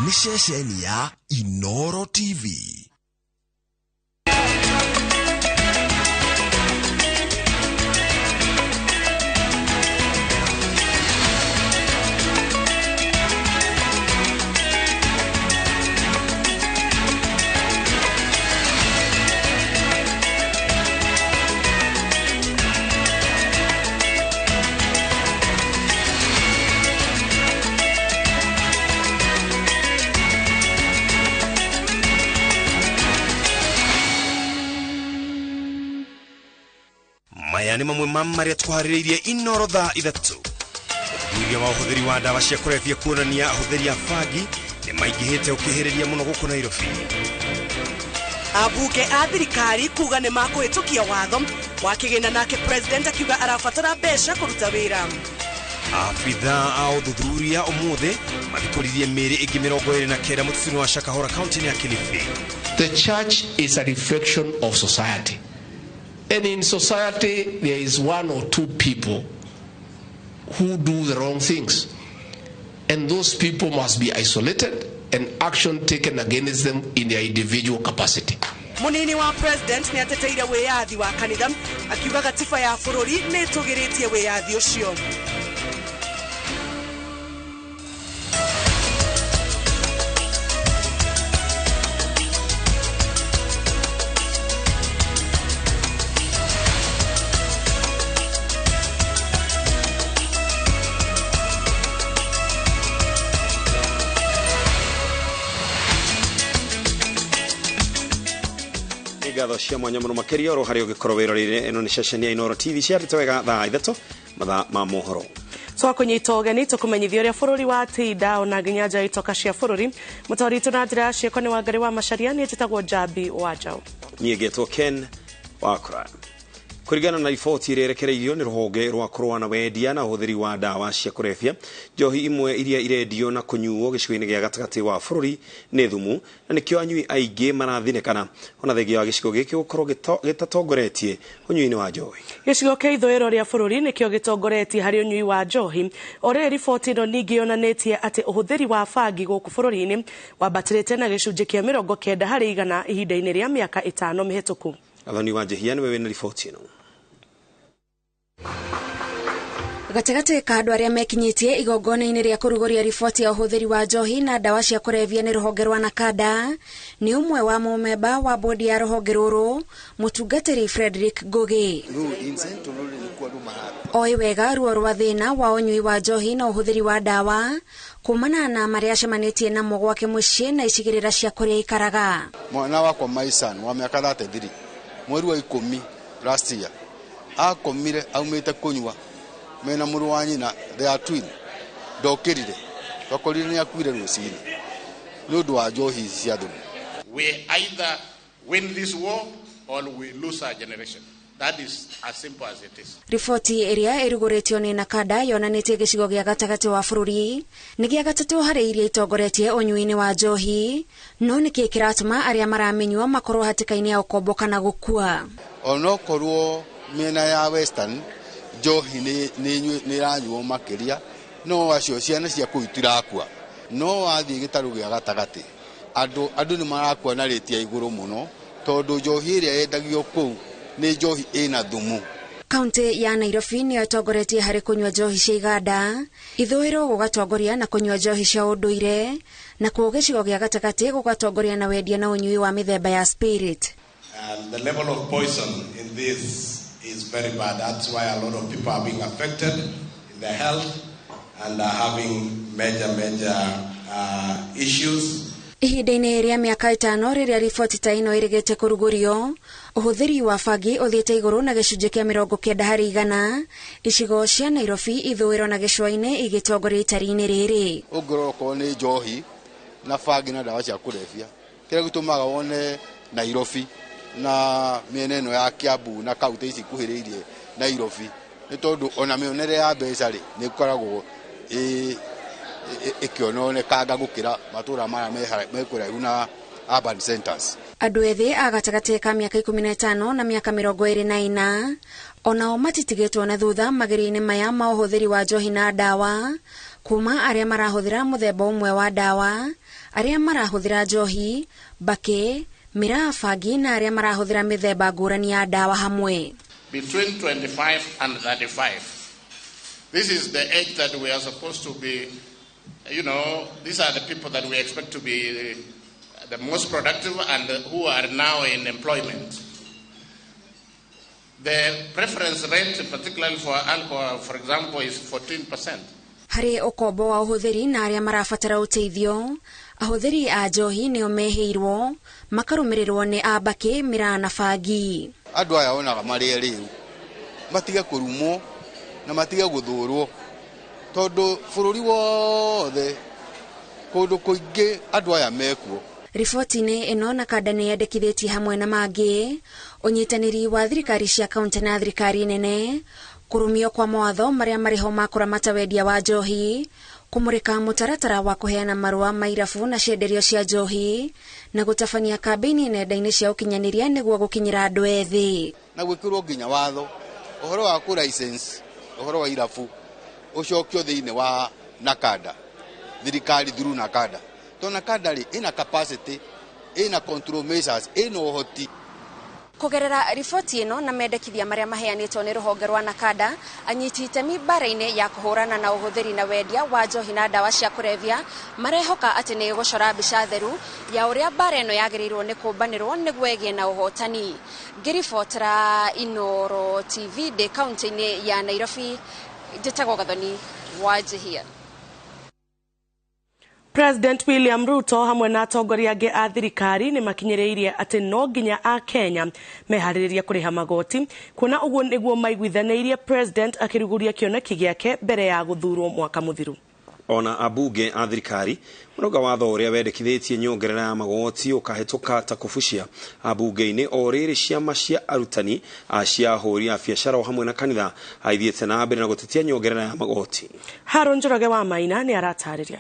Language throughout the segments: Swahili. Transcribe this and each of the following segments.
ni ceceni ya Inooro TV. Mayani mamwe mamari atwaririye Inooro thaa ithatu. Uthuthuria wa uhuthiri wa ndawa cia kulevya kuonania uhuthiri ya fagi ni maingihite ukihiriria muno guku Nairobi. Abuge a thirikari kuga ni makuhitukia watho wakigenda nake president akiuga arafatara besha kuruta wira. Afitha a uthuthuria umuthi mathikuririe miri ingi 29 mutsino wa Shakahora county ya Kilifi. The church is a reflection of society. And in society, there is one or two people who do the wrong things. And those people must be isolated and action taken against them in their individual capacity. Munini wa president ni ateteire wiyathi wa kanitha akiuga gatiba ya bururi ni tugiritie wiyathi ucio. Gatho cia mwanya muno makiria ro hari ugikorowero rire eno ni ceceni ya Inooro TV ciarite wega thaa ithatu mathaa ma mohoro. So kunyita ugeni tukumenyithia uria bururi wa Tida ona nginya itoka cia bururi mutoritu na njira cieko ni Wangari wa Macharia ni njitagwo Jabi Wajao. Nie getwo Ken Wakra. Kurigana na riboti irerekereirio ni ruhonge rwa kurwana wendia na uhuthiri wa ndawa cia kulevya, njohi imwe iria irendio na kunyuo gicigo-ini gia gatagati wa bururi ni thumu na nikio anyui aingi marathinekana ona thengia wa gicigo giki gukorwo gitatongoretie unyui-ini wa njohi. Gicigo kia ithuiro ria bururi nikio gitongoretie hari unyui wa njohi. Ore riboti ino ningi onanetie ati uhuthiri wa fagi guku bururi-ini wabatirite na gicunji kia 90 hari igana ihinda-ini ria miaka 5 mihituku. Athoni wa njehia ni wewe na riboti ino. Gatagate ka andu aria mekinyitie igongona-ini ria kurugoria riboti ya uhuthiri wa njohi na ndawa cia kulevya ni ruhonge rwa Nakada ni umwe wa mumemba wa bodi ya ruhonge ruru mutungatiri Frederick Goge. Oi wega ruo rwa thina wa unyui wa njohi na uhuthiri wa ndawa kumana na maria acemanitie namo gwake mucii na icigirira cia kuria ikaraga. Mwana wakwa Maisan wa miaka 33 mweri wa 10 last year akomire aumite kunywa mena muru wa nyina, they are twin, ndokirire bakorire ni akuire rucini nundu wa njohi cia thumu. We either win this war or we lose our generation. That is as simple as it is. Riboti iria iruguritio ni Nakada yonanitie gicigo gia gatagati wa bururi ni gia gatatu hari iria itongoretie unyui-ini wa njohi, no niki kiratuma aria maramenywa makorwo hatikaini ya ukomboka na gukua. Ono korwo miena ya western njohi ni ranyuo makiria no acio ciana cia kuitirakua no wathie gitaru gia gatagati andu ni marakua na ritia iguru muno tondu njohi iria yendagio kuu ni njohi ina thumu. Kaunti ya Nairobi ni atongoretie hari kunywa njohi cia iganda, ithuiro gugatongoria na kunywa njohi cia unduire, na kuo gicigo gia gatagati gugatongoria na wendia na unyui wa mithemba ya spirit. And the level of poison in this is very bad. That's why a lot of people are being affected in their health and are having major issues. Ihinda-ini ria miaka 5 riria riboti ta ino irigite kurugurio, uhuthiri wa fagi uthiite iguru na gicunji kia 90 hari igana, icigo cia Nairobi, ithuiro na gicua-ini igitongoria itari-ini riri. Ugoroko ni njohi na fagi na ndawa cia kulevya kira gitumaga wone Nairobi na mieneno ya Kiambu na kaunti ici kuhiriirie Nairobi ni tondu ona mionere ya mbeca ri ni koragwo ikiononekaga gukira matura mara mekuraihu na urban centers. Andu ethi agatagati ka miaka 15 na miaka 24 onao matitigitwo na thutha mageri-ini maya ma uhuthiri wa njohi na ndawa kuma aria marahuthira muthemba umwe wa dawa, aria marahuthira njohi, bake, miraa bangi na aria marahuthira mithemba ngurani ya dawa hamwe. Between 25 and 35. This is the age that we are supposed to be, these are the people that we expect to be the most productive and who are now in employment. The preference rate, particularly for alcohol, for example, is 14%. Hari ukombo wa uhuthiri na aria marabatara uteithio, ahuthiri a njohi nio meheirwo, makarumirirwo ni abake, miraa na bangi. Andu aya onaga mari riu matiga kurumo na matiga guthurwo tondu bururi wothe kundu kuingi andu aya mekuo. Riboti-ini ino na kada ni yendekithitie hamwe na mangi unyitaniri wa thirikari cia kaunti na thirikari nene, kurumio kwa mawatho maria mariho ma kuramata wendia wa njohi, kumurika mutaratara wa kuheana marua mairafu na cienderio cia njohi, na gutabania kambeni nenda-ini cia ukinyaniria niguo gukinyira andu ethi. Na gwikirwo nginya watho uhoro wa ku license, uhoro wa irafu ucokio thiini wa nakada, thirikari through nakada. To nakada ina capacity, ina control measures, ina uhoti. Kugerera riboti ino na mendekithia maria maheanitwo ni ruhonge rwa nakada, anyiti itemi bara-ini ya kuhurana na uhuthiri na wendia wa njohi na dawa cia kurevia marehoka ati ni gucora mbica theru ya uria bara ino yagirirwo ni kumbanirwo niguo egie na uhotani. Ngiribotera Inooro TV de kaunti-ini ya Nairobi, njitagwo Gathoni wa Jihia. President William Ruto hamwe na atongoria angi a thirikari ni makinyiriirie ati no nginya a Kenya mehaririria kuriha magoti, kuna uguo niguo maiguithaniirie president akiruguria kioneki giake mbere ya guthurwo mwaka muthiru. Ona abunge a thirikari muroga watho uria wendekithitie nyongerera ya magoti ukahituka ta kufucia abunge-ini o riri ciama cia arutani cia ahuri a biacara hamwe na kanitha aithiete na mbere na gutetia nyongerera ya magoti. Haron Njoroge wa Maina ni aratariria.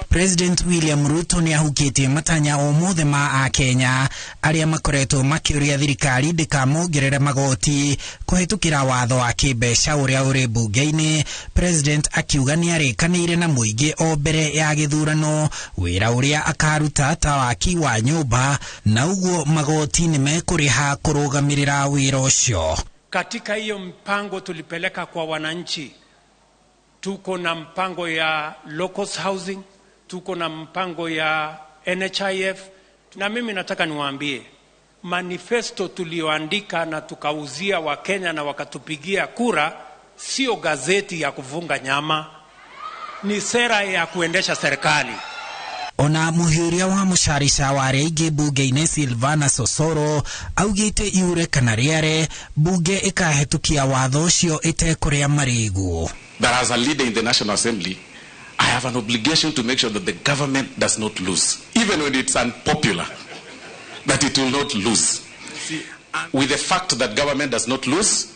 President William Ruto ni ahukitie matanya o mothe ma a Kenya aria makoretwo makiuria thirikari ndikamongerere magoti kuhitukira watho wa kibeca uria uri bunge-ini. President akiuga ni arikanire na muingi o mbere ya githurano wira uria akaruta ta waki wa nyumba, na uguo magoti ni mekuriha kurugamirira wira ucio. Katika hiyo mpango tulipeleka kwa wananchi, tuko na mpango ya locust housing, tuko na mpango ya NHIF, na mimi nataka niwaambie manifesto tulioandika na tukauzia wa Kenya na wakatupigia kura sio gazeti ya kuvunga nyama, ni sera ya kuendesha serikali. Ona muhiria wa musharisa wa rege bunge-ini Silvana Sosoro augite iure kana riare bunge ikahetukia watho ucio itekuria marigu. That as a leader in the National Assembly, I have an obligation to make sure that the government does not lose, even when it's unpopular, that it will not lose. With the fact that government does not lose,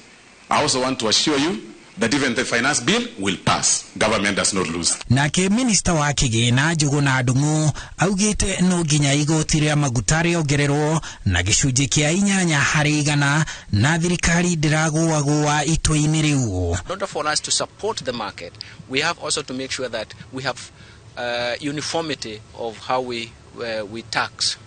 I also want to assure you that even the finance bill will pass. Government does not lose. Nake minister wa kigina Njuguna Ndung'u augite no nginya igoti ria magutari ongererwo na gicunji kia 8 harĩ 100 na thirikari ndiragũagũa itoi-ini riu. In order for us to support the market, we have also to make sure that we have uniformity of how we tax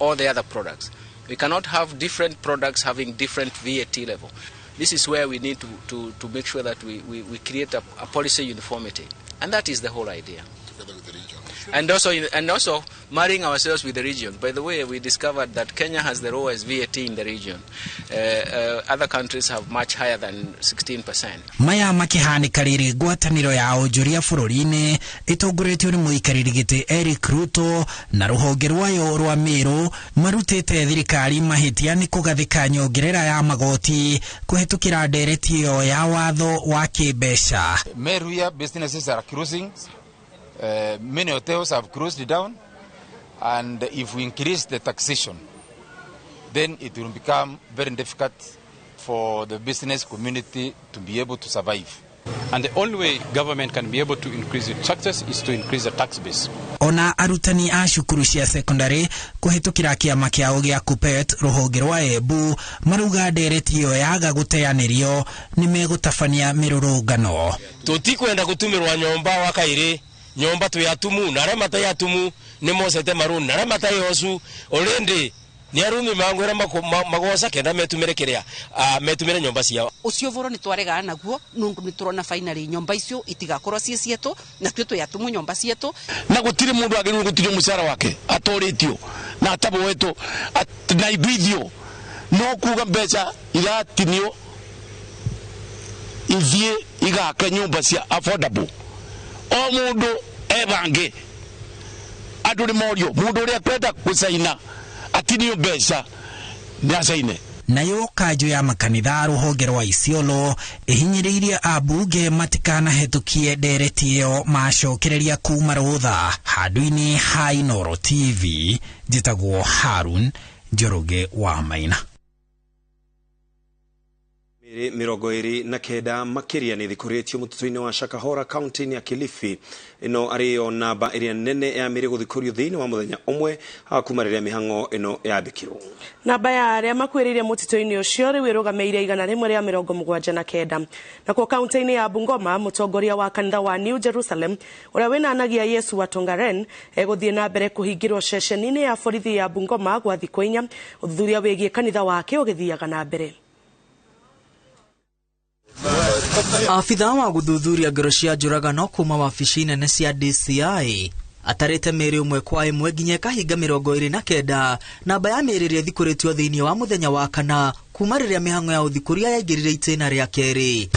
all the other products. We cannot have different products having different VAT level. This is where we need to make sure that we create a policy uniformity. And that is the whole idea. Together with the region. And also marrying ourselves with the region. By the way, we discovered that Kenya has the lowest VAT in the region. Other countries have much higher than 16%. Maya makihanika riri ngwataniro ya onjoria bururi-ini itongoretio ni muikariri giti Eric Ruto na ruhonge rwayo rwa Meru marutite thirikari mahitia ni kugathika nyongerera ya magoti kuhitukira ndereti iyo ya watho wa kibeca. Meru here businesses are cruising. Many hotels have closed down, and if we increase the taxation, then it will become very difficult for the business community to be able to survive. And the only way government can be able to increase its taxes is to increase the tax base. ona arutani a cukuru cia secondary kuhitukira kiama kiao gia Kupet ruhonge rwa Embu maruga ndereti iyo yaga guteanirio ni megutabania mirurungano. Tutikwenda gutumirwa nyomba wakaire nyomba tuyatumu na arĩa matayatumu ni mosete maruni na arĩa matayosu already ni arumi mangwera magosa kenda metumire kiria metumire nyomba ciao. Ucio voro ni twarega naguo nundu ni turona finally nyomba icio itigakorwa cieto na twe tuyatumu nyomba cieto na gutire mundu agiru gutire mucara wake atoritio na atabo wetu na ibithio no kuga mbeca iratinio ithie igaka nyumba cia affordable o mundu ebange aduri morio mundu ria kwenda kusaina atinio mbeca nyasaine. Nayo kanjo ya makanitha ruhonge rwa Isiolo ihinyiririe abunge matikana hetukie ndereti iyo macokereria kuma rutha handu-ini ha Inooro TV. Njitagwo Harun Njoroge wa Maina. Mirongo iri na kenda makiria ni thikuritio mututu-ini wa Shakahora county ya Kilifi. Ino ariyo namba iria nene ya miri guthikurio thiini wa muthenya umwe hakumariria mihango ino yabikirwo. Namba ya aria makwiririe mututu-ini ucio riu irugameire igana rimwe ria 79. Na kwa county-ini ya Bungoma mutongoria wa kanitha wa New Jerusalem uria winanagia Yesu wa Tongaren eguthie na mbere kuhingirwo ceceni-ini ya borithi ya Bungoma gwa thiku 4 uthuthuria wigie kanitha wake ugithiaga na mbere. Afitha wa guthuthuria ngero cia njuragano kuma wabici nene cia DCI atarite meri umwe kwa imwe nginya kahinga 29 namba ya meriria thikuritio thiini wa muthenya wa kana kuma riria mihango ya uthikuria yaingirire itena ria keri.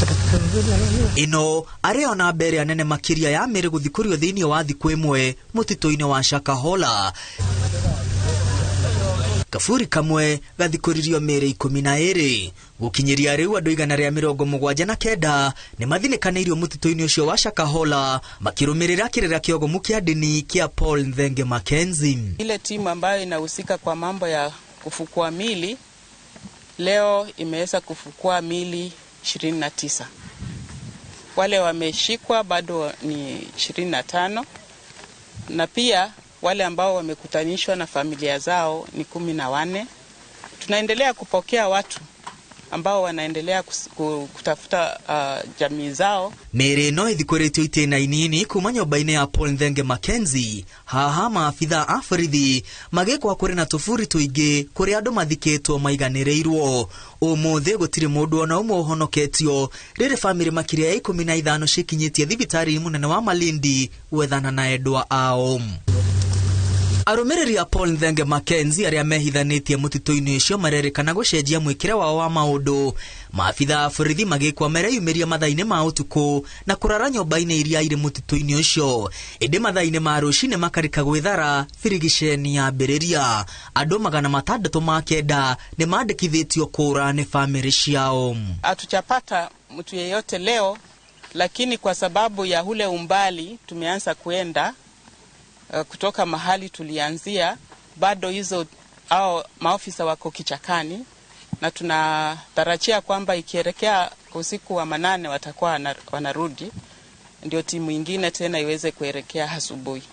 Ino ario na mbere anene makiria ya meri guthikurio thiini wa thiku imwe mutito-ini wa Shakahola. Kafuri kamwe gathikuririo mere 12 gukinyiria riu andu igana ria 79 ni mathinekanirio mutito-ini ucio wa Shakahola makirumirira kirira kiogomu kia dini kia Paul Nthenge Mackenzie. Ile timu ambayo inahusika kwa mambo ya kufukua mili leo imeweza kufukua mili 29. Wale wameshikwa bado ni 25 na pia wale ambao wamekutanishwa na familia zao ni 14. Tunaendelea kupokea watu ambao wanaendelea kutafuta jamii zao. Mere no ithikuritio itena inini kuma nyomba-ini ya Paul Nthenge Mackenzie haha maafitha a borithi magekwa kuri na tufuri tuingi kuri andu mathiketwo maiganireirwo. Umuthi gutire mundu ona umwe uhonoketio riri family makiria ya 15 cikinyitie thibitari munene wa Malindi wethana na endwa ao. Arumiriri ya Paul Nthenge Mackenzie aria mehithanitie mutito-ini ucio marerikana gucenjia mwikire wao wa maundu. Maafitha a borithi magikwa mereyumiria mathaini ma utuku na kurara nyomba-ini iria iri mutito-ini ucio. Indi mathaini ma rucini makarika gwithara firigisheni ya mbiriria. Andu 609 ni mandikithitio kura ni family ciao. Hatuchapata mtu yeyote leo, lakini kwa sababu ya ule umbali tumeanza kuenda kutoka mahali tulianzia, bado hizo maofisa wako kichakani na tunatarajia kwamba ikielekea usiku wa 8 watakuwa wanarudi ndio timu nyingine tena iweze kuelekea asubuhi.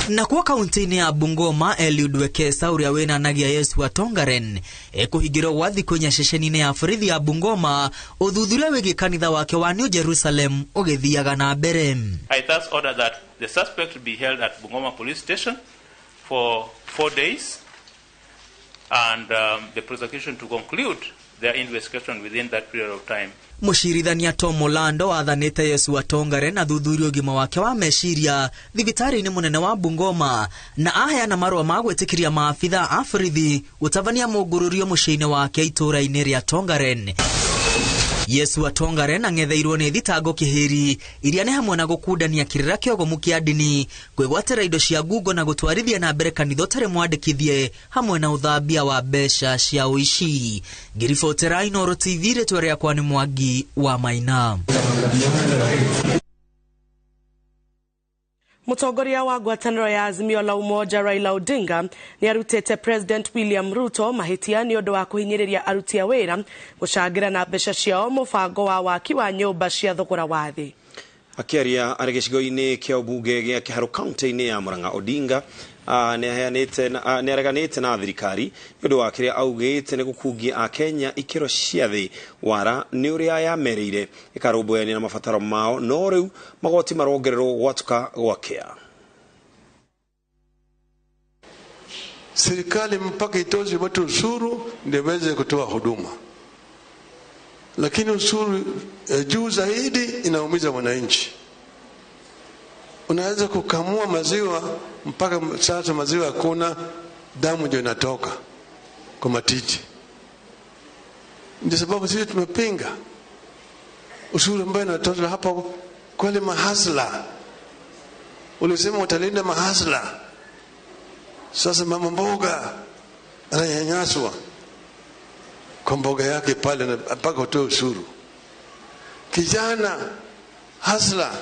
Na kwa kaunti-ini ya Bungoma Eliud Wekesa uria winanagia Yesu wa Tongaren ekuhingirwo gwa thiku 4 ceceni-ini ya borithi ya Bungoma uthuthuria wigie kanitha wake wa New Jerusalem ugithiaga na mbere. I thus order that the suspect be held at Bungoma Police Station for 4 days and the prosecution to conclude their investigation within that period of time. Mushirithania Tom Olando athanite Yesu wa Tongaren na thuthurio ugima wake wa meciria thibitari-ini munene wa Bungoma na aheana marua ma gwitikiria maafitha a borithi gutavania mugururio muciĩ-ini wake itura-ini ria Tongaren. Yesu wa Tongaren ang'etheirwo ni thitango kihiri iria ni hamwe na gukundania kirira kiogomu kia dini kwigwatira indo cia ngungo na gutwarithia na mbere kanitha utari mwandikithie hamwe na uthambia wa mbeca cia uici. Ngiribotera Inooro TV ritwa riakwa ni Mwangi wa Maina. Mutongoria wa ngwataniro ya Azimio la Umoja Raila Odinga ni arutete President William Ruto mahitia ni undu wa kuhinyiriria aruti a wira gucangira na mbeca ciao mubango wa waki wa nyumba cia thogora wa thi. akiaria arĩ gĩcigo-inĩ kĩa ũmbunge gĩa Kĩharũ kaunti-inĩ ya Murang'a. Odinga nĩ areganĩte na thirikari nĩ ũndũ wa kĩrĩa augĩte nĩ gũkungia Akenya ikĩro cia thĩ. Wara nĩ ũrĩa yamereire ĩkarũmbũyania na mabataro mao, no rĩu magoti marongererwo gwatuka gwakĩa. Serikali mpaka itoze watu ushuru ndio waweze kutoa huduma, lakini ushuru juu zaidi inaumiza wananchi. Unaweza kukamua maziwa mpaka sasa maziwa hakuna, damu ndio inatoka kwa matiti. Ndio sababu sisi tumepinga ushuru ambao unatozwa hapa kwa wale mahasla. Ulisema utalinda mahasla, sasa mama mboga ananyanyaswa kwa mboga yake pale mpaka utoe ushuru. Kijana hasla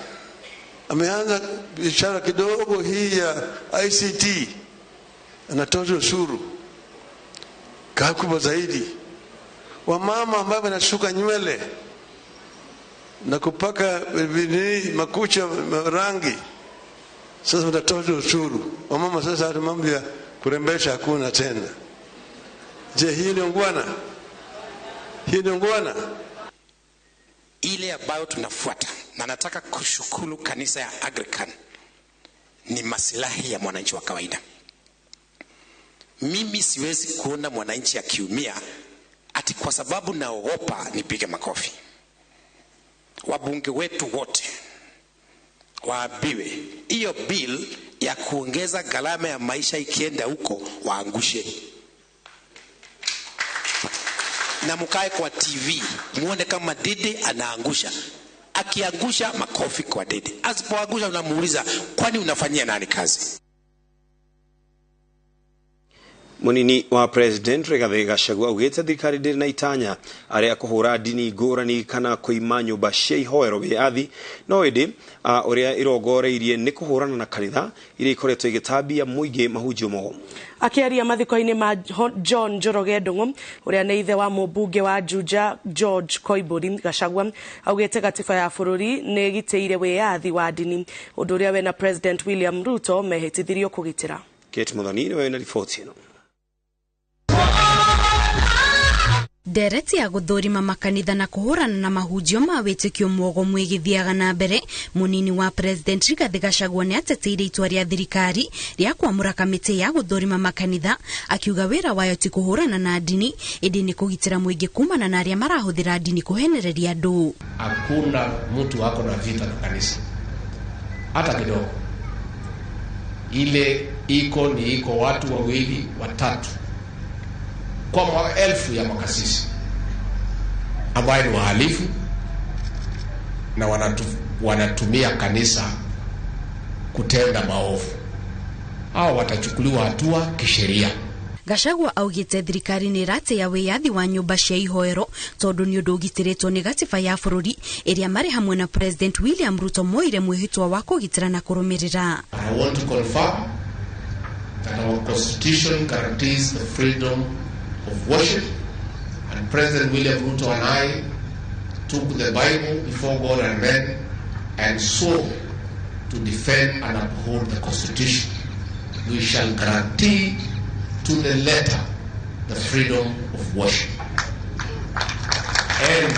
ameanza biashara kidogo hii ya ICT, anatoza ushuru kubwa zaidi. Wamama ambao wanashuka nywele na kupaka makucha rangi, sasa watatoza ushuru. Wamama sasa hata mambo ya kurembesha hakuna tena. Je, hii ni ungwana? Hii ni ungwana? Ile ambayo tunafuata, na nataka kushukuru kanisa ya Anglican, ni maslahi ya mwananchi wa kawaida. Mimi siwezi kuona mwananchi akiumia ati kwa sababu naogopa nipige makofi. Wabunge wetu wote waambiwe hiyo bill ya kuongeza gharama ya maisha ikienda huko waangushe. Na mkae kwa TV muone kama Dede anaangusha. Akiangusha makofi kwa Dede. Asipoangusha unamuuliza kwani unafanyia nani kazi? Munini wa President Rigathi Gachagua augĩte thirikari ndĩrĩ na itanya arĩa kũhũra ndini ngũrani kana kũima nyũmba cia ihoero wĩyathi, no ĩndĩ ũrĩa ĩrongoreirie nĩ kũhũrana na kanitha iria ikoretwo igĩtambia mũingĩ mahunjio mogomu. Akiaria mathiko-inĩ ma John Njoroge Ndung'u ũrĩa nĩ ithe wa mũmbunge wa Juja George Koimburi, Gachagua augĩte gatiba ya bũrũri nĩ ĩgitĩire wĩyathi wa ndini, ũndũ ũrĩa we na President William Ruto mehĩtithirio kũgitĩra. Kate Muthoni nĩwe na riboti ĩno. Ndereti ya gũthũrima makanitha na kũhũrana na mahunjio ma wĩtĩkio mũgomu ĩgĩthiaga na mbere, munini wa President Rigathi Gachagua nĩ ateteire itua rĩa thirikari rĩa kwamũra kamĩtĩ ya gũthũrima makanitha, akiuga wĩra wayo ti kũhũrana na ndini, ĩndĩ nĩ kũgitĩra mũingĩ kumana na arĩa marahũthĩra ndini kũhenereria andũ. Hakuna mtu wako na vita na kanisa hata kidogo. Ile iko watu wawili watatu kwa maelfu ya makasisi ambao ni wahalifu na wanatumia kanisa kutenda maovu. Hao watachukuliwa hatua kisheria. Gachagua augĩte thirikari nĩ ĩratĩa wĩyathi wa nyũmba cia ihoero tondũ nĩ ũndũ ũgitĩrĩtwo nĩ gatiba ya bũrũri ĩrĩa marĩ hamwe na President William Ruto moire mwĩhĩtwa wa kũgitĩra na kũrũmĩrĩra. I want to confirm that our constitution guarantees the freedom of worship, and President William Ruto and I took the Bible before God and men and swore to defend and uphold the Constitution. We shall guarantee to the letter the freedom of worship. And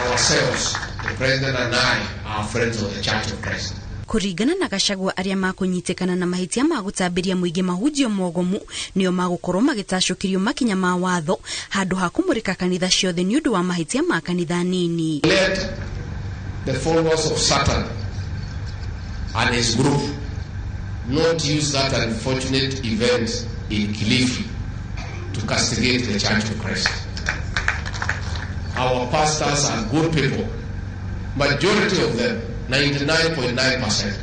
ourselves, the President and I, are friends of the Church of Christ. Kũringana na Gachagua, arĩa makũnyitikana na mahĩtia ma gũtambĩria mũingĩ mahunjio mogomu nĩo magũkorwo magĩtacũkĩrio makinya ma watho handũ ha kũmũrĩka kanitha ciothe nĩ ũndũ wa mahĩtia ma kanitha nini. Let the followers of Satan and his group not use that unfortunate event in Kilifi to castigate the Church of Christ. Our pastors are good people. Majority of them, 99.9%,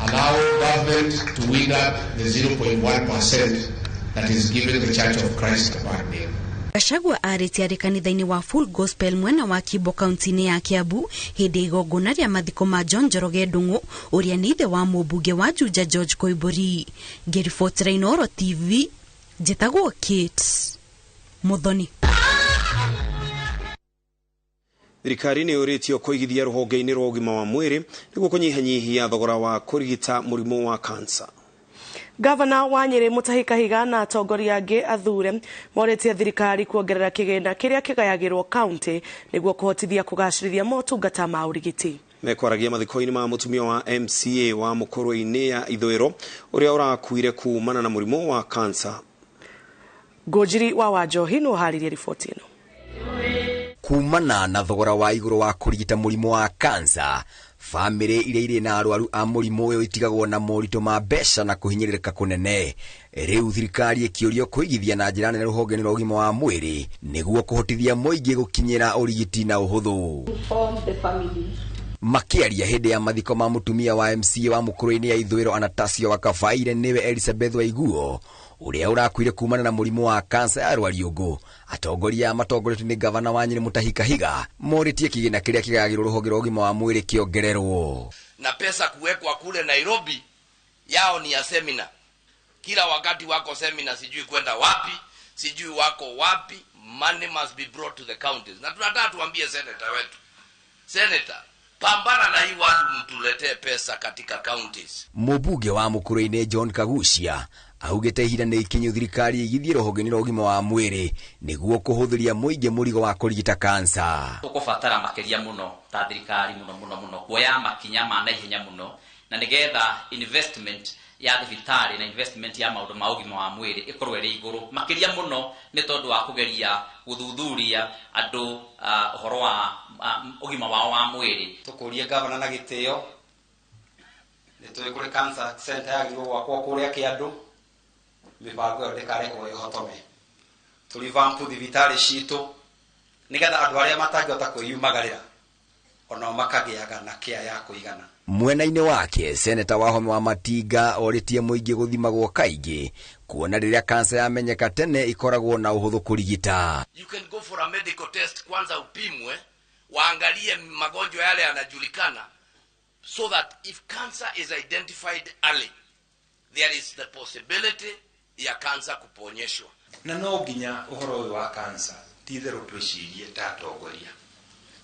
allow government to wing up the 0.1% that is giving the Church of Christ a bad name. Gachagua arĩtie arĩ kanitha-inĩ wa Full Gospel mwena wa Kibo kaunti-inĩ ya Kiambu hĩndĩ igongona rĩa mathiko ma John Njoroge Ndung'u ũrĩa nĩ ithe wa mũmbunge wa Juja George Koimburi. Ngĩribotera Inooro TV, njĩtagwo Kate Muthoni. Thirikari nĩ yũrĩtio kũigithia rũhonge-inĩ rwa ũgima wa mwĩrĩ nĩguo kũnyihanyihia thogora wa kũrigita mũrimũ wa kansa. Gavana wa Nyeri Mutahi Kahiga na atongoria angĩ athure morĩtie thirikari kuongerera kĩgĩna kĩrĩa kĩgayagĩrwo kaunti nĩguo kũhotithia kũgacĩrithia motungata ma ũrigiti. Mekwaragia mathiko-inĩ ma mũtumia wa MCA wa Mũkũrũ-inĩ ya Ithũĩro ũrĩa ũrakuire kuumana na mũrimũ wa kansa. Ngũnjiri wa Wanjohi nĩ ũharĩria riboti ĩno. Kumana na thogora wa igũrũ wa kũrigita mũrimũ wa kansa, famĩrĩ iria irĩ na arwaru a mũrimũ ũyũ itigagwo na moritũ ma mbeca na kũhinyĩrĩrĩka kũnene. Rĩu thirikari ĩkĩũrio kũigithia na njĩra nene rũhonge-inĩ rwa ũgima wa mwĩrĩ nĩguo kũhotithia mũingĩ gũkinyĩra ũrigiti na ũhũthũ. Makĩaria hĩndĩ ya mathiko ma mũtumia wa MCA wa Mũkũrũ-inĩ ya Ithũĩro Anastasia wa Kabaire nĩwe Elizabeth Waiguo ũrĩa ũrakuire kumana na mũrimũ wa kansa ya rwariũngũ. Atongoria matongoretio nĩ gavana wa Nyeri Mutahi Kahiga morĩtie kĩgĩna kĩrĩa kĩgayagĩrwo rũhonge rwa ũgima wa mwĩrĩ kĩongererwo. Na pesa kuwekwa kule Nairobi yao ni ya semina. Kila wakati wako semina, sijui kwenda wapi, sijui wako wapi. Money must be brought to the counties. Na tunataka tuambie senator wetu, senator, pambana na hii watu mtuletee pesa katika counties. Mũbunge wa Mũkũrũ-inĩ John Kagucia augĩte ihinda nĩ ikinyu thirikari igithie rũhonge-inĩ rwa ũgima wa mwĩrĩ nĩguo kũhũthĩria mũingĩ mũrigo wa kũrigita kansa. Tũkũbatara makĩria mũno ta thirikari mũno kuoya makinya ma naihenya mũno na nĩgetha investment ya thibitarĩ na investment ya maũndũ ma ũgima wa mwĩrĩ ĩkorwo ĩrĩ igũrũ makĩria mũno nĩ tondũ wa kũgeria gũthuthuria andũ ũhoro wa ũgima wao wa mwĩrĩ. Tũkũrie gavana na gĩtĩo nĩ tũĩ kũrĩ cancer center yagĩrĩirwo gwakwo kũrĩa Kĩandũ, mibango yo ndĩkarekwo ĩhotome. Tũrivampu thibitarĩ citũ nĩgetha andũ arĩa matangĩhota kwĩyumagarĩra ona makagĩaga na kĩa ya kũigana. Mwena-inĩ wake seneta Wahome wa Matinga orĩtie mũingĩ gũthimagwo kaingĩ kuona rĩrĩa kansa yamenyeka tene ikoragwo na ũhũthũ kũrigita. You can go for a medical test kwanza upimwe, waangalie magonjwa yale yanajulikana, so that if cancer is identified early there is the possibility ya kansa kuponyeshwa. Na no nginya ũhoro ũyũ wa kansa titherũ twĩcirie ta atongoria.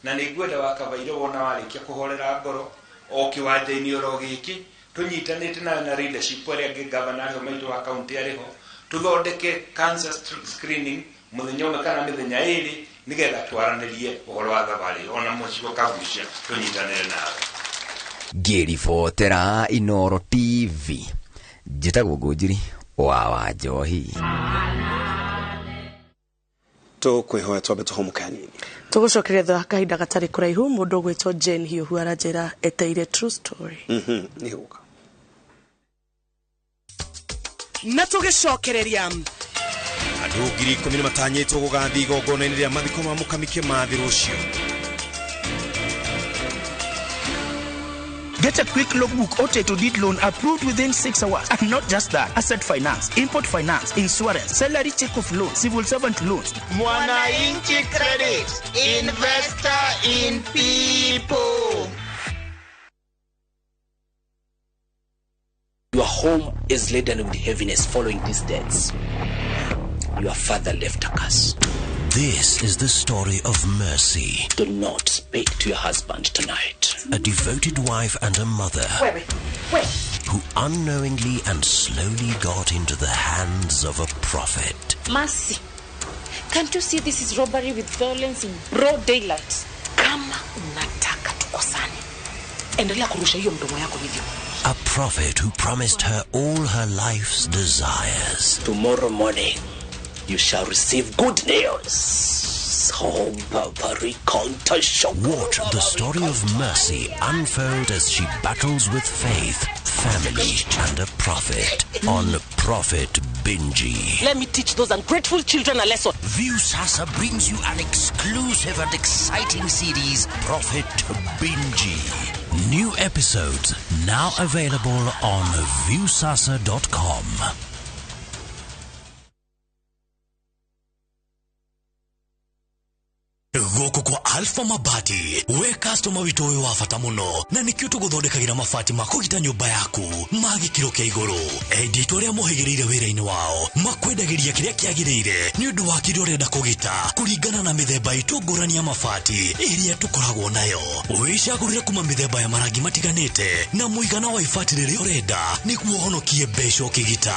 Na nĩ ngwenda wa Kabaire wona warĩkia kũhorera ngoro o kĩwanja-inĩ oro gĩkĩ tũnyitanĩte na leadership ĩrĩa angĩ gavana arĩa maitũ wa kaunti arĩho tũthondeke cancer screening mũthenya ũmwe kana mĩthenya ĩrĩ nĩgetha twaranĩrie ũhoro wa thabarĩ ona mũciĩ Kagucia tũnyitanĩre nawe. Ngĩribotera Inooro TV njĩtagwo Ngũnjiri wa Wanjohi. Tũkwĩhoya twambe tũhomũkanini. Tũgũcokeria kahinda gatarĩ kũraihu mũndũ gwĩtwo Jane Hiũhu aranjĩra eteire true story. Nĩ gũka. Na tũgĩcokereria andũ 10,000 matanyĩtwo gũgathiĩ igongona-inĩ rĩa mathiko ma mũkamike ma thĩ rũciũ. Get a quick logbook or to deed loan approved within 6 hours. And not just that, asset finance, import finance, insurance, salary check of loans, civil servant loans. Mwananchi Credit, investor in people. Your home is laden with heaviness following these deaths. Your father left a curse. This is the story of Mercy. Do not speak to your husband tonight. A devoted wife and a mother. Wait. Who unknowingly and slowly got into the hands of a prophet. Mercy, can't you see this is robbery with violence in broad daylight? Kama unataka tukosane, endelea kurusha hiyo mdomo yako hivyo. A prophet who promised her all her life's desires. Tomorrow morning, you shall receive good news. Watch the story of Mercy unfold as she battles with faith, family, and a prophet on Prophet Binji. Let me teach those ungrateful children a lesson. View Sasa brings you an exclusive and exciting series, Prophet Binji. New episodes now available on viewsasa.com. Goko kwa Alpha Mabati we customer wito we wa fata muno na nikyo tuguthondekagira mabati makugita nyumba yaku magikiro kia iguru edito ria muhigirire wira-ini wao makwendagiria kiria kiagirire ni undu wa kiria urenda kugita kuringana na mithemba itungurania mabati iria tukoragwo nayo wicagurire kuma mithemba ya marangi matiganite na muigana wa ibati riria urenda niguo honokie mbeca ukigita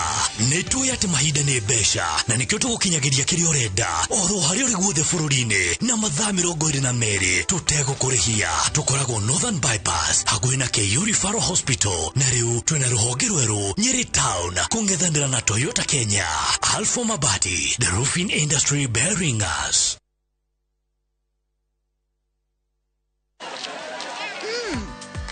nitui ati mahinda ni mbeca na nikyo tugukinyagiria kiria urenda oro hari uri guothe bururi-ini na mathaa 22 tutegukũrĩhia tukoragwo Northern Bypass hakuhĩ na KU Referral Hospital na riu twina ruhonge rweru Nyeri Town kung'ethanĩra na Toyota Kenya. Alpha Mabati, the roofing industry bearing us.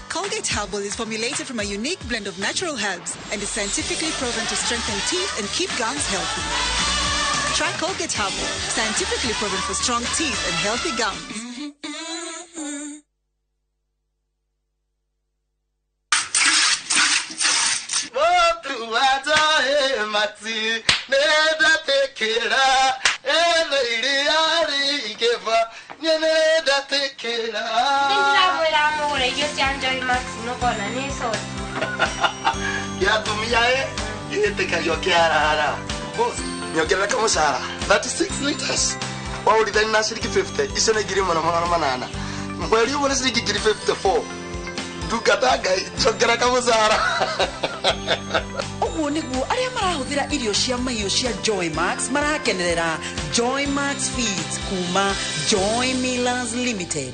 Colgate Herbal is formulated from a unique blend of natural herbs and is scientifically proven to strengthen teeth and keep gums healthy. Try Colgate Herbal, scientifically proven for strong teeth and healthy gums. Nyongera kama Sara 36 liters wao lidhani na shilingi 50 isana giri manana mweli ubone shilingi giri 54 dukataga nyongera kama Sara oguo niguo aria marahuthira irio cia mahiũ cia Joy Max marakenerera Joy Max Feeds kuma Joy Millers Limited.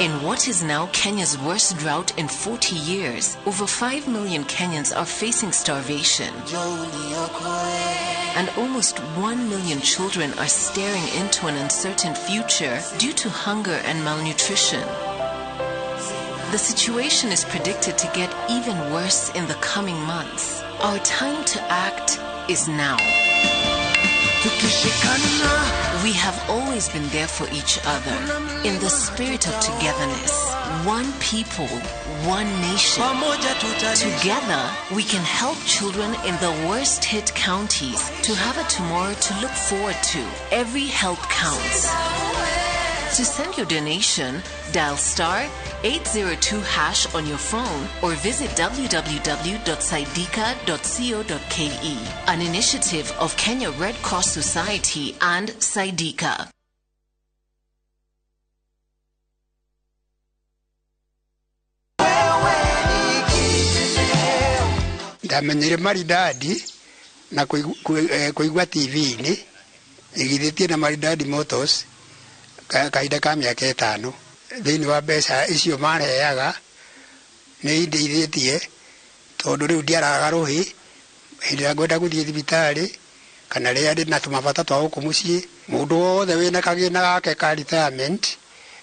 In what is now Kenya's worst drought in 40 years, over 5 million Kenyans are facing starvation. And almost 1 million children are staring into an uncertain future due to hunger and malnutrition. The situation is predicted to get even worse in the coming months. Our time to act is now. We have always been there for each other in the spirit of togetherness. One people, one nation. Together, we can help children in the worst hit counties to have a tomorrow to look forward to. Every help counts. To send your donation, dial *802# on your phone or visit www.saidika.co.ke. An initiative of Kenya Red Cross Society and Saidika. Ndamenyire maridadi na kuigua TV-ini igithitie na Maridadi Motors kaida ka miaka 5 thiini wa mbeca icio mareaga ni indeithĩtie tondu riu ndiaraga ruhi hindi ya ngwenda guthie thibitari kana ria ndi na tumabata twa guku mucii mundu wothe wina kagina gake ka retirement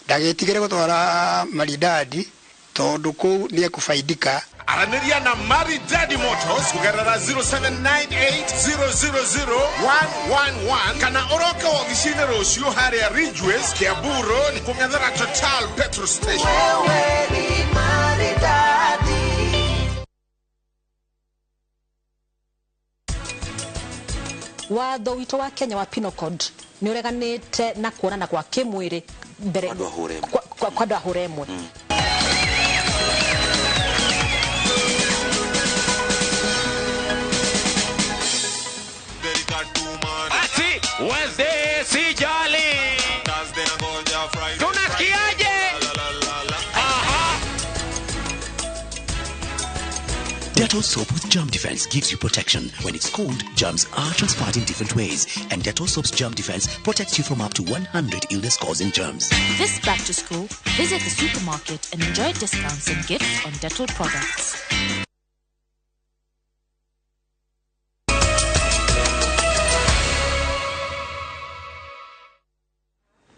ndagitigire gutwara Maridadi tondu ku ni ekufaidika. Araniria na Maridadi Motors kugarara 0798000111 kana oroka wa gishine rosio haria Ridgeways Kiaburo ni kung'ethera Total Petrol Station. Wewe ni Maridadi. Watho wito wa Kenya wa Penal Code ni ureganite na kuonana kwa kimwiri mbere kwa ndahure mwe. Wednesday si jali. Tunasikiaje? Dettol soap with germ defense gives you protection. When it's cold, germs are transferred in different ways, and Dettol soap's germ defense protects you from up to 100 illness-causing germs. This back to school, visit the supermarket and enjoy discounts and gifts on Dettol products.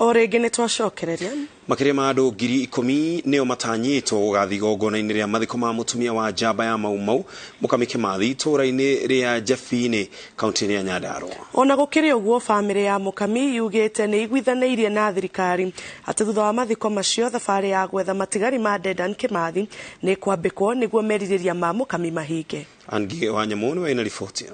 Orege netwacokereria makiria ma andu 10,000 nio matanyitwo gugathi gogona-ini ria mathiko ma mutumia wa njamba ya Maumau mukamike mathi itura-ini ria Jefini kaunti-ini ya Nyandarua. Ona gukiri uguo family ya Mukami yugite ni igwithaneirie na thirikari ati thutha wa mathiko macio thabari ya gwetha matigari ma Dedan Kimathi ni kwambikwo niguo meririria ma Mukami mahinge. Angi wa Nyamuni wa ina riboti.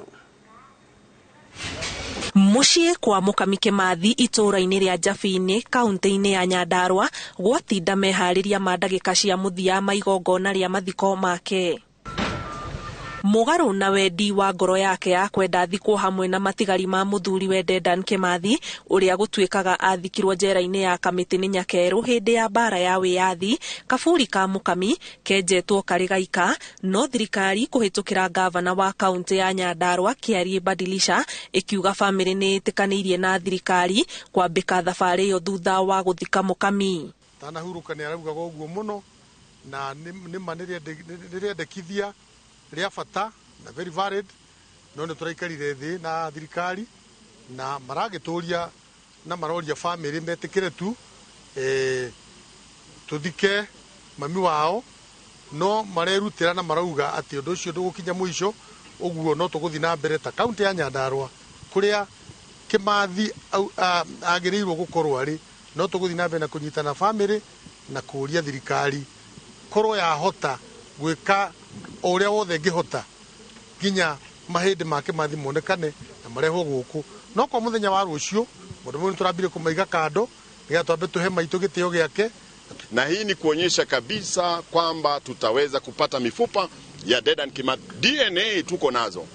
Muciĩ kwa Mũkami Kĩmathi itũũra-inĩ rĩa Njabini kaunti-inĩ ya Nyandarua gwatinda meharĩria ma ndagĩka cia mũthia ma igongona rĩa mathiko make. Mũgarũ na wendi wa ngoro yake ya kwenda thikwo hamwe na matigari ma mũthuri we Dedan Kĩmathi ũrĩa gũtuĩkaga athikirwo njera-inĩ ya Kamĩtĩ nĩ Nyakerũ hĩndĩ ya mbara ya wĩyathi, kaburi ka Mũkami kenjetwo karĩ gaika, no thirikari kũhĩtũkĩra gavana wa kaunti ya Nyandarua Kĩari Badilisha ĩkiuga bamĩrĩ nĩ ĩtĩkanĩirie na thirikari kwambĩka thabarĩ ĩyo thutha wa gũthika Mũkami. Tanahurũka nĩ araugaga ũguo mũno na nĩma nĩrĩendekithia rĩa bata na very valid, no nĩ tũraikarire thĩ na thirikari na maragĩtũria na maroria family metĩkĩre tu tũthike mami wao, no marerutĩra na marauga atĩ ũndũ ũcio ndũgũkinya mũico, ũguo no tũgũthiĩ na mbere ta kaunti ya Nyandarua kũrĩa Kĩmathi agĩrĩirwo gũkorwo arĩ, no tũgũthiĩ na mbere na kũnyitana family na kũria thirikari korwo yahota gwĩka ũrĩa wothe ngĩhota nginya mahĩndĩ ma Kĩmathi monekane na marehwo gũkũ. No kwa mũthenya wa rũciũ mũndũ mũno tũrambire kũmaiga kando nĩgetha twambe tũhe maitũ gĩtĩo gĩake, na hii ni kuonyesha kabisa kwamba tutaweza kupata mifupa ya Dedan Kĩmathi. DNA tuko nazo,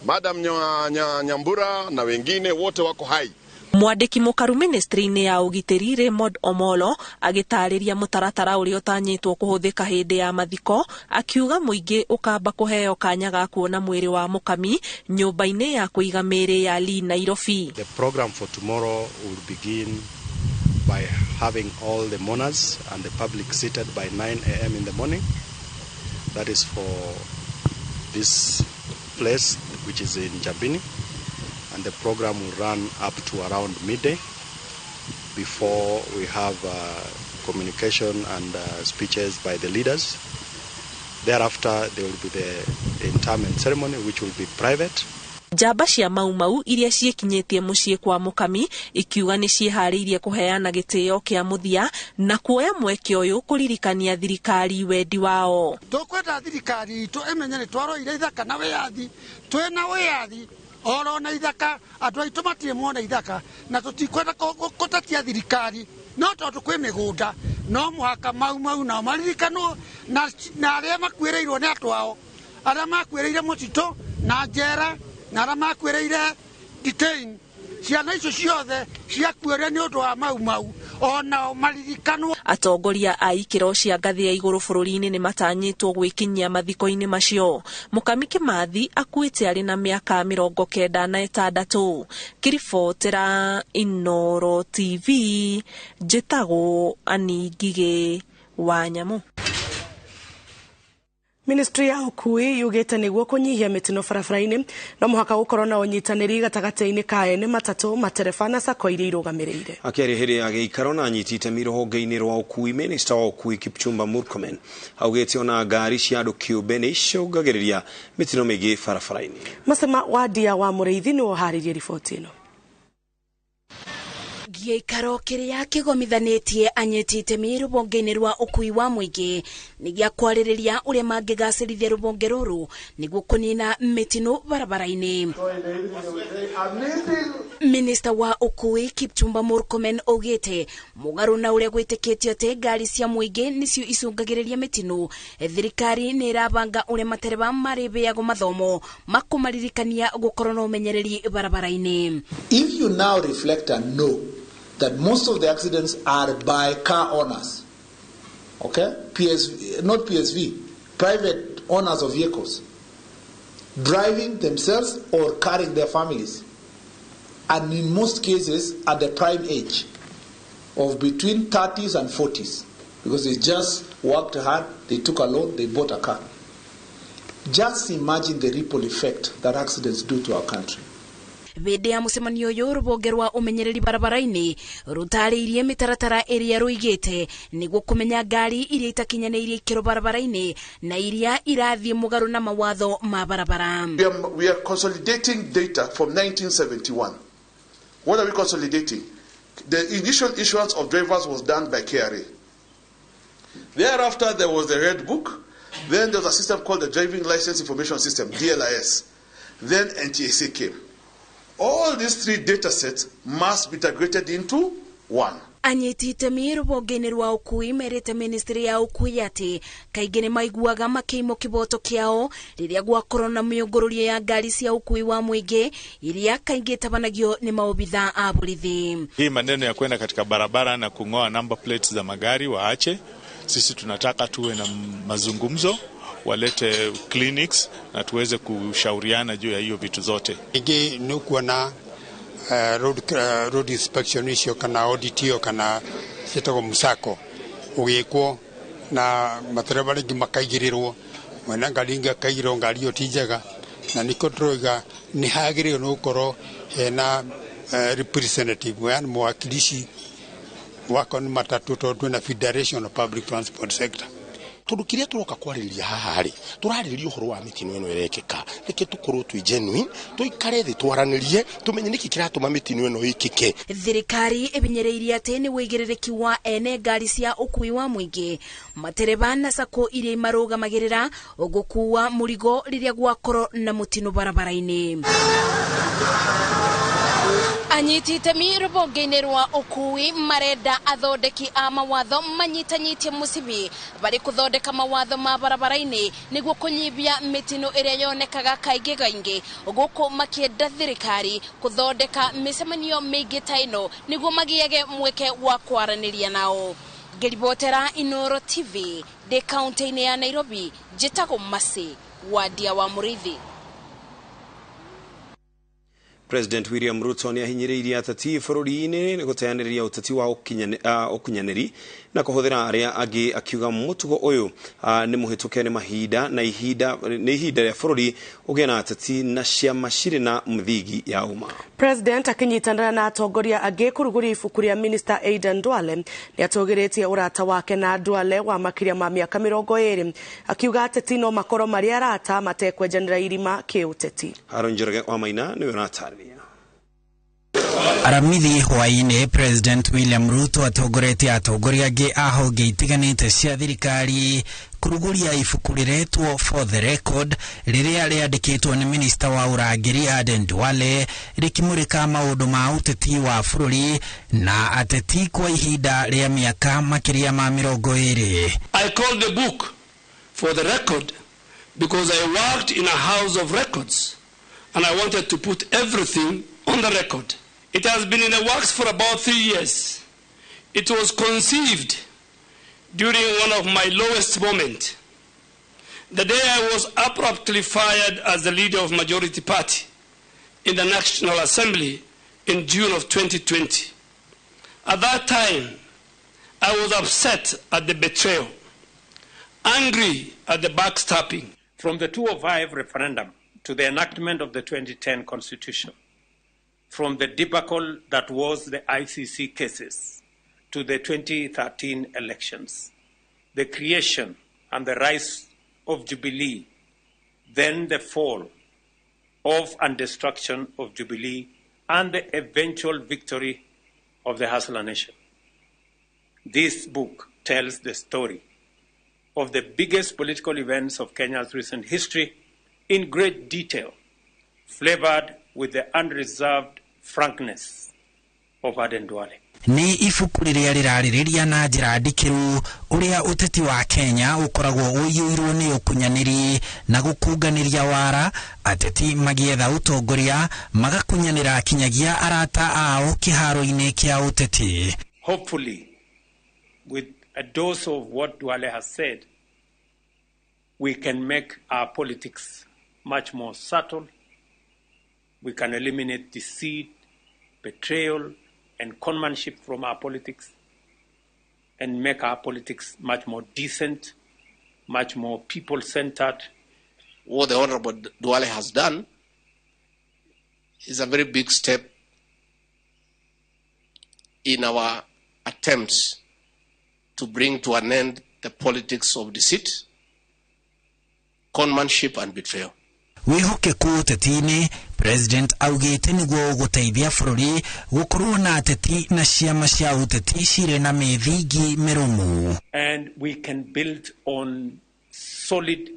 Madam Nyambura na wengine wote wako hai. Mwandĩki mũkaru ministry-inĩ ya ũgitĩri Raymond Omolo agĩtarĩria mũtaratara ũrĩa ũtanyĩtwo kũhũthĩka hĩndĩ ya mathiko, akiuga mũingĩ ũkamba kũheo kanya ga kuona mwĩrĩ wa Mũkami nyũmba-inĩ ya kũiga mĩĩrĩ ya Lee Nairobi. The program for tomorrow will begin by having all the mourners and the public seated by 9 a.m. in the morning. That is for this place which is in Njabini. And the program will run up to around midday before we have communication and speeches by the leaders. Thereafter, there will be the interment ceremony, which will be private. Njamba cia mau iria ciĩkinyĩtie mũciĩ kwa Mũkami ikiuga nĩ ciĩharĩirie kũheana gĩtĩo kĩa mũthia na kuoya mweke ũyũ kũririkania thirikari wendi wao. Tũkwenda thirikari itũ ĩmenye nĩ twaroire ithaka na wĩyathi, twĩna wĩyathi oro na ithaka, andũ aitũ matirĩ mona ithaka na tũtikwenda gũtetia thirikari, no tondũ kwĩ mĩgũnda no mũhaka mau nao maririkanwo na arĩa makuĩrĩirwo nĩ andũ ao, arĩa makuĩrĩire mũtitũ na njera na arĩa makuĩrĩire detain, ciana icio ciothe ciakuĩrĩire nĩ ũndũ wa mau onao maririkanwo. Atongoria a ikĩro cia ngathĩ ya igũrũ bũrũri-inĩ nĩ matanyĩtwo gwĩkinyia mathiko-inĩ macio. Mũkami Kĩmathi akuĩte arĩ na mĩaka 96. Kĩribotera Inooro TV, njĩtagwo Ani Ngigĩ wa Nyamũ. Ministry ya ũkui yugĩte nĩguo kũnyihia mĩtino barabara-inĩ no mũhaka gũkorwo na ũnyitanĩri gatagatĩ-inĩ ka ene matatũ, matereba na sako iria irũgamĩrĩire. Akĩaria hĩndĩ ya gĩikaro na anyiti itemi rũhonge-inĩ rwa ũkui, Minister wa ũkui Kipchumba Murkomen augĩte ona ngari cia andũ kĩũmbe nĩ icũngagĩrĩria mĩtino mĩingĩ barabara-inĩ. Macema wa Ndia wa Mũrĩithi nĩ woharĩrie riboti ĩno. Gĩikaro kĩrĩa kĩgomithanĩtie anyiti itemi rũhonge-inĩ rwa ũkui wa mũingĩ nĩ gĩa kwarĩrĩria ũrĩa mangĩgacĩrithia rũhonge rũrũ nĩguo kũnina mĩtino barabara-inĩ. Minister wa ũkui Kipchumba Murkomen augĩte mũgarũ na ũrĩa gwĩtĩkĩtio atĩ ngari cia mũingĩ nĩcio icũngagĩrĩria mĩtino, thirikari nĩ ĩrabanga ũrĩa matereba marĩbeagwo mathomo makũmaririkania gũkorwo na ũmenyereri barabara-inĩ. If you now reflect and know that most of the accidents are by car owners, okay? Not PSV, private owners of vehicles, driving themselves or carrying their families, and in most cases at the prime age of between 30s and 40s, because they just worked hard, they took a loan, they bought a car. Just imagine the ripple effect that accidents do to our country. Hĩndĩ ya mũcemanio ũyũ rũhonge rwa ũmenyereri barabara-inĩ rũtarĩirie mĩtaratara ĩrĩa rũigĩte nĩguo kũmenya ngari iria itakinyanĩirie ikĩro barabara-inĩ na iria irathiĩ mũgarũ na mawatho ma barabara. We are consolidating data from 1971. What are we consolidating? The initial issuance of drivers was done by KRA. Thereafter, there was the Red Book. Then there was a system called the Driving License Information System, DLIS. Then NTSA came. All these three data sets must be integrated into one. anyitite rũhonge-inĩ rwa ũkui merĩte ministry ya ũkui atĩ kaingĩ nĩ maiguaga makĩimwo kĩboto kĩao rĩrĩa gwakorwo na mĩũngũrũrio ya ngari cia ũkui wa mũingĩ iria kaingĩ tabanagio nĩ maobitha a borithi. Hii maneno ya kwenda katika barabara na kung'oa number plates za magari waache. Sisi tunataka tuwe na mazungumzo, walete clinics na tuweze kushauriana juu ya hiyo vitu zote. Ingi ni kuona road inspection icio kana audit iyo kana citagwo musako ugikwo na matereba ringi makaigirirwo mwena ngari ingi akaigirwo ngari iyo ti njega na niko turoiga ni hagĩrĩirwo no gũkorwo hena representative yani mwakilishi wako ni matatu tondu na Federation of Public Transport Sector. Tondu kiria turoka kwarĩrĩria haha rĩ turarĩrĩria ũhoro wa mitino ĩno ĩrekĩka reke tukorwo twi genuine tuikare thĩ twaranĩrie tumenye nĩkĩ kĩratũma mitino ĩno ĩkĩke. Thirikari ĩbinyereirie atĩ nĩ wĩigĩrĩrĩki wa ene ngari cia ũkui wa mũingĩ matereba na sako iria marũgamagĩrĩra gũkuua mũrigo rĩrĩa gwakorwo na mũtino barabara-inĩ. Anyitite rũhonge-inĩ rwa ũkui marenda athondeki a mawatho manyitanyitie mũcibi bari kuthondeka mawatho ma barabara-inĩ nĩguo kũnyibia mĩtino ĩrĩa yonekaga kaingĩ gaingĩ gũkũ makĩenda thirikari kuthondeka mĩcemanio mĩingĩ ta ĩno nĩguo magĩage mweke wa kwaranĩria nao. Ngĩribotera Inooro TV de kaunti-inĩ ya Nairobi njĩtagwo Masi wadia wa Mũrithi. President William Ruto ni ahinyĩrĩirie ateti bũrũri-inĩ nĩ gũteanĩria ũteti wa ũkunyanĩri na kũhũthĩra arĩa angĩ akiuga mũtugo ũyũ nĩ mũhĩtũke nĩ mahinda na ihinda rĩa bũrũri ũgĩe na ateti na ciama cirĩ na mĩthingi ya ũma. President akinyitanĩra na atongoria angĩ kũrugũria ibuku rĩa Minister Aden Duale nĩ atũgĩrĩtie ũrata wake na Duale wa makĩria ma mĩaka 20 akiuga ateti no makorwo marĩ arata matekwenjanĩra irima kĩũteti. Haron Njoroge wa Maina nĩwe ũratarĩria. Aramithi hwainĩ President William Ruto atongoretie atongoria angĩ a honge itiganĩte cia thirikari kũrugũria ibuku rĩretwo For the Record rĩrĩa rĩandĩkĩtwo nĩ Minister wa Ũrangĩri Aden Duale rĩkĩmũrĩka maũndũ ma ũteti wa bũrũri na ateti kwa ihinda rĩa mĩaka makĩria ma 20. I called the book For the Record because I worked in a house of records and I wanted to put everything on the record. It has been in the works for about 3 years. It was conceived during one of my lowest moments. The day I was abruptly fired as the leader of Majority Party in the National Assembly in June of 2020. At that time, I was upset at the betrayal, angry at the backstabbing. From the 2005 referendum to the enactment of the 2010 Constitution, from the debacle that was the ICC cases to the 2013 elections, the creation and the rise of Jubilee, then the fall of and destruction of Jubilee, and the eventual victory of the Hustler Nation. This book tells the story of the biggest political events of Kenya's recent history in great detail, flavored with the unreserved frankness of Aden Duale. Ni ibuku rĩrĩa rĩrarĩrĩria na njĩra ndikĩru ũrĩa ũteti wa Kenya ũkoragwo ũiyũirwo nĩ ũkunyanĩri na gũkunganĩria wara ateti magĩetha ũtongoria magakunyanĩra kinyagia arata ao kĩharo-inĩ kĩa ũteti. Hopefully, with a dose of what Duale has said, we can make our politics much more subtle. We can eliminate deceit, betrayal, and conmanship from our politics and make our politics much more decent, much more people-centered. What the Honorable Duale has done is a very big step in our attempts to bring to an end the politics of deceit, conmanship, and betrayal. Wihokeku ũteti-inĩ President augĩte nĩguo gũteithia bũrũri gũkorwo na ateti na ciama cia ũteti cirĩ na mĩthingi mĩrũmu. And we can build on solid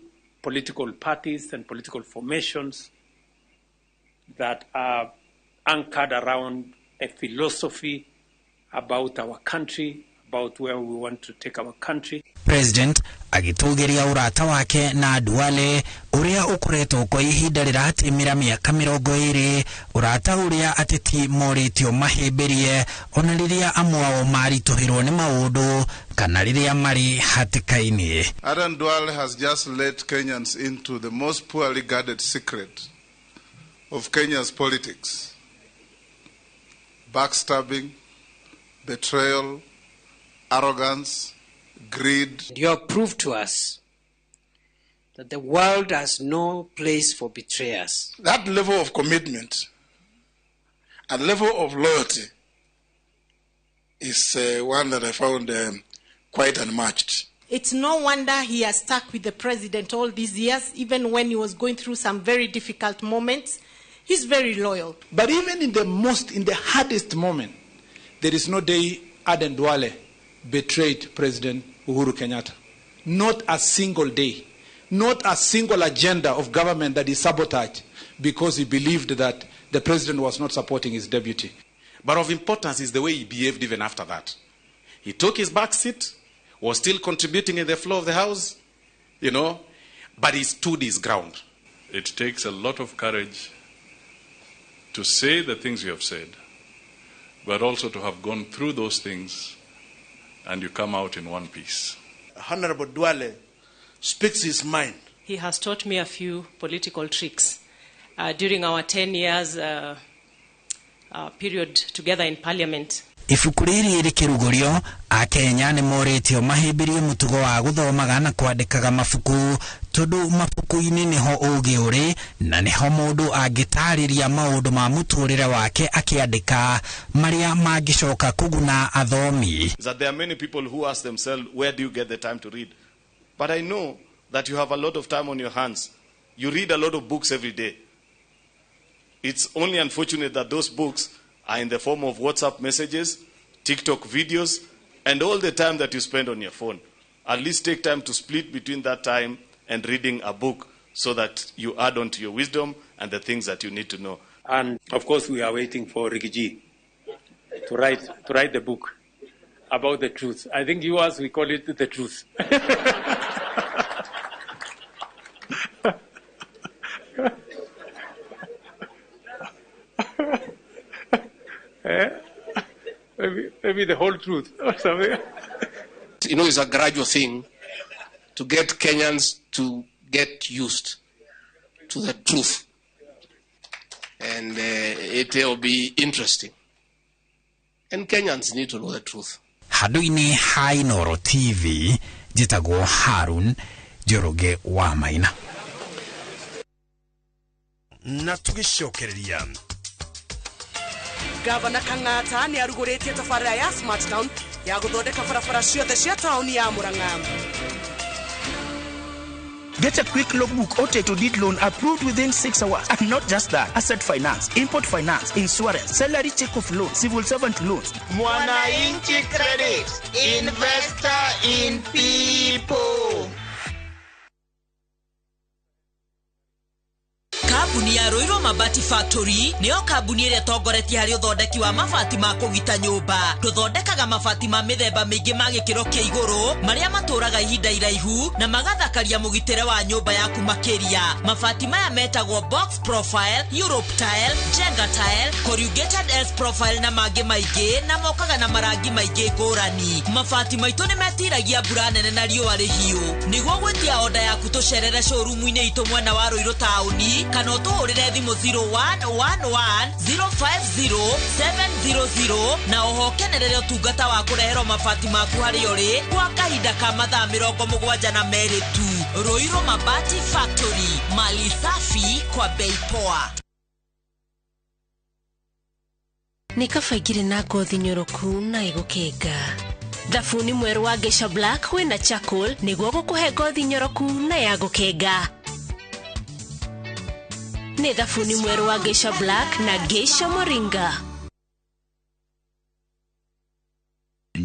political parties and political formations that are anchored around a philosophy about our country, about where we want to take our country. President agitugeria urata wake na Duale uria ukuretwo kwa ihinda riratimira miaka 20 urata uria ateti moritio mahimbirie ona riria amwao marituhirwo ni maundu kana riria mari hatikaini. Aden Duale has just led Kenyans into the most poorly guarded secret of Kenya's politics: backstabbing, betrayal, arrogance, greed. You have proved to us that the world has no place for betrayers. That level of commitment and level of loyalty is one that I found quite unmatched. It's no wonder he has stuck with the president all these years, even when he was going through some very difficult moments. He's very loyal. But even in the hardest moment, there is no day Aden Duale betrayed President Uhuru Kenyatta. Not a single day. Not a single agenda of government that is sabotaged because he believed that the president was not supporting his deputy. But of importance is the way he behaved even after that. He took his back seat, was still contributing in the flow of the house, but he stood his ground. It takes a lot of courage to say the things you have said, but also to have gone through those things and you come out in one piece. Honorable Duale speaks his mind. He has taught me a few political tricks. During our 10 years period together in parliament. Ibuku riri rikirugurio Akenya ni moritio mahimbirie mutugo wa guthomaga na kwandikaga mabuku tondu mabuku-ini niho ugi uri na niho mundu angitariria maundu ma muturire wake akiandika maria mangicoka kuguna athomi. That there are many people who ask themselves, where do you get the time to read? But I know that you have a lot of time on your hands. You read a lot of books every day. It's only unfortunate that those books are in the form of WhatsApp messages, TikTok videos, and all the time that you spend on your phone. At least take time to split between that time and reading a book so that you add on to your wisdom and the things that you need to know. And of course, we are waiting for Rigiji to write the book about the truth. I think yours, we call it the truth. Maybe the whole truth or something. It's a gradual thing to get Kenyans to get used to the truth. And it will be interesting. And Kenyans need to know the truth. Haduini ha Inooro TV, jitagwo Harun Joroge wa Maina. Na tugicokereria Gavana Kang'ata ni aruguritie tabarĩra ya Smart Town ya guthondeka barabara ciothe cia tauni ya Murang'a. Get a quick logbook or title deed loan approved within 6 hours. And not just that, asset finance, import finance, insurance, salary check-off loan, civil servant loans. Mwananchi Credit, investor in people. Kabuni ya Roiro Mabati Factory niyo kabuni ĩrĩa tongoretie harĩ ũthondeki wa mabati ma kũgita nyũmba. Tũthondekaga mabati ma mĩthemba mĩingĩ ma gĩkĩro kĩa igũrũ marĩa matũraga ihinda iraihu na magathakaria mũgitĩre wa nyũmba yaku makĩria. Mabati maya metagwo box profile, Europe tile, Jenga tile, corrugated S profile na mangĩ maingĩ na mokaga na marangi maingĩ ngũrani. Mabati maitũ nĩ metiragia mbura nene na riũa rĩhiũ. Nĩguo gwĩtia oda yaku tũcerere showroom-inĩ itũ mwena wa Roiro taũni kana ũtũhũrĩre thimũ 0111050700 na ũhokenerere ũtungata wa kũreherwo mabati maku harĩ ũrĩ kwa kahinda ka mathaa 72 tu. Roiro Mabati Factory, mali safi kwa bei poa. Nikafaigire na ngothi nyoroku na igukenga. Thabuni mweru wa Geisha Black wina charcoal niguo gukuhe ngothi nyoroku na ya gukenga. Ni thabuni mweru wa Geisha Black na Geisha Moringa.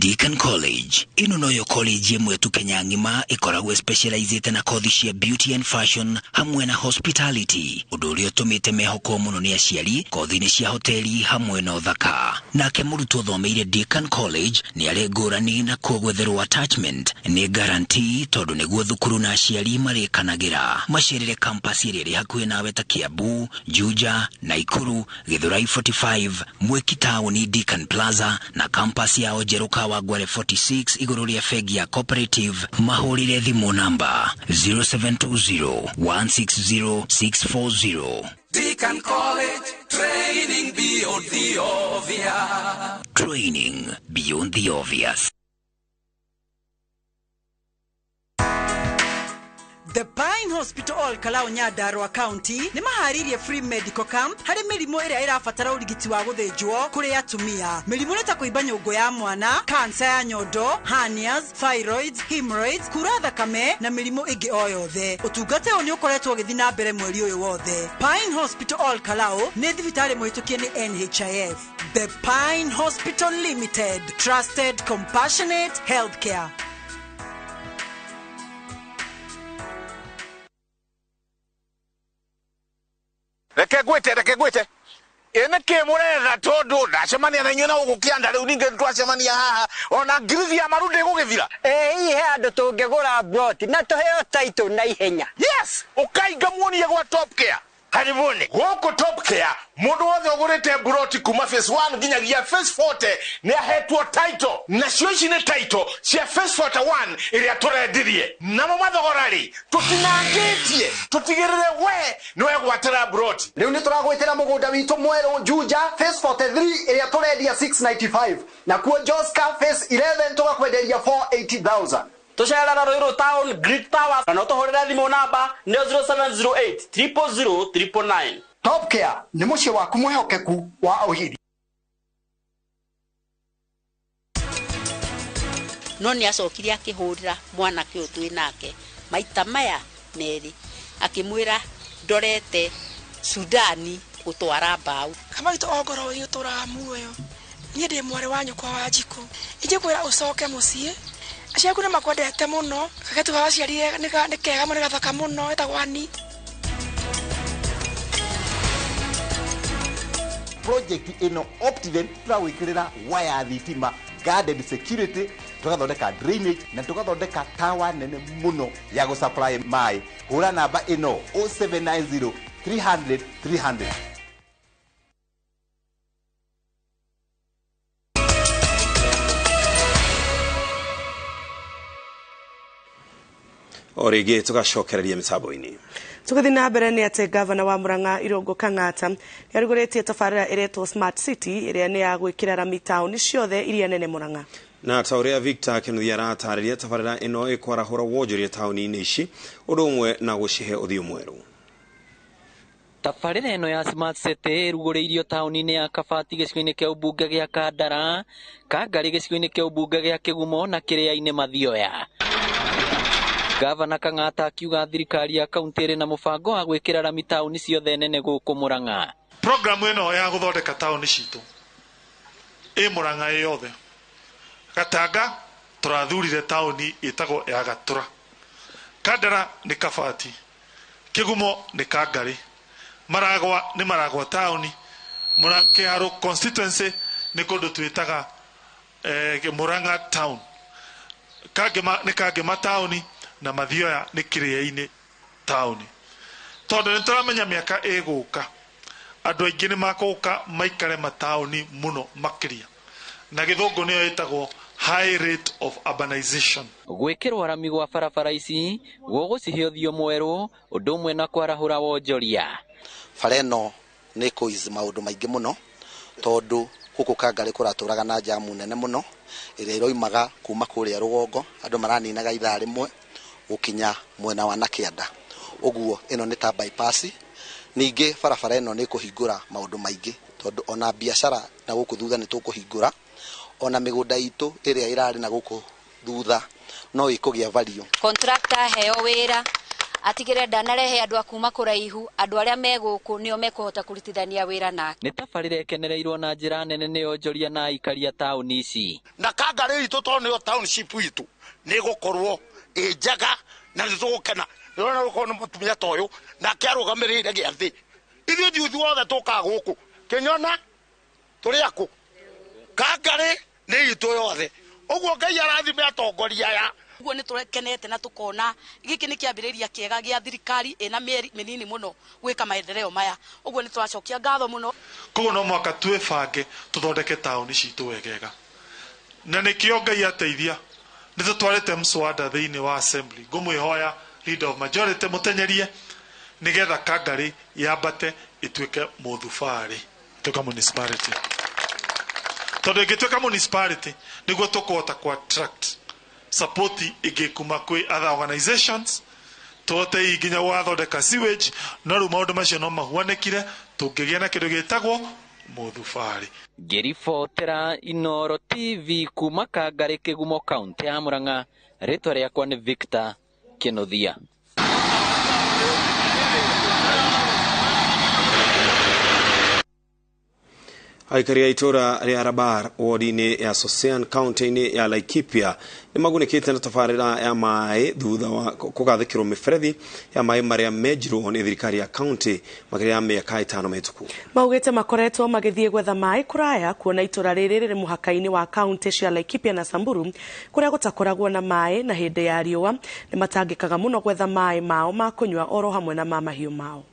Deakin College. Ino noyo college yemwe tu Kenya ngima ikoragwo specialized na kothi cia beauty and fashion hamwe na hospitality. Uduri otumite mehoko muno ni aciari kothi ni cia hoteli hamwe na uthaka. Nake murutwo thomeire Deakin College ni ari ngurani na kogwetherwo attachment ni guarantee tondu niguo thukuru na aciari marikanagira. Macerere campus iri hakuhi nawe ta Kiambu, Juja, Naikuru, Githurai 45, Mweki Town, Deakin Plaza na campus ya Ojeruka wa Gwale 46 iguru ria fegi ya cooperative. Mahurire thimu namba 0720-160-640. Deakin College, training beyond the obvious. Training beyond the obvious. The Pine Hospital Kalau Nyandarua County ni maharirie free medical camp hari mirimo ira irafatara urigiti wa guthinjwo kuri atumia. Mirimo ni ta kuiba nyongo ya mwana, cancer ya nyondo, hernias, thyroids, hemorrhoids, kura thakame na mirimo ingi o yothe. Utungata uyu ni ukoretwo githina mbere mweri uyu wothe. Pine Hospital Kalau ni thibitari mwitukie ni NHIF. The Pine Hospital Limited, trusted compassionate healthcare. Reke gwete ene kemuretha tondu ndacemania na inyuĩ gukianda riu ninge twacemania haha ona ngirithi ya marundi gugithira ihe andu tungigura broti na tuheo title na ihenya. Yes, ukainga muonie gwa Top Care. Karibuni guku Top Care, mundu wothe ugurite broti kuma phase 1 nginyagia phase 40 ni ahetwo title. Na cio ici ni title cia phase 41 iria turendirie na mathogorari tutinangitie tutigirire we niwe gwatira broti. Riu ni turagwitira mugunda witu mweru Juja phase 43 iria turendia 695 na kuo Joska phase 11 tugakwenderia 480,000. Tushara Roiro Town Great Towers na tuhorera thimo namba 0708 000 Top Care ni mucio waku mwehokeku wa uhiri. No ni acokiria akihurira mwana kio twinake maita maya meri akimwira ndorete Sudani gutwara mbau kama ito ogoro yu tora muoyo nie ndi mwari wanyu kwa wajiko ije kwira ucoke mucie acia kuna makwendete muno kagetu haciarire ni kega muno gathaka muno etagwani. Project ino Optiven turawikirira waya thitima, garden security, tugathondeka drainage na tugathondeka tower nene muno ya go supply mai. Hura namba ino 0790 300 300. Orege tugacokereria mitambo-ini. Tugathi na mbere ni ate governor wa Murang'a Irungu Kang'ata yaruguritie tabarira iretwo Smart City iria ni ya gwikira rami town ciothe iria nene Murang'a. Na tauria Victor Kinuthia aratarĩria tabarira ino ikwarahura wonjoria tauni-ini ici undu umwe na gucihe uthio mweru. Tabarira ino ya Smart City iruguriirio tauni-ini ya Kabati gicigo-ini kia ubunge gia Kandara, Kangari gicigo-ini kia ubunge gia Kigumo na Kiria-ini Mathioya. Gavana Kang'ata akiuga thirikari ya kaunti iri na mubango wa gwikira rami tauni ciothe nene guku Murang'a. Program ino ya guthondeka tauni citu Murang'a yothe. Gatanga turathurire tauni itago ya Gatura. Kandara ni Kabati. Kigumo ni Kangari. Maragwa ni Maragwa tauni. Kiharo constituency ni kundu twitaga Murang'a town. Kagema ni Kagema tauni na Mathioya ni Kiria-ini tauni. Tondu nituramenya miaka iguka andu aingi ni makuka maikare matauni muno makiria na githungu niyo itagwo high rate of urbanization. Gwikirwo rami gwa barabara ici gugucihe uthio mweru undu umwe na kwarahura wonjoria. Fareno ni kuizi maundu maingi muno tondu huku Kangari kuraturaga na jamu nene muno iria iroimaga kuma kuria rugongo andu maraninaga ithaa rimwe ukinya mwena wa Nakianda. Uguo ino ni ta bypass. Ningi barabara ino ni kuhingura maundu maingi tondu ona biashara na guku thutha ni tukuhingura ona migunda itu iria irari na guku thutha no ikugia value. Contractor heo wira atigire ndanarehe andu akuma kuraihu andu aria meguku nio mekuhota kurutithania wira nake. Nĩ tabarĩra ĩkenereirwo na njĩra nene nĩ onjoria na aikaria taũni ici. Na Kangari itũ to nĩyo township itũ nĩ gũkorwo njaga na nĩ tũgũkena. Nĩona gũkorwo nĩ mũtumia ta ũyũ na kĩarũgamĩrĩire gĩathĩ. Ithuĩ juthi wothe tũkaga gũkũ Kĩnyona tũrĩ akũ Kangari nĩ itũ yothe. Ũguo Ngai arathime atongoria aya. Uguo nĩ tũrekenete na tukona gĩkĩ nĩ kĩambĩrĩria kĩega gĩa thirikari ĩna mĩeri mĩnini mũno gwĩka maendeleo maya. Uguo nĩ twacokia ngatho mũno. Koguo no mwaka twĩbange tũthondeke taũni citũ wegega. Na nĩkĩo Ngai ateithia nĩ tũtwarĩte mswada thĩinĩ wa assembly. Ngũmwĩhoya leader of majority mũtenyerie nĩgetha Kangari yambate ĩtuĩke mũthubarĩ tuka municipality. Tondũ ĩngĩtuĩka municipality nĩguo tũkũhota ku attract support igikuma kwĩ other organizations tote iginya wathondeka sewage no rĩu maũndũ macio no mahuanĩkire tũngĩgĩa na kĩndũ gĩtagwo mũthubarĩ. Ngĩribotera Inooro TV kuma Kangari Kĩgumo kaunti ya Murang'a, rĩtwa rĩakwa nĩ Victor Kĩnuthia. Aikari a itora ria Rabar wodi-inĩ ya Sosean county-inĩ ya Laikipia nĩ magunĩkĩte na tabarĩra ya maĩ thutha wa kũgathĩkĩrwo mĩberethi ya maĩ marĩa menjirwo nĩ thirikari ya county makĩria ya mĩaka 5 mĩhĩtũku. Maugĩte makoretwo magĩthiĩ gwetha maĩ kũraya kuona itora rĩrĩ rĩrĩ mũhaka-inĩ wa county cia Laikipia na Samburu kũrĩa gũtakoragwo na maĩ na hĩndĩ ya riũa nĩ matangĩkaga mũno gwetha maĩ mao ma kũnyua oro hamwe na ma mahiũ mao.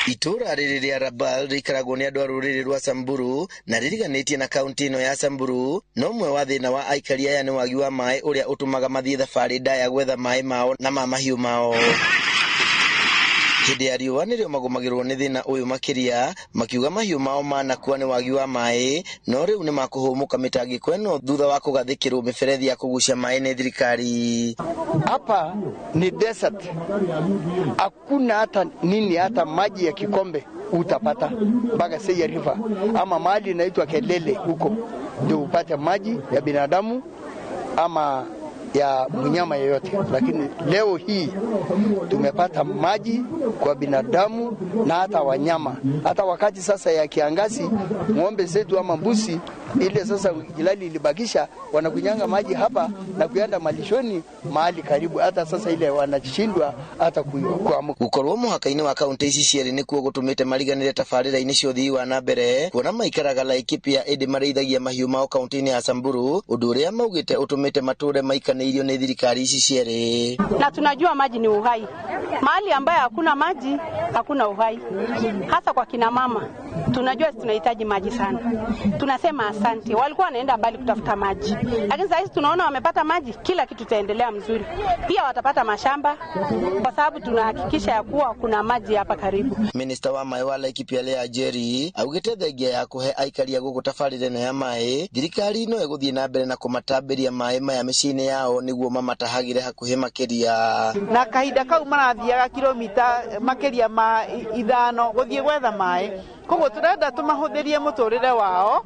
Itura rĩrĩ rĩa Rabar rĩikaragwo nĩ andũ a rũrĩrĩ rwa Samburu na rĩriganĩtie na kaunti ĩno ya Samburu. No ũmwe wa thĩna wa aikari aya nĩ wagi wa maĩ ũrĩa ũtũmaga mathiĩ thabarĩ ndaya gwetha maĩ mao na ma mahiũ mao. Hĩndĩ ya riũa nĩrĩo magũmagĩrwo nĩ thĩna ũyũ makĩria, makiuga mahiũ mao manakua nĩ wagi wa maĩ, no rĩu nĩ makũhũmũka mĩtangĩko ĩno thutha wa kũgathĩkĩrwo mĩberethi ya kũgucia maĩ nĩ thirikari. Hapa ni desert, hakuna hata nini, hata maji ya kikombe utapata mpaka Seya River ama mahali inaitwa Kelele huko ndio upate maji ya binadamu ama ya mnyama yeyote. Lakini leo hii tumepata maji kwa binadamu na hata wanyama. Hata wakati sasa ya kiangazi ng'ombe zetu ama mbuzi ile sasa jilali ilibakisha wanakunyanga maji hapa na kuenda malishoni mahali karibu. Hata sasa ile wanashindwa hata kuamuka. Gukorwo muhaka-inĩ wa kaunti ici cierĩ nĩkuo gũtũmĩte mariganĩre tabarĩra-inĩ cia ũthii wa na mbere kuona maikaraga Laikipia ĩndĩ marĩithagia mahiũ mao kaunti-inĩ ya Samburu, ũndũ ũrĩa maugĩte ũtũmĩte matũre maikanĩirio nĩ thirikari ici cierĩ. Na tunajua maji ni uhai. Mahali ambayo hakuna maji hakuna uhai. Hasa kwa kina mama tunajua tunahitaji maji sana. Tunasema asante. Walikuwa wanaenda mbali kutafuta maji, lakini sasa tunaona wamepata maji, kila kitu kitaendelea mzuri. Pia watapata mashamba kwa sababu tunahakikisha ya kuwa kuna maji hapa karibu. Minister wa maĩ wa Laikipia Lea Jerry augĩte thengia ya kũhe aikari a gũkũ tabarĩra ya maĩ, thirikari no ĩgũthiĩ na mbere na kũmatambĩria maĩ maya mĩciĩ-inĩ yao nĩguo mamatahagĩre hakuhĩ makĩria. Na kahinda kau marathiaga kilomita makĩria ma 5 gũthiĩ gwetha maĩ. Koguo turenda tumahũthĩrie mũtũrĩre wao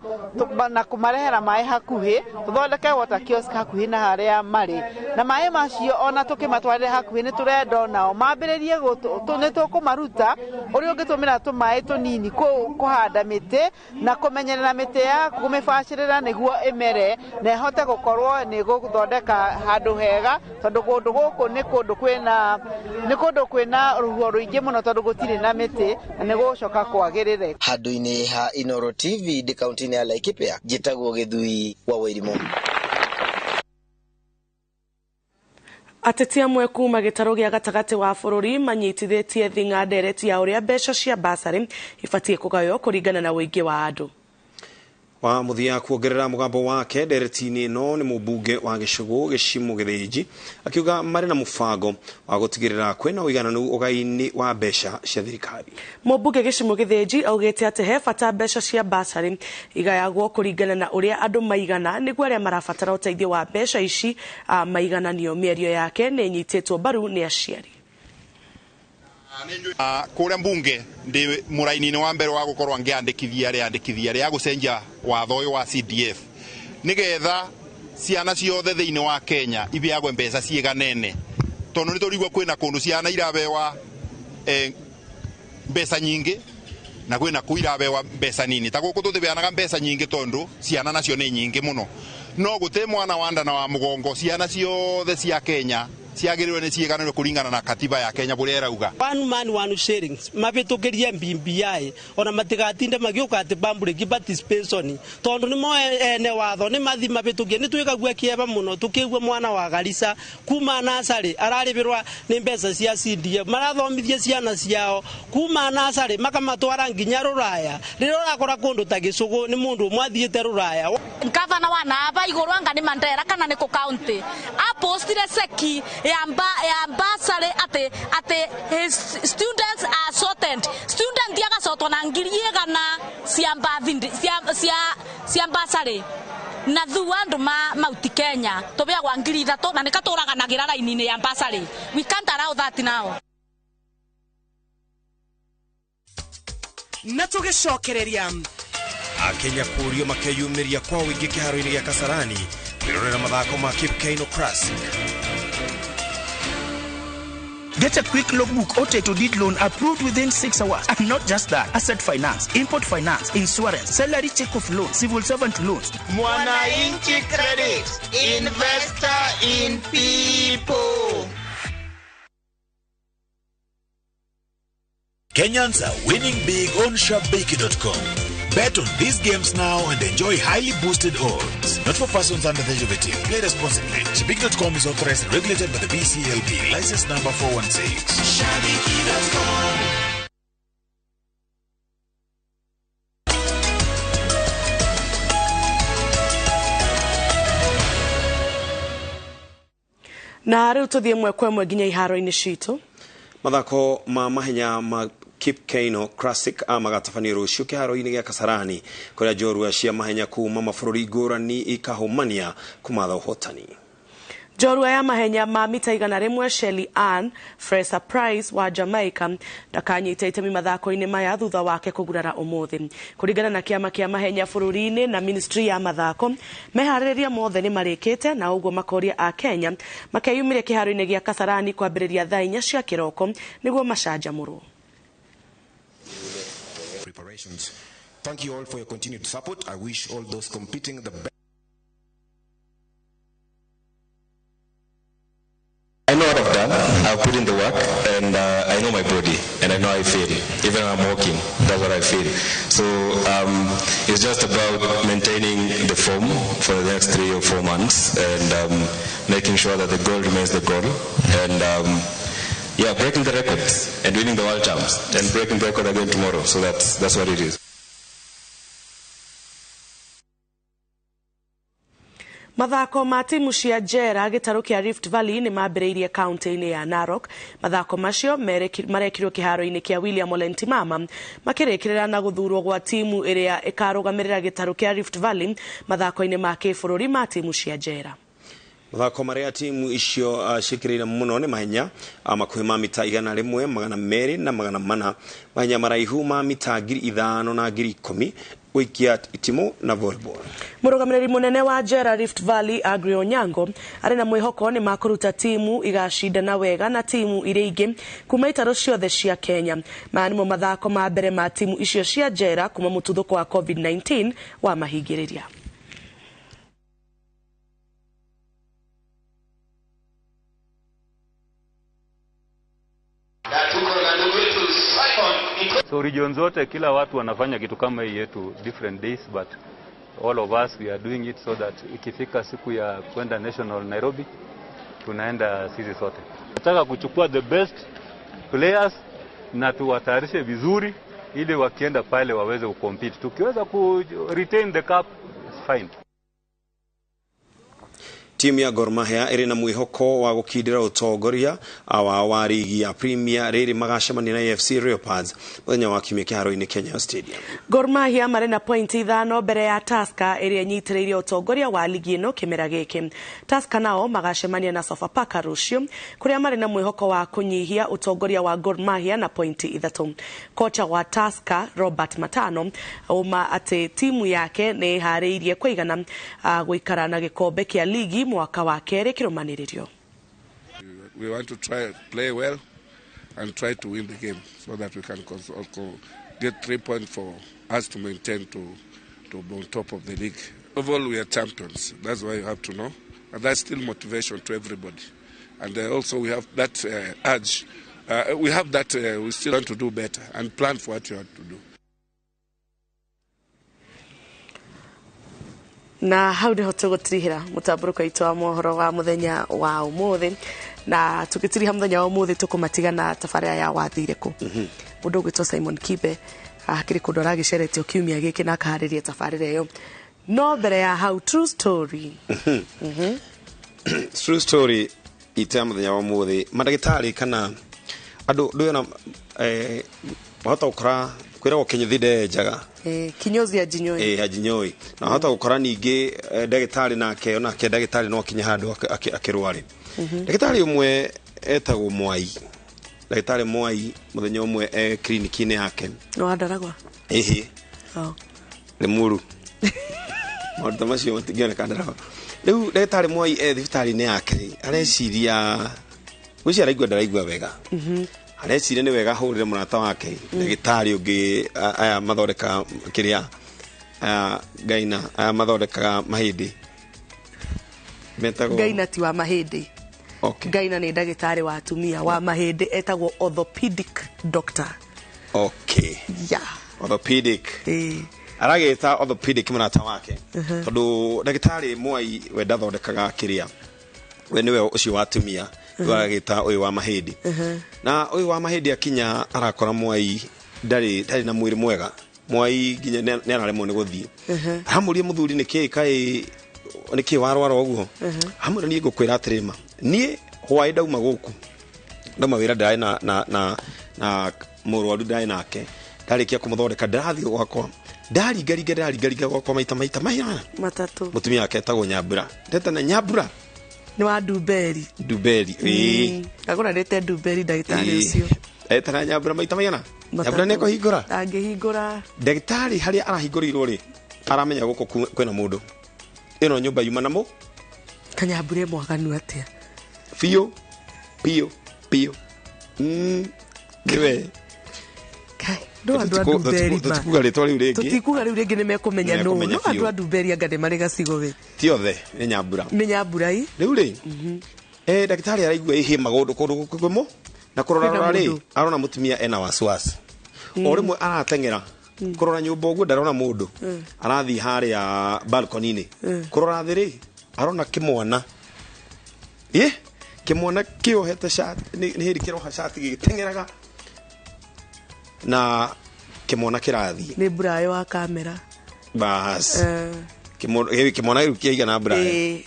na kũmarehera maĩ hakuhĩ, tũthondeke water kiosk hakuhĩ na harĩa marĩ, na maĩ macio ona tũkĩmatwarĩre hakuhĩ nĩ tũrenda nao mambĩrĩrie nĩ tũkũmaruta ũrĩa ũngĩtũmĩra tũmaĩ tũnini kũhanda mĩtĩ na kũmenyerera mĩtĩ ya kũmĩbacĩrĩra nĩguo ĩmere na ĩhote gũkorwo nĩ gũthondeka handũ hega, tondũ kũndũ gũkũ nĩ kũndũ kwĩna rũhuho rũingĩ mũno tondũ gũtirĩ na mĩtĩ na nĩ gũcoka kwagĩrĩre. Handũ-inĩ ha Inooro TV ndĩ kaunti-inĩ ya Laikipia, njĩtagwo Gĩthui wa Wairimũ. Ateti amwe kuma gĩtarũ gĩa gatagatĩ wa bũrũri manyitithĩtie thing'a ndereti ya ũrĩa mbeca cia basarĩ ibatiĩ kũgaywo kũringana na ũingĩ wa andũ. Wa muthia kuongerera mugambo wake ndereti-inĩ ĩno nĩ mũmbunge wa gĩcũgũ Gĩcimũ Gĩthĩnji akiuga marĩ na mũbango wa gũtigĩrĩra kwĩna ũigananu ũgai-inĩ wa mbeca cia thirikari. Mũmbunge Gĩcimũ Gĩthĩnji augĩte atĩ he bata mbeca cia basarĩ igayagwo kũringana na ũrĩa andũ maigana nĩguo arĩa marabatara ũteithio wa mbeca ici maigananio. Mĩario yake nĩ nyitĩtwo mbaru nĩ aciari. Kũrĩa mbunge ndĩ mũraini-inĩ wa mbere wa gũkorwo ngĩandĩkithia rĩa gũcenjia watho ũyũ wa CDF nĩgetha ciana ciothe thiini wa Kenya ibiagwe mbeca ciiganene tondu ni turigwa kwina kundu ciana irabewa mbeca nyingi na kwina kuirabewa mbeca nini ta guku tuthibeanaga mbeca nyingi tondu ciana nacio ni nyingi muno no gute mwana wanda na wa mugongo ciana ciothe cia Kenya ciagiriwe ni ciiganirwe kuringana na katiba ya Kenya buria irauga one man one sharing mabitukirie BBI ona matigatinde magiuka ati public participation tondu ni mo ene watho ni mathi mabitukie ni twikagua kieba muno tukigua mwana wa Garissa kuma nasari araribirwa ni mbeca cia CDF marathomithia ciana ciao kuma nasari makamatwara nginya Ruraya riro rakora kundu ta Gisugu ni mundu mwathiete Ruraya gavana wa Nava iguru anga ni Mandera kana ni ku county apostire seki ya ambassador ate his students are sorted student yaga soto na ngiriega na siambasare na thuandu mauti Kenya tobea kwa ngiri ithato na nikaturaga na gira raini ya ambasare we can't allow that now na tugicokereria Akenya kurio makeyumiria kwa wingi kiharo-ini gia Kasarani kwirorera mathako ma Kipkeino Classic. Get a quick logbook or title deed loan approved within 6 hours. And not just that, asset finance, import finance, insurance, salary check-off loan, civil servant loans. Mwananchi Credit, investor in people. Kenyans are winning big on SharpBakey.com. Bet on these games now and enjoy highly boosted odds. Not for persons under the age of 18. Play responsibly. SharpBakey.com is authorized and regulated by the BCLB. License number 416. SharpBakey.com. Na riu tuthie mwekwe mwe nginya iharo-ini citu. Mathako ma mahenya ma Kipkeino Classic amagatafanio rucio kiharo-ini gia Kasarani kuria njorua cia mahenya kuma mabũrũri ngũrani ikahũmania kumatha ũhotani. Njorua ya mahenya ma mita 100 Shelly Ann Fraser Price wa Jamaica ndakanyita itemi mathako-ini maya thutha wake kugurara umuthi. Kuringana na kiama kia mahenya bũrũri-ini na ministry ya mathako meharĩrĩria mothe ni marĩkĩte na ũguo makoria a Kenya makeyumire kiharo-ini gia Kasarani kwambĩrĩria thaa 4 cia kĩroko nĩguo macanjamũrwo. Preparations. Thank you all for your continued support. I wish all those competing the best. I know what I've done. I've put in the work, and I know my body, and I know how I feel. Even when I'm walking, that's what I feel. So it's just about maintaining the form for the next 3 or 4 months, and making sure that the goal remains the goal, and yeah, breaking the records and winning the world champs and breaking the record again tomorrow. So that's what it is. Mathako ma timu cia Jera gĩtarũ kĩa Rift Valley nĩ mambĩrĩirie kaunti-inĩ ya Narok. Mathako macio marekirwo kĩharo-inĩ kĩa William Ole Ntimama makĩrĩkĩrĩra na gũthurwo gwa timu ĩrĩa ĩkarũgamĩrĩra gĩtarũ kĩa Rift Valley mathako-inĩ ma kĩbũrũri ma timu cia Jera. Mathako maria timu icio cikirĩire muno nĩ mahenya makuhĩ ma mita 100, 200 na 400, mahenya maraihu ma mita 5,000 na 10,000, wikia itimu na volleyball. Mũrũgamĩrĩri mũnene wa Jera Rift Valley Agri Onyango arĩ na mwĩhoko nĩ makũruta timu igacindana wega na timu iria ingĩ kuma itarũ ciothe cia Kenya. Maya nĩmo mathako ma mbere ma timu icio cia Jera kuma mũtuthũko wa COVID-19 wa mahingĩrĩria. So region zote kila watu wanafanya kitu kama hii yetu different days, but all of us we are doing it so that ikifika siku ya kwenda national Nairobi tunaenda sisi sote. Nataka kuchukua the best players na tuwatayarishe vizuri ili wakienda pale waweze kucompete. Tukiweza ku retain the cup, it's fine. timu ya Gor Mahia iri na mwihoko wa gukindira utongoria wa ligi ya Premier riri magacemania na AFC Leopards muthenya wa kiumia kiharo-ini Kenya Stadium. Gor Mahia mari na point 5 mbere ya Tusker iri nyitiriire utongoria wa ligi ino kimera giki. Tusker nao magacemania na Sofapaka rucio kuria mari na mwihoko wa kunyihia utongoria wa Gor Mahia na point 3. Kocha wa Tusker Robert Matano uma ati timu yake ni hariirie kuigana guikara na gikombe kia ligi mwaka wa kere kirumanirio. We want to play well and try to win the game so that we can get 3 points for us to maintain to be on top of the league. Overall, we are champions. That's why you have to know. And that's still motivation to everybody. And also we have that urge. We have that we still want to do better and plan for what you have to do. Na hau niho tugutirihira mutamburuko itu wa mohoro wa muthenya wa umuthi na tukitiriha muthenya wa umuthi tukumatiga na tabarira ya wathire ku mundu gwitwo Simon Kibe akiri kundora giceretio kiumia giki na kahariria tabarira iyo no mbere ya hau true story true story ita muthenya wa umuthi madagitari kana andu nduyona bahota ukora kwira gukinyithide njaga kinyozi ajinyoi ajinyoi na hata ukora ningi ndagitari nake onake ndagitari no kinya handu akirwari ndagitari umwe etagwo Mwai ndagitari Mwai muthenya umwe clinic-ini yake no andaragwa Limuru maundu macio matingione kandaragwa riu ndagitari Mwai thibitari-ini yake areciria gucia araigua ndaraigua wega areciria ni wega hurire murata wake ndagitari ungi aya mathondeka kiria gaina aya mathondeka mahindi metagwo gaina ti wa mahindi gaina ni ndagitari wa atumia wa mahindi etagwo orthopedic doctor orthopedic arageta orthopedic murata wake tondu ndagitari Mwai we ndathondekaga kiria we niwe ucio wa atumia wagita uyu wa mahindi na uyu wa mahindi akinya arakora Mwai ndari na mwiri mwega Mwai ginya ne araremwo ni guthii hamurie muthuri niki kai niki warwara uguo hamura ni gukwira atirima nie hwai ndauma guku ndama wira ndai na murwaru ndai nake ndarikia kumuthondeka ndathi gwakwa ndariga gwakwa maita matatu mutumia yake etagwo Nyambura ndeta na Nyambura ni wa Duberi agora ndete Duberi ndagitari ucio etana Nyambura maita maigana Nyambura neko hingura angihingura ndagitari haria arahingurirwo ri aramenya guko kwena mundu ino nyumba yuma namo Kanyambura mwaganu atia pio kiwe kai ndo andu Duberi ba tutikuga riu ringi nimekumenya no andu Duberi angade mari gacigo we ti othe ni Nyambura i riu ri ndagitari araigua ihe magundu kundu kwimo na kurora ri arona mutumia ena waswasi o rimwe aratengera kurora nyumba uguo ndarona mundu arathi haria balcony-ini kurora thiri arona kimwana kimwana kiohete shati ni hiri kiroha shati gitengeraga na kimwana kirathi ni Brayo wa kamera bas kimwana iru kiaiga na Brayo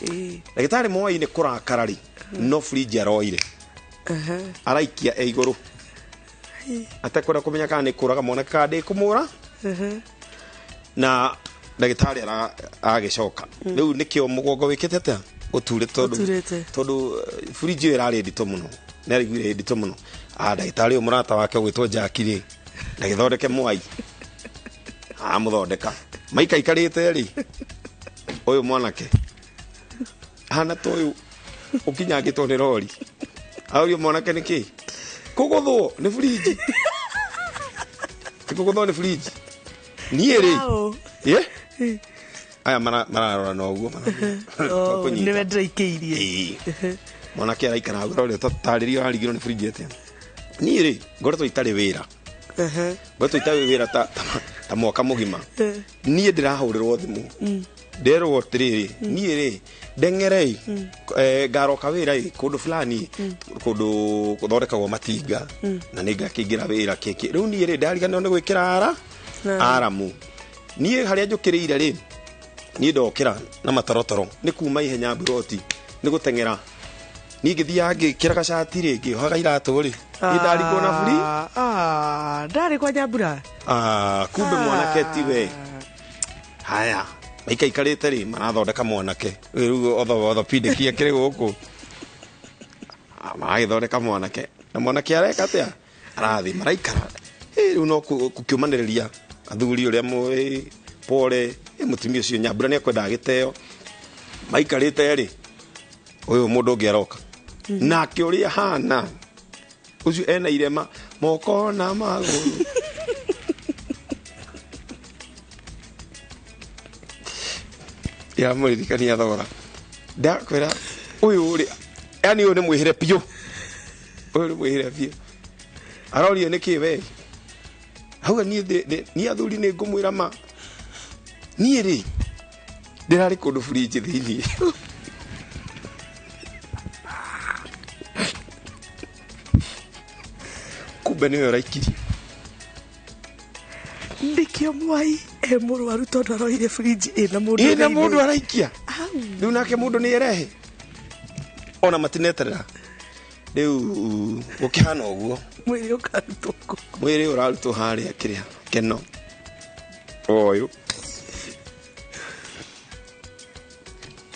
ndagitari Mwai ni kurakarari no fridge aroire araikia iguru atakora kumenya kana ni kuraga mwana kade kumura na ndagitari agicoka riu nikio mugongo wikitete uture tondu fridge irari ndito muno nari gwire ndito muno ndagitari umurata wake gwitwo Jakiri ndagithondeke Mwai muthondeka maika ikarite ri uyu mwanake hana toyu ukinyagitwo ni rori aurio mwanake niki kuguthwo ni fridge kuguthwo ni fridge nieri aya mararora no uguo ni wendra ikeirie mwanake araikara ngoro tataririo arigiro ni fridge ete nieri ngoretwo itari wira ngoretwo itari wira ta mwaka mugima nie ndirahurirwo thimu nderwo tiriri nieri dengerei garoka wira kundu fulani kundu kuthondekagwo matinga na ningakingira wira kiki riu nieri ndarigana ni gwikira aramu nie haria njukirire ri ni ndokira na matorotoro ni kuma ihenya buroti ni gutengera ni ngithia ngikira gacati ringi hoga iratu ri ndarikwo na buri ndarikwo Nyambura kumbe mwanake ti we haya maikarite ri marathondeka mwanake riu otho pindikia kiri guku magithondeka mwanake na mwanake areka atia arathi maraikara riu no kukiumaniriria athuri uria mwe pole mutumia ucio Nyambura ni akwenda giteo maikarite ri uyu mundu ungi aroka nake uria hana ucio ena irema moko na maguru ya muririkania thogora ndakwira uyu uri yani uyu ni mwihire piu uyu ni mwihire piu arorio niki we hauga ni athuri ni ngumwira ma ni ri ndirari kundu fridge thini kumbe niwe raikiri ndikio mwai murwaru tondu aroire fridge ina mundu araikia riu nake mundu ni erehe ona matineterera riu gukihana uguo mwiri urarutwo haria kiria keno oyu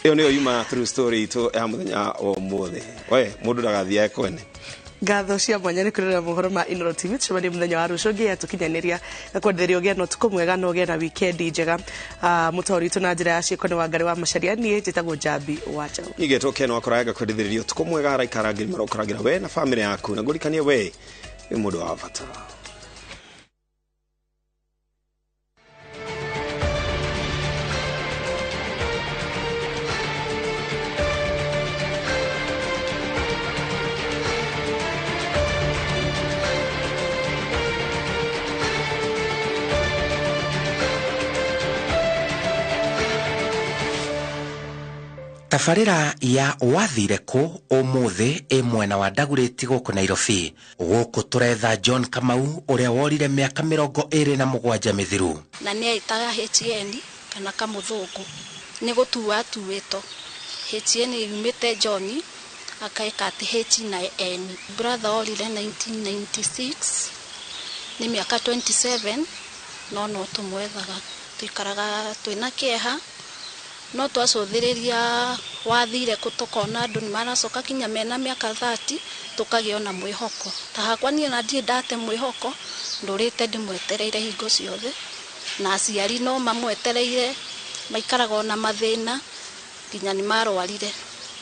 iyo niyo yuma true story to ya muthenya o mothe we mundu ndagathia kwene ngatho cia mwanya ni kurera mohoro ma Inooro TV tucemanie muthenya wa rucio ngia tukinyaniria kwenderia ugia no tuko mwega no ugia na weekend njega mutori tu na njira ya ciiko ni Wangari wa Macharia nie njitagwo Njambi wacha nigeto keno akoraga kwendithiririo tuko mwega araikara marokoragira we na family yaku na ngurikanie we ni mundu wa bata Tafarira ya wathire ku umuthi mwena wa Ndaguriti guku Nairobi guku turetha John Kamau uria worire miaka 27 mithiru na ni aitaga HN kana kamuthungu ni gutua tuwito HN yumite John akaika ati H na N brother orire 1996 ni miaka 27 no tumwethaga tuikaraga twina kieha no twacuthiriria wathire kutukona andu ni maracoka kinya mena miaka 30 tukagiona mwihoko ta hakwa nie na ndie ndate mwihoko ndurite ndimwetereire hingo ciothe na aciari no mamwetereire maikaraga na mathina kinya ni marwarire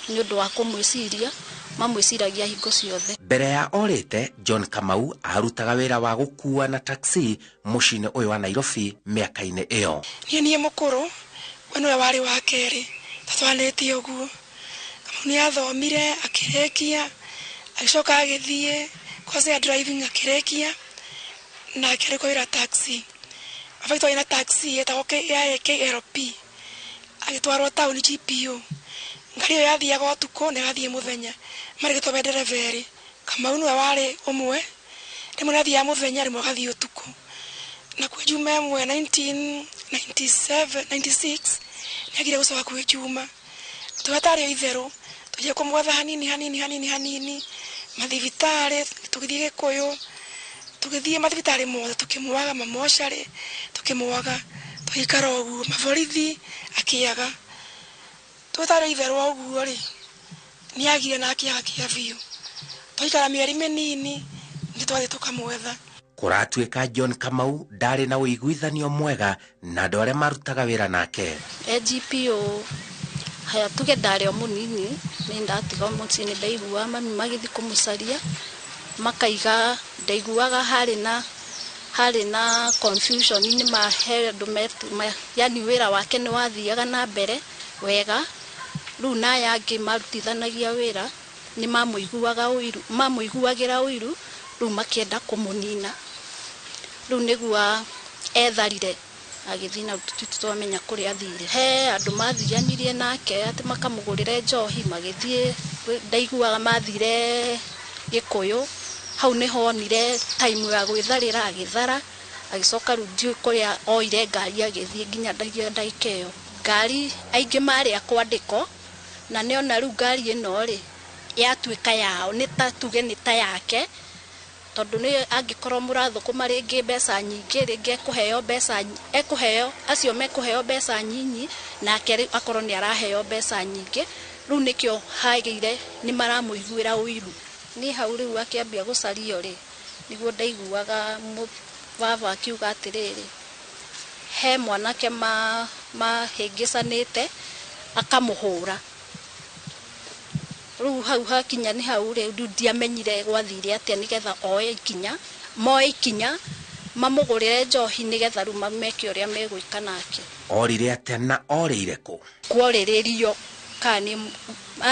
ni undu wa kumwiciria mamwiciragia hingo ciothe mbere ya orite John Kamau arutaga wira wa gukua na taxi mucine uyu wa Nairobi miaka-ini iyo nie mukuru wano wari wa keri tatwaneti uguo ni athomire akirekia agicoka agithie koze driving akirekia na akiriko ira taxi afaito ina taxi etagoke ya KLP agitwarwo town GPO ngari yo yathia gotuko ne gathie muthenya mari gitwe dereveri kama unu wari umwe rimwe nathia muthenya rimwe gathie utuko na kwa juma mwe 1996 nagire gusoka kwa juma tuatari itheru tuje kumwetha hanini mathivitare tukithie koyo tukithie mathivitare mothe tukimwaga mamoshare tukimwaga tuikara uguo mavorithi akiaga tuatari itheru uguo ri ni agire na akiaga kiavio tuikara mieri minini nditwathi tukamwetha kuratuika John Kamau ndari na uiguithanio mwega na andu aria marutaga wira nake GPO haya tuge ndari o munini ni ndatiga mucini ndaigua mami magithi kumucaria makaiga ndaiguaga hari na confusion ni mahe andu yani wira wake ni wathiaga na mbere wega riu na yangi marutithanagia wira ni mamuiguagira uiru riu makienda kumunina riu nigua etharire agithina tutwamenya kuri athire he andu mathianirie nake ati makamugurire njohi magithie ndaiguaga mathire Gikuyu hau ni honire time ya gwitharira agithara agicoka rudio kuria oire ngari agithie nginya ndaikeo ngari aingi mari akwandiko na niona riu ngari ino ri yatuika yao ni ta tuge ni ta yake tondu ni angikorwo murathukuma ringi mbeca nyingi ringi kuheo mbeca ekuheo acio mekuheo mbeca nyinyi na keri akorwo ni araheo mbeca nyingi riu nikio haigire ni maramuiguira uiru ni hau riu akiambia gucario ri niguo ndaiguaga baba akiuga atiriri he mwanake mahingicanite akamuhura riu hau hakinya ni hau riu ndiamenyire gwathire atia nigetha oe ikinya moe ikinya mamugurire njohi nigetha riu mameke uria megwika nake orire atia na orire ku kuoriririo kani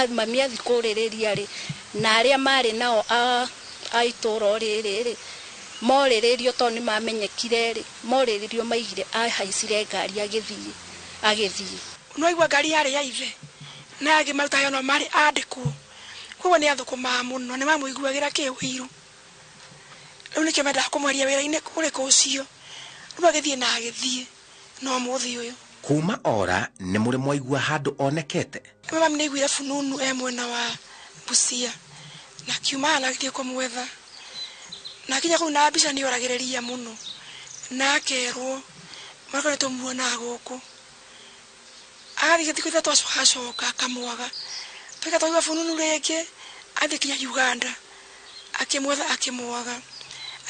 mami athi kuririria ri na aria mari nao a ituro riri moriririo to ni mamenyekire ri moriririo maigire ahaicire ngari agithii noigwa ngari yari ya ithe na agi maruta yono mari andikwo koguo ni athukuma muno ni mamuiguagira kiwiru riu nikio menda kumwaria wira-ini kurika ucio riu agithie na agithie no muthi uyu kuma ora ni muri mwaigua handu onekete mama niguire fununu mwena wa Busia na kiuma na githie kumwetha na kinya kuu na mbica ni oragiriria muno na akerwo mariko tumuona guku ari githikitha twacoka akamwaga twika twaigua fununu ringi athi kinya Uganda akimwetha akimwaga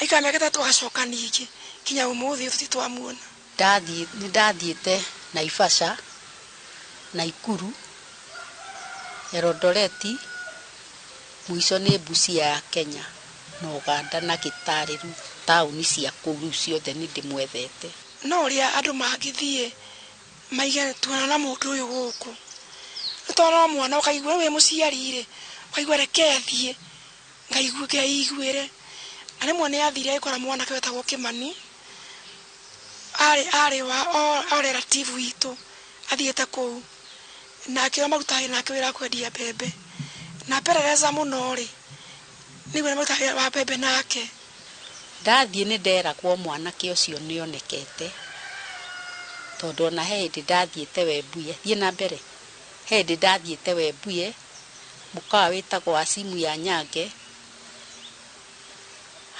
aikamia gatatu agacoka ningi kinya umuthi tutitwamuona ndathiite Naivasha Naikuru Erodoreti mwico ni Busia ya Kenya na Uganda na Kitale riu tauni cia kuu ciothe ni ndimwethete no ria andu mangithie maige tuona na mundu uyu guku toro mwana ukaigua we muciari ri ukaigua rekethie ngaiguire ane mwana athire ikora mwana kwetagwo Kimani ari wa relative witu athiete kuu na akira maruta na akira kwendia bebe na perereza muno ri nigwe maruta wa bebe nake ndathie ni ndera kwa mwanake ucio ni onekete tondu na hindi ndathiete Webuye thie na mbere hindi ndathiete Webuye mukawa witagwo Asimu ya Nyange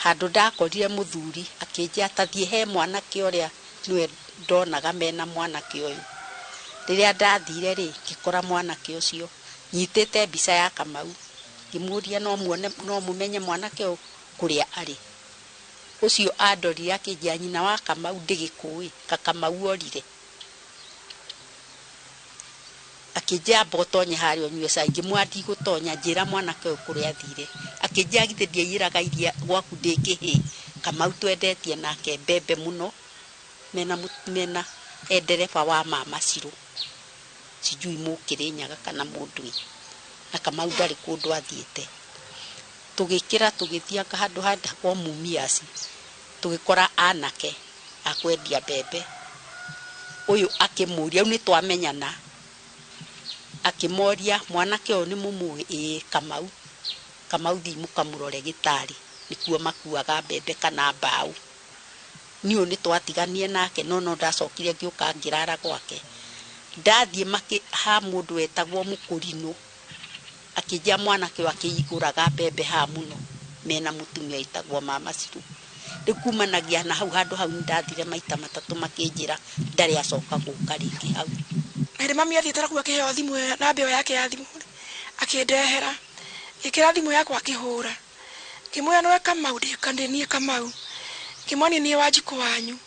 handu ndakorire muthuri akinjia atathie he mwanake uria niwe ndonaga mena mwanake uyu riria ndathire ri ngikora mwanake ucio nyitite mbica ya Kamau ngimuria no mumenye mwanake uyu kuria ari ucio andorire akinjia nyina wa Kamau ndigikui Kamau orire akijia botonye hari onywe saingi mwandi gutonya njira mwanake uyu kuria athire akijia githithia iraga iria gwaku ndikihi Kamau twendetie nake bebe muno mena endereba wa mama Ciro sijui Mukirinyaga kana Mundwi na Kamau ndari kundu athiete tugikira tugithianga handu handa kwa Mumias tugikora anake akwendia bebe uyu akimuria ni twamenyana akimoria mwanake uyu ni mumui Kamau thimu kamurore gitari nikuo makuaga bebe kana mbau niu ni twatiganie nake no ndacokire ngiuka ngirara gwake ndathie ha mundu wetagwo Mukurino akijia mwanake akiyiguraga bebe ha muno mena mutumia itagwo mama Ciro ndikumanagia na hau ndathire maita matatu makinjira ndari acoka guka ringi hau na mami athitara ku akiheo thimu na mbeo yake ya thimu akindehera ikira thimu yakwa akihura kimwe no Kamau ndikandenie Kamau kimwani ni Wanjiko wanyu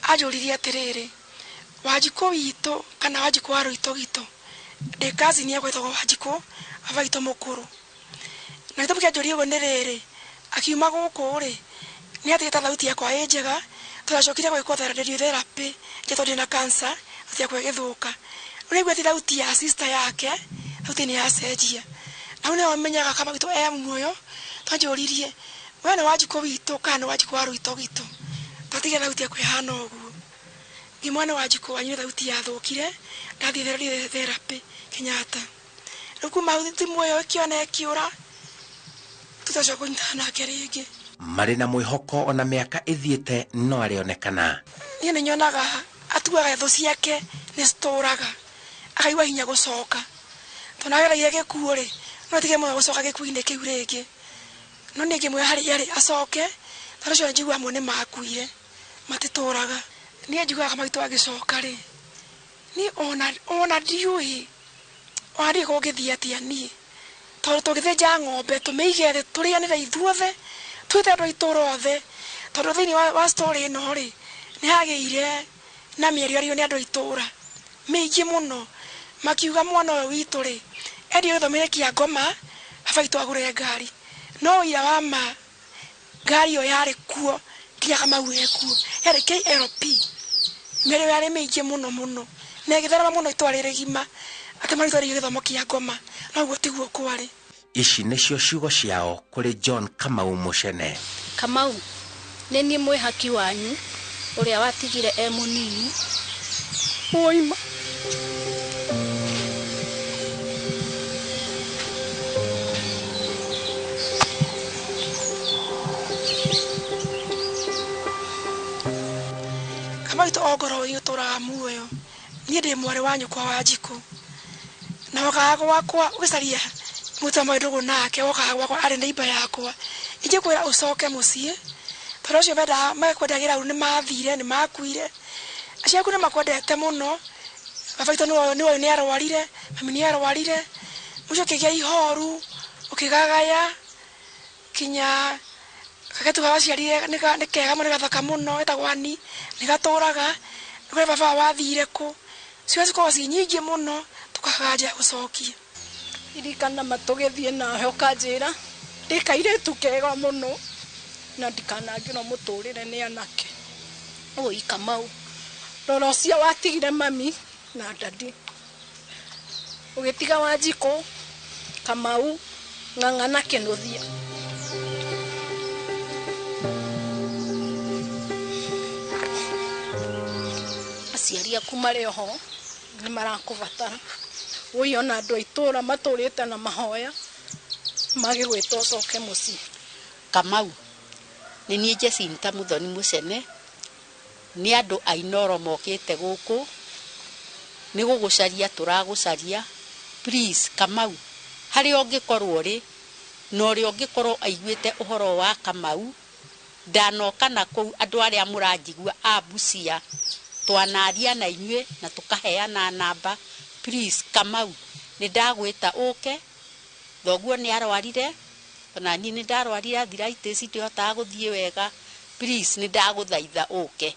ajuririe atiriri Wanjiko wito kana Wanjiko wa Ruitogito ndikazi ni akwetagwo Wanjiko avaito mukuru na gitabu kia njuri ugo ni riri akiuma guku ri ni atigita thauti yakwa njega turacokire gwikwo therapy njeto ndina cancer atia kwegithuka urigwe ti thauti ya sister yake thauti ni yacenjia na une wamenyaga kama gitu muoyo twanjuririe we ni Wanjiko wito kana Wanjiko wa Ruitogito twatige thauti yakwa hana uguo ngimwana Wanjiko wanyu thauti yathukire ndathire therapy Kenyatta kuma thimu yo kiona kiura tutacoka kunyitana ringi mari na mwihoko ona miaka ithiete no arionekana ni nyonaga atuaga thu ciake ni storaga akaigua hinya gucoka tonagera yake kuore no tige mwe gucoka gikuine kiu ringi no ningi mwe hari yari acoke taracio njigwa mone makuire matitoraga ni njigwa kama gitu agicoka ri ni ona ndiui wari ko githia atia ni tondu tugithenja ng'ombe tumeigere turianira ithuothe twite andu ituro othe tondu thiini wa story no ri ni hageire na mierio ario ni andu itura meigi muno makiuga mwana uyu witu ri endi uthomire Kiangoma abaitu agure ngari no ira wa ma ngari yo yari kuo kinya kama uye kuo yari KLP mierio yari meigi muno negithera muno itwarire gima atemani twari githomo Kiangoma no guo tiguo kwari. Ici nĩcio ciugo ciao kũrĩ John Kamau Mucene. Kamau nĩ niĩ mwĩhaki wanyu ũrĩa watigire mũnini oima Kamau to ogoro yuturaga muoyo niĩ ndĩ mwarĩ wa nyũkwa wa Njikũ na wakaga gwakwa ũgicaria mutama ndugu nake wakaga gwakwa arĩ neighbor yakwa ije kwĩra ũcoke mũciĩ tondũ ũcio menda makwendagira ni mathire ni makuire acio aku ni makwendete muno babaito ni arwarire mami ni arwarire mucio kĩgĩa ihoru ukigagaya kinya kagetu gaciarire ni kega mũno gathaka muno etagwani ni gatũraga ni baba wathire ku cio cikorwo ci nyingĩ muno tukagaja ũcokie irikana matugethie naho kanjira ndikaire tukega muno na ndikanagirwo muturire ni anake oi Kamau roro cia watigire mami na dadi ugitiga wa Njikũ Kamau ng'ang'ana kinuthia aciari aku marĩ ho ni marakubatara uiona andu aitura maturite na mahoya magigwita ucoke muci. Kamau ni nie Jesinta Muthoni Mucene ni andu a Inooro mokite guku ni gugucaria turagucaria please Kamau hari ongikorwo ri no ri ongikorwo aiguite uhoro wa Kamau ndanoka na ku andu aria muranjigua a Busia twanaria na inyue na tukaheana namba please Kamau ni ndagwita uke thoguo ni arwarire ona ni ndarwarire arthritis ndihota guthie wega please ni ndaguthaitha uke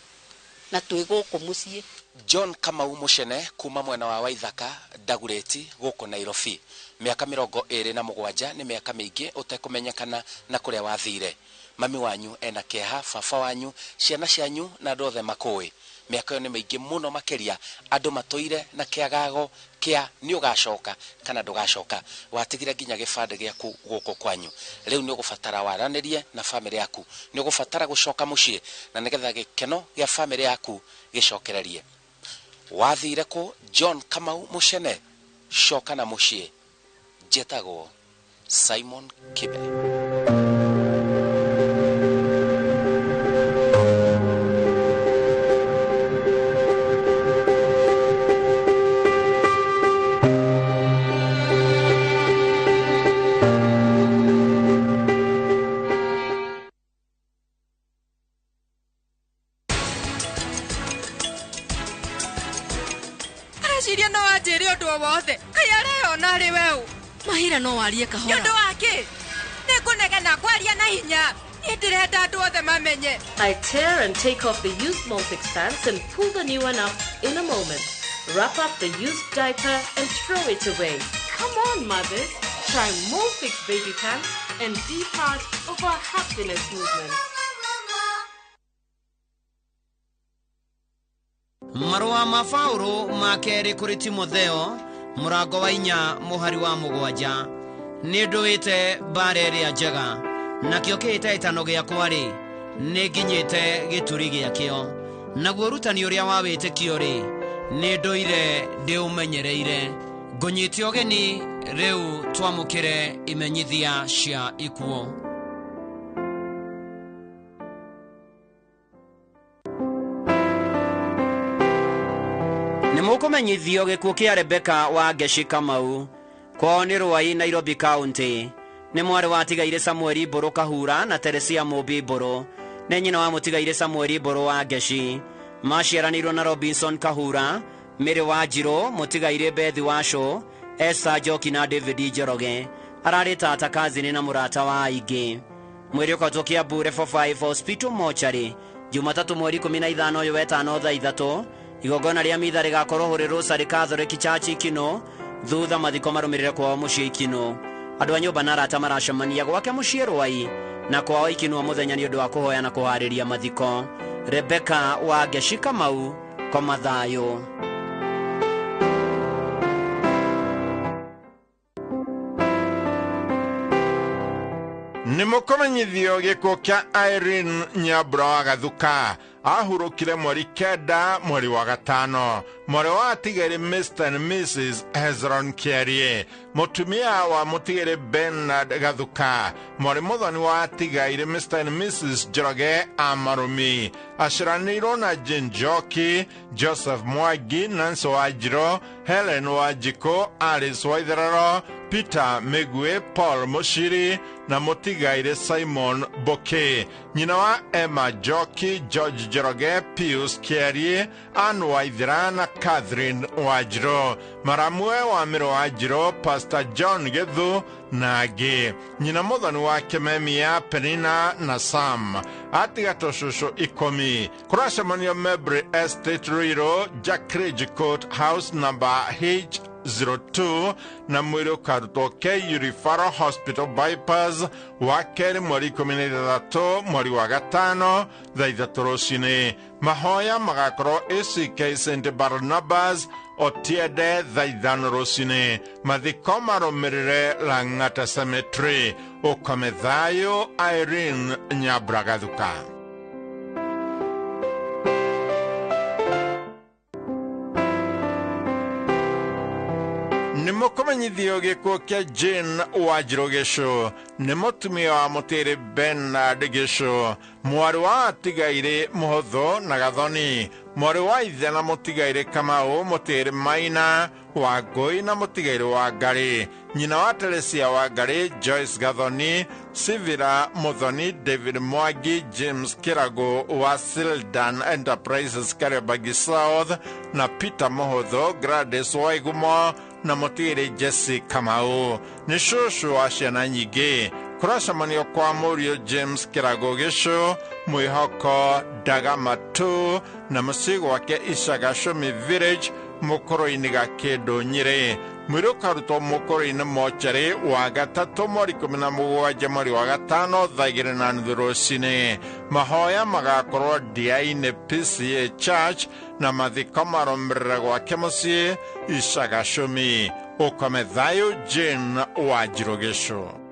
na twiguku mucie. John Kamau Mucene kuma mwena wa Waithaka Dagureti guku Nairobi miaka 27 ni miaka mingi utekumenyekana na kuria wathire mami wanyu ena keha baba wanyu ciana cianyu na ndothe makui miaka yo ni maingi muno makeria andu matoire na kiagago kia ni ugacoka kana ndugacoka watigire ginya gibande giaku guku kwanyu riu ni ugubatara waranirie na family yaku ni ugubatara gucoka mucie na nigetha gikeno gia family yaku gicokererie wathire ku John Kamau Mucene coka na mucie jetagwo Simon Kibe. Mahira no warie kahora. Yondo wake. Nekunegena kwaria na hinya. Ndirenda andu othe mamenye. I tear and take off the used Molfix pants and pull the new one up in a moment. Wrap up the used diaper and throw it away. Come on, mothers. Try Molfix baby pants and be part of our happiness movement. Marua mafauro makeri kuri Timotheo murango wa 4 muhari wa 7 ni nduite bareria njega nakio kiite itano giakwa ri ni nginyite gituri giakio naguo rutani uria wa witikio ri ni nduire ndiumenyereire ngunyite ogeni riu twamukire imenyithia cia ikuo. Nimukumenyithio gikuo kia Rebeka wa Geshi Kamau kwao nĩ Rũai Nairobi County. Nĩ mwarĩ wa Tigaire Samuel Mbũrũ Kahura na Teresia Mũmbi Mbũrũ. Nĩ nyina wa Mũtigaire Samuel Mbũrũ wa Ngeci. Maciaranĩirwo na Robinson Kahura, Mĩrĩ wa Njirũ, Mũtigaire Bethi Washo, Esther Njoki na David Njoroge. Ararĩ tata kazini na mũrata wa aingĩ. Mwĩrĩ ũkatũkia Bure 45 Hospital Mortuary Jumatatu mweri 15 ũyũ wetano thaa 3. Igongona rĩa mitha rĩgakorwo hũrĩ Rosary Catholic Church Ikino, thutha mathiko marũmĩrĩre kwao mũciĩ Ikino. Andũ a nyũmba na arata maracemania gwake mũciĩ Rũai na kwao Ikino mũthenya nĩ ũndũ wa kũhoya na kũharĩria mathiko. Rebecca wa Ngeci Kamau, koma thayũ. Nimukomenyithio gĩkuũ kĩa Irene Nyambura wa Gathuka ahurũkire mweri 9 mweri wa gatano. Mwari wa Tigaire Mr. and Mrs. Hezron Kierie, mutumia wa Mũtigaire Bernard Gathuka, mwari mũthoni wa Tigaire Mr. and Mrs. Njoroge Amarumi, aciranĩirwo na Jane Njoki, Joseph Mwangi, Nancy Wanjirũ, Helen Wanjikũ, Alice Waitherero, Peter Migwe, Paul Mushiri na Mũtigaire Simon Boke, nyina wa Emma Njoki, George Njoroge, Pius Kierie, Anne Waithera na Catherine Wanjirũ, maramwe wa Mĩrĩ wa Wanjirũ, Pastor John Githu na angĩ, nyina mũthoni wa Kĩmemia, Penina na Sam, atigatwo cũcũ 10. Kũracemanio Mabry Estate Ruiru, Jackridge Court House number H02 na mwĩrĩ ũkarutwo KU Referral Hospital Bypass wa kerĩ mweri 13 mweri wa gatano thaa 3 rũcinĩ. Mahoya magakorwo ACK St. Barnabas Otiende thaa 5 rũcinĩ. Mathiko marũmĩrĩre Lang'ata Cemetery. Ũkome thayũ, Irene Nyambura Gathuka. Nimukomenyithio gĩkuũ kĩa Jane Wanjirũ Gĩcũ, nĩ mũtumia wa Mũtigaire Bernard Gĩcũ, mwari wa Tigaire Mũhũthũ na Gathoni, mwari wa ithe na Mũtigaire Kamau, Mũtigaire Maina Wangũi na Mũtigaire Wangarĩ, nyina wa Teresia Wangarĩ, Joyce Gathoni, Sivira Muthoni, David Mwangi, James Kirago wa Sildan Enterprises Kariobangi South na Peter Mũhũthũ, Gladys Waigumo na Mũtigaire Jesse Kamau. Nĩ cũcũ wa ciana nyingĩ. Kũracemanio kwa mũriũ James Kirago Gĩcũ, Mwĩhoko Dagamatu na mũciĩ gwake Ishagashumi Village, mũkũrũ-inĩ ga Kĩndũ Nyĩrĩ. Mwĩrĩ ũkarutwo mũkũrũ-inĩ Mortuary wa gatatũ mweri 17 mweri wa gatano thaa 2:30 rũcinĩ. Mahoya magakorwo Ndiainĩ PCA Church na mathiko marũmĩrĩre gwake mũciĩ Ishagashumi. Ũkome thayũ, Jane Wanjirũ Gĩcũ.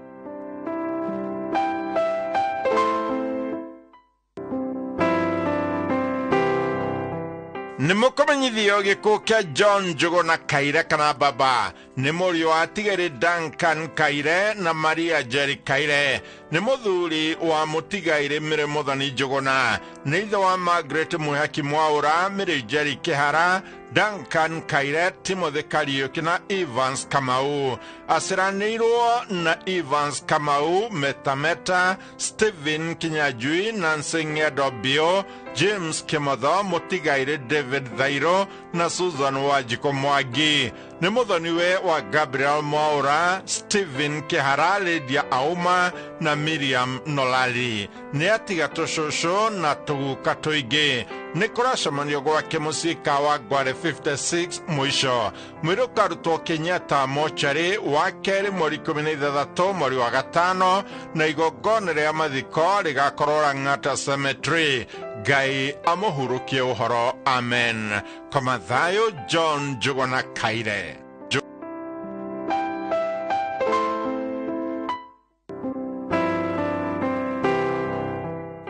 Nimukomenyithio gĩkuũ kĩa John Njũgũ na Kaire kana Baba, nĩ mũriũ wa Tigaire Duncan Kaire na Maria Jerry Kaire, nĩ mũthuri wa Mũtigaire Mĩrĩ Mũthoni Njũgũna, nĩ ithe wa Margaret Mwĩhaki Mwaũra, Mĩrĩ Jerry Kĩhara, Duncan Kaire, Timothy Kariuki na Evans Kamau. Aciranĩirwo na Evans Kamau, Metameta, Stephen Kinyanjui, Nancy Ng'endo Bio, James Kimotho, Mũtigaire David Thairo na Susan Wanjikũ Mwangi. Nĩ mũthoniwe wa Gabriel Mwaũra, Stephen Kĩhara, Lydia Auma na Miriam Nolali. Nĩ atigatwo cũcũ na tũguka tũingĩ. Nĩ kũracemanio gwake mũciĩ wa Ngware 56 mũico. Mwĩrĩ ũkarutwo Kenyatta Mortuary wa kerĩ mweri 13 mweri wa gatano na igongona rĩa mathiko rĩgakorwo Lang'ata Cemetery. Ngai amũhurũkie ũhoro, amen. Koma thayũ, John Njũgũ na Kaire.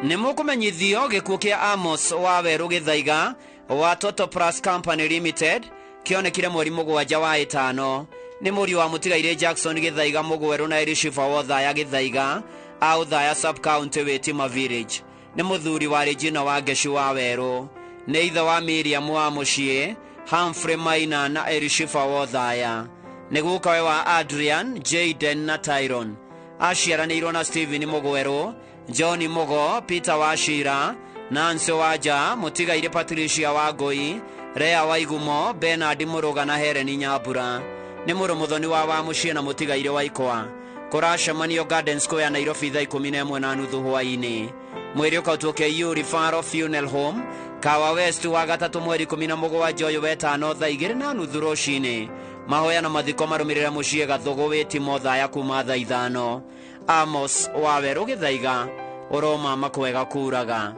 Nimukumenyithio gĩkuũ kĩa Amos wa Werũ Gĩthaiga wa Toto Plus Company Limited kĩonekire mweri 7 wa 5. Nĩ mũriũ wa Mũtigaire Jackson Gĩthaiga Mũgwerũ na Elishifa wa Thaya Gĩthaiga au Thaya Sub County Wĩtima Village. Nĩ mũthuri wa Regina wa Ngeci wa Werũ. Nĩ ithe wa Miriam wa mũciĩ, Humphrey Maina na Elishifa wa Thaya. niguka we wa Adrian, Jaden na Tyron. Aciaranĩirwo na Steven Mugweru, John Mugo, Peter Washira, Nancy Waja, Mutigaire Patricia Wangui, Rea Waigumo, Bernard Muruga na Helen Nyambura. Nĩ mũrũmũthoni wa mũciĩ na Mutigaire Waikwa. Kũracemanio Garden Square Nairobi thaa 11:30 hwaĩ-inĩ. Mweri ũkautuke Yuri Faro Funeral Home, Kawa West wa gatatũ mweri 17 Joyo wetano thaa 2:30 rũcinĩ. Mahoya na mathiko marũmĩrĩra mũciĩ Gathũgũ Wĩtimo thaya kuma thaa 5. Amos Waweru Gĩthaiga, ũroma makwega kuraga.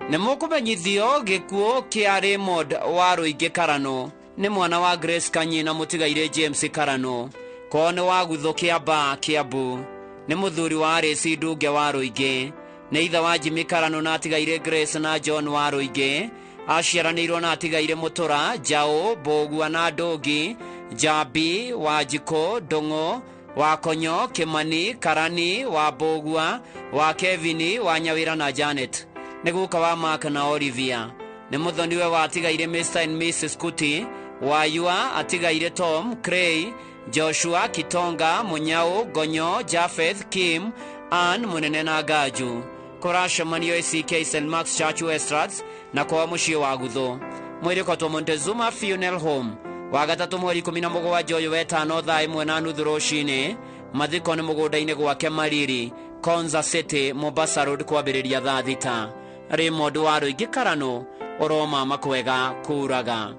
Nĩmũkũmenyithio gĩkuũ kĩa Raymond wa Rũingĩ Karano nĩ mwana wa Grace Kanyi na Mũtigaire James Karano. Ko nĩ wagutho Kĩamba Kĩambu. Nĩ mũthuri wa Rĩci Ndunge wa Rũingĩ. Nĩ ithe wa Jimmy Karano na atigaire Grace na John wa Rũingĩ. Aciaranĩirwo na atigaire Mũtura, Jaũ, Mbũgua na Ndũngi, Jambi, Wanjikũ, Ndũng'ũ, Wakonyo, Kĩmani, Karani, wa Mbũgua, wa Kevini, wa Nyawĩra na Janet. Nĩguka wa Mark na Olivia. Nĩ mũthoniwe wa atigaire Mr. and Mrs. Kuti, Wayua, atigaire Tom, Cray, Joshua, Kitonga, Munyau, Gonyo, Japheth, Kim, Ann, Munene na Gaju. Kũracemanio ACK St. Mark's Church Westlands na kwa mũciĩ wa Guthu. Mweri kwa Montezuma Funeral Home. Wa gatatũ mweri 17 Joyo wetano thaa 1:30 rũcinĩ. Mathiko nĩ mũgũnda-inĩ gwake Mariri, Konza City, Mombasa Road kwambĩrĩria thaa 6. Raymond wa Rũingĩ Karano, ũroma makwega kuraga.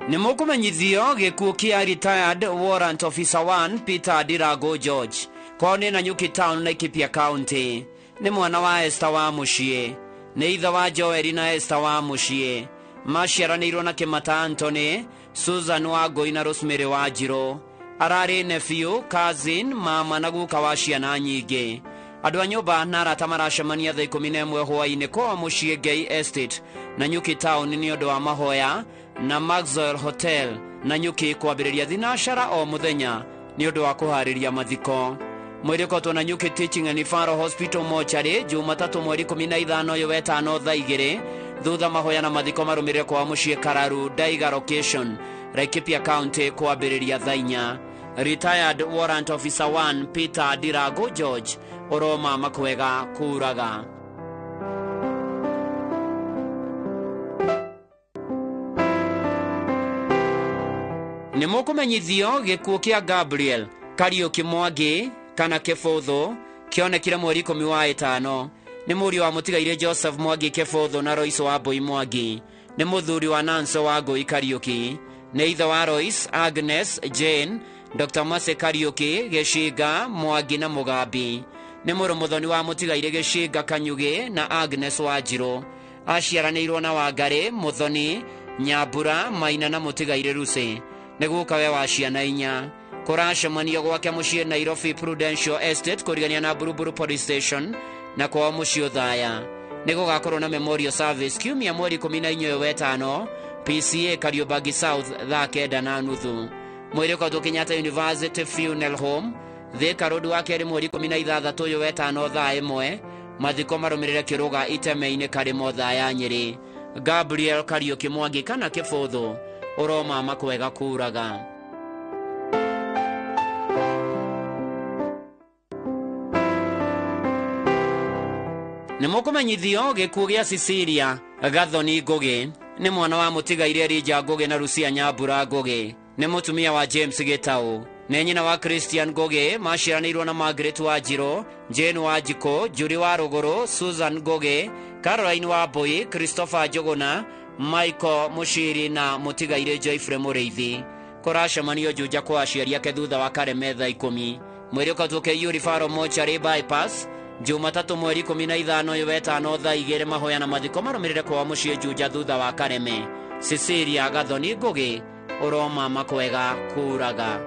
Nĩmũkũmenyithio gĩkuũ kĩa retired warrant officer 1 Peter Dirago George. Kone na Nyuki Town na Laikipia County. Nĩ mwana wa Esther wa mũciĩ. Nĩ ithe wa Joel na Esther wa mũciĩ. Maciaranĩirwo na Kĩmata Anthony, Susan Wangui na Rosemary Wanjirũ. Ararĩ nephew, cousin, mama na guka wa ciana nyingĩ. Andũ a nyũmba na arata maracemania thaa 11 hwaĩ-inĩ kwa mũciĩ Gay Estate na Nyuki Town nĩ ũndũ wa mahoya na Maxwell Hotel na Nyuki kwambĩrĩria thinacara o mũthenya nĩ ũndũ wa kũharĩria mathiko. Mweri ũkotwo na Nyuki Teaching and Referral Hospital Mortuary Jumatatũ mweri 15 ũyũ wetano thaa 2 thutha mahoya na mathiko marũmĩrĩre kwa mũciĩ Kararu Daiga Location, Laikipia County kwambĩrĩria thaa 4. Retired Warrant Officer 1 Peter Dirago George, ũroma makwega kuraga. Nĩmũkũmenyithio gĩkuũ kĩa Gabriel Kariuki Mwangi kana Kĩbũthũ kĩonekire mweri 15. Nĩ mũriũ wa Mũtigaire Joseph Mwangi Kĩbũthũ na Royce wa Mbũi Mwangi. Nĩ mũthuri wa Nancy Wangui Kariuki. Nĩ ithe wa Royce, Agnes, Jane, Dr. Mase Kariuki, Gĩcinga, Mwangi na Mũgambi. Nĩ mũrũmũthoni wa Mũtigaire Gĩcinga Kanyugi na Agnes Wanjirũ. Aciaranĩirwo na Wangarĩ, Mũthoni, Nyambura, Maina na Mũtigaire Lucy. Nĩguka we wa ciana 4. Kũracemanio gwake mũciĩ Nairobi Prudential Estate kũrigania na Buruburu Police Station na kwa mũciĩ Ũthaya. Nĩgũgakorwo na memorial service kiumia mweri 14 wetano PCA Kariobangi South thaa 9:30. Mweri ũkotwo Kenyatta University Funeral Home Thika Road wa kerĩ mweri 16 ũyũ wetano thaa 1. Mathiko marũmĩrĩre Kĩrũga Iteme-inĩ Karĩmo thaa ya Nyĩrĩ. Gabriel Kariuki Mwangi kana Kĩbũthũ, ũroma makwega kuraga. Nĩmũkũmenyithio gĩkuũ gĩa Cecilia Gathoni Ngugi. Nĩ mwana wa Mũtigaire Rija Ngugi na Lucia Nyambura Ngugi. Nĩ mũtumia wa James Gĩtaũ. Nĩ nyina wa Christian Ngugi. Maciaranĩirwo na Margaret Wanjirũ, Jane Wanjikũ, Julie wa Rũgũrũ, Susan Ngugi, Caroline wa Mbũi, Christopher Njũgũna, Michael Mũciri na Mũtigaire Joyfrey Mũrĩithi. Kũracemanio Juja kwa aciari ake thutha wa Kareme thaa 10. Mweri ũkatũke Yuri Faro Mortuary bypass Jumatatũ mweri 15 ũyũ wetano thaa 2 mahoya na mathiko marũmĩrĩre kwa mũciĩ Juja thutha wa Kareme. Cecilia Gathoni Ngugi, ũroma makwega kuraga.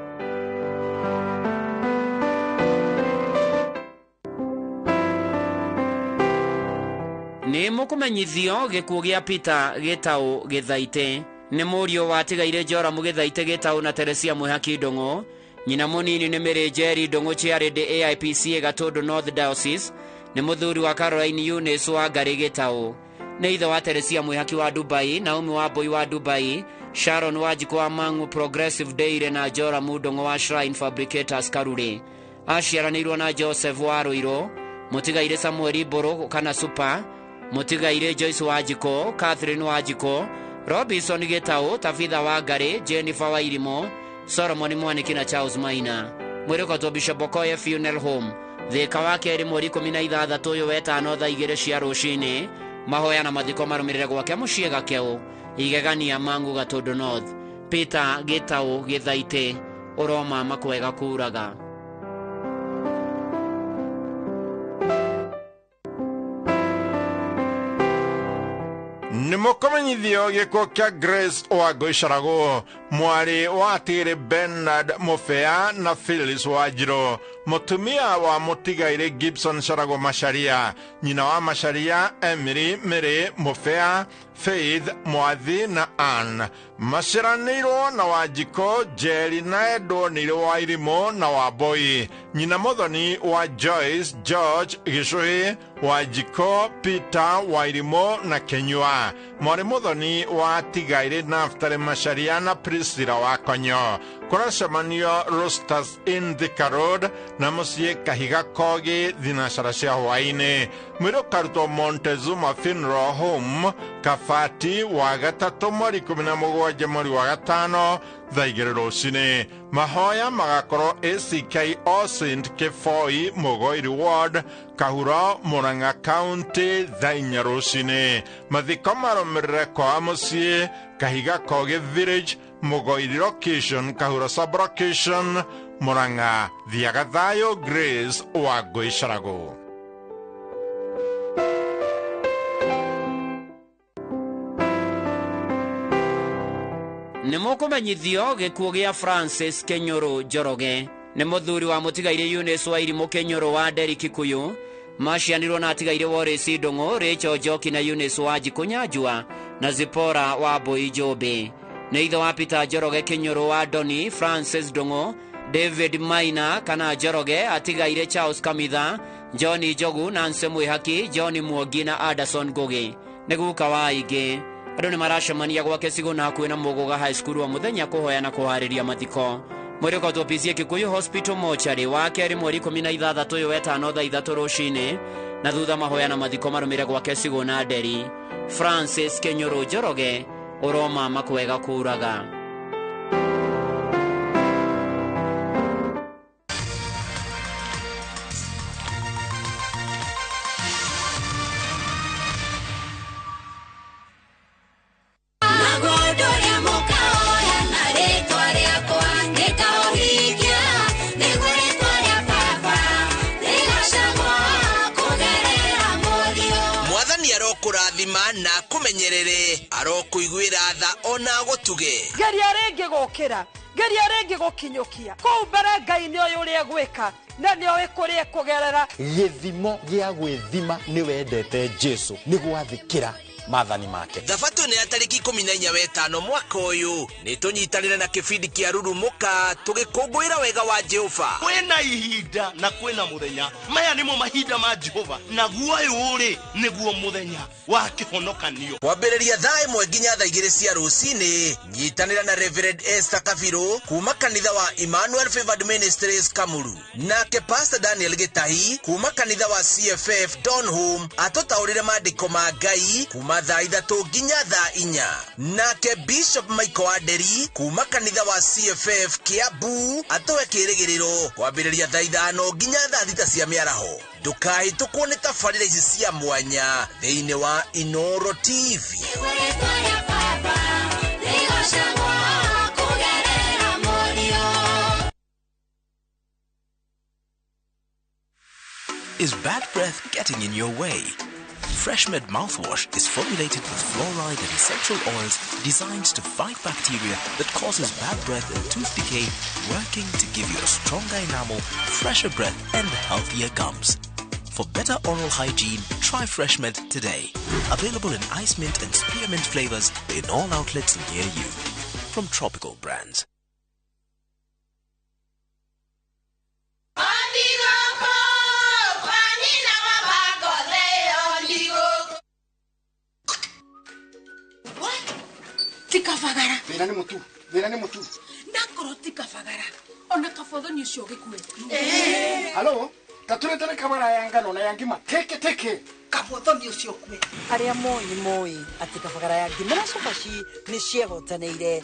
Nĩ mũkũmenyithio gĩkuũ gĩa Peter Gĩtaũ Gĩthaite. Nĩ mũriũ wa Tigaire Joramu Gĩthaite Gĩtaũ na Teresia Mũhaki Ndũng'ũ. nyina munini nĩ Mary Jerry Ndung'u Charity AIPC Gatondo North Diocese, nĩ mũthuri wa Caroline Eunice wa Ngari Gĩtaũ, nĩ ithe wa Teresia Mwĩhaki wa Dubai, Naomi wa Mbũi wa Dubai, Sharon Wanjikũ wa Mang'u Progressive Dairy na Joram Ndung'u wa Shrine Fabricators Karuri. Aciaranĩirwo na Joseph wa Rũirũ, mũtigaire Samuel Mbũrũ kana Super, mũtigaire Joyce Wanjikũ, Catherine Wanjikũ, Robinson Gĩtaũ, Tabitha wa Ngari, Jennifer wa Irimũ, Solomon Mwaniki na Charles Maina. Mwĩrĩkotwo Bishop Okoye Funeral Home, Thĩka wa Kerĩ mweri 16 ũyũ wa ĩtano thaa 2 cia rũcinĩ. Mahoya na mathiko marũmĩrĩre gwake mũciĩ Gakeu, Igegania Mang'u Gatondo North. Peter Gĩtaũ Gĩthaitĩ, ũroma makwega kuraga. Nimukomenyithio gĩkuũ kĩa Grace Wangũ Icaragu, mwari wa Tĩri Bernard Mũbĩa na Phyllis Wanjirũ, mutumia wa mũtigaire Gibson Caragu Macharia, nyina wa Macharia Emily Mary Mũbĩa, Faith Mwathi na Ann. Maciaranĩirwo na Wanjikũ Jerry na Edward nĩrĩ wa Irimũ na Wambũi, nyina mũthoni wa Joyce George Gĩcũhĩ, Wanjikũ Peter wa Irimũ na Kenyua, mwari mũthoni wa Tigaire Naftali Macharia na Priscilla wa Konyo. Kũracemanio Roosters in Thika Road na mũciĩ Kahiga Kogi thinacara cia hwaĩ-inĩ. Mwĩrĩ ũkarutwo Montezuma Funeral Home, Kabati wa gatatũ mweri 17 mweri wa gatano thaa 2 rũcinĩ. Mahoya magakorwo ACK All Saint Kĩboi Mũgoiri Ward, Kahuro Murang'a County thaa 4 rũcinĩ. Mathiko marũmĩrĩre kwa mũciĩ Kahiga Kogi Village, Mũgoiri Location, Kahuro Sub Location, Murang'a. Thiaga thayũ Grace Wangũ Icaragu. Nĩmũkũmenyithio gĩkuũ gĩa Francis Kenyũrũ Njoroge, nĩ mũthuri wa mũtigaire Eunice wa Irimũ Kenyũrũ wa Nderi Kikuyu. Macianirwo na atigaire Wallace Ndung'u, Rachel Njoki na Eunice Wanjikũ Nyanjua na Zipora wa Mbũi Njũmbĩ. Nĩ ithe wa Peter Njoroge Kenyũrũ wa Doni, Francis Ndung'u, David Maina kana Njoroge, atigaire Charles Kamitha, John Njogu, Nancy Mwĩhaki, John Mwangi na Anderson Ngugi. Nĩ guka wa aingĩ. Andũ nĩ maracemania gwake Sigũna hakuhĩ na Mũgũga High School wa mũthenya kũhoya na kũharĩria mathiko. Mwĩrĩkotwo PCA Kikuyu Hospital Mortuary wa Kerĩ mweri 16 ũyũ wa ĩtano thaa 3 rũcinĩ, na thutha mahoya na mathiko marũmĩrĩre gwake Sigũna Nderi. Francis Kenyũrũ Njoroge, ũroma makwega kuraga. Na kumenyerere arokuiguira tha ona gutuge geria rĩngĩ gũkĩra, geria rĩngĩ gũkinyũkia kũu mbere. Ngai nĩ ũyũ ũrĩa gwĩka na nĩ ũĩ kũrĩa kũgerera. Gĩthimo gĩa gwĩthima nĩ wendete Jesu nĩ gwathĩkĩra maathani make. Thabatũ nĩ ya tarĩki 14 wetano mwaka ũyũ, nĩ tũnyitanĩre na kĩbindi kĩa Rurumuka tũgĩkũngũĩra wega wa Jehova. Kwĩna ihinda na kwĩna mũthenya, maya nĩmo mahinda ma Jehova, na guoyo ũrĩ nĩguo mũthenya wa kĩhonokanio. Kwambĩrĩria thaa 1 nginya thaa 2 cia rũcinĩ, nyitanĩra na Reverend Esther Kabirũ kuma kanitha wa Emmanuel Favored Ministries Kamuru, nake Pastor Daniel Gĩtahi kuma kanitha wa CFF Donholm atũtaũrĩre maandĩko ma Ngai kuma thaa 3 nginya thaa 4, nake Bishop Michael Aderi kuma kanitha wa CFF Kiambu atũhe kĩrĩgĩrĩro kwambĩrĩria thaa 5 nginya thaa 6 cia mĩaraho. Ndũkahĩtũkwo nĩ tabarĩra ici cia mwanya thĩinĩ wa Inooro TV. Is bad breath getting in your way? FreshMed mouthwash is formulated with fluoride and essential oils designed to fight bacteria that causes bad breath and tooth decay, working to give you a stronger enamel, fresher breath and healthier gums. For better oral hygiene, try FreshMed today. Available in ice mint and spearmint flavors in all outlets near you. From Tropical Brands. Tikavagara. Virani mutu. Virani mutu. Nakoro tikavagara. Ona kafodho ni shoge kwe. Halo? Taturete kamera yanga no na yangima. Teke. Kafodho ni shokwe. Aria moi ati kavagara yangi mena sofashi ni shehotaneire.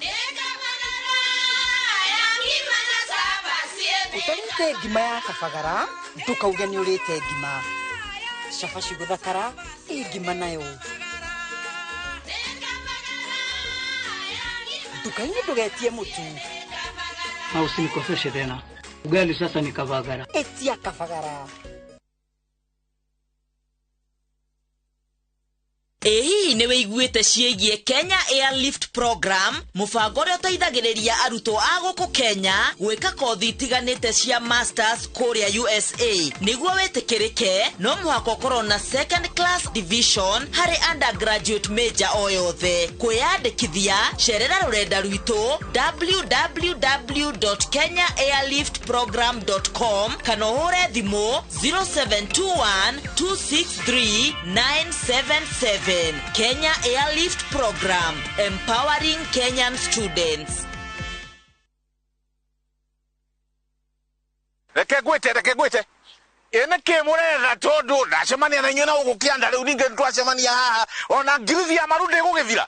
Utarite ngima ya kavagara, tukauge ni urite ngima. Shafashi guthakara, ngima nayo. Tukaini tugetie mutu. Usinikoseshe tena. Ugali sasa ni kavagara. Etia kavagara. Ehi newe iguete ciĩgie Kenya Airlift Program, mũbango ũrĩa ũteithagĩrĩria arutwo a gũkũ Kenya gwĩka kothi itiganĩte cia masters kũrĩa USA. Nĩguo wĩtĩkĩrĩke, no mũhaka ũkorwo na second class division harĩ undergraduate major o yothe. Kwĩyandĩkithia, cerera rũrenda rwitũ www.kenyaairliftprogram.com kana ũhũre thimũ 0721 263 977. Kenya Airlift Program, empowering Kenyan students. Reke gwete. Ene kemurega tondu ndacemania na nyona ugukianda riu ninge twacemania haha ona ngirithi ya marundi gugithira.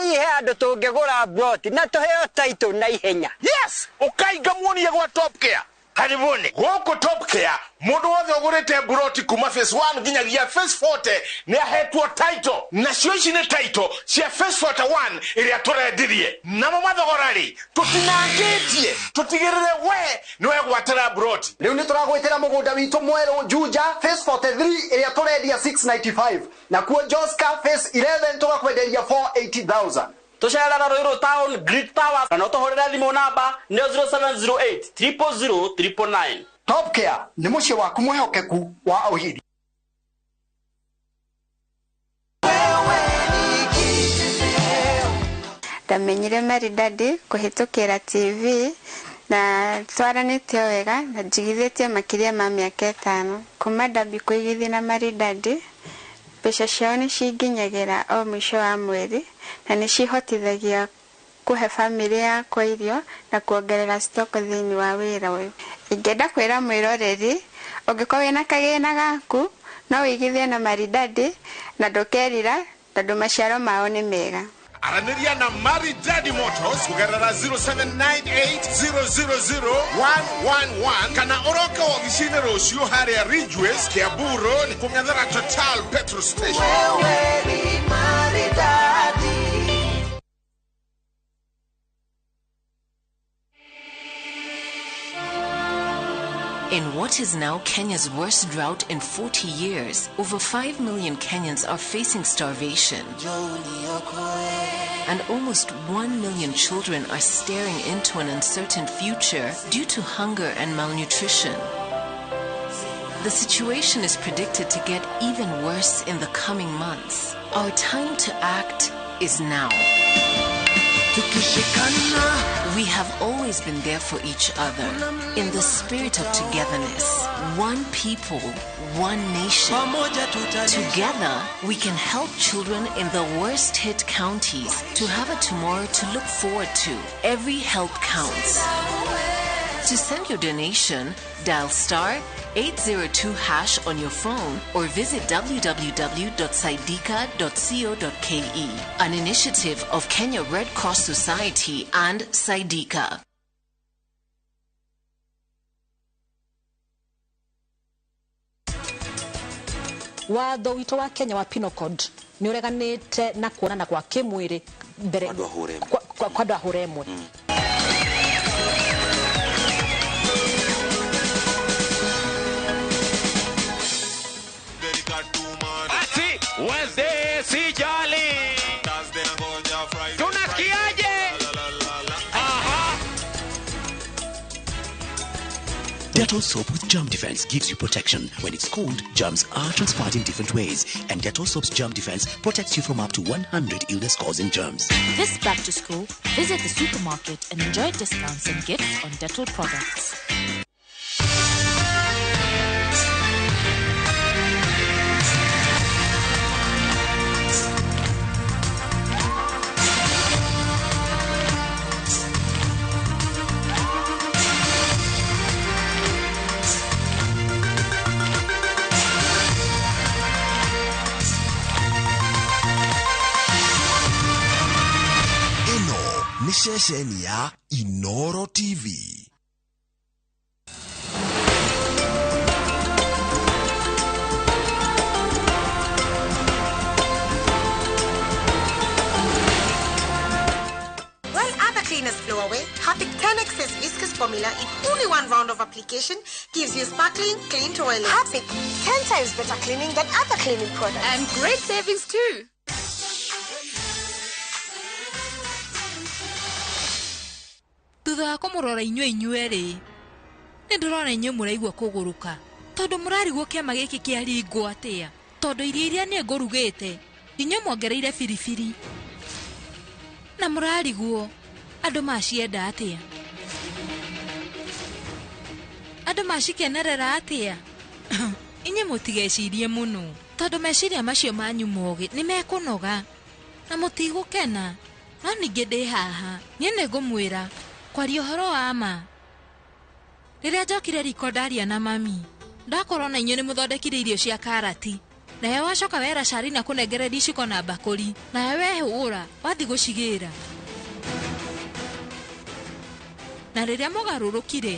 Ihe andu tungigura broti na tuheo title na ihenya. Yes, ukaiga muonie gwa Top Care. Karibuni. Goko Top Care, mundu wothe ugurite broti kuma phase 1 nginyagia phase 40 ni ahetwo title. Na cio ici ni title cia phase 41 iria turendirie. Na mathogorari tutinangitie tutigirire we niwe gwatira broti. Riu ni turagwitira mugunda witu mweru Juja phase 43 iria turendia 695 na kuo Joska phase 11 turakwenderia 480,000. Tushara na Royal Town Grid Tower na utohorera thimo namba 0708 000 999. Top Care ni mucie waku mwehokeku wa ohidi. Ndamenyire maridadi kuhitukira TV na twaranite wega na njigithitie makiria ma miaka 5 kuma ndabi kuigithi na maridadi. Mbeca ciao nĩ cinginyagira o mwisho wa mweri na nĩ cihotithagia kuhe family yakwa irio na kuongerera stock thĩinĩ wa wĩra ũyũ. Ingĩenda kwĩra mwĩroreri ũngĩkorwo wĩna kagĩna gaku no wĩigithie na maridadi na ndũkerira tondũ maciaro mao nĩ mega. Araniria na Maridadi Motors kugerera 0798000111 kana oroka wagishine rocio haria Ridgeways Kiambu Road kung'ethera Total Petrol Station. Wewe ni Maridadi. In what is now Kenya's worst drought in 40 years, over 5 million Kenyans are facing starvation. And almost 1 million children are staring into an uncertain future due to hunger and malnutrition. The situation is predicted to get even worse in the coming months. Our time to act is now. We have always been there for each other in the spirit of togetherness. One people, one nation. Together, we can help children in the worst hit counties to have a tomorrow to look forward to. Every help counts. To send your donation, dial *802# on your phone or visit www.saidika.co.ke, an initiative of Kenya Red Cross Society and Saidika. Watho witũ wa Kenya wa Penal Code nĩ ureganĩte na kuonana kwa kimwiri mbere kwa andũ ahũre mwe. Wednesday si jali. Tunasikiaje? Dettol soap with germ defense gives you protection. When it's cold, germs are transferred in different ways. And Dettol soap's germ defense protects you from up to 100 illness-causing germs. This back to school, visit the supermarket and enjoy discounts and gifts on Dettol products. nĩ ceceni ya Inooro TV. Cleaners flow away, Harpic 10X's viscous formula in only one round of application gives you sparkling, clean toilet. Harpic, 10 times better cleaning than other cleaning products. And great savings too. Thutha wa kũmũrora inyuĩ nĩ ndĩrona inyuĩ mũraigua kũgũrũka tondũ mũrarigwo kĩama gĩkĩ kĩaringwo atĩa tondũ iria nĩ ngũrugĩte inyuĩ mwongereire biribiri na mũrarigwo andũ macienda atĩa andũ macikenerera atĩa inyuĩ mũtigecirie mũno tondũ meciria macio manyu moge nĩ mekũnoga na mũtigũkena no ningĩ ndĩ haha niĩ nĩ ngũmwĩra kwaria ũhoro wa ma rĩrĩa njokire riko ndaria na mami ndakorwo na inyuĩ nĩ mũthondekire irio cia karati nawe wacoka wera Sharina kũnengerera iciko na bakũri nawe wehũra wathi gũcigĩra na rĩrĩa mũgarũrũkire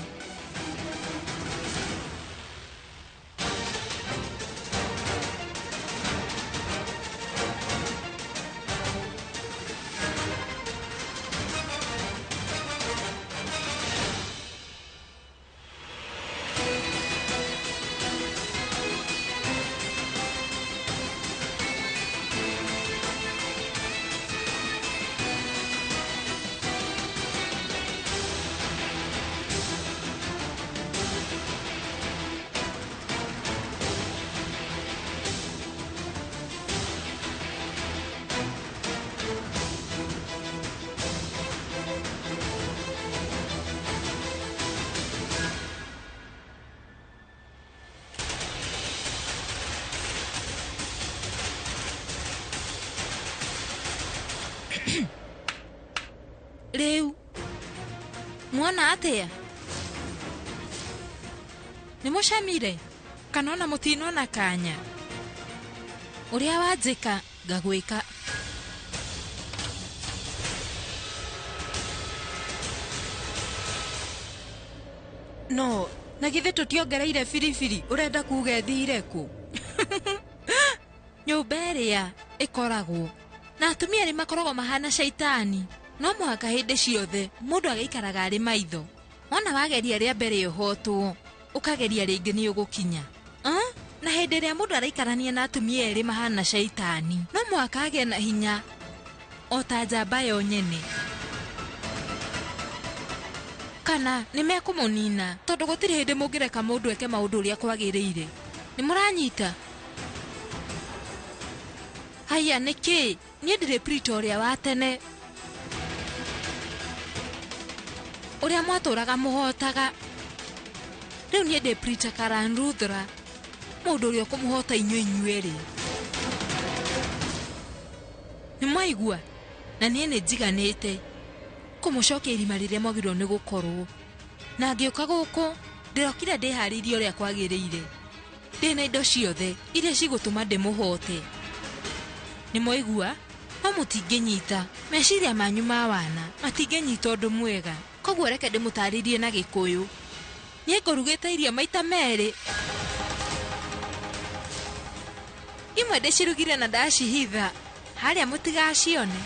Rĩu mwana atĩa nĩ mũcamire kana ona mũtinona kanya ũrĩa wanjĩka ngagwĩka no na githĩ tũtiongereire biribiri ũrenda kuga thire kũ nyũmba ĩrĩa ĩkoragwo na atumia nĩ makoragwo mahana shaitani no mũhaka hĩndĩ ciothe mũndũ agaikaraga arĩ maitho ona wageria rĩa mbere ũhotwo ũkageria rĩngĩ nĩ ũgũkinya na hĩndĩ ĩrĩa mũndũ araikarania na atumia erĩ mahana shaitani no mũhaka agĩe na hinya o ta njamba yo nyene kana nĩ mekũmũnina tondũ gũtirĩ hĩndĩ mũngĩreka mũndũ eke maũndũ ũrĩa kwagĩrĩire nĩ mũranyita haya nĩkĩ niĩ ndirĩ Pretoria wa tene ũrĩa mwatũraga mũhotaga rĩu niĩ ndĩ Prita Karanruthra mũndũ ũrĩa ũkũmũhota inyuĩ nĩ mwaigua na niĩ nĩ njiganĩte kũmũcokia irima rĩrĩa mwagĩrĩirwo nĩ gũkorwo na ngĩũka gũkũ ndĩrokire ndĩharĩirie ũrĩa kwagĩrĩire ndĩna indo ciothe iria cigũtũma ndĩmũhote nĩ mwaigua no mũtingĩnyita meciria manyu ma wana matingĩnyita ũndũ mwega koguo reke ndĩmũtarĩrie na Gĩkũyũ niĩ ngũrugĩte irio maita merĩ imwe ndĩcirugire na ndacihitha harĩa mũtigacione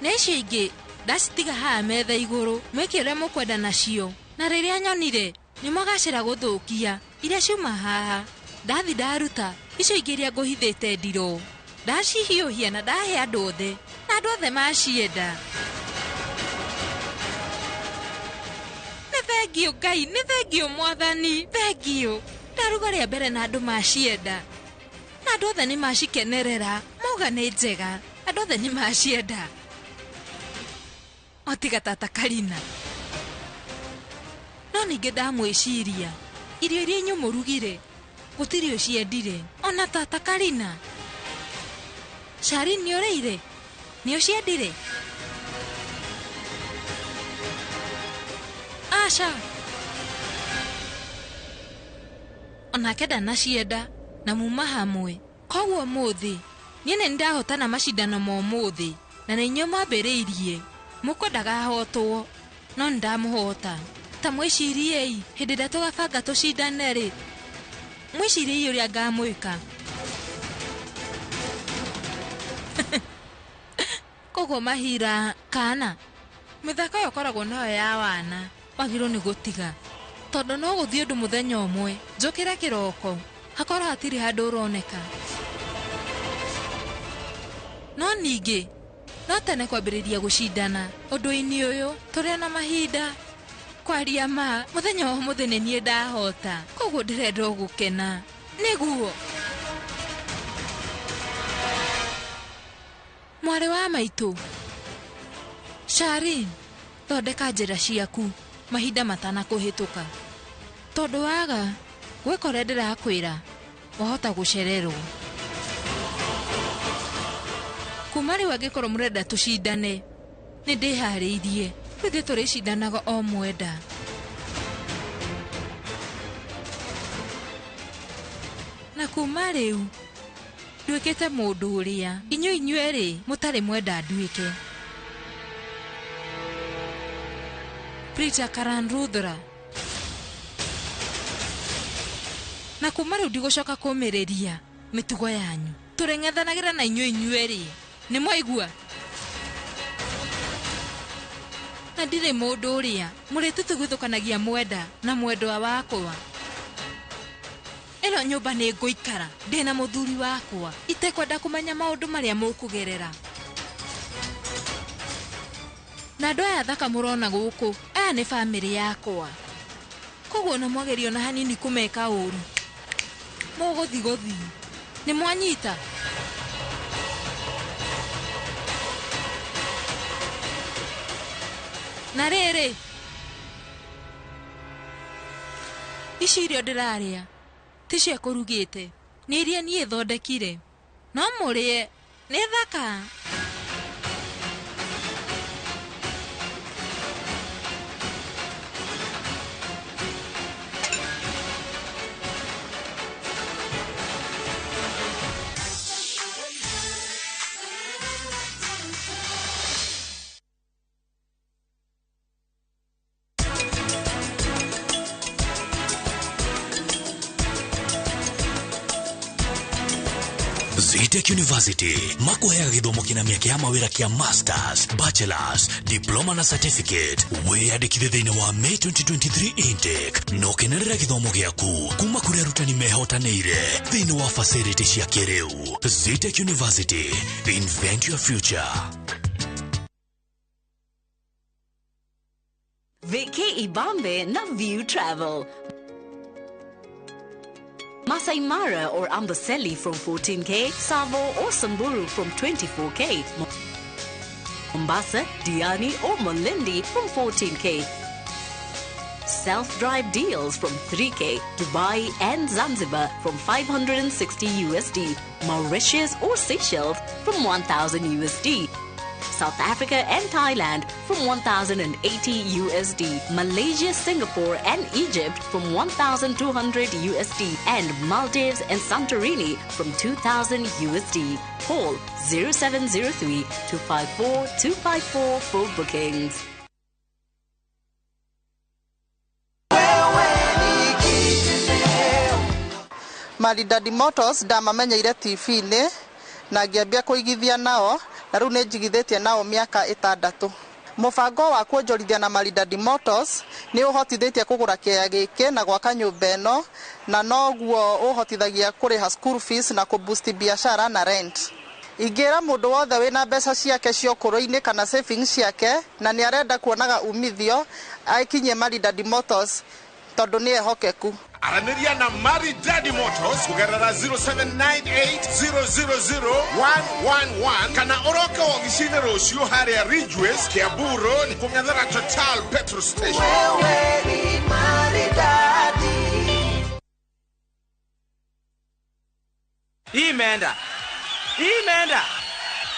na icio ingĩ ndacitiga haha metha igũrũ mwĩke ũrĩa mũkwenda nacio na rĩrĩa nyonire nĩ mwagacĩra gũthũkia iria ciuma haha ndathi ndaruta icio ingĩ iria ngũhithĩte ndirũ ndacihiũhia na ndahe andũ othe na andũ othe macienda nĩ thengio Ngai nĩ thengio Mwathani thengio ndaruga rĩa mbere na andũ macienda na andũ othe nĩ macikenerera mauga nĩ njega andũ othe nĩ macienda o tiga tata Karina no ningĩ ndamwĩciria irio iria nyũmũrugire gũtirĩ ũciendire ona tata Karina Sharin nĩ ũrĩire nĩ ũciendire aca onake ndanacienda na muma hamwe koguo mũthĩ niĩ nĩ ndahotana macindano ma ũmũthĩ na nĩ inyuĩ mwambĩrĩirie mũkwendaga ahotwo no ndamuhota ta mwĩciriei hĩndĩ ĩrĩa tũgabanga tũcindane rĩ mwĩciriei ũrĩa ngamwĩka koguo mahira kana mĩthako ĩyo ĩkoragwo nayo ya wana wagĩrĩirwo nĩ gũtiga tondũ no gũthiĩ ũndũ mũthenya ũmwe njũkĩre kĩroko hakorwo hatirĩ handũ ũroneka no ningĩ no tene kwambĩrĩria gũcindana ũndũ-inĩ ũyũ tũrĩ na mahinda kwaria ma mũthenya wa ũmũthĩ nĩ niĩ ndahota koguo ndĩrenda gũkena nĩguo mwarĩ wa maitũ Sharin thondeka njĩra ciaku mahinda matana kũhĩtũka tondũ waga gwĩkore ndĩrakwĩra wahota gũcererwo kuma rĩu angĩkorwo mũrenda tũcindane nĩ ndĩharĩirie rĩu tũrĩcindanaga o mwenda na kuma rĩu nduĩkĩte mũndũ ũrĩa inyuĩ mũtarĩ mwenda nduĩke Prita Karanrudra na kuma rĩu ndigũcoka kũmĩrĩria mĩtugo yanyu tũreng'ethanagĩra na inyuĩ nĩ mwaigua na ndirĩ mũndũ ũrĩa mũrĩtũtũgũthũkanagia mwenda na mwendwa wakwa ĩno nyũmba nĩ ngũikara ndĩna mũthuri wakwa itekwenda kũmenya maũndũ marĩa mũkũgerera na andũ aya thaka mũrona gũkũ aya nĩ bamĩrĩ yakwa koguo no mwagerio na hanini kũmeka ũru mũgũthi nĩ mwanyita na rĩrĩ ici irio ndĩrarĩa ti cia kũrugĩte nĩ iria niĩ thondekire no mũrĩe nĩ thaka Tech University makuheaga gĩthomo kĩna mĩaka ya mawĩra kĩa masters, bachelors, diploma na certificate. Wĩyandĩkithie thĩinĩ wa May 2023 intake no kenerera gĩthomo gĩaku kuma kũrĩ arutani mehotanĩire thĩinĩ wa facility cia kĩrĩu. Tech University, invent your future. Veke Ibambe na View Travel. Masai Mara or Amboseli from 14K, Savo or Samburu from 24K, Mombasa, Diani or Malindi from 14K. Self-drive deals from 3K, Dubai and Zanzibar from 560 USD, Mauritius or Seychelles from 1000 USD. South Africa and Thailand from 1080 USD, Malaysia, Singapore and Egypt from 1200 USD, and Maldives and Santorini from 2000 USD. Call 0703 254 254 for bookings. Maridadi Motors ndamamenyeire TV-inĩ na ngĩambia kũigithia nao na rĩu nĩ njigithĩtie nao mĩaka 6. Mũbango wa kuonjorithia na Maridadi Motors nĩ ũhotithĩtie kũgũra kĩaya gĩkĩ na gwaka nyũmba ĩno na noguo ũhotithagia kũrĩha school fees na kũboost biashara na rent. Ingĩra mũndũ wothe wĩna mbeca ciake cia ũkũrũ-inĩ kana savings ciake na nĩ arenda kuonaga umithio aikinyie Maridadi Motors tondũ nĩ ehokeku. Aranĩria na Maridadi Motors kugerera 0798000111 kana oroka ogicinĩ rũciũ harĩa Ridgeways Kiambu Road kũng'ethera Total Petrol Station. Wewe ni Maridadi.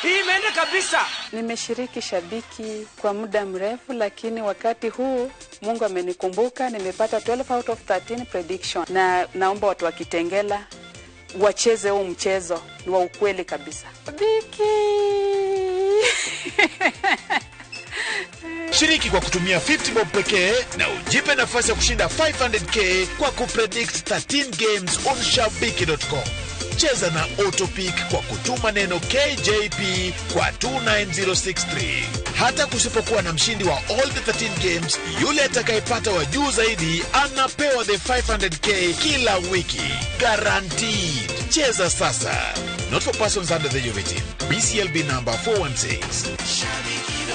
Imeenda kabisa. Nimeshiriki shabiki kwa muda mrefu, lakini wakati huu Mungu amenikumbuka, nimepata 12 out of 13 prediction, na naomba watu wa Kitengela wacheze huu mchezo, ni wa ukweli kabisa. Biki Shiriki kwa kutumia 50 bob pekee na ujipe nafasi ya kushinda 500k kwa kupredict 13 games on shabiki.com. Cheza na Autopic kwa kutuma neno KJP kwa 29063. Hata kusipokuwa na mshindi wa all the 13 games, yule atakayepata wa juu zaidi anapewa the 500k kila wiki. Guaranteed. Cheza sasa. Not for persons under the age of 18. BCLB number 416.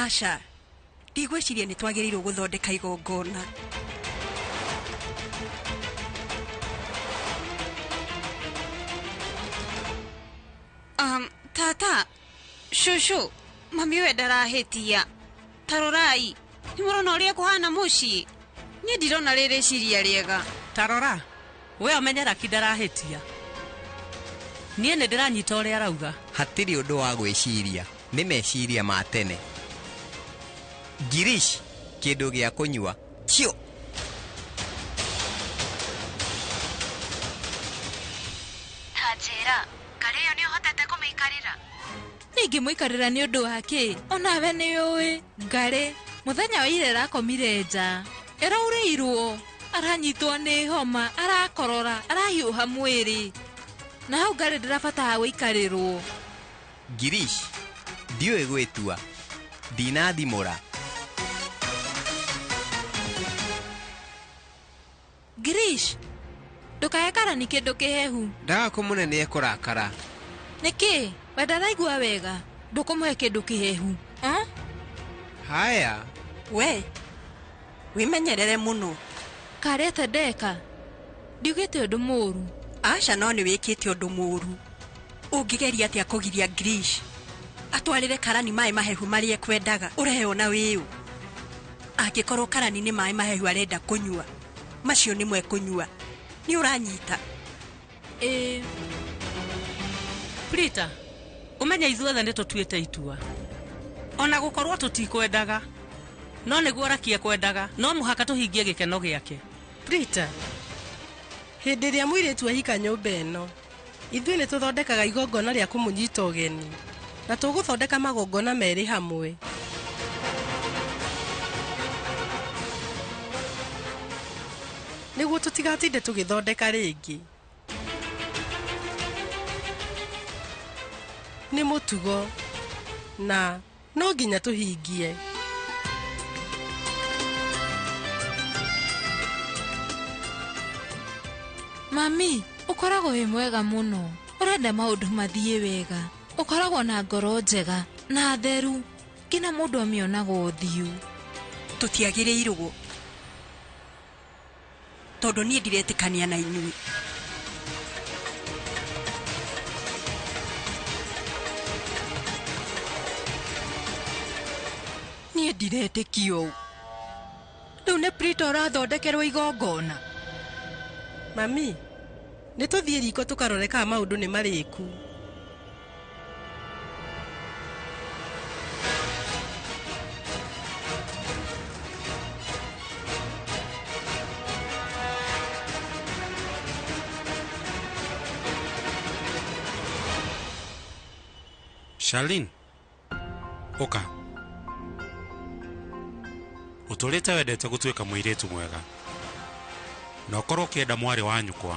Asha, ndigwiciria nĩ twagĩrĩirwo gũthondeka igongona. Tata, shushu, mami we ndarahĩtia. Tarorai, nĩmũrona ũrĩa kũhana mũciĩ. Niĩ ndirona rĩrĩciria rĩega. Tarora, we omenyera kindarahĩtia. Niĩ nĩ ndĩranyita ũrĩa arauga. Hatirĩ ũndũ wa gwĩciria, nĩ meciria ma tene. Girish, kĩndũ gĩa kũnyua. Kio. Tajera, karĩyo nĩ ũhotete kũmĩikarĩra? Nĩngĩmũikarĩra nĩ ũndũ wake. Onawe nĩ ũĩ, Ngarĩ, mũthenya wa ira arakomire nja. Eraurĩirwo, aranyitwo nĩ homa, arakorora, arahiũha mwĩrĩ. Na hau Ngarĩ ndĩrabatara gũikarĩrwo. Girish, ndiũĩ gwĩtua. Ndinathimũra. Girish, ndũkaekara nĩ kĩndũ kĩhehu. Ndaga kũmũnene ekũrakara. Nĩkĩ? We ndaraigua wega. Ndũkũmũhe kĩndũ kĩhehu. Haya. We, wimenyerere mũno. Karete ndeka. Ndiugĩte ũndũ mũru. Asha no nĩ wĩkĩte ũndũ mũru. Ũngĩgeria atĩa kũgiria Girish atwarĩre Karani maĩ mahehu marĩa ekwendaga, ũrehe ona wĩũ. Angĩkorwo Karani nĩ maĩ mahehu arenda kũnyua, macio nĩ mwe kũnyua. Nĩ ũranyita. Prita, umenya ithuothe nĩ tũtuĩte itua. Ona gũkorwo tũtikwendaga, no nĩguo rakie kwendaga, no mũhaka tũhingie gĩkeno gĩake. Prita, hĩndĩ ĩrĩa mũirĩtu ahika nyũmba ĩno, ithuĩ nĩ tũthondekaga igongona rĩa kũmũnyita ũgeni, na tũgũthondeka magongona merĩ hamwe. Nĩguo tũtigatinde tũgĩthondeka rĩngĩ. Nĩ mũtugo na no nginya tũhingie. Mami, ũkoragwo wĩ mwega mũno. Ũrenda maũndũ mathiĩ wega. Ũkoragwo na ngoro njega na theru. Kina mũndũ amĩonaga ũthiũ. Tũtiagĩrĩirwo. Tondũ niĩ ndiretĩkania na inyuĩ. Niĩ ndiretĩkio. Rĩu nĩ Prita ũrathondekerwo igongona. Mami, nĩ tũthiĩ riko tũkarore kana maũndũ nĩ marĩku. Charlene, oka. Utulete wendete gũtuĩka mũirĩtu mwega. Na ũkorwo ũkĩenda mwarĩ wa nyũkwa.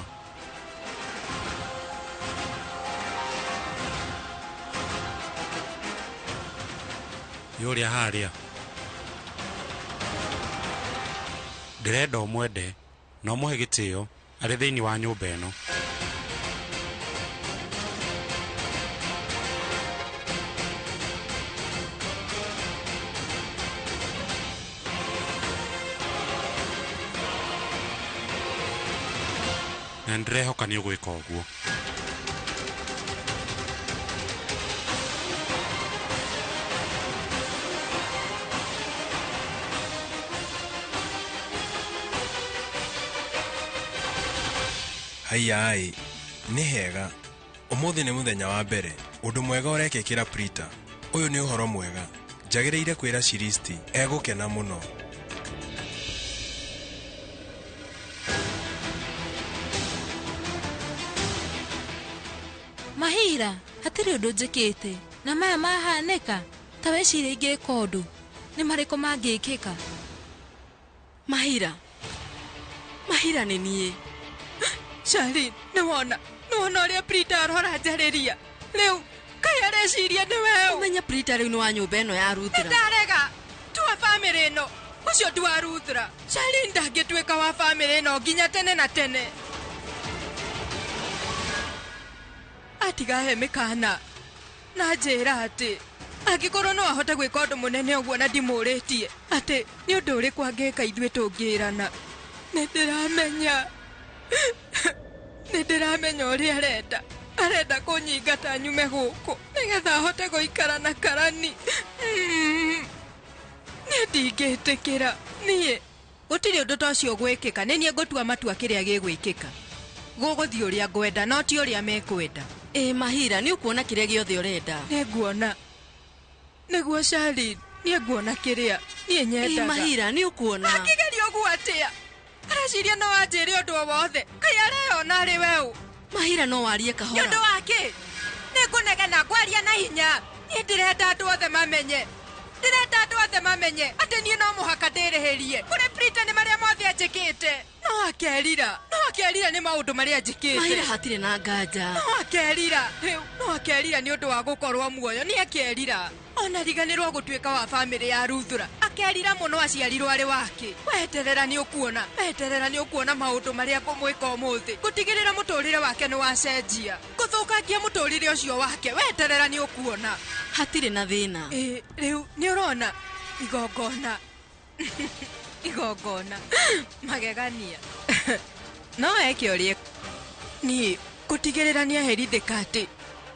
Yũrĩa harĩa. Ndĩrenda ũmwende na ũmũhe gĩtĩo arĩ thĩinĩ wa nyũmba ĩno. Na ndĩrehoka nĩ ũgwĩka ũguo. Haiyai, nĩ hega. Ũmũthĩ nĩ mũthenya wa mbere. Ũndũ mwega ũrekĩkĩra Prita. Ũyũ nĩ ũhoro mwega. Njagĩrĩire kwĩra Shiristi egũkena mũno. Mahira, hatiri undu njikite. Na maya mahaneka. Ta wecire ingĩ kondu. Nĩ marĩkũ mangĩkĩka? Mahira nĩ niĩ. Charlie, nĩwona ũrĩa Prita arora njarĩria. Rĩu kai areciria nĩ wewe. Ũmenya Prita rĩu nĩ wa nyũmba ĩno ya Ruthra. Ndarega tuwa family ĩno. Ũcio tu wa Ruthra. Charlie ndangĩtuĩka wa family ĩno nginya tene na tene. Atigahe mĩkana na njĩra atĩ angĩkorwo no ahote gwĩka ũndũ mũnene ũguo na ndimũrĩtie atĩ nĩ ũndũ ũrĩkũ angĩka ithuĩ tũngĩrana. Nĩndĩramenya ũrĩa arenda kũnyingata nyume gũkũ nĩgetha ahote gũikara na Karani. Ndingĩtĩkĩra. Niĩ gũtirĩ ũndũ ta ũcio gwĩkĩka. Nĩ niĩ ngũtua matua kĩrĩa gĩgwĩkĩka. Gũgũthiĩ ũrĩa ngwenda no ti ũrĩa mekwenda. Mahira, nĩ ũkuona kĩrĩa gĩothe ũrenda. Nĩnguona. Nĩguo Charlie, niĩ nguona kĩrĩa niĩ nyendaga. Mahira, nĩ ũkuona. Akĩgeria ũguo atĩa? Areciria no anjĩre ũndũ o wothe. Kai areyona arĩ weũ. Mahira, no warie kahora. Nĩ ũndũ wake. Nĩngũnegena ngwaria na hinya. Niĩ ndĩrenda andũ othe mamenye. Atĩ niĩ no mũhaka ndĩrĩhĩrie. Kũrĩ Prita nĩ marĩa mothe anjĩkĩte. No akerira nĩ maũndũ marĩa njĩkĩte. Mahira hatirĩ na nganja. No akerira nĩ ũndũ wa gũkorwo muoyo. Nĩ akerira. Ona riganĩrwo gũtuĩka wa family ya Ruthra. Akerira mũno aciarirwo arĩ wake. Weterera nĩ ũkuona maũndũ marĩa ngũmwĩka ũmũthĩ. Gũtigĩrĩra mũtũrĩre wake nĩ wacenjia. Gũthũkangia mũtũrĩre ũcio wake. Weterera nĩ ũkuona. Hatirĩ na thĩna. Rĩu nĩ ũrona igongona magegania. No eke ũrĩa niĩ gũtigĩrĩra nĩ aherithĩka atĩ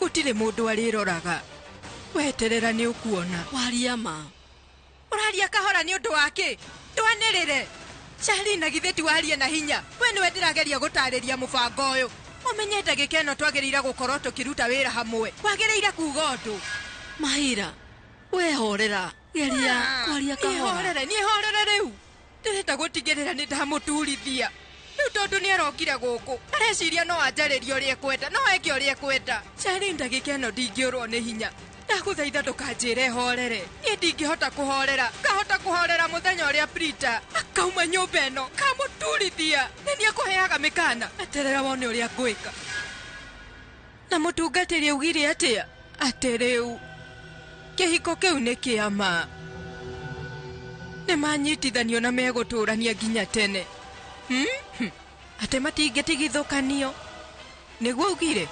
gũtirĩ mũndũ arĩroraga. Weterera nĩ ũkuona. Waria ma. Ũraria kahora nĩ ũndũ wake. Twanĩrĩre. Charlie na githeti waria na hinya. We nĩwe ndĩrageria gũtarĩria mũbango ũyũ. Ũmenye ndagĩka ĩno twagĩrĩire gũkorwo tũkĩruta wĩra hamwe. Wagĩrĩire kuuga ũndũ. Mahira, wehorera. Geria kwaria kahora. Niĩ horere rĩu. Ndĩrenda gũtigĩrĩra nĩ ndamũturithia. Rĩu tondũ nĩ arokire gũkũ. Areciria no anjarĩrie ũrĩa ekwenda. No eke ũrĩa ekwenda. Charlie ndagĩka ĩno ndingĩũrwo nĩ hinya. Ndagũthaitha ndũkanjĩre horere. Niĩ ndingĩhota kũhorera. Ngahota kũhorera mũthenya ũrĩa Prita akauma nyũmba ĩno kamũturithia. Nĩ niĩ kũheaga mĩkana. Eterera wone ũrĩa ngwĩka. Na mũtungatĩri augire atĩa? Atĩ rĩu kĩhiko kĩu nĩ kĩama. Nĩ manyitithanio na megũtũrania nginya tene. Atĩ matingĩtigithũkanio. Nĩguo augire?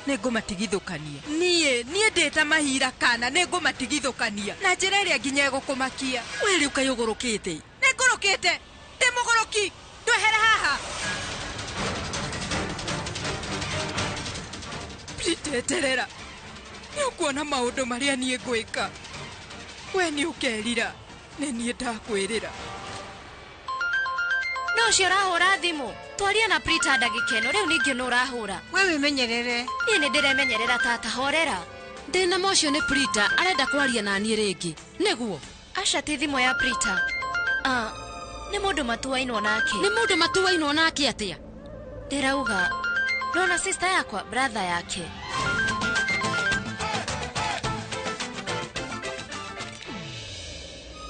Nĩngũmatigithũkania. Niĩ ndĩta Mahira kana nĩngũmatigithũkania. Na njĩra ĩrĩa nginya egũkũmakia. We rĩu kaĩ ũgũrũkĩte? Nĩngũrũkĩte. Ndĩ mũgũrũki. Ndwehere haha. Prita, eterera. Nĩ ũkuona maũndũ marĩa niĩ ngwĩka. We nĩ ũkerira. Nĩ niĩ ndakwĩrĩra. No ũcio ũrahũra thimũ. Twaria na Prita ndagĩka ĩno. Rĩu ningĩ no ũrahũra. We wĩmenyerere. Niĩ nĩ ndĩremenyerera tata, horera. Ndĩna mocio nĩ Prita arenda kwaria na niĩ rĩngĩ. Nĩguo. Aca ti thimũ ya Prita. Nĩ mũndũ matuainwo nake. Nĩ mũndũ matuainwo nake atĩa? Ndĩrauga. Rona sister yakwa, brother yake.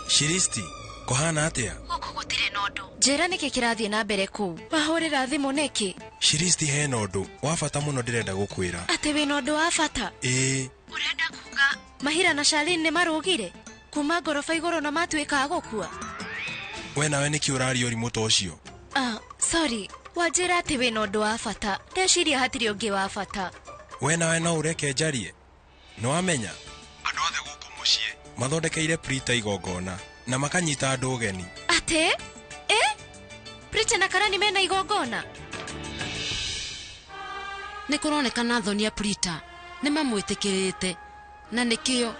Shiristi, kohana atĩa? Gũkũ gũtirĩ na ũndũ. Njĩra nĩkĩ kĩrathiĩ na mbere kũu? Wahũrĩra thimũ nĩkĩ? Shiristi, hena ũndũ wa bata mũno ndĩrenda gũkwĩra. Atĩ wĩna ũndũ wa bata? Ĩĩ. Ũrenda kuga Mahira na Charlene nĩ marũgire? Kuma ngoroba igũrũ na matuĩka agũkua? We nawe nĩkĩ ũraria ũrimũ ta ũcio? Sorry. Wanjĩra atĩ wĩna ũndũ wa bata. Ndeciria hatirĩ ũngĩ wa bata. We nawe no ũreke njarie? Nĩwamenya andũ othe gũkũ mũciĩ mathondekeire Prita igongona na makanyita andũ ũgeni. Atĩ? Prita na Karani mena igongona? Nĩ kũronekana thoni ya Prita nĩ mamwĩtĩkĩrĩte na nĩkĩo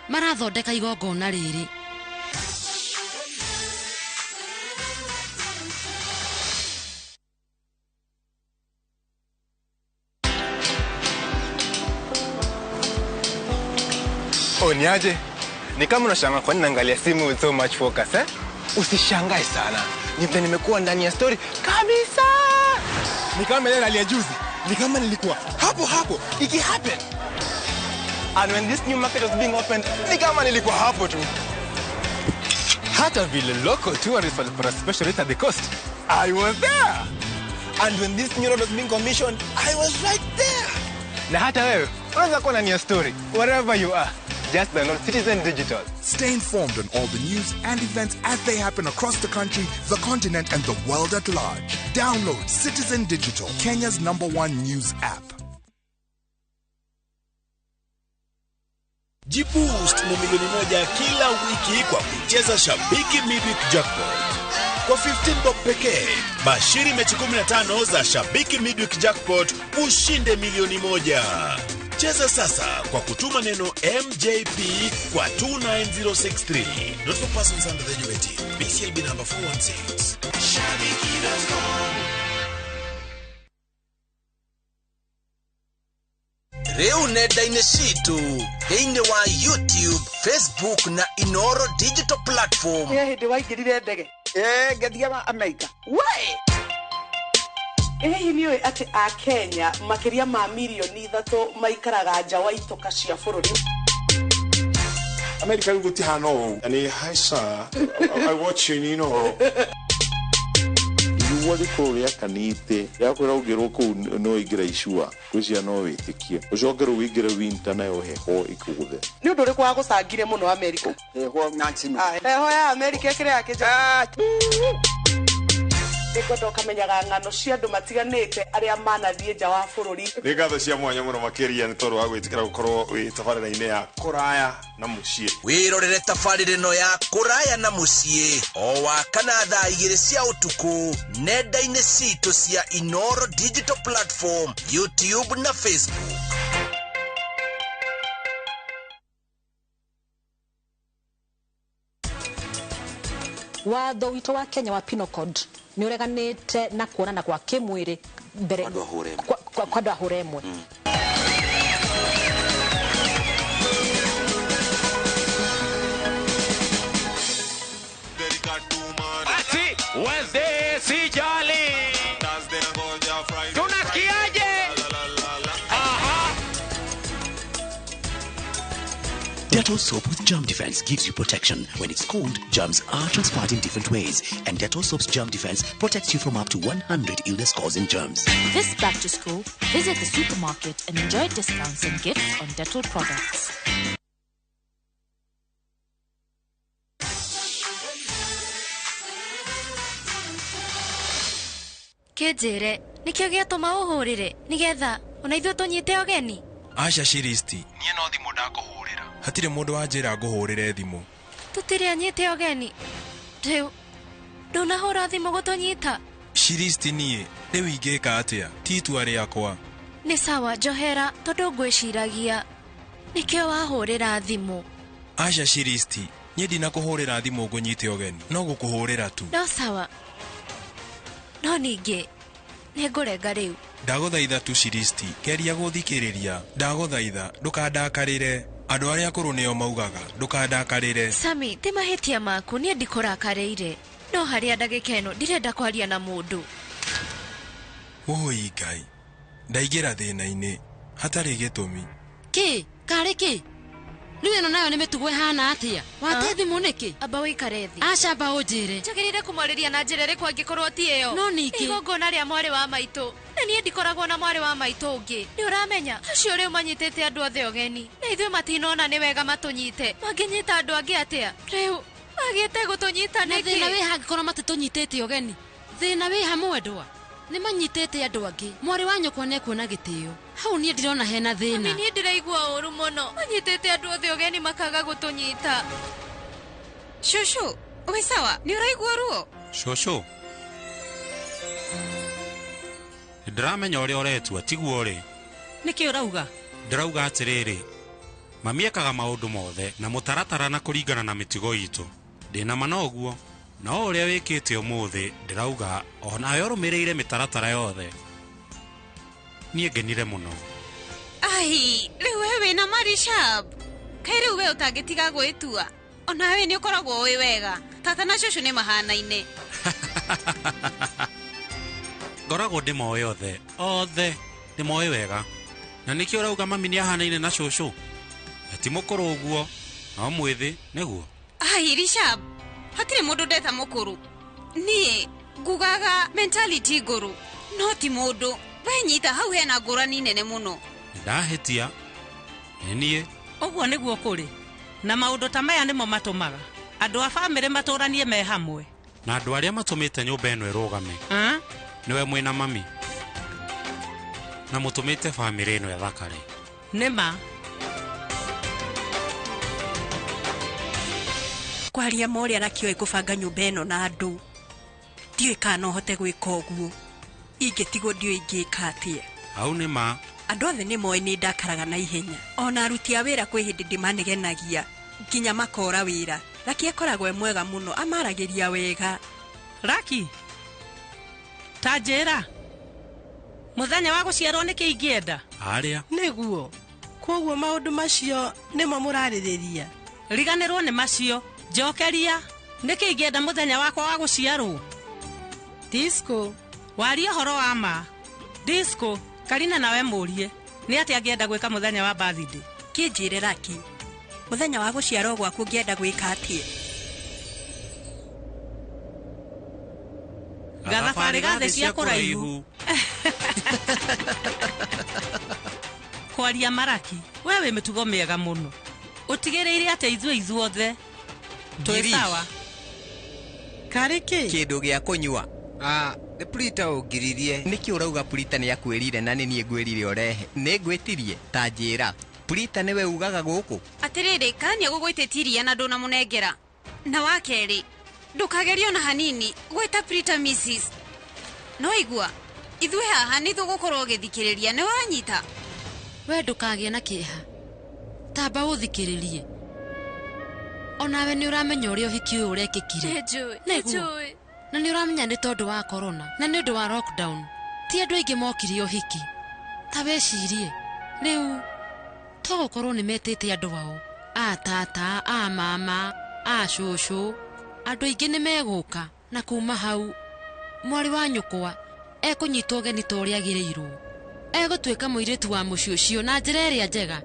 marathondeka igongona rĩrĩ. Niaje? Ni kama unashangaa kwa nini naangalia simu with so much focus, eh? Usishangae sana. Nipe nimekuwa ndani ya story kabisa. Ni kama ile ya juzi. Ni kama nilikuwa hapo iki happen. And when this new market was being opened, ni kama nilikuwa hapo tu. Hata vile local tourists for a special rate at the coast, I was there. And when this new road was being commissioned, I was right there. Na hata wewe, unaweza kuwa na story, wherever you are. Just download Citizen Digital. Stay informed on all the news and events as they happen across the country, the continent, and the world at large. Download Citizen Digital, Kenya's #1 news app. Jiboost na milioni moja kila wiki kwa kucheza Shabiki Midweek Jackpot. Kwa 15 bob pekee, bashiri mechi 15 za Shabiki Midweek Jackpot ushinde milioni moja. Cheza sasa kwa kutuma neno MJP kwa 29063. Not for persons under the age of 18. BCLB number 416. Shabiki.com. Reu nenda-inĩ citũ thĩinĩ wa YouTube, Facebook na Inooro digital platform. Hĩndĩ waingĩrire ndege ngathiaga Amerika we nĩ ũĩ atĩ a Kenya makĩria ma milioni 3 maikaraga nja wa itoka cia bũrũri. Amerika rĩu gũtihana ũũ. Ani haica I watch you Inooro. Wali kuria kanite ya kwira ugirwo ku no igira icua kwisia no witikie ucokero wigira winter nayo heho ikuguthe ni undu ri kwa gucangire muno America heho maximum heho ya America kire yake Nikondo kamenyaga ngano cia andu matiganite aria manathie nja wa bururi ni ngatho cia mwanya muno makiria ni toru wa gwitikira gukorwo wi tabarira-ini ya kuraya na mucie wirorere tabarira ino ya kuraya na mucie o wakana thaa 2 cia utuku nenda-ini citũ cia Inooro digital platform, YouTube na Facebook. Watho wito wa Kenya wa Penal Code ni ureganite na kuonana kwa kimwiri mbere kwa ndo ahuremwe ati Wednesday si jali tunasikiaje? Dettol soap with germ defense gives you protection. When it's cold, germs are transferred in different ways. And Dettol soap's germ defense protects you from up to 100 illness-causing germs. This back to school, visit the supermarket and enjoy discounts and gifts on Dettol products. Kejere, nikio giatuma uhurire nigetha ona ithuĩ tunyite ogeni. Asha Shiristi, nie no thimu ndakuhurira. Hatire mundu wanjira nguhurire thimu. Tutire anyite ogeni. Riu ndunahura thimu gutunyita. Shiristi nie, riu ingika atia? Titua riakwa. Ni sawa Johera, tondu ngwiciragia nikio wahurira thimu. Asha Shiristi, nie ndinakuhurira thimu ngunyite ogeni. No gukuhurira tu. No sawa. No ningi nigurenga riu. Ndaguthaitha tu Shiristi, keria guthikiriria. Ndaguthaitha ndukandakarire. Andu aria akuru nio maugaga ndukandakarire. Sami, ti mahitia maku nie ndikurakarire. No haria ndagika ino ndirenda kwaria na mundu. Oi Ngai. Ndaigira thina-ini hatari gitumi. Ki, kare ki? Riu ino nayo ni mitugo ihana atia? Wate thimu niki? Amba wikare thi. Aca ba unjire. Njagirire kumariria na njira rikwa ngikorwo ti iyo. No niki. Igongona ria mwari wa maitu. Na nie ndikoragwo na mwari wa maitu ungi. Ni uramenya? Acio riu manyitete andu othe ogeni. Na ithuĩ matinona ni wega matunyite. Manginyita andu angi atia? Riu magite gutunyita niki? Na thina wi hangikorwo matitunyitete ogeni. Thina wi hamwe ndwa. Ni manyitete andu angi. Mwari wa nyokwa ne kuona gitio. Hau nie ndirona hena thina. Ni ndiraigua uru muno. Manyitete andu othe ogeni makaga gutunyita. Shushu, we sawa? Ni uraigua ruo? Shushu. Ndramenya uria uretua tiguo ri. Niki urauga? Ndirauga atiriri. Mami ekaga maundu mothe na mutaratara na kuringana na mitigo itu. Ndina manoguo. No uria wikite umuthi ndirauga ona yo rumirire mitaratara yothe. Nie genire muno. Ai, riu wewe na Marishab. Kai riu we utangitiga gwitua. Ona we ni ukoragwo wi wega. Tata na Shushu ni mahana-ine. Ngoragwo ndimoe othe. Othe ndimoe wega. Na niki urauga mami ni ahanaine na shosho? Ati mukuru uguo, no mwithi neguo. Ai Richard, hatire mundu ndeta mukuru. Nie ngugaga mentality nguru, no ti mundu. Wenyita hau hena ngurani nene muno. Ndahetia. Nie. Uguo niguo kuri. Na maundu ta maya nimo matumaga andu a family maturanie me hamwe. Na andu aria matumite nyumba eno irugame. Niwe mwina mami. Na mutumite family eno ethakare. Nima. Kwaria mori arakio ikubanga nyumba eno na andu. Ndiwe kana hote gwika uguo. Ingetigo ndio ingika atie. Au nima. Andu othe ni moe ni ndakaraga na ihenya. Ona aruti a wira kwi hindi ndimanegenagia. Nginya makora wira. Raki akoragwe mwega muno amaragiria wega. Raki. Tajera. Muthenya wa guciarwo ni kiingienda. Aria. Niguo. Koguo maundu macio nimo muraririria. Riganirwo ni macio. Jokeria. Ni kiingienda muthenya wakwa wa guciarwo. Disco. Waria horo wa ma. Disco. Karina nawe murie. Ni ati angienda gwika muthenya wa birthday. Kinjire Raki. Muthenya wa guciarwo gwaku ngienda gwika atie. Gathabari gathe cia kuraihu. Kwaria maraki. Wewe mitugo miega muno. Utigireire ate ithuothe. Twi sawa. Kariki. Kindu gia kunywa. The Prita ugiririe. Niki urauga Prita ni akwirire na ni nie ngwirire orehe. Ni ngwitirie Tajera. Prita niwe ugaga guku. Atiriri kani agugwitetiria na ndona munengera. Na wakeri ndukagerio na hanini gwita Prita Mrs. No igua ithwe haha ni tugukorwo githikiriria ni wanyita. We ndukagie na kieha. Tamba uthikiririe. Onawe ni uramenya uria uhiki uyu urekekire. Njui. Na ni uramenya ni tondu wa corona na ni undu wa lockdown. Ti andu aingi mokire uhiki. Ta wecirie. Riu togukorwo ni metete andu wao. A tata, a mama, a shosho. Andu aingi ni meguka na kuma hau mwari wa nyukwa ekunyitwo ugeni ta uria agirirwo. Egutwika muiritu wa mucio cio na njira iria njega.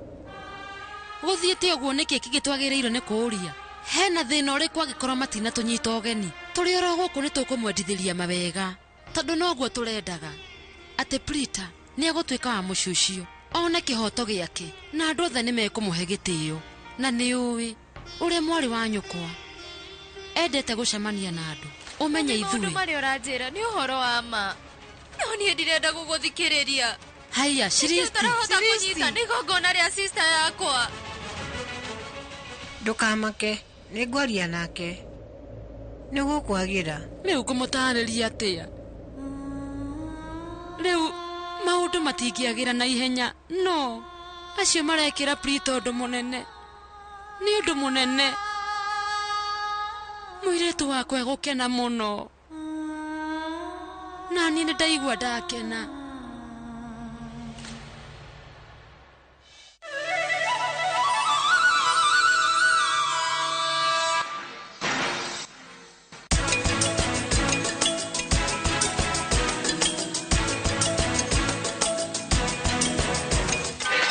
Guthiite uguo niki kigitwagirirwo ni kuuria. Hena thina uriku agikorwo matina tunyita ugeni. Turi oro guku ni tukumwendithiria mawega. Tondu noguo turendaga. Ate Prita ni egutwika wa mucio cio. One kihoto giake na andu othe ni mekumuhe gitio. Na ni uwi uria mwari wa nyukwa endete gucemania na andu. Umenye ithue. Mundu mari uranjira ni uhoro wa ma. No ni ndirenda guguthikiriria. Haya, Shiristi. Tarahota kunyita ni gogona ria sister yakwa. Ndukamake, ni ngwaria nake. Ni gukwagira. Riu kumutariria atia? Riu maundu matingiagira na ihenya. No. Acio marekira Prita undu munene. Ni undu munene. Muiritu wakwa egukena muno. Na ni ndaigua ndakena.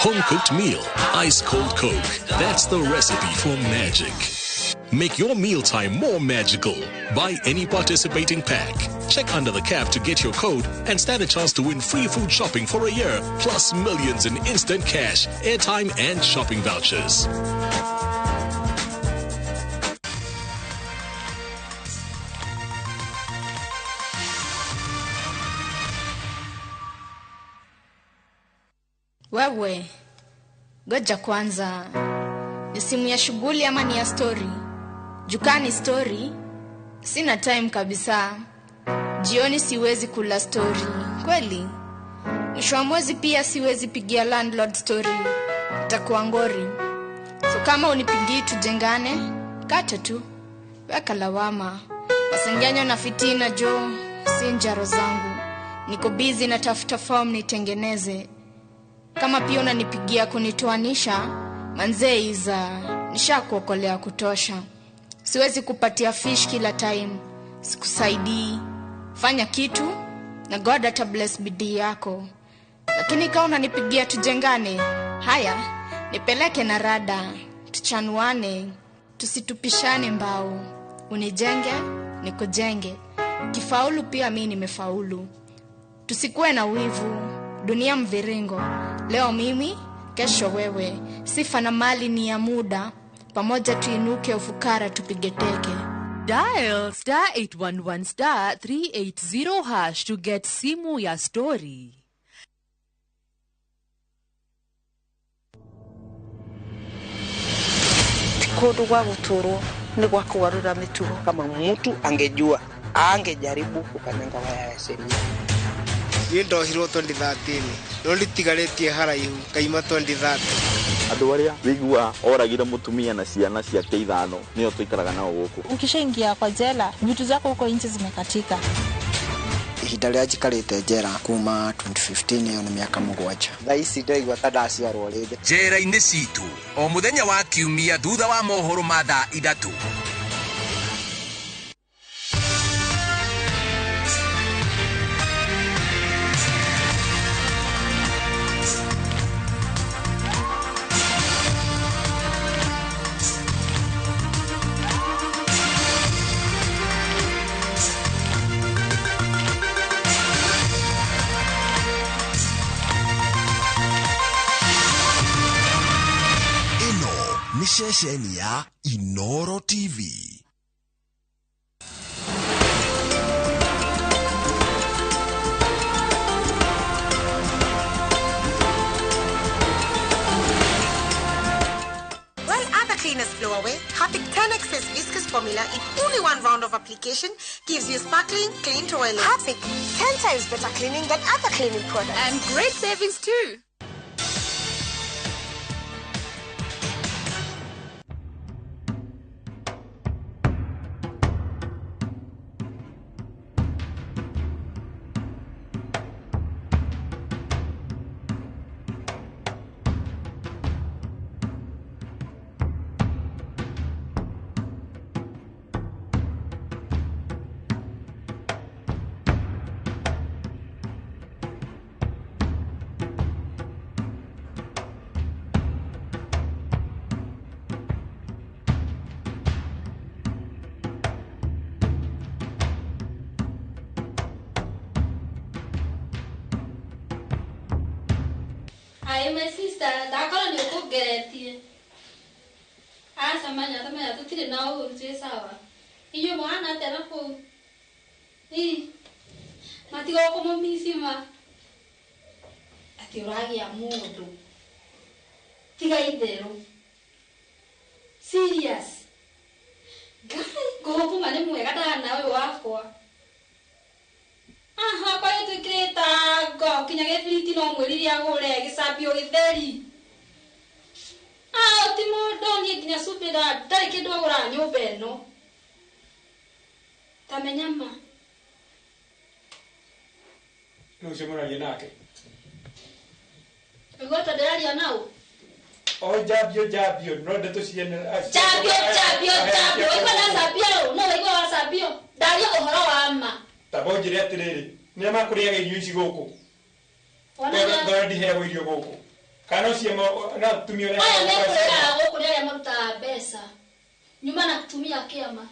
Home-cooked meal, ice-cold Coke. That's the recipe for magic. Make your mealtime more magical. Buy any participating pack. Check under the cap to get your code and stand a chance to win free food shopping for a year, plus millions in instant cash, airtime, and shopping vouchers. Wewe, goja kwanza. Ni simu ya shughuli ama ni ya story? Jukani story? Sina time kabisa. Jioni siwezi kula story. Kweli? Mwisho wa mwezi pia siwezi pigia landlord story. Itakuwa ngori. So kama unipigii tujengane, kata tu. Weka lawama. Wasengenyo na fitina jo, si njaro zangu. Niko busy na tafuta form nitengeneze. Kama pia unanipigia kunitoanisha, manzee nishakuokolea kutosha. Siwezi kupatia fish kila time. Sikusaidii. Fanya kitu na God ata bless bidii yako. lakini kama unanipigia tujengane, haya nipeleke na rada, tuchanuane, tusitupishane mbao, unijenge nikujenge, kifaulu pia mimi nimefaulu, tusikuwe na wivu, dunia mviringo, leo mimi kesho wewe, sifa na mali ni ya muda, pamoja tuinuke ufukara tupige teke. Dial *811 380# to get simu ya story. Kodo wa utoro ni kwa kuwarura mitugo. Kama mtu angejua angejaribu kukanyanga waya ya sheria. Nindo hiro 2013 no litigaretie haraihu kaima 2030. Andu aria wigua oragira mutumia na ciana ciake ithano nio tuikaraga nao guku. Ukishaingia kwa jela vitu zako huko nje zimekatika. Ihinda rĩa njikarĩte njera kuma 2015 ĩyo nĩ mĩaka 7. Thaa ici ndaigua ta ndaciarwo rĩngĩ. Njera-inĩ citũ o mũthenya wa kiumia thutha wa mohoro ma thaa 3. Shesheni ya Inooro TV. While other cleaners flow away, Harpic 10X's viscous formula in only one round of application gives you sparkling, clean toilet. Harpic, 10 times better cleaning than other cleaning products. And great savings too. Hi, my sister. Dakora ni ukugeretie. Asa manya tutire na urutwe sawa. Iyo mwana tena ko. Matigo ko mumisima. Ati uragi ya mundu. Tiga idero. Serious. Gai go po mane mwega dana we wakwa. Aha, kwa hiyo tukireta go kinyage filiti no mwiriri agure gisabio githeri. Timo ni kinya supira dai kindu agura nyumba eno. Tamenyama. No se mora yenake. Egota dali nao. Jabio, no de to siene. Jabio. Iko na sabio, no iko sabio. Dali ohoro wa ama. Tabonjire atiriri ni makuriaga irio ici guku ona ndi hewa irio guku kana cie na tumio na aya mekurera guku ni aria maruta mbeca nyuma na kutumia kiama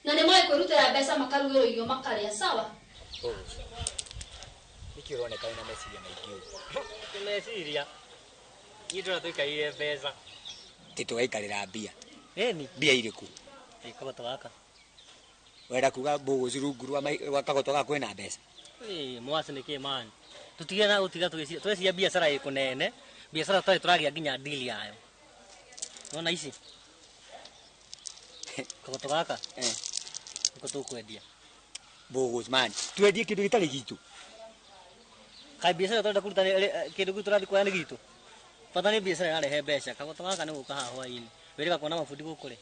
na ni mwe kurutira mbeca makarugiro irio makaria sawa nikironeka ina meciria maingĩ meciria nitwa tuikaire mbeca titugaikarira mbia eni mbia iriku ikagoto gaka wera kuga mbugu cirunguru wa kagoto gaka kwina mbeca mwasi ni kimani tutige na utiga tweciria biashara iko nene biashara twari turagia nginya deal yayo nona ici kagoto gaka niko tukwendia mbugu man twendie kindu gitari gitu kai biashara twenda kuruta kindu gitu turandi kwa ni gitu pata ni biashara yarehe mbeca kagoto gaka ni guka haha ini wereka kuona mafundi gukure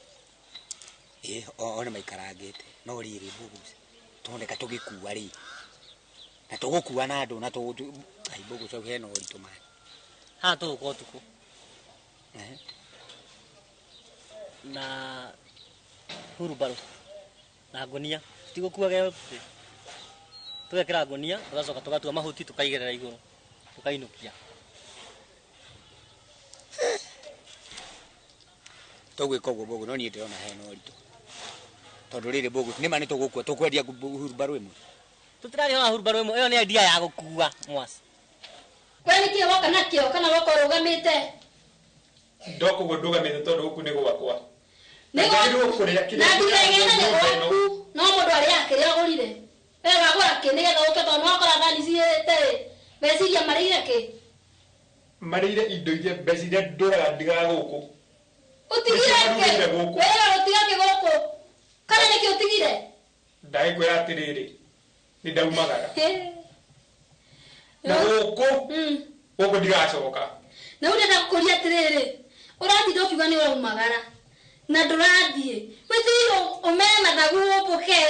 ona maikarangite no riri mbugu tondeka tugikua ri na tugukua na andu na ai mbugu so heno uritu mai ha tuko tuko na hurubaro na gonia tigukua ge tugekira gonia tugacoka tugatua mahuti tukaigerera iguru tukainukia togwika uguo bogo no nie ndirona hena uritu tondu riri bogo ni mani tugukua tukwendia hurumbaru imwe tutirari ona hurumbaru imwe iyo ni idea ya gukua mwasi kwani kie woka nakio kana woko rugamite ndoko gudugamite tondu guku ni gwakwa nego na ndirengena ni gwaku no mundu ari akiri agurire wega gura ki nigetha uke tondu wakora thani ciite meciria marire ki marire indo iria meciria nduraga ndigaga guku utigire ke wega utiga ki guku kana niki utigire ndaikwira atiriri ni ndaumagara na guku guku ndigacoka na urenda kuria atiriri uratinda ukiuga ni uraumagara na ndurathie withiro umere mathagu upuke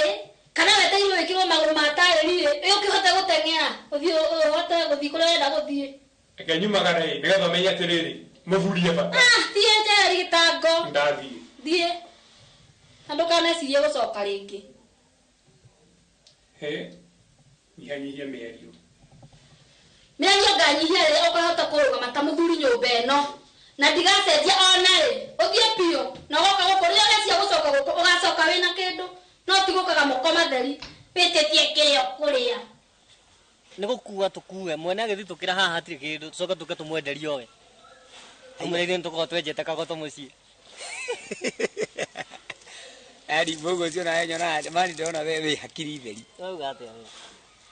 kana weteirwo wikirwo maguru ma tairi ukihote guteng'era uhote guthii kuria urenda guthii reke nyumagara nigetha menye atiriri muburie bata thie njeri gitango ndathie thie andu kanecirie gucoka ringi nyihanyihia mĩario nganyihia rĩ ũkahota kũrũgama ta mũthuri nyũmba ĩno na ndigacenjia ona rĩ ũthiĩ biũ na woka gũkũ rĩrĩa ũgecia gũcoka gũkũ ũgacoka wĩna kĩndũ no tigũkaga moko matheri wĩtĩtie kĩrĩa ũkũrĩa nĩ gũkua tũkue mwene agĩthitũkĩra haha hatirĩ kĩndũ tũcoke tũke tũmwenderie owe tũmũrĩithie nĩtũkorwo twenjete kagoto mũciĩ ari bogo cio na nyona mani ndona we we hakiri theri auga atĩa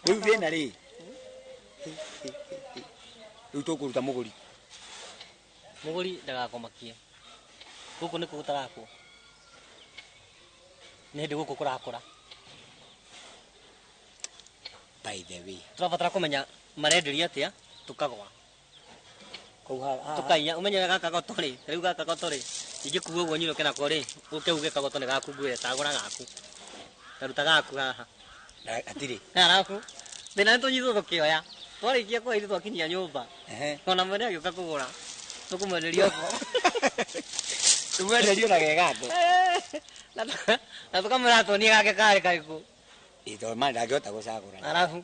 rĩu thĩna rĩ rĩu tũkũruta mũgũri ndagakomakie gũkũ nĩkũ gũtarakwo nĩ hĩndĩ gũkũ kũrakũra by the way tũrabatara kũmenya marenderia atĩa tũkagwa tukaiya umenye gaka goto ri riu gaka goto ri ingikuwa uguo nyiroke nako ri uke uge kagoto ni gaku ngwire tagura gaku taruta gaku haha atiri arafu thina tunyitho tukioya twarikia kwa ithu twakinyia nyumba ona mwene agĩũka kũgũra tũkũmwenderia ũguo tumwenderio na gegando na tũkamwĩra atuonie gake karĩ karĩkũ ito mani ndangĩhota gũcagũra arafu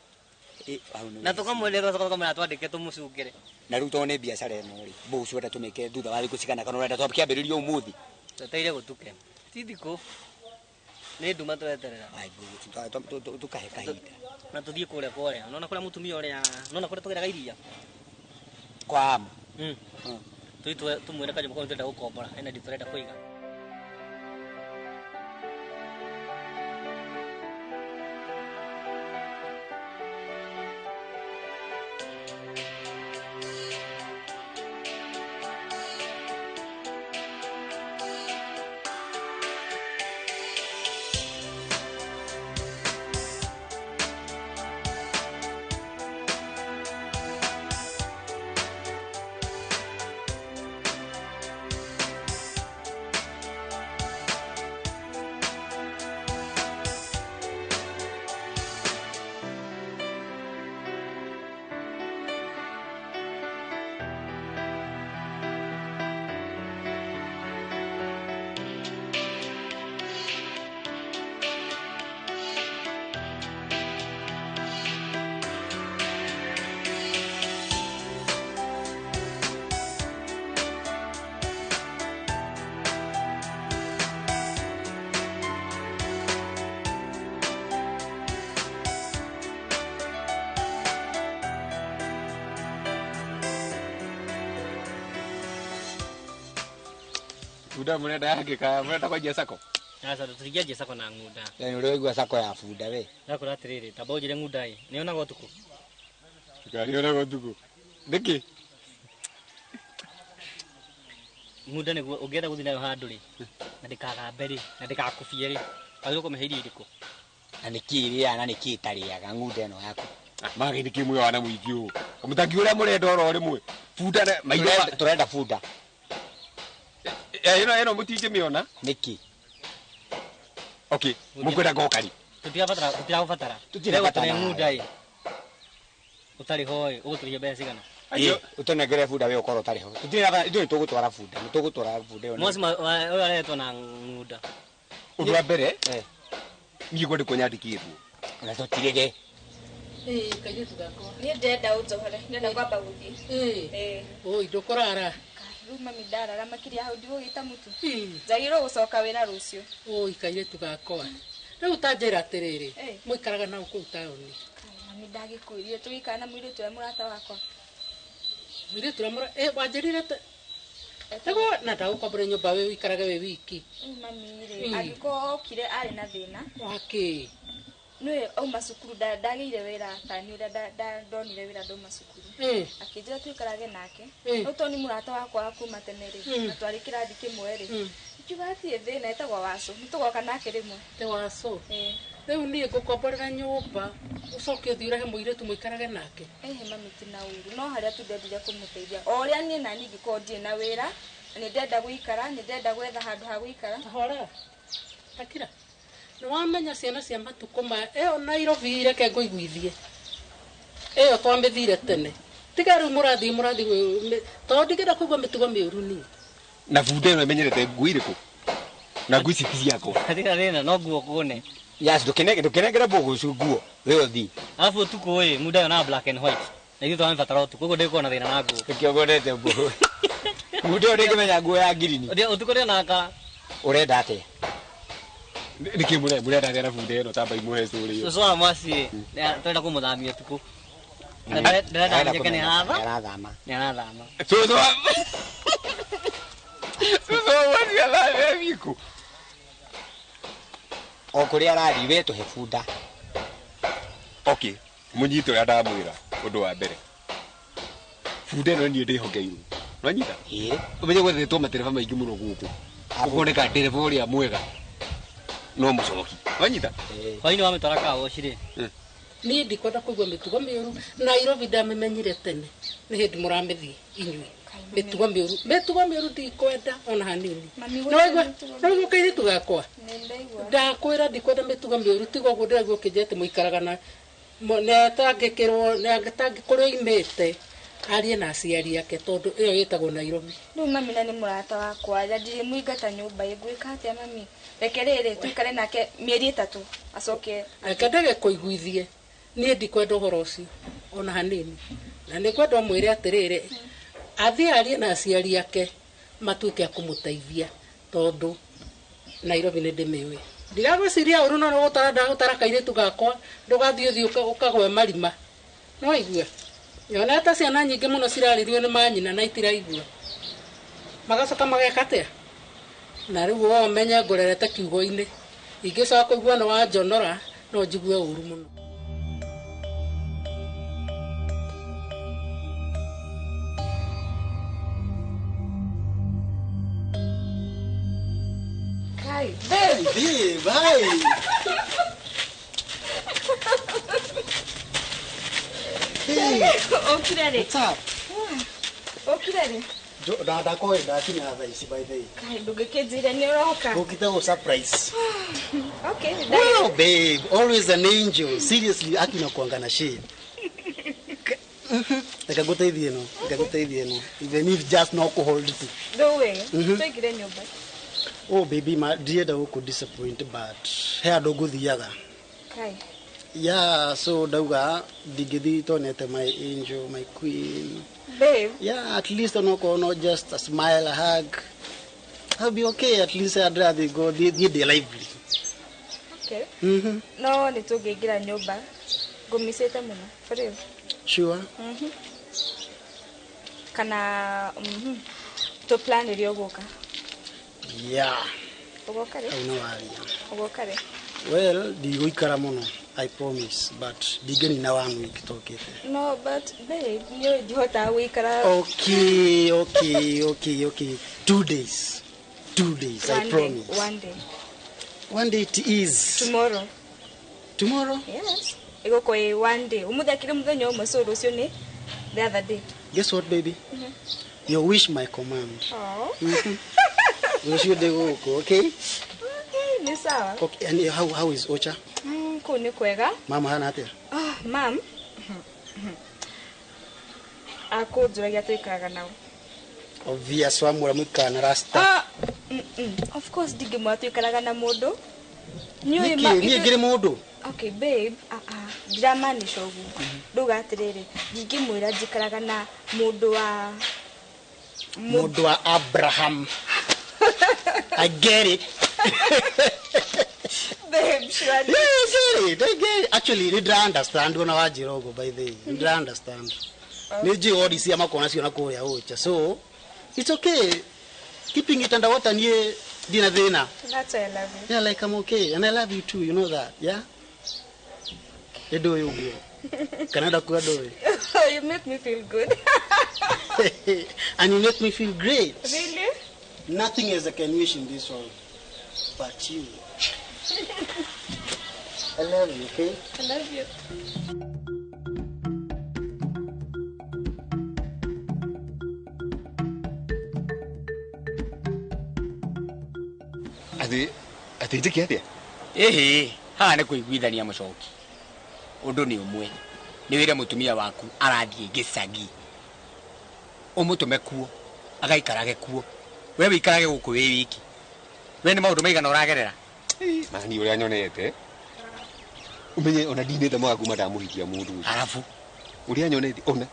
na tũkamwenderia tũkamwĩra twandĩke tũmũcungĩre na rĩu tondũ nĩ biacara ĩno rĩ mbucu wenda tũmĩke thutha wa thikũ cigana kana ũrenda twambĩkĩambĩrĩria ũmũthĩ tweteire gũtuke ti thikũ nĩ nduma tweterera tukahe kahinda na tũthiĩ kũrĩa kũrĩa nona kũrĩa mũtumia ũrĩa nona kũrĩa tũgeraga iria kwa amu tũi tũmwĩre kanyũmba kau nĩtũrenda gũkombora ena ndi tũrenda kũiga Buda murenda yake ka murenda kwendia sako. Sasa tutigia sako na nguda. Yani uraigua sako ya bunda we. Nakora atiriri tabo njire nguda ĩ nĩ ona gotuku. Tikari ona gotuku. Niki. Nguda nĩguo ũngĩenda gũthiĩ nayo handũ rĩ na ndĩkagambe rĩ na ndĩgakubie rĩ agĩrĩirwo kũmĩheiria irĩkũ. Na nĩkĩ ĩrĩa na nĩkĩ ĩtarĩaga nguda ĩno yaku. Magi nĩkĩ mwe wana mũingĩ ũũ. Mũtangi ũrĩa mũrenda oro rĩmwe. Bunda maitho tũrenda bunda. Ino mutingĩmĩona nĩkĩ okay mũkwenda ngokari tũtirabatara tũtirabatara nguda ĩ ũtarĩ hoĩ ũgũtũria mbeca cigana ũtũnengere bunda we ũkorwo ũtarĩ ho ithuĩ tũgũtwara bunda nĩtũgũtwara bunda ĩyo mosi ũyũ aretwo na nguda ũndũ wa mbere niĩ ngwenda kũnyandĩkĩtwo na tũtirĩge kaire tugako. Ni ndenda unjohore, ndenda kwamba guthii. Oi ndukurara. Riu mami ndarara makiria hau ndigugita mutu. Njagirwo gucoka wira rucio. Oi kaire tugako. Riu utanjira atiriri. Muikaraga na uku taoni. Mami ndagikuirie tuikana na mwiri tu murata wakwa. Mwiri tu mura wanjirire te. Ego na ndagukombora nyumba we wikaraga we wiki. Mami ri agiko okire ari na thina. Waki. Nwe auma cukuru ndagire wira tani ira ndonire wira ndoma cukuru. Akijira tuikarage nake. Utoni murata wakwa kuma tenere. Na twari kirathi kimwe ri. Ikibathi thina etagwa wacu. Nitugoka nake rimwe. Te wacu. Riu ni ngukomborera nyumba. Ucoke uthi urahe muiretu muikarage nake. Mami tina uru. No haria tu ndendire kumuteithia. Oria ni nani ngiko ndie na wira. Ni ndenda guikara, ni ndenda gwetha handu ha guikara. Hora. Akira. Nwamenya ciana cia matuko ma Nairobi reke nguiguithie. Twambithire tene. Tiga riu murathi to ndigenda kuigua mitugo miuru ni. Na bude no menyerete ngui iriku. Na ngui citi ciakwa. Katika rena no nguo kuone. Yes, ndukenegera bogo nguo. Wewe thi. Alafu tuko we muda na black and white. Na hiyo twa mfatara tu. Kuko ndiko na thina na nguo. Ikiongonete bogo. Muda ndikimenya nguo ya green. Ndio utukore naka. Urenda ate. Nikimure murenda thera bude no tamba imuhe curi yo. So amasi. Twenda kumuthamia tuku. Ndenda njeke ni hava. Ni arathama. So wani ala viku. Okuria rari we to hefunda. Okay, munyito ya ndamwira undu wa mbere. Fude no ni ndihokeiru. Nwanyita? Umenye gwethetwo matereba maingi muno guku. Ukoneka ndereba uria mwega. No mucoki. Wanyita? Kwaini wa mitaraka wo ciri. Ni ndikwenda kuigua mitugo miuru. Nairobi ndamenyire tene. Ni hindi muramethi inyui. Mitugo miuru ndikwenda ona hanini. No kaire tugakwa. Ndakwira ndikwenda mitugo miuru tigo gudira ukijete muikaraga na netangikirwo netangikorwo imete arie na aciari yake tondu iyo yetagwo Nairobi. Riu mami na ni murata wakwa ndiri muigata nyumba igwika atia mami rekerere tuikare nake mieri 3 acoke akendege kuiguithie ni ndikwenda uhoro ucio ona hanini na ni kwenda mwire atirire athie arie na aciari yake matuike akumuteithia tondu Nairobi ni ndimiwe ndigagwiciria uru no gutara kaire tugakwa ndugathie ukagwe marima no igua yona ta ciana nyingi muno ciraririo ni manyina na itiraigua magacoka mageka atia na riu wo menye ngorerete kiugo-ini ingicoka kuigua no wa njonora no njigue uru muno. Kai, baby, bye. Hey, what's up? Okirere. Da koi da kini ada isi by the way. Kai ndugikejire ni uroka. Ukita go surprise. Okay, wow, babe, always an angel. Seriously, akina kuanga na shade. Nikaguteithie no. Even if just no ko hold it. No way. Twekire nyumba. Oh baby, my dear da ko disappoint but hair do guthiaga. Kai. Yeah, so dauga digidi tonete my angel, my queen. Babe. Yeah, at least I no just a smile, a hug. I'll be okay. At least I'd rather go the lively. Okay. No, ni tugigira nyumba. Gumisete muno. For real. Sure. Kana to plan rio goka. Yeah. Ugoka re? I know worry. Ugoka re? Well, di goikara muno. I promise, but digeni na 1 week tokete. No, but babe, you dihota wikara. Okay. 2 days. 2 days, I promise. 1 day. 1 day it is. Tomorrow. Tomorrow? Yes. Ego ko 1 day. Umuthakire muthenya umwe so rucio ni the other day. Guess what, baby? Your wish, my command. Oh. Wish you the go, okay? Okay, ni sawa. Okay, and how is Ocha? Kuni kwega. Mama hana atia? Mam. Ako juragia tuikaraga nao. Obvious wa mura mwikana rasta. Of course digi mwa tuikaraga na mundu. Ni ngire mundu. Okay, babe, ndĩramaanisha ũguo. Nduga atĩrĩrĩ, ndingĩmwĩra njikaraga na mũndũ wa Abraham. I get it. Babe, surely. Yeah, I get it. Actually, I don't understand when I was by the way. I don't understand. Neji odi si amakona si onako ya ocha. So, it's okay. Keeping it underwater near dinner. That's why I love you. Yeah, like I'm okay. And I love you too, you know that, yeah? Edo you Canada kuwa do. You make me feel good. And you make me feel great. Really? Nothing else I can wish in this world but you. I love you, okay? I love you. Ati tiki atia? Ha ne kuiguithania mucoki. Undu ni umwe. Ni wira mutumia waku arathie gicagi. Umutume kuo. Agaikarage kuo. We wikarage guku wi wiki. We ni maundu maigana uragerera. Mani uria nyonete. Umenye ona ndinete mwaku madamuhikia mundu. Arafu uria nyonete ona.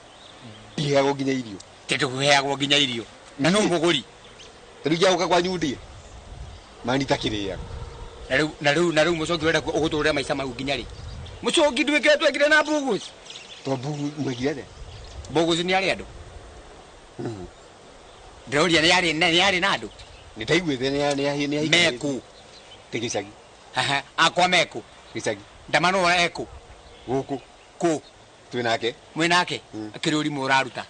Ndiheagwo nginya irio. Tindu kuheagwo nginya irio. Na no muguri. Rĩu uka kwa nyundi. Mani takiria. Na riu mucoki wenda uguturira maica mau nginya ri. Mucoki ndwike twekire na bugus. To bugu mwegire. Bugus ni ari andu. Ndĩroria nĩ arĩ na andũ. Nĩtaiguĩte nĩ Meku. Tĩ gĩcagi. Akwa Meku. Gĩcagi. Ndamano eko. Gũkũ. Kũ. Twĩ nake. Mwĩ nake. Akĩrĩ ũrimũ ũraruta.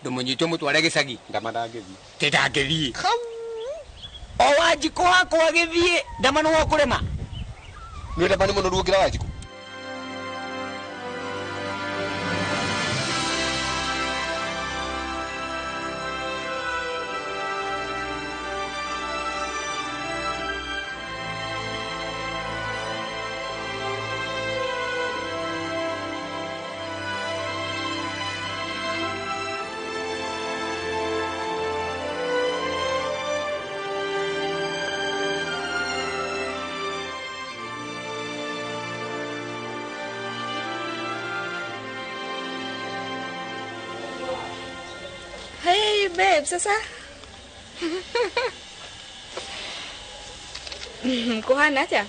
Ndũmũnyitwo mũtware gĩcagi. Ndamandangĩthiĩ. Tĩndangĩthiĩ. O Wanjikũ wakwa agĩthiĩ. Ndamano wa kũrema. Nĩ ndamano mũno gũkĩra Wanjikũ. Hey babe, sasa. Kuhana atia?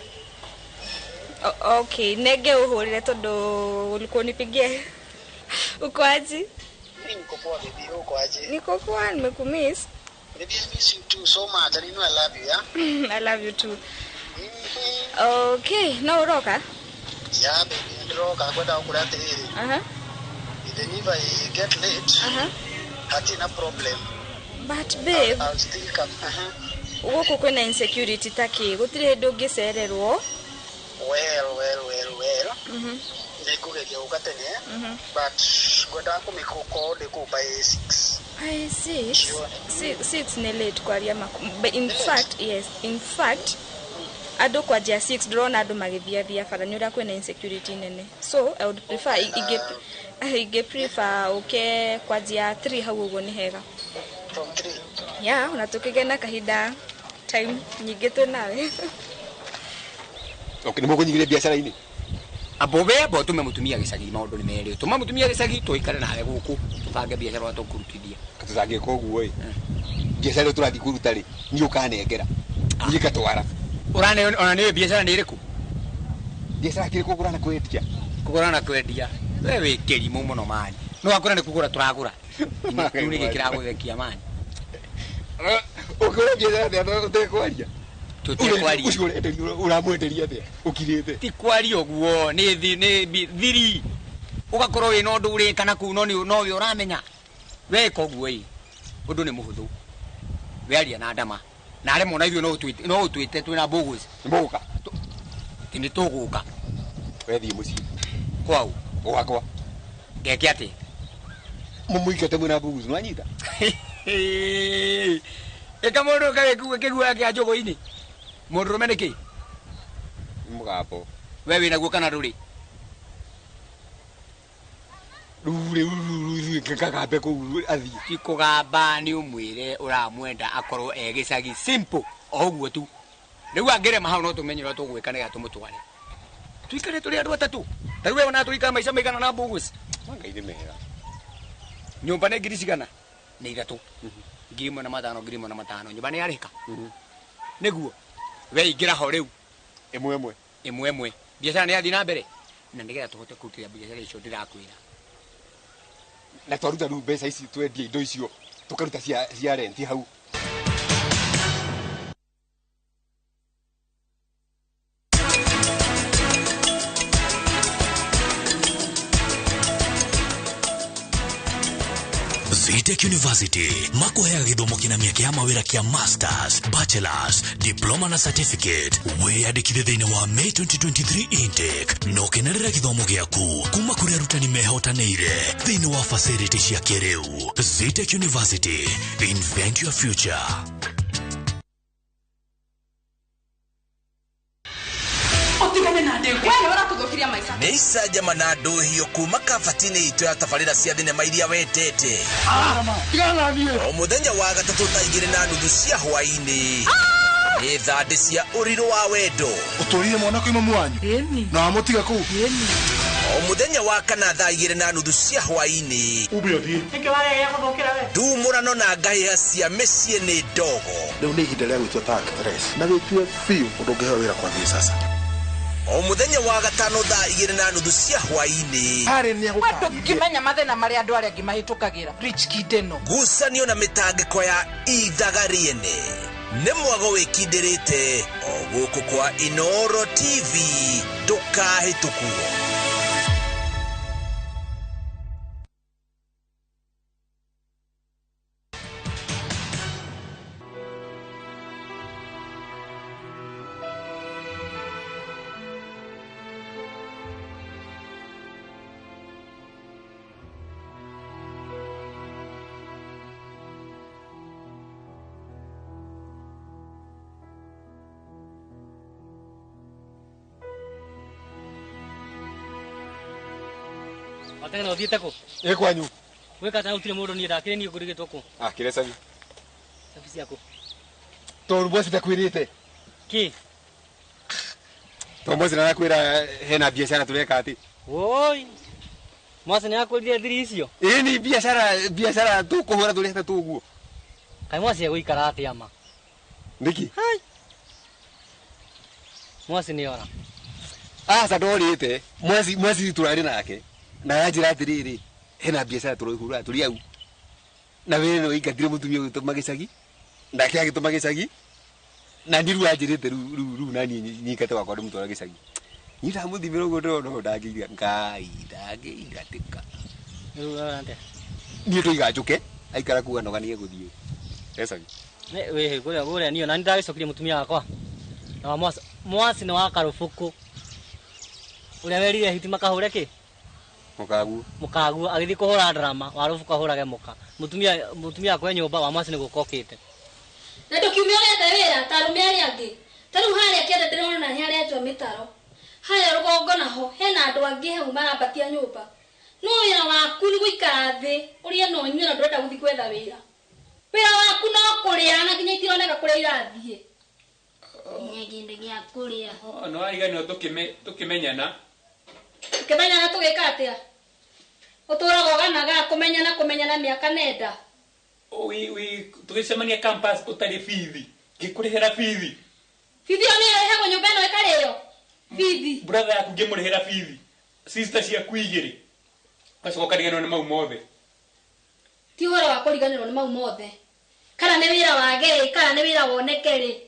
Okay, nege uhurire tondu ulikuwa unipigie. Uko aje? Niko poa baby, uko aje? Niko poa, nimekumiss. Baby, I miss you too so much. And you know I love you, yeah? I love you too. Okay, no uroka? Yeah, baby, ndiroka kwenda ukura atiriri. Even if I get late, hatina problem. But babe, I'll still come. Uko kwena insecurity taki, gutire hindu ngicererwo. Well. Nikugeria ukatene. But kwenda kumikuko ndiku by 6. I see. 6 ni late kwaria but in fact, yes, in fact, ado kwa jia 6 drone ado magithia fara nyura kwena insecurity nene. So I would prefer I prefer okay kwa jia 3 hau ugo ni hega. From 3. Yeah, unatukige na kahida time nyingi tu nawe. Okay, nimukunyigire biashara ini. Abo tumemutumia gicagi maundu ni meri. Tumamutumia gicagi tuikare nawe guku tubange biashara wa tukurutithia. Katuzange koguo ĩ. Biashara turathi kuruta ri ni ukanengera. Ni katwara. Urane ona ni biashara ni iriku. Biashara kiri kugura na kwendia. Kugura na kwendia. Wewe kerimu muno mani. No akora ni kugura turagura. Ni gikira guthekia mani. Ukora biashara ndio utekwaria. Tutekwaria. Uramwenderia atia? Ukirite. Ti kwaria oguo ni thiri. Ugakorwo wi no nduri kana ku no we uramenya. We koguo ĩ. Undu ni muhuthu. We aria na ndama. Na arĩ mona ithuĩ no ũtwĩte twĩna bogus. Mboka. Tini tũgũka. Wethiĩ mũciĩ. Kwau. Gwakwa. Ngeke atĩ. Mũmũikate mwĩna bogus nwanyita. Eka mũndũ kagĩkua kĩgua kĩa njũgũ-inĩ. Mũndũrũme nĩkĩ? Mũgambo. We wĩna guo kana ndũrĩ? Rure kakagambe kũu athiĩ. Ti kũgamba nĩ ũmwĩre ũramwenda akorwo gĩcagi simple o ũguo tu. Rĩu angĩrema hau no tũmenye ũrĩa tũgwĩka nĩgetha tũmũtware. tuikare tuli andu atatu ta wewe na tuika maisha maigana na mbuguci ngai mega nyumba ne ngiri cigana nĩ ithatũ ngiri ĩmwe na matano nyumba nĩ yarĩka nĩguo we ingĩra ho rĩu ĩmwe biacara nĩ yathi na mbere na nĩgetha tũhote kũrutĩra biacara icio ndĩrakwĩra na twaruta rĩu mbeca ici twendie indo icio tũkaruta cia renti hau Tech University makuheaga githomo kina miaka ya mawira kia masters, bachelors, diploma na certificate. Wiyandikithie thiini wa May 2023 intake no kenerera githomo giaku kuma kuri arutani mehotanĩire thiini wa facility cia kĩrĩu. Tech University, invent your future. Neisa jamana ndohio kuma kafatini ito ya tafarira cia thinema iria wetete. O muthenya wa gatatu ta 2:30 cia hwaini. Ni thande cia uriro wa wendo. Utorire mwana kwa imamu wanyu na amutiga ku. O muthenya wa kana thaa 2:30 cia hwaini. Ubi othie nikiwale ya kuthokera we ndumurano na ngahia cia mĩciĩ nĩ ndogo. Leo ni ihinda rĩa gwĩtua tag stress na wĩtue biũ ũndũ ũngĩheo wĩra kwambia sasa. O muthenya wa gatano thaa 2:30 cia hwaini. Harĩ nĩ agũka ngimenya mathĩna marĩa andũ arĩa angĩ mahĩtũkagĩra Rich Kideno ngucanio na mĩtangĩko ya ithaga rĩene nĩ mwago wĩkindĩrĩte o gũkũ kwa Inooro TV ndũkahĩtũkuo. Watengena uthiete ku? Kwanyu. Weka tana utire mundu ni ndakire ni ngurigitwo ku? Kire sabi. Sabi ciaku. Toru bosi takwirite. Ki? Tomozi na nakwira hena biashara tureka ati. Oi. Mwasi ni akwirire thiri icio? Ni biashara tukuhura tureta tuguo. Kai mwasi guikara ati ama. Ndiki? Hai. Mwasi ni ora. Sadorite. Mwasi turari nake. Na yajira atiriri hena biashara turoihura turi au na wewe no ikatire mutumia gutuma gicagi ndake agituma gicagi na ndiru ajirite ru nani nyikate wakwa ndumutwara gicagi nyita muthimiro gundo no ndagiria ndagiira tika ru ante ni to igajuke aikara kuga noganie guthie esagi ne we guria niyo nani ndagicokirie mutumia wakwa na mwasi ni wakarufuku uria werire hitima kahure ki mukagu agithi kuhura drama warufu kahurage muka mutumia kwa nyumba wa mwasi ni gukokite na ndukiumia wethe wira tarume ari angi taru haria kiende ndirona ni haria etwa mitaro haya rugongo naho hena andu angi hau marabatia nyumba no wira waku ni guikara thi uria no nywe na ndurenda guthi kwetha wira waku no kuria na kinya itironeka kuria irathie nyeginde gya kuria no aigani tukimenyana Kemenya na tugeka atia uturago ganaga kumenyana miaka nenda tugicemania campus utari fithi gikurihera fithi oni rehe nyumba ino ikario fithi brother yaku ngimurihera fithi sister cia kuigiri kacoka kariganwo ni mau mothe ti horo wa kuriganirwo ni mau mothe kana ni wira wage kana ni wira wonekere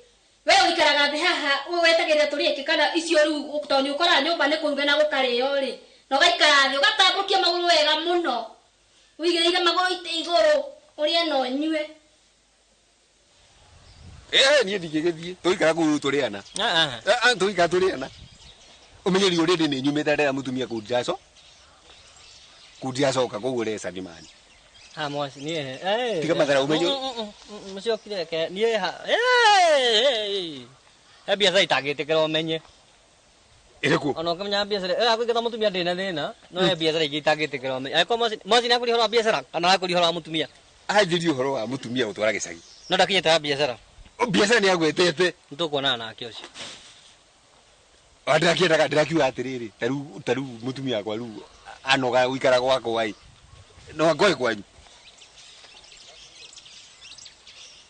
we uikaraga thi haha wetagiria turieke kana icio riu utonyu ukora nyumba ni kuruge na gukario ri no gaikara thi ugatambukia maguru wega muno uigereire maguru ite iguru uria no nywe ni ndigigithie tuikara ku turiana tuikara turiana umenyeri uridi ni nyumite ndera mutumia kudiaso kakugure sanimani mwasi ni tiga madhara umenyo msiokire ke ni biacara itagitikira umenye iriku ono kamenya biacara akwigeta mutumia ndina thina no biacara itagitikira umenye ako mwasi ni akuri horo biacara kana akuri horo mutumia ajiri horo wa mutumia utwara gicagi no ndakinyeta biacara biacara ni agwetete ntukuona nake ucio Ndirakiuga atiriri taru mutumia kwa ru anoga uikara gwako wai no akoe kwanyu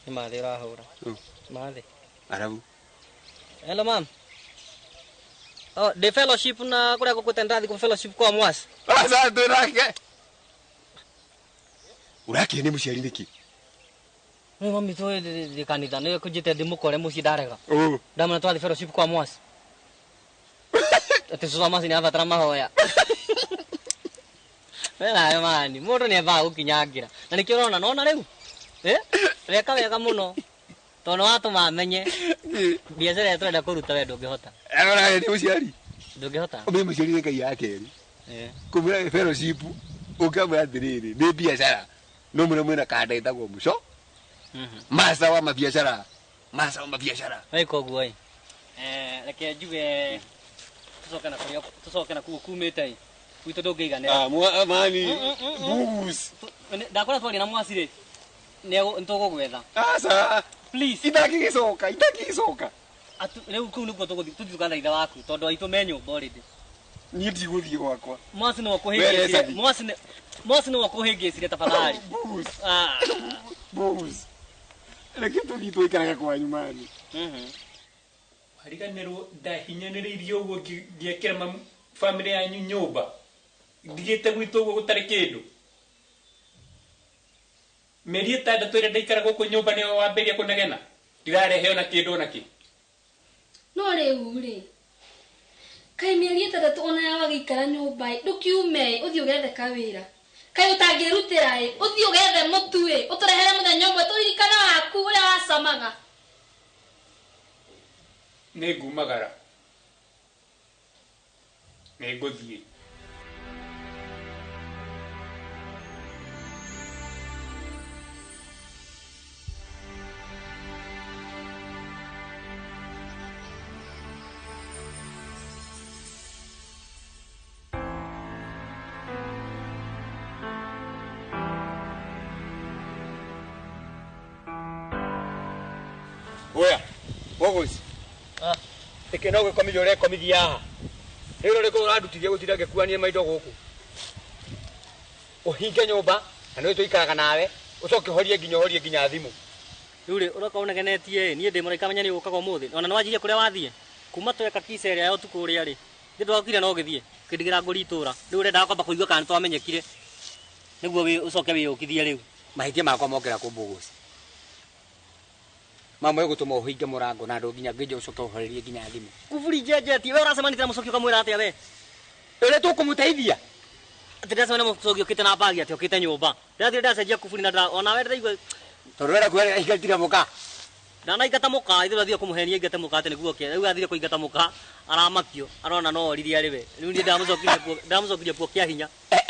ni mathe urahura mathe arabu hello mam the fellowship na kuria gukutenda thi ku fellowship kwa mwasi asa turake urake ni muciari niki ni mami to de kanitha ni kujite thimu kore muci ndarega ndamana twathi fellowship kwa mwasi ati soma sini abatara mahoya wela mani mundu ni ava ukinyangira na nikio rona nona riu reka wega muno tono watu mamenye biashara yetu enda kuruta we ndungihota ona ni muciari ndungihota obe muciari ngai yake kumira fellowship ukamwe atiriri ni biashara no mure mwena kanda itagwo muco masa wa mabiashara aiko guai reke njuge tucoke na kumite gwitå ndå ngä iganä mani bus ndakora twari na mwasi rä nä tå gå gwetha itaki gicoka rä u kå u nä guo tå thiä tå waku tondå aitå me nyå mba rä niä ndigå thiä gwakwa mwasi nä wakå hä ngä cire tafadhali reke tå thiä twä karaga kwanyu mani hariganirwo ndahinyanĩrĩirie ũguo ngĩekĩra family yanyu nyũmba ndigĩte gwitũ ũguo gũtarĩ kĩndũ mĩeri 6 ĩrĩa ndaikara gũkũ nyũmba nĩyo wambĩrĩria kũnegena ndirarehe ona kĩndũ ona kĩ no rĩu rĩ kaĩ mĩeri 6 ona ya wagĩikara nyũmba ndũkiume ũthiĩ ũgethe kawĩra kaĩ ũtangĩrutĩra ũthiĩ ũgethe mũtu ũtũrehere mũthenya ũmwe tũririkane waku ũrĩa wacamaga nĩ ngumagara nĩ ngũthiĩ oya wogosi ikeno gikomi yore komithia haha rero riko urandutithia gutira ngekuania maindo guku uhinge nyumba na no tuikaraga nawe ucoke horie nginya thimu riu ri uroka unegenetie nie ndi muraika menya ni ukaga umuthi ona no wajirie kuria wathie kuma tweka kisa ria yo tukuria ri ndwakire no githie kindigira nguri itura riu urenda kwamba kuigua kana twamenyekire niguo wi ucoke wi ukithie riu mahitia makwa mokera kumbuguci mama gutuma uhinge murango na ndo nginya ngeje ucoke uhorerie nginya thimu kuvuri jeje we uracemanitira mucoki ukamwira atia we ule tukumuteithia ati ndacemania mucoki ukite na bagi ati ukite nyumba ndathire ndacenjia kuvuri na ona we ndaigua torwera kwera igatira muka ndana igata muka ithu athire kumuhenia igate muka ati niguo ke riu athire kuigata muka aramakio arona no oririe ari we riu ndi ndamucokirie kuo kia hinya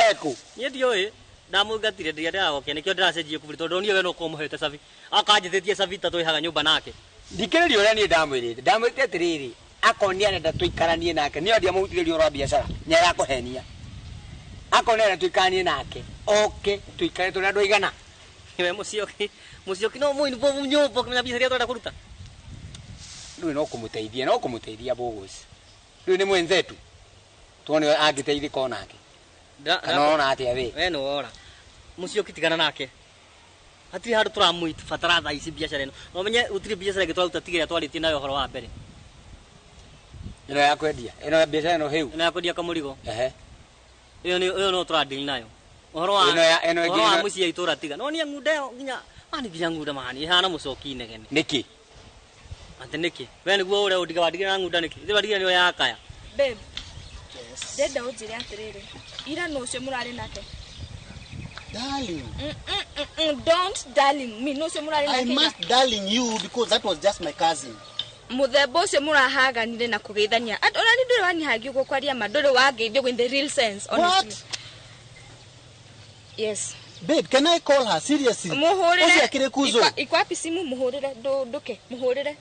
eko nie ndioi ndamugatire ndia ndagoke nikio ndiracenjia kuvuri tondu nie we no kumuhete savi akanjitetie savi tatu ihaga nyumba nake ndikiririo uria nie ndamwirite atiriri akonia nenda tuikaranie nake nio ndia mutiririo ro biashara nyara kuhenia akonia nenda tuikanie nake oke tuikare tuna ndo igana we mucioki no mu involve nyumba kumenya biashara twenda kuruta riu no kumuteithia bogosi riu ni mwenzetu tuone angiteithika onake kana atia we no ora mucioki tigana nake atiri handu turamuita fatara tha ici biashara ino no menye utiri biashara ingĩ twaruta tigĩrĩa twarĩtie nayo ũhoro wa mbere ino ya kwendia ino biashara ino hiu ino ya kwendia kamũrigo ĩyo no tũradili nayo ũhoro wa mũciĩ itũra tiga no niĩ ng'unda ĩyo nginya ng'unda mani ĩhana mũcoki inegene nĩkĩ atĩ nĩkĩ we nĩguo ũrĩa ũndiga wandigire na ng'unda nĩkĩ ĩthĩ wandigire nĩyo yakaya babe ndenda ũnjĩre atĩrĩrĩ ira no ũcio mũrarĩ nake Darling. Don't darling me. No, I must darling you because that was just my cousin. Muthemba ucio murahaganire na kugeithania. Ona ni ndure wani hagi ugo kwaria ma ndure wageithio in the real sense honestly. What? Yes. Babe, can I call her seriously? Muhurire. Iko wapi simu muhurire nduke muhurire.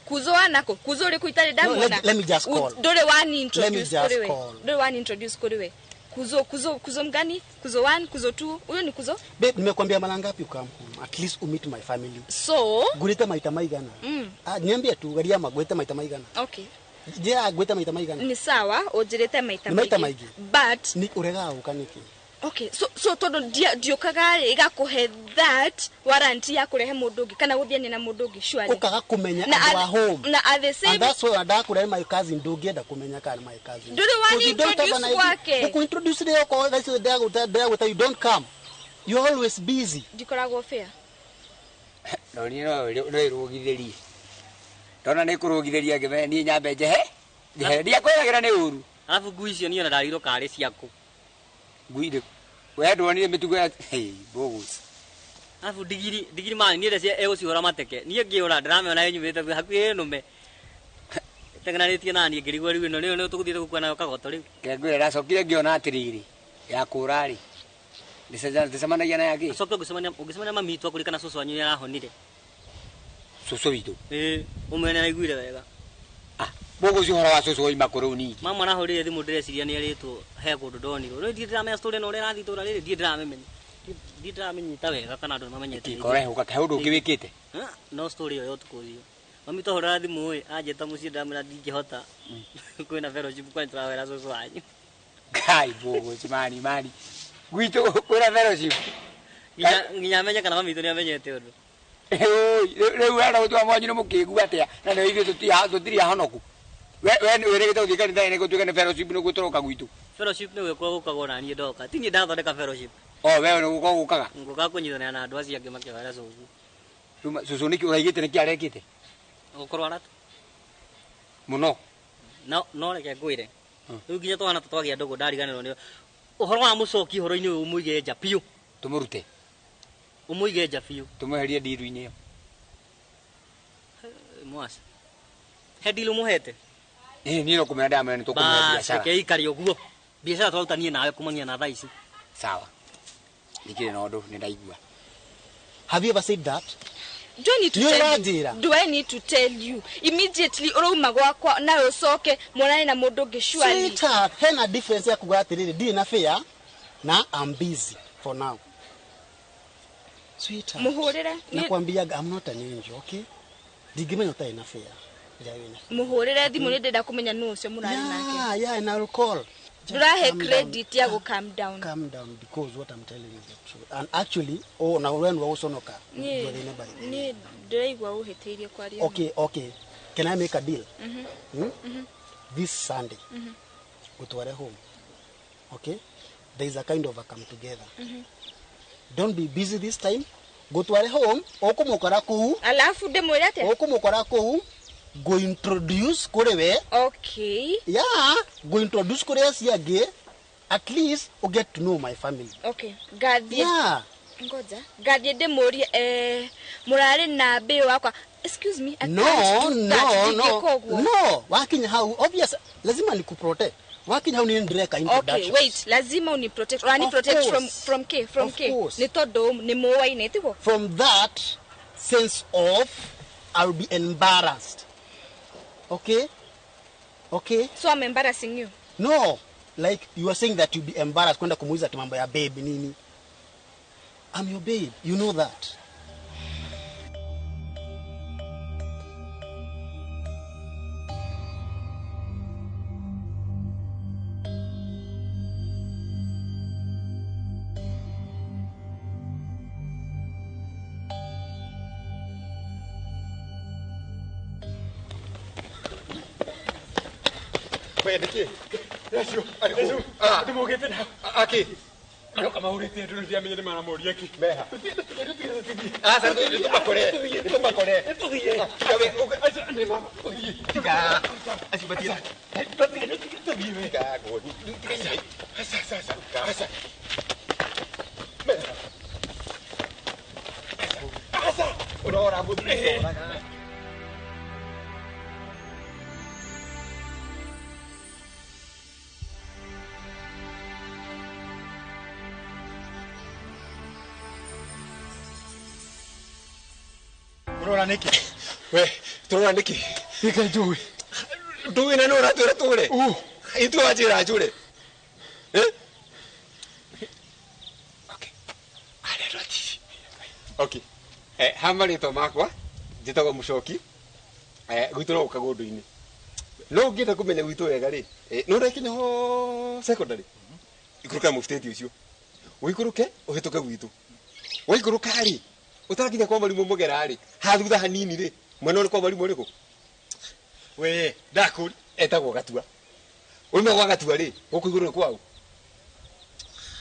Kuzo anako. Kuzo uri kuitari damu na. Let me just call. Ndure wani introduce kuriwe. Ndure wani introduce kuriwe. Kuzo mgani? Kuzo 1, kuzo 2. Huyo ni kuzo? Babe, nimekwambia mara ngapi ukam home? At least meet my family. So, gurite maita maigana. Niambia tu garia magwete maita maigana. Okay. Je agweta maita maigana? Ni sawa, ujirete maita maigi. But ni urega ukaniki. Okay, so todo diokaga igakuhe that warranty ya kurehe mundugi kana guthiani na mundugi surely. Ukaga kumenya andu wa home. Na at the same, and that's why ada kurehe my cousin ndugienda kumenya kana my cousin. Do you want to introduce wake? Ku introduce leo kwa guys there with you don't come. You always busy. Dikoragwo fair. No irugitheri. Ndona ni kurugitheri ngeme ni nyambe njehe. Njehe ndia kwiragira ni uru. Alafu ngui icio niona ndariro kare ciaku. Ngui we ndonire mitugo ya bogus. Alafu digiri mani ni ndece egũcihũra mateke. Niĩ ngĩũra ndĩramĩona yenyumĩte hakuhĩ nũme. Tenganarĩtie nani ngĩrigwo rĩu ĩno nĩyo tũgũthiĩte gũkua nayo kagoto rĩu. Ngĩngwĩra ndacokire ngĩona atĩrĩrĩ ya kũra rĩ. Ndicemanagia na yake. Acoke ũngĩcemania mami witũ akũrikana cũcũ wanyu nĩarahonire. Cũcũ witũ? Ũmwene naiguire wega. Bogus ũhoro wa cũcũ oima kũrũ nini. Mama arahũrire thimũ ndĩreciria nĩarĩtwo he kũndũ ndonirwo. Rĩu ndiramenya story ĩno ũrĩa ĩrathiĩ itũũra rĩrĩ ndiramĩmenya. Ndiramĩnyita wega kana andũ mamenyete. Ikorehuka kahe ũndũ ũngĩ wĩkĩte. No story ĩyo yotũkũrio. Mami tũhũra thimũ ĩ anjĩta mũciĩ ndamĩra ndingĩhota. Kwĩna fellowship kwani tũrawera cũcũ wanyu. Kai Bogus mani. Gwitũ kwĩna fellowship. Nginya menye kana mami witũ nĩamenyete ũndũ. Rĩu wenda gũtua mwanyu nĩ mũkĩigua atĩa na nĩ ithuĩ tũtirĩ ahonoku. We wĩrĩgĩte gũthiĩ kanitha-inĩ gũtuĩka nĩ fellowship nĩguo tũroka gwitũ. Fellowship nĩ gwĩkwo gũkagwo na niĩ ndoka. Ti niĩ ndathondeka fellowship. We nĩ gũkorwo gũkaga. Ngũkaga kũnyitanĩra na andũ acio angĩ makĩhũra cũcũ. Cũcũ nĩkĩ ũraigĩte nĩkĩ arekĩte? Gũkorwo mũno. No reke ngwĩre. Rĩu nginya twana twagĩa ndũgũ ndariganĩrwo nĩ ũhoro wa mũcoki ũhoro-inĩ ũyũ ũmũige nja biũ. Tũmũrute. Ũmũige nja biũ. Tũmweherie ndiru-inĩ ĩyo. Mwasi. He ndiru mũhete? Niĩ no kũmenya ndamenya nĩ tũkũmenya biacara. Reke ikare ũguo. Biacara twarutanie nawe kumania na thaa ici. Sawa. Ndikĩrĩ na ũndũ nĩ ndaigua. Have you ever said that? Do I need to tell you immediately urauma gwakwa na ucoke monane na mundu ngi surely? Sweetheart, hena difference ya kuga atiriri ndi na fair na I'm busy for now. Sweetheart, muhurire nakwambia I'm not an angel, okay? Ndigimenya utai na fair. Muhurire thimu ni ndenda kumenya nu ucio murari nake. Yeah, and I'll call. Durahe credit ya go calm down. Calm down because what I'm telling you is the truth. And actually, na when we also knock. Ni ndiraigwa uhetirie kwaria. Okay. Can I make a deal? This Sunday, go to our home. Okay? There is a kind of a come together. Don't be busy this time. Go to our home. Okumukora ku. Alafu demwira ate. Okumukora ku. Go introduce kurewe. Okay. Yeah, go introduce kurewe siage. At least you get to know my family. Okay. Gadie. Yeah. Ngoja. Gadie demorie murare na be wakwa. Excuse me. No. Wakinya how obvious lazima nikuprotect. Wakinya how ni ndreka introduction. Okay, wait. Lazima uni protect. Or ani protect from K. Ni todo ni mowa inetigo. From that sense of I'll be embarrassed. Okay? So I'm embarrassing you? No. Like you are saying that you'll be embarrassed kwenda kumuiza ati mambo ya babe nini. I'm your babe. You know that. Resio. Tumugete na. Aki. Ano kama urete ndio ndia menye mara mori aki. Beha. Sasa ndio makore. Tugie. Yawe asa ne mama. Tiga. Asibatia. Tugie. Ka go. Asa. Asa. Ora budu. Turora niki. We, turora niki. Ika jui. Dui na nora tura ture. Itu ajira jure. Okay. Ada roti. Okay. Hamari to makwa. Jitagwo mucoki. Gwitũra ũka gũndũ-inĩ. no ngita kumenya gwitu wega ri no rekinya ho secondary ikuruka mufuteti ucio wikuruke uhituke gwitu wikuruka ri utarakinya kwa mwalimu mugera ri hathutha hanini ri mwena uri kwa mwalimu uriku we ndakuri etagwo gatua ume gwa gatua ri guku iguru kwau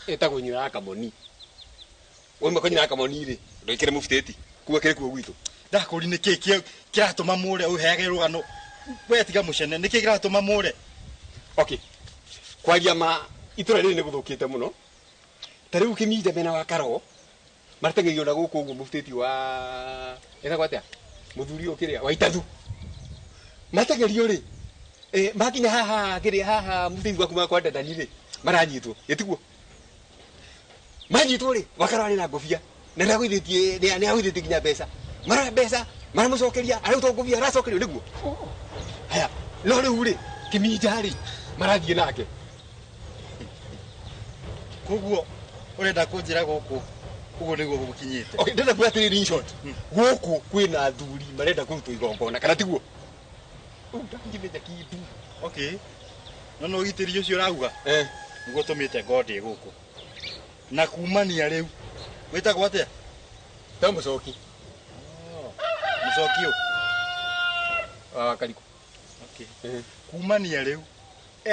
etagwo nyina kamoni ume kwa nyina kamoni ri ndikire mufuteti kuwa kire kuo gwitu ndakuri ni kiki kiratuma mure uhege rugano we tiga mucene niki kiratuma mure okay kwaria ma itura riri ni guthukite muno tariu kimije mena wa karo martengerio na guku uguo mufuteti wa etagwo atia muthuri ukiria wa itathu martengerio ri makinya haha kiria haha mufuteti waku makwa ndani ri maranyitwo yetiguo manyitwo ri wakaro ari na ngofia na ndagwithitie ni agwithitie kinya mbeca mara mbeca mara mucokeria ari utongofia aracokerio niguo haya no riu ri kimijari marathie nake koguo urenda kunjira guku uguo niguo gukinyite okay ndenda kuatiri in short guku kwina athuri marenda kurutwo igongona kana tiguo ndangimenya kitu okay no gitiri ucio rauga niguo tumite ngodi guku na kumania riu witagwo atia ta mucoki mucokio kariku okay kumania riu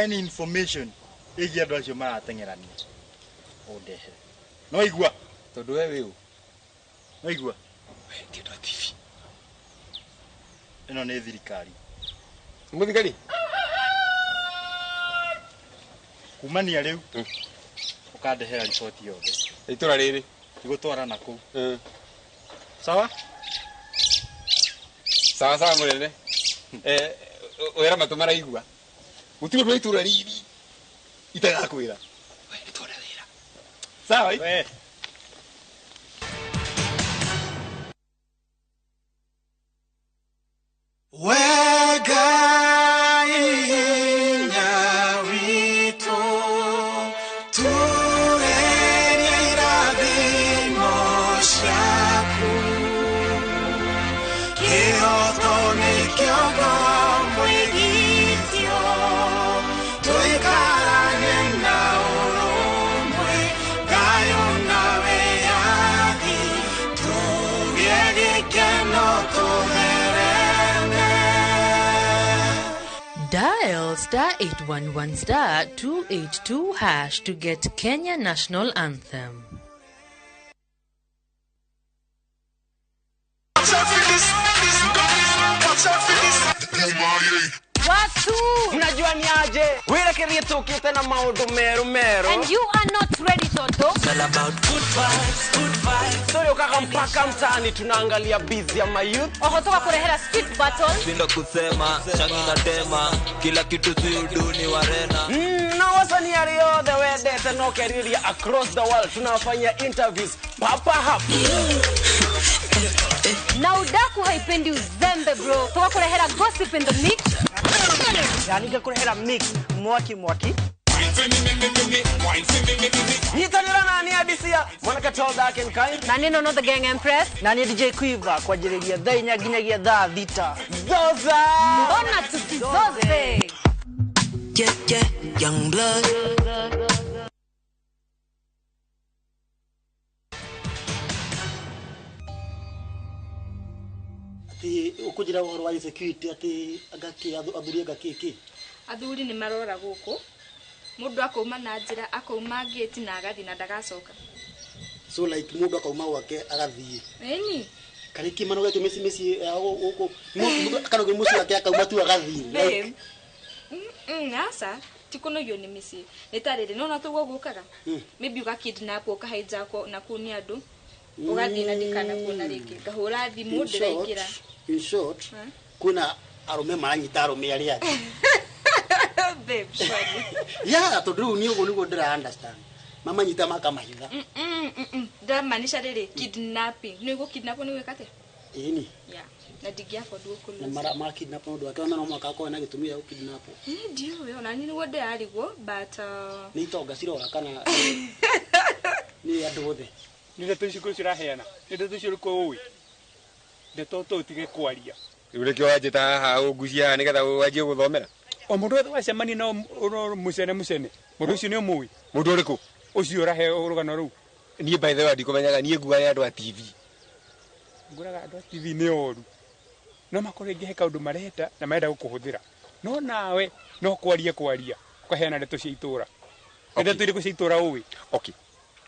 any information igi andu acio maratengerania ondehe no igua tondu we wiu no igua we ndio ndo TV ino ni thirikari muthigari kumania riu ukandehera ripoti yothe itura riri igutwara na ku sawa sawa sawa munene wera matumara igua utiwe ndo itura riri itagakwira we itura rira sawa we wega inyawito turerira bimoshaku kiotone kyogo mwigitio tuikarane na urumwe gayo nawe yagi tugegikeno tuherene. Dial *811*282# to get Kenya National Anthem. Watu mnajua ni aje wile kerie tukite na maundu meru meru and you are not ready Toto. It's all about good vibes so yokaka mpaka mtaani tunaangalia busy ya mayouth ohotoka kurehera street battle Sinda kusema changi na tema kila kitu ziuduni warena na wasanii yothe wendete no keriria across the world tunafanya interviews papa hapa na udaku haipendi uzembe bro toka kurehera gossip in the mix yani kurehera mix mwaki Nitanira nani adisia Monica told that can kind Nani no the gang empress Nani DJ Quiver kwa jirelia dha inyaginyagia dha dhita Zoza Mbona tusizoze Yeah young blood Ati ukujira uhoro wa security ati agaki athuri agaki athuri ni marora guku mundu akauma na njira akauma gate na agathi na ndagacoka so like mundu akauma wake agathie eni kariki mano gake mesi uko mundu akanoge musi wake akauma tu agathie asa tikono yo ni misi netarere no natugo gukaga maybe uga kidnap uka hijack na kuni andu ugathi na dikana kuna riki gahura thimu ndiraikira in short kuna arume maranyita arume ari ati babe sorry yeah to do ni ugo nigo ndira understand mama nyita makamahitha ndamanisha riri kidnapping nigo kidnap ni wekate eni yeah na digia for do kulu na mara kidnap ndo akaona no mwaka ko na gitumia kidnap ndio yo na nini wode arigo but ni toga cirora kana ni andu othe ni ndeto icio ciraheana ni ndeto icio ko ui ndeto to tige kwaria ule kyo ajeta haha ugucia nigetha wajie guthomera O mundu wa cemani no mucene mundu ucio ni umui mundu uriku ucio urahe urugano ru nie by the way ndikumenyaga nie nguga andu a TV nguraga andu a TV ni oru no makore ngihe kaundu marenda na marenda gukuhuthira no nawe no kwaria ukaheana ndeto cia itura ndeto iriku cia itura uwi okay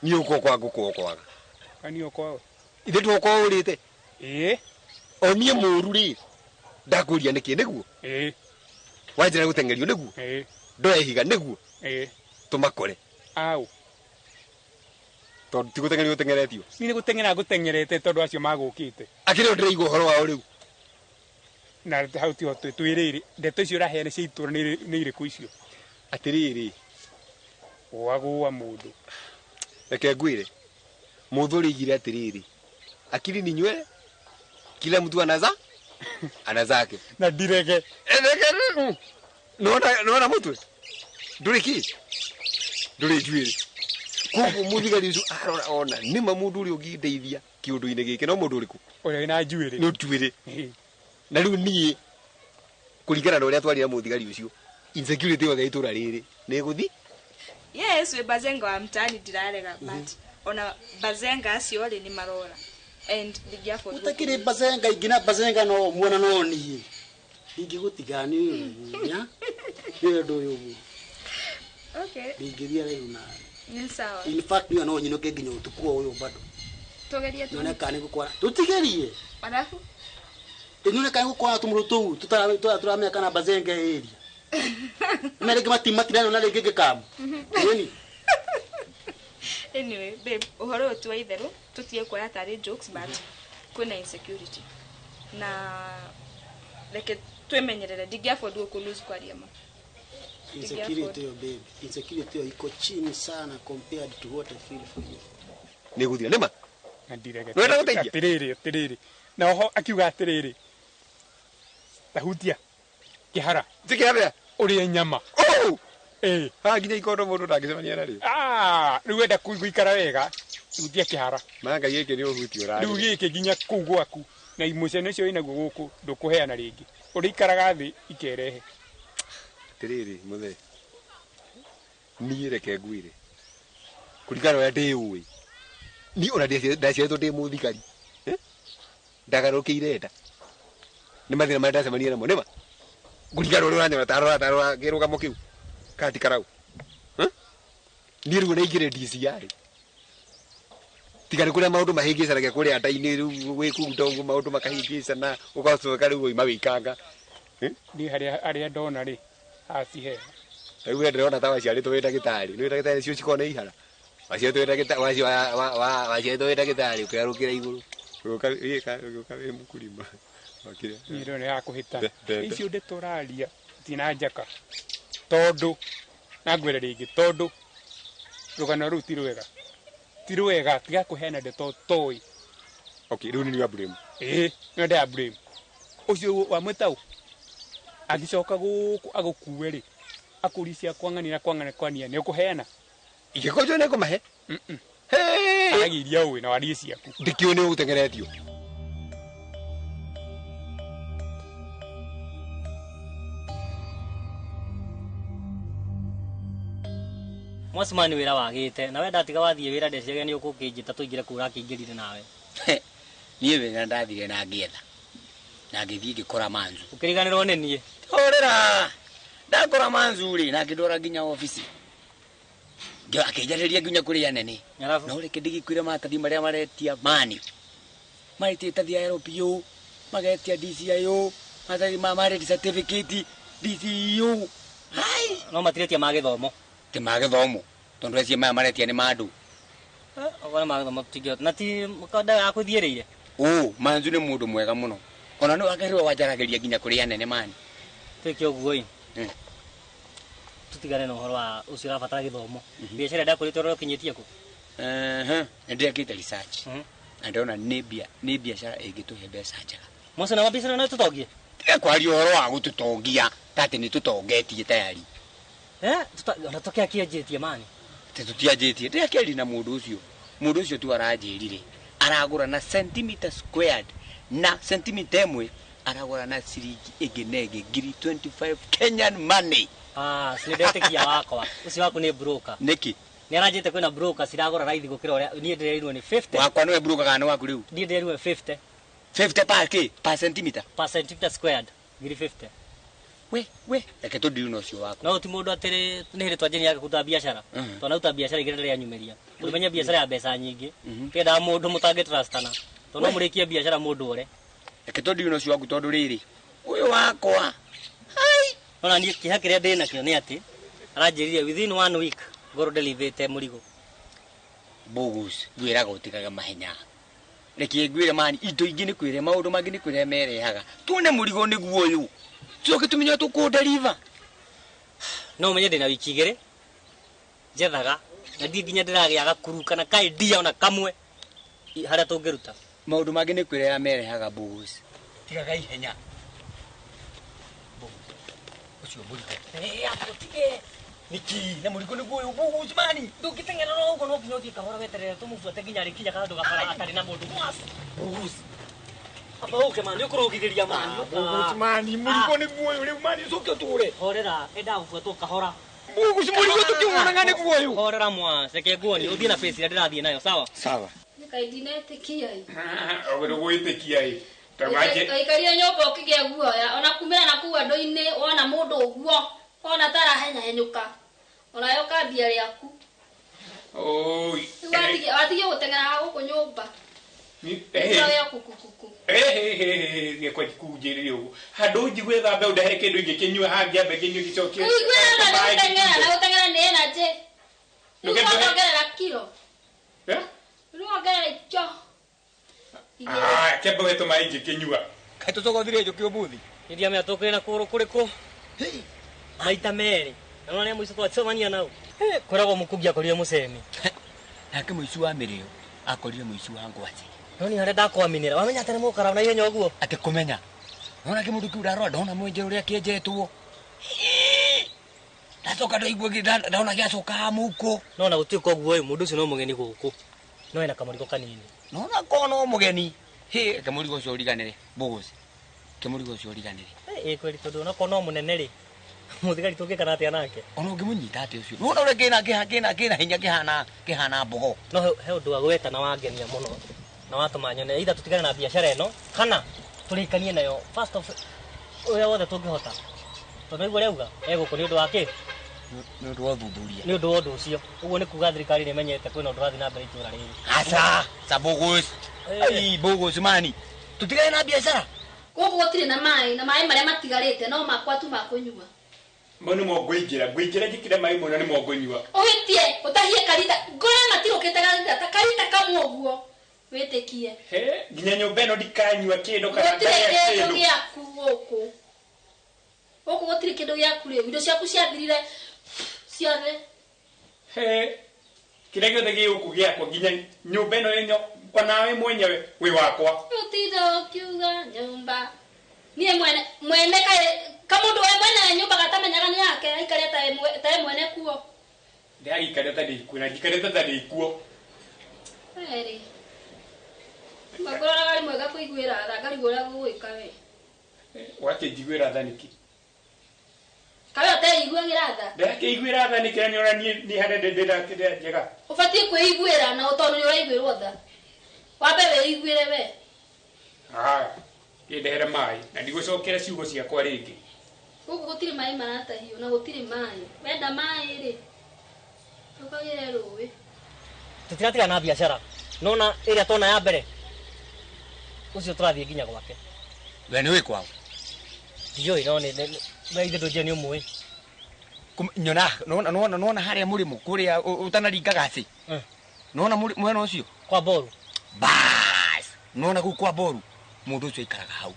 ni uko kwa nguko kwaga ani uko ithe tuko urite o nie muru ri ndakuria niki niguo wajira gutengerio niguo ndoe higa niguo tumakore au tondu ti gutengerio gutengeretio ni gutengera gutengerete tondu acio magukite akire ndirigo horo wao riu na hau ti hotu twiriri ndeto icio raheane cia itura ni iriku icio atiriri wagua mundu reke ngwire muthuri igire atiriri akili ni nywele kila mtu anazake na direge naona mutwe nduriki nduri jwire kuko muthigari ucio ona ni mamundu uri ugindeithia kiundu-ine gike no mundu uriku uri na jwire no twire na riu nie kuringana na uria twarira muthigari ucio insecurity yothe itura riri ni guthi yes we bazenga wa mtani dirarega but ona bazenga acio ri ni marora and digiafo utakire bazenga igina bazenga no muona no nie ingigutigani nya ndio yobu okay ingiria riu na ni sawa in fact ni no nyino keginyo utukua uyo bado togeria tu none kani gukora tutigerie alafu none kani gukora tumurutu turameka kana bazenga area mereke matimatirano na rege kam nini anyway babe uhoro tu itheru tutie kwa tari jokes but kuna insecurity na like twemenyerere digiafo du ku lose kwa riama insecurity yo babe insecurity yo iko chini sana compared to what I feel for you ni guthira nema ndirege no guteithia tiriri na oho akiuga tiriri tahutia kihara tikihara uri nyama ha nginya ikondo mundu ndangicemania na ri riu enda kuikara wega utia kihara manga gike ni uhuti urari riu gike nginya kuu gwaku na imucene cio inaguo guku ndukuheana ringi uri ikaraga thi ikerehe tiriri muthe ni reke ngwire kuringana na ndiui ni ona ndaciaritwo ndi muthigari ndagarukire nda ni mathina marĩa ndacemania namo nĩma kuringana ũrĩa ũranyona tarora kĩrũgamo kĩu kati karau niĩ rĩu naingĩre DCI tigari kũrĩa maũndũ mahĩngĩcanagia kũrĩa nda-inĩ rĩu gwĩkunda ũguo maũndũ makahĩngĩcana ũgacoka rĩu oima wĩikanga niĩ harĩa ndona rĩ hacihe rĩu we ndĩrona ta waciarĩtwo wĩ ndagĩtarĩ nĩ ndagĩtarĩ cio cikona ihara waciarĩtwo wĩ ndagĩtarĩ ũkĩgarũkĩra igũrũ ũgĩũka wĩ mũkurima niĩ ndĩrona ya kũhĩta icio ndĩtũraria tina njaka tondu na ngwĩre rĩngĩ tondu rũgano rũu ti rwega tiga kũheana ndeto toĩ okay rĩu nĩ blame nĩ ndĩa blame ũcio wa mwĩtaũ agĩcoka gũkũ agũkue rĩ akũricia kwang'ania nĩ ũkũheana ingĩkonjwo nĩ ngũmahe agiria ũĩ na warie ciaku ndĩkĩũĩ nĩ ũgũtengeretio Mwasmani wira wagite na wenda tiga wathie wira ndecege ni ukukijita tuingire kura kingirire nawe nie wena ndathire na ngietha na ngithie ngikora manzu ukiriganirwo ni nie orera ndakora manzu ri na ngidora nginya ofisi ndio akijariria nginya kuri anene no reke ndigikwire matathi maria maretia mani maretia tathi ya RPO magetia DCIO matathi mareti certificate DCIO hai no matiretia magithomo te magithomo tondu acio maya maretia ni mandu ogona magithomo tigio na ti mukada akuthiereire manzu ni mundu mwega muno ona no agerirwo wajarageria nginya kuri anene mani tekio guoi tutigane no horo wa ucio rabatara githomo biashara ndakurite ro kinyetie ku ndiakite research ndona ni biashara ingituhe mbeca njega mose na biashara no tutogie kwari horo wa gututongia tate ni tutongetie tayari Unatokea kiajetie mani. Tutiajetie. Ndia keli na mundu ucio tu aranjirire. Aragura na centimeter squared na centimeter emwe aragora na ciringi iginege ngiri 25 Kenyan money. Sinidete kia wakwa. Ucio waku ni broker. Niki? Ni aranjite kwina broker ciragora raithi gukira uria nie ndireirwo ni 50. Wakwa niwe broker kana waku riu? Nie ndireirwo 50. 50 pa ki? Per centimeter? Per centimeter squared. Ngiri 50. We, reke tu ndiu no cio waku. No ti mundu atiri nihire twanjeni yake kuta biashara. To na uta biashara igere ria nyumeria. Tumenya biashara ya mbeca nyingi. Kenda mundu mutange trustana. To no murikie biashara mundu ore. Reke tu ndiu no cio waku tondu riri. Uyu wakwa. Hai. Ona ni kiha kiria ndina kio ni ati aranjiririe within 1 week ngoro delivete murigo. Bogus, gwiraga utikaga mahenya. Reke gwire mani indo ingi ni kwire maundu mangi ni kwire merehaga. Tuone murigo ni guo uyu. Tuoke tumenya tuku deliver. No menye ndina wiki igere. Jethaga na ndi nginya ndiragia gakuru kana kai dia ona kamwe haria tungiruta. Maundu mangi ni kwire merehaga bogus. Tigaga ihenya. Ucio murigo. Apotige. Niki na murigo ni guo bogus mani. Ndukitengera no ugo no kinyo kahora weterera tumufuate nginya rikinya kana ndugakora atari na mundu mwasu. Bogus. Apa uke mani ukurugithiria mani. Bogus mani murigo ni guo uri mani soke ture. Horera enda ufuatwo kahora. Bogus murigo tukiona ngane guo uyu. Horera mwa seke guo ni uthie na face ira ndirathie nayo sawa. Sawa. Nikaidinetikia hii. Ogero gwitikia hii. Kaikaria nyomba ukigia guoya ona kumira na kuwa ndoine wona mundu uguo ona tara henya henyuka ona yo kambia riaku oi watige gutengera guku nyumba ni ya kukukuku ni kwa kujiriria ugu handu njigwe thambe undahe kindu ingi kinyue hangia mbe kinyue gicokie igwe na gutengera ni energy nukendera kilo nukendera icho kembe wetu maingi kinyua kai tucogothire njuki umuthi ndia me atukire na kuru kuriku maita meri na nani mwiso twacemania nao koragwo mukugia korire mucemi nake muici wa mirio akorire muici wa ngwaci noni hare ndakwaminira wamenya tene mukara na ihenya uguo ati kumenya nona kimundu kiu ndarora ndona mwenje uria kienjetwo ndacoka ndaigua ndona giacoka muko nona gutiko guo uyu mundu ucio no mugeni guku no ena kamurigo kanini nona kono mugeni kamurigo ucio uriganire Bogus kamurigo ucio uriganire kweli tondu ona kono munene ri muthigari tungikana atia nake ona ungimunyita ati ucio nona ure kina hinya kihana mbogo no he undu wa gweta na wangenia muno na watu manyone either tutigane na biashara eno kana turikanie nayo first of oya wothe tungihota tondu igwa reuga egukuri undu wake ni undu wa thuthuria ni undu wa undu ucio uguo ni kuga thirikari ni menyete kwina undu rathi na mbere itura riri sa Bogus ai Bogus mani tutigane na biashara guku gutire na mai maria matigarite no makwa tu makunyua mbona mogwingira gikire mai mona ni mogonyua ohitie utahie karita ngora matirukite karita kamwe uguo witikie nginya nyumba ino ndikanyua kindu kana kindu giaku guku gutire kindu giaku ri indo ciaku ciathirire ciothe kile gĩothe gĩgũkũ gĩakwa nginya nyũmba ĩno yenyo onawe mwenyewe wĩ wakwa utizo kiuga nyumba nie mwene kamundu we mwene nyumba gatamenyaga ni yake aikaria ta mwene kuo ndaikaria ta ndikuo na ngikaria ta ndikuo eri magora gari mwega kuiguira tha ngari gura gugwika we wake njiguira tha niki kawe ateiguagira tha ndakeiguira tha niki nyora ni hande ndĩrakĩrĩa njega ubatie kwĩiguira na utondu ni uraiguirwo tha wambe wĩiguire we ndehere mai na ndigũcokera ciugo ciakwa rĩngĩ guku gutire mai maratahio na gutire mai wenda mai ri ukagire ruwe tutiratigana na biashara nona ĩrĩa tona ya mbere ucio turathie nginya gwake we ni wikwa ndiyo inone na ithe tujie ni umwe nyona nona haria murimu kuria utanaringaga aci nona mwena ucio kwa boru bas nona ku kwa boru mundu ucio ikaraga hau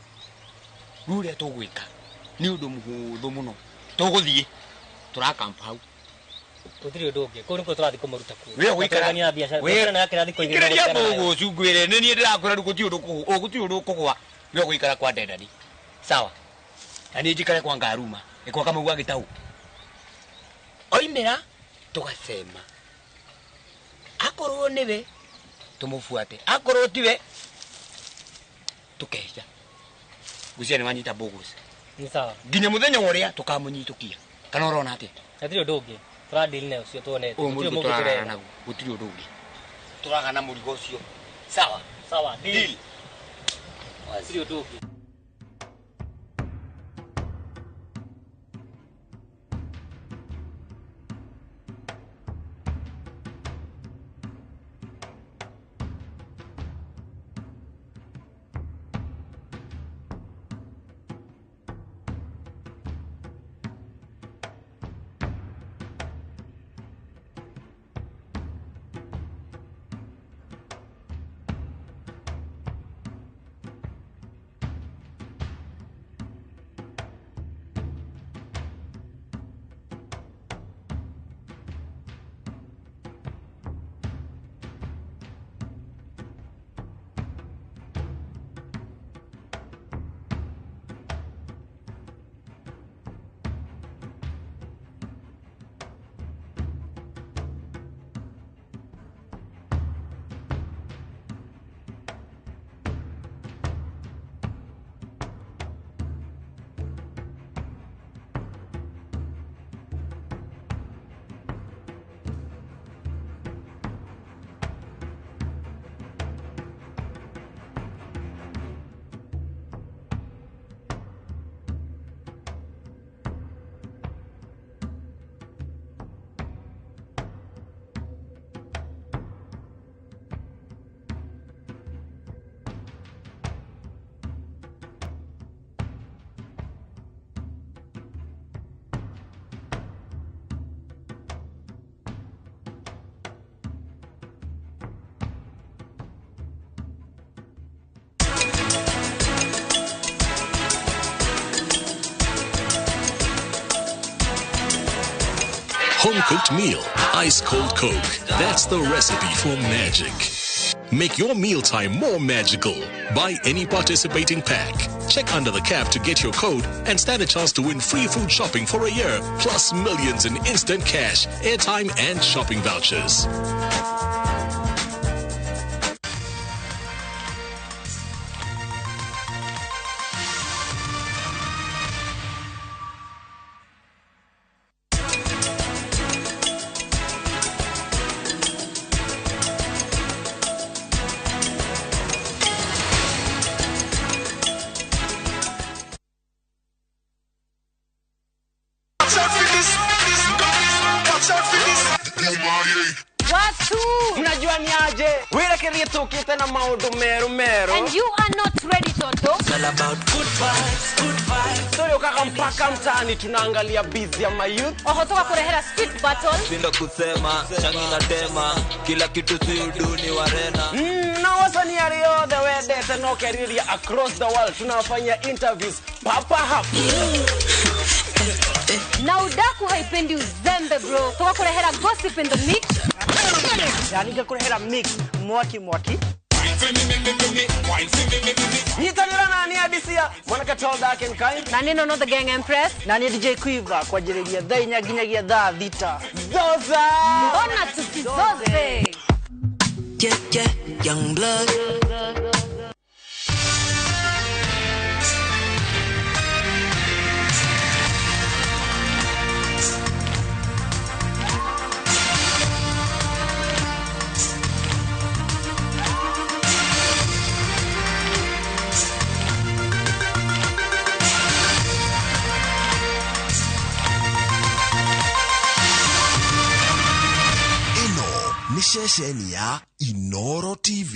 ruria tugwika ni undu muhuthu muno tuguthie turakampa hau tutiri undu ungi ko niko turathi kumuruta ku we gwikara ni biashara we na yake rathi ko ingire ya bogo cungwire ni ni ndirakwira rukuti undu kugwa we gwikara kwa ndendani sawa ani njikare kwa ngaruma ikwa kama gwa gitau oimera tugasema akorwo niwe tumufuate akorwo tiwe tukeja gucia ni wanyita bogus Ni sawa. nginya muthenya woria tukamunyitukia kana urona ati Atiri ndungi turadili nayo cio tuonete gutiri mundu turarana naguo gutiri undu ungi turagana murigo ucio sawa sawa deal Atiri ndungi Home-cooked meal, ice-cold Coke. That's the recipe for magic. Make your mealtime more magical. Buy any participating pack. Check under the cap to get your code and stand a chance to win free food shopping for a year, plus millions in instant cash, airtime, and shopping vouchers. Mnajua ni aje? Wira kerie tukite na maundu meru meru. And you are not ready, Toto. It's all about good vibes, good vibes. So ukaka mpaka mtaani tunaangalia busy ya mayouth. Oho toka kurehera street battle. Sindo kusema, changi na tema, kila kitu si uduni warena. Na wasanii ariothe wendete no keriria across the world tunafanya interviews papa hapa. Na udaku haipendi uzembe bro. Toka kurehera gossip in the mix. Yani kurehera mix mwaki. Nitanira nani adisia mwanaka told I can kind. Nani no the gang empress. Nani DJ Quiver kwa ajili ya dai nyaginyagia da vita. Zoza. Mbona tusizoze? Yeah, young blood. Ni shesheni ya Inooro TV.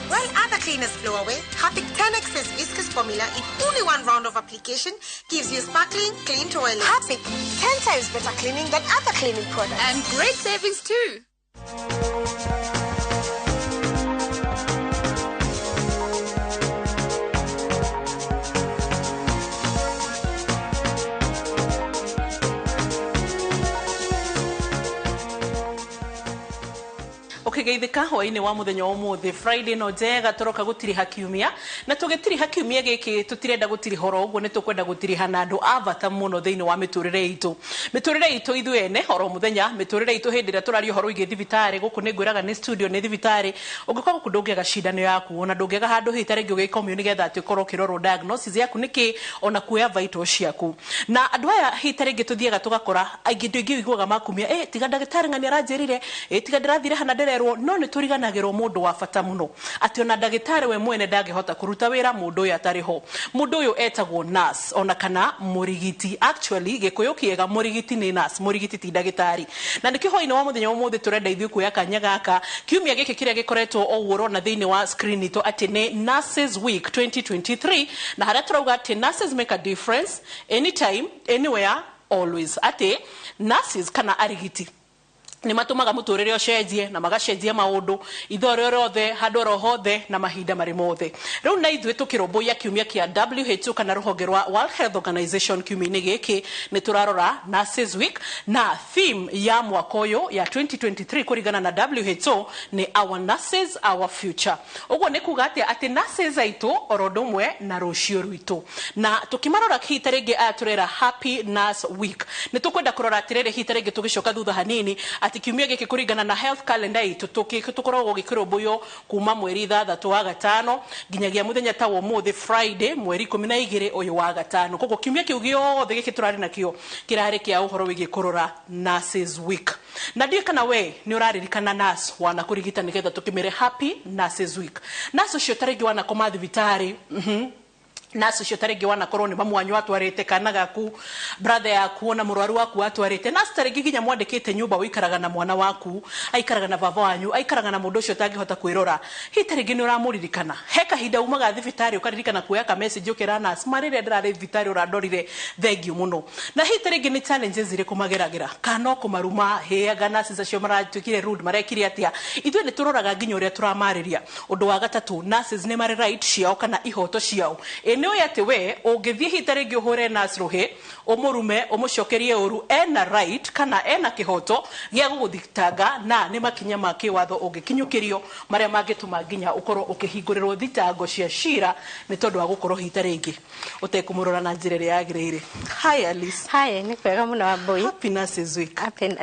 While other cleaners flow away, Harpic 10X's viscous formula in only one round of application gives you sparkling, clean toilet. Harpic, 10 times better cleaning than other cleaning products. And great savings too. Okay geithika hwaini wa muthenya wa umuthi Friday no njega toroka gutiriha kiumia na tugitiriha kiumia giki tutirenda gutirihora uguo ni tukwenda gutiriha na andu avata muno thiini wa miturire itu ithuene horo muthenya miturire itu hindira turario horo igi thibitari guku ni ngwiraga ni studio ni thibitari ugikorwo kundungiaga shindano yaku ona ndungiaga handu hitare ngio gikomio nigetha ati ukorwo kirorwo diagnosis yaku niki ona kuya vital ciaku na andu aya hitare ngituthiaga tugakora aingi ndu ingi wiguaga makumia tiga ndagitari ngani aranjerire tiga ndirathire hana ndererwo no ni turiganagirwo mundu wa bata muno ati ona ndagitari we mwene ndangihota kuruta wira mundu uyu atariho mundu uyu etagwo nurse ona kana murigiti actually gikuyu kiega murigiti ni nurse murigiti ti ndagitari na nikihoine wa muthenya umuthi turenda ithu kuya kanya gaka kiumia giki kiria gikoretwo owuro na thiini wa screen ito ati ni Nurses Week 2023 na haria turauga ati nurses make a difference anytime anywhere always ati nurses kana arigiti ni matumaga muturire ocenjie na magacenjia maundu ithore rothe handu rohothe na mahinda mari mothe riu na ithuĩ tukiromboia kiumia kia WHO kana ruhonge rwa World Health Organization kiumia-inĩ gĩkĩ ni turarora Nurses Week na theme ya mwaka ũyũ ya 2023 kuringana na WHO ni our nurses our future uguo ni kuga ati nurses aitu orondo mwe na rucio rwitu na tukimarora hita ringi aturera happy nurse week ni tukwenda kurora atirere hita ringi tugicoka thutha hanini ati kiumia giki kuringana na health calendar itu tukoragwo gikiromboyo kuma mweri 3 wa gatano nginyagia muthenya ta wo muthi Friday mweri 12 uyu wa gatano koguo kiumia kiu giothe giki turari nakio kirari kia uhoro wigi kurora Nurses Week na ndio kana we ni uraririkana nurse wana kurigita nigetha tukimere happy Nurses Week nurse cio tarigi wana komathi vitari nurse cio tarigi wana korwo ni mamwanyu atwarite kana gaku brother yaku na murwaru waku atwarite nurse tarigi ginya mwandikite nyumba uikaraga na mwana waku aikaraga na baba wanyu aikaraga na mundu cio tangihota kwirora hitarigi ni uramuririkana heka hinda umaga thibitari ukaririkana kuya ka message ukira nurse marire ndirari thibitari urandorire thengiu muno na hitarigi ni challenges ire kumageragira kana kumaruma heaga nurses acio maratukire rude marekire atia ithuĩ ni turoraga nginya uria turamariria undu wa gatatu nurses ni mari right ciao kana ihoto ciao ene oya ati we ungithie hitare ngi uhure nurse ruhe umurume umucokerie uru ena right kana ena kihoto gia guguthitanga na ni makinya make watho ungikinyukirio maria mangituma nginya ukorwo ukihingũrĩrwo thitango cia cira ni tondu wa gukorwo hitare ngi utekumurora na njira ria yagirire hi Alice hi ni kwega muno Wambui happy Nurses Week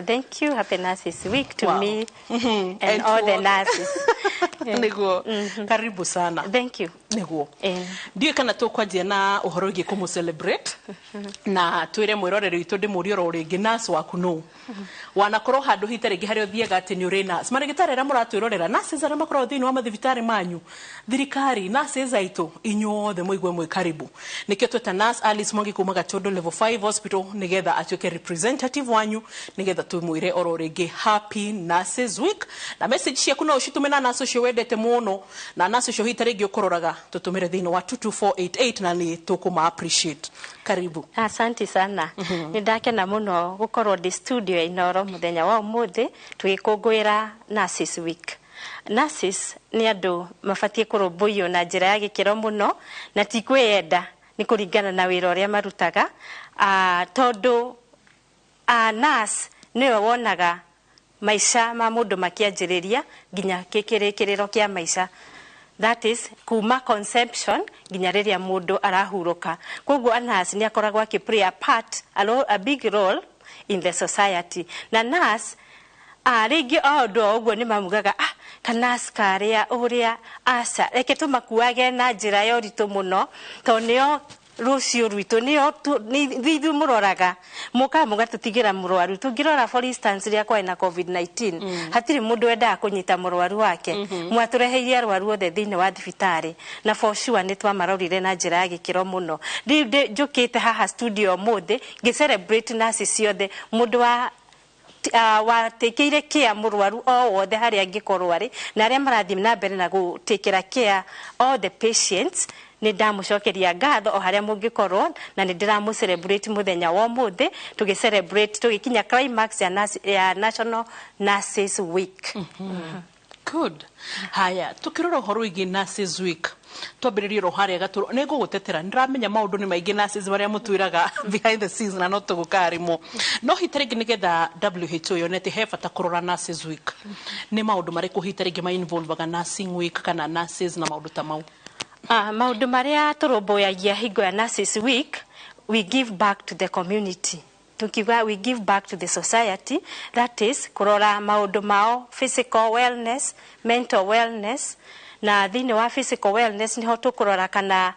thank you happy Nurses Week to me and all the nurses niguo karibu sana thank you niguo ndio kana tukwanjia na uhoro wigi kumu celebrate na twire mwirorero itu ndimurio ro ringi nurse waku no wanakorwo handu hitaringi hario thiaga ati ni uri nurse marigitarira muratwirorera nurses aria makorwo thiini wa mathibitari manyu thirikari nurses aitu inyuothe muigwe mwe karibu nikio tweta nurse Alice Mwangi kuma Gachondo level 5 hospital nigetha atuike representative wanyu nigetha tumwire oro ringi happy Nurses Week na message ciaku no ucitume na nurse cio wendete muno na nurse cio hitaringi ukororaga tutumire thiini wa 22488 na ni tukuma appreciate karibu asante sana nindakena muno gukorwo di studio Inooro muthenya wa umuthi twikungwira Nurses Week nurses ni andu mabatie kurumbuyo na njira ya gikiro muno na ti kwenda ni kuringana na wira uria marutaga tondu nurse niwe wonaga maisha ma mundu makianjiriria nginya kikirikiriro kia maisha that is kuma conception nginya riria mundu arahuruka koguo nurse ni akoragwo akiplay a big role in the society na nurse ringi ondo uguo ni mamugaga kanasi karia uria aca reke tumakuage na njira ya uritu muno to nio rucio rwitu nio thithu muroraga muka tutigira murwaru tungirora for instance ria kwa na COVID-19 hatiri mundu enda kunyita murwaru wake mwatureheire arwaru othe thiini wa thibitari na for sure ni twamarorire na njira ya gikiro muno njukite haha studio muthi ngi celebrate nurses ciothe mundu watekeire care murwaru o wothe haria angikorwo ari na aria marathii na mbere na gutekera care all the patients ni ndamucokeria ngatho o haria mungikorwo na ni ndiramu celebrate muthenya wa umuthi tugikinya climax ya National Nurses Week Good. Haya, tukirora horo igi Nurses Week. Twambiririe ro haria gaturo nego gutetera ndiramenya maundu ni maingi nurses baria mutwiraga behind the scenes na no tugukarimo no hitaringi nigetha WHO yonete he bata kurora Nurses Week ni maundu mariku hitaringi ma involve nursing week kana nurses na maundu ta mau maundu maria turumbuyagia hingo ya Nurses Week, we give back to the community. Tukiwa we give back to the society, that is kurora maundu mao physical wellness, mental wellness. Na thini wa physical wellness ni ho tukurora kana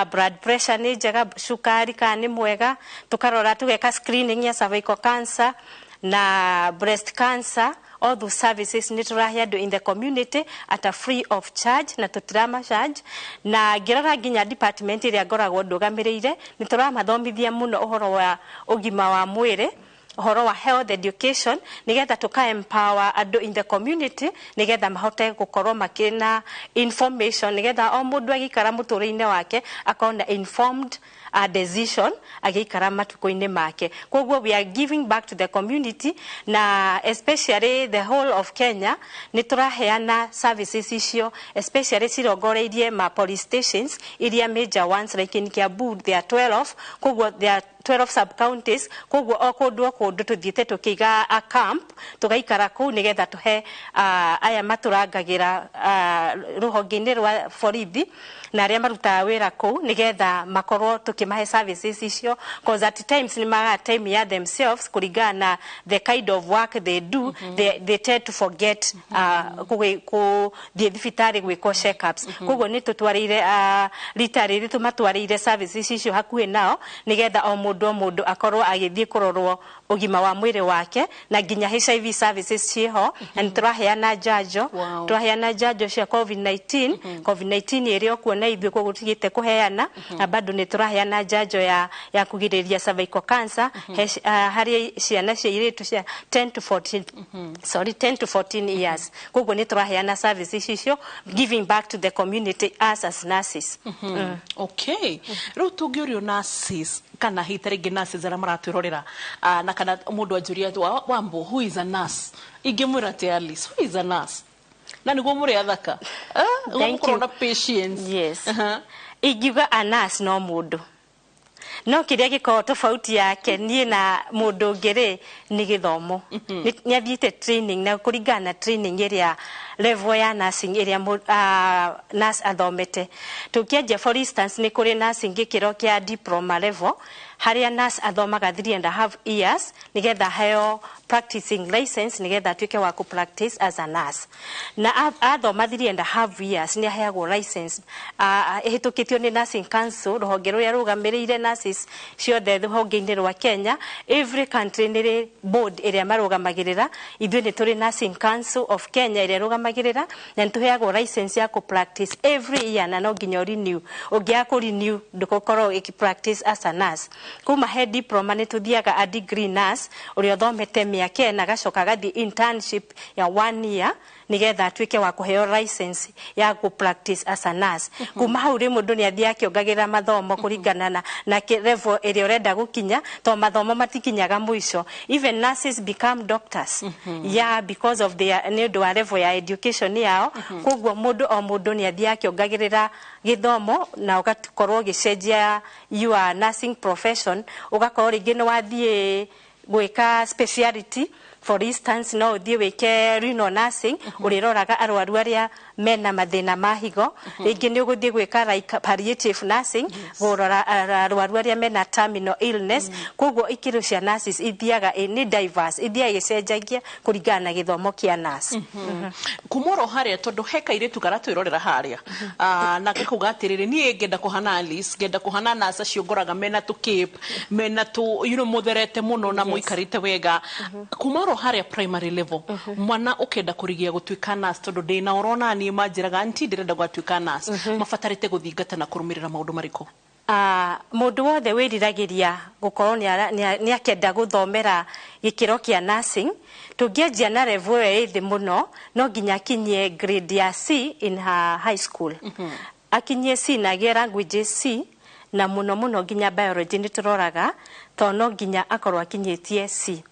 blood pressure ni njega, cukari kana ni mwega, tukarora tugeka screening ya cervical cancer na breast cancer. All those services ni turaheado in the community at a free of charge na tutirama charge na ngirora nginya department iria ngoragwo ndugamireire ni turamathomithia muno uhoro wa ugima wa mwire, uhoro wa health education nigetha tuka empower andu in the community nigetha mahote gukorwo makina information nigetha o mundu agikara muturine wake akona informed decision agikara matuko-ine make. Kogwo we are giving back to the community na especially the whole of Kenya ni turaheana services icio, especially cirongoreirie ma police stations iria major ones like in Kiambu there are 12. Kogwo there are 12 sub counties. Kogwo okundu tuthiite tukiga a camp tugaikara ku nigetha tuhe aya maturangagira ruhonge-ini rwa borithi na aria maruta wira ku nigetha makorwo tukimahe services icio, because at times ni maga time ya themselves kuringana the kind of work they do. They tend to forget ku the thibitari gwiko checkups. Kogwo ni tutwarire rita riri tumatwarire services icio hakuhi nao nigetha o mundu akorwo agithie kurorwo ugima wa mwire wake na nginya HIV services ciho and turaheana njanjo. Turaheana njanjo cia COVID-19. COVID-19 irio kuona ithuĩ kwa gutigite kuheana na bado ni turaheana njanjo ya kugiriria cervical cancer hari ciana cia iritu cia 10 to 14 years. Kogwo ni turaheana services icio, giving back to the community as nurses. Okay. Riu tungiorio nurses kana hitaringi nurses ara maratwirorera na kana mundu anjuria Wambo, who is a nurse? Ingimwira ti Alice, who is a nurse? Na niguo muri athaka gukorwo na patience. Yes. Ingiuga a nurse no mundu no kiria giko tofauti yake nie na mundu ngiri ni githomo. Ni athiite training na kuringana training iria level ya nursing iria nurse athomete. Tukianjia for instance ni kuri nursing gikiro kia diploma level haria nurse athomaga 3.5 years nigetha heo practicing license nigetha tuike wa ku practice as a nurse. Na athoma 3.5 years ni aheagwo license ihitukitio ni nursing council ruhonge ruria rugamiriire nurses ciothe ruhonge-ini rwa Kenya. Every country ni board iria marugamagirira. Ithuĩ ni turi nursing council of Kenya iria rugamagirira na nituheagwo license ya ku practice every year na no nginya renew. Ungia ku renew ndugukorwo iki practice as a nurse. Kuma he diploma ni tuthiaga a degree nurse uria thomete miaka na gacoka gathi internship ya 1 year nigetha atuike wa kuheo license ya ku practice as a nurse. Kuma hau ri mundu ni athia akiongagira mathomo kuringana na level iria urenda gukinya to mathomo matikinyaga mwisho. Even nurses become doctors yeah, because of their need wa level ya education yao. Kogwo mundu ni athia akiongagirira githomo na ugakorwo gicenjia your nursing profession, ugakorwo ringi ni wathie gwika speciality. For instance, no uthie wike renal nursing uriroraga arwaru aria mena mathina ma higo. Ringi ni uguthie gwika like palliative nursing urora arwaru aria mena terminal illness. Kogwo ikiro cia nurses ithiaga ni diverse, ithia gicenjagia kuringana na githomo kia nurse. Kumoro haria tondu heka iritu kana twirorera haria na kuga atiriri nie ngenda kuhana Alice, ngenda kuhana nurse acio ngoraga mena tu cape, mena tu mutherete muno na muikarite wega. Kumoro haria primary level mwana ukenda kurigia gutuika nurse tondu ndina urona ni manjiraga anti ndirenda gwatuika nurse mafatarite guthingata na kurumirira maundu mariko. Mundu wothe wiriragiria gukorwo ni akenda guthomera gikiro kia nursing tungianjia na level ya ithi muno no nginya kinyie grade ya C in her high school. Akinyie C na gie language C na muno nginya biology ni turoraga to no nginya akorwo akinyitie C.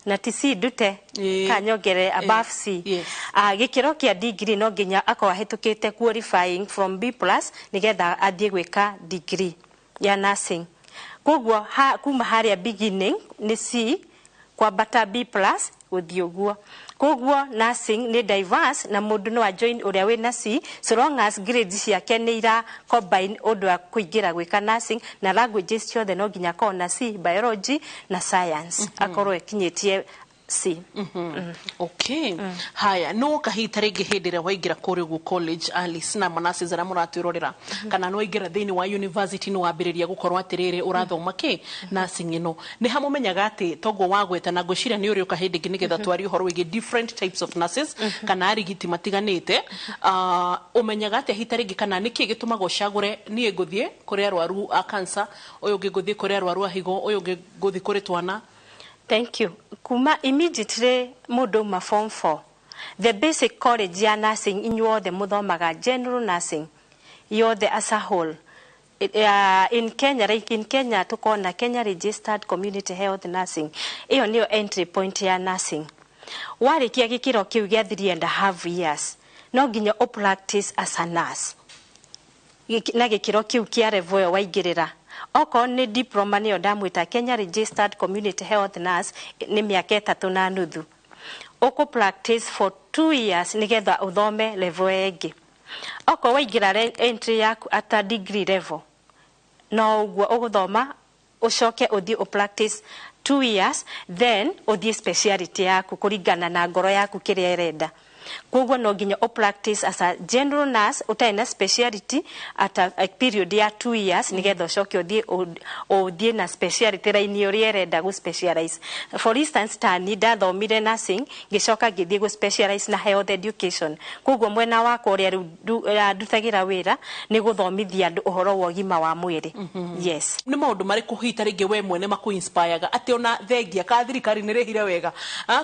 na ti C ndute kanyongere above C gikiro kia degree no nginya akwa hetukite qualifying from B+ nigetha athie gwika degree ya nursing. Kogwo kuma haria beginning ni C kwambata B+ guthie uguo. Kogwo nursing ni diverse na mundu no join uria we na C so long as grades ciake ni ira combine undu wa kuingira gwika nursing na languages ciothe no nginya ko na C biology na science akorwo ekinyitie C. Okay. Haya, no kahita rege hedera waigira kore gu college Alice na manase zara muratwirorera kana no igira thini wa university no wambiriria gukorwa atirire urathoma ki nursing ino ni hamumenyaga ati togo wagweta na ngwiciria ni uri ukahindi ngigetha twari uhoro wigi different types of nurses kana arigiti matiganite umenyaga ati hita rege kana niki gitumaga ucagure nie nguthie kuri arwaru a cancer uyu ngiguthie kuri arwaru a higo uyu ngiguthie kuri twana. Thank you. Kuma immediately mudo ma form 4. The basic college ya nursing inyuothe muthomaga general nursing. Yothe as a whole. In Kenya tukona Kenya Registered Community Health Nursing. Iyo niyo entry point ya nursing. Warikia gikiro kiu gya 3.5 years. No nginya o practice as a nurse. Na gikiro kiu kia level waigirira. Oko ni diploma ni ndamwita Kenya Registered Community Health Nurse ni miaka 3.5. Oko practice for 2 years nigetha uthome level egi. Oko waigira entry yaku at a degree level. No uguo uguthoma ucoke uthie u practice 2 years then uthie speciality yaku kuringana na ngoro yaku kiria irenda. Kogwo no nginya o practice as a general nurse utaina speciality at a period ya 2 years nigetha ucoke uthie na speciality line uri irenda gu specialize. For instance tani ndathomire nursing ngicoka ngithie gu specialize na health education. Kogwo mwena wako uri ndutagira wira ni guthomithia andu uhoro wa ugima wa mwiri. Yes. Ni maundu mari kuhita ringi we mwene maku inspireaga ati ona thengia ka thirikari ni rehire wega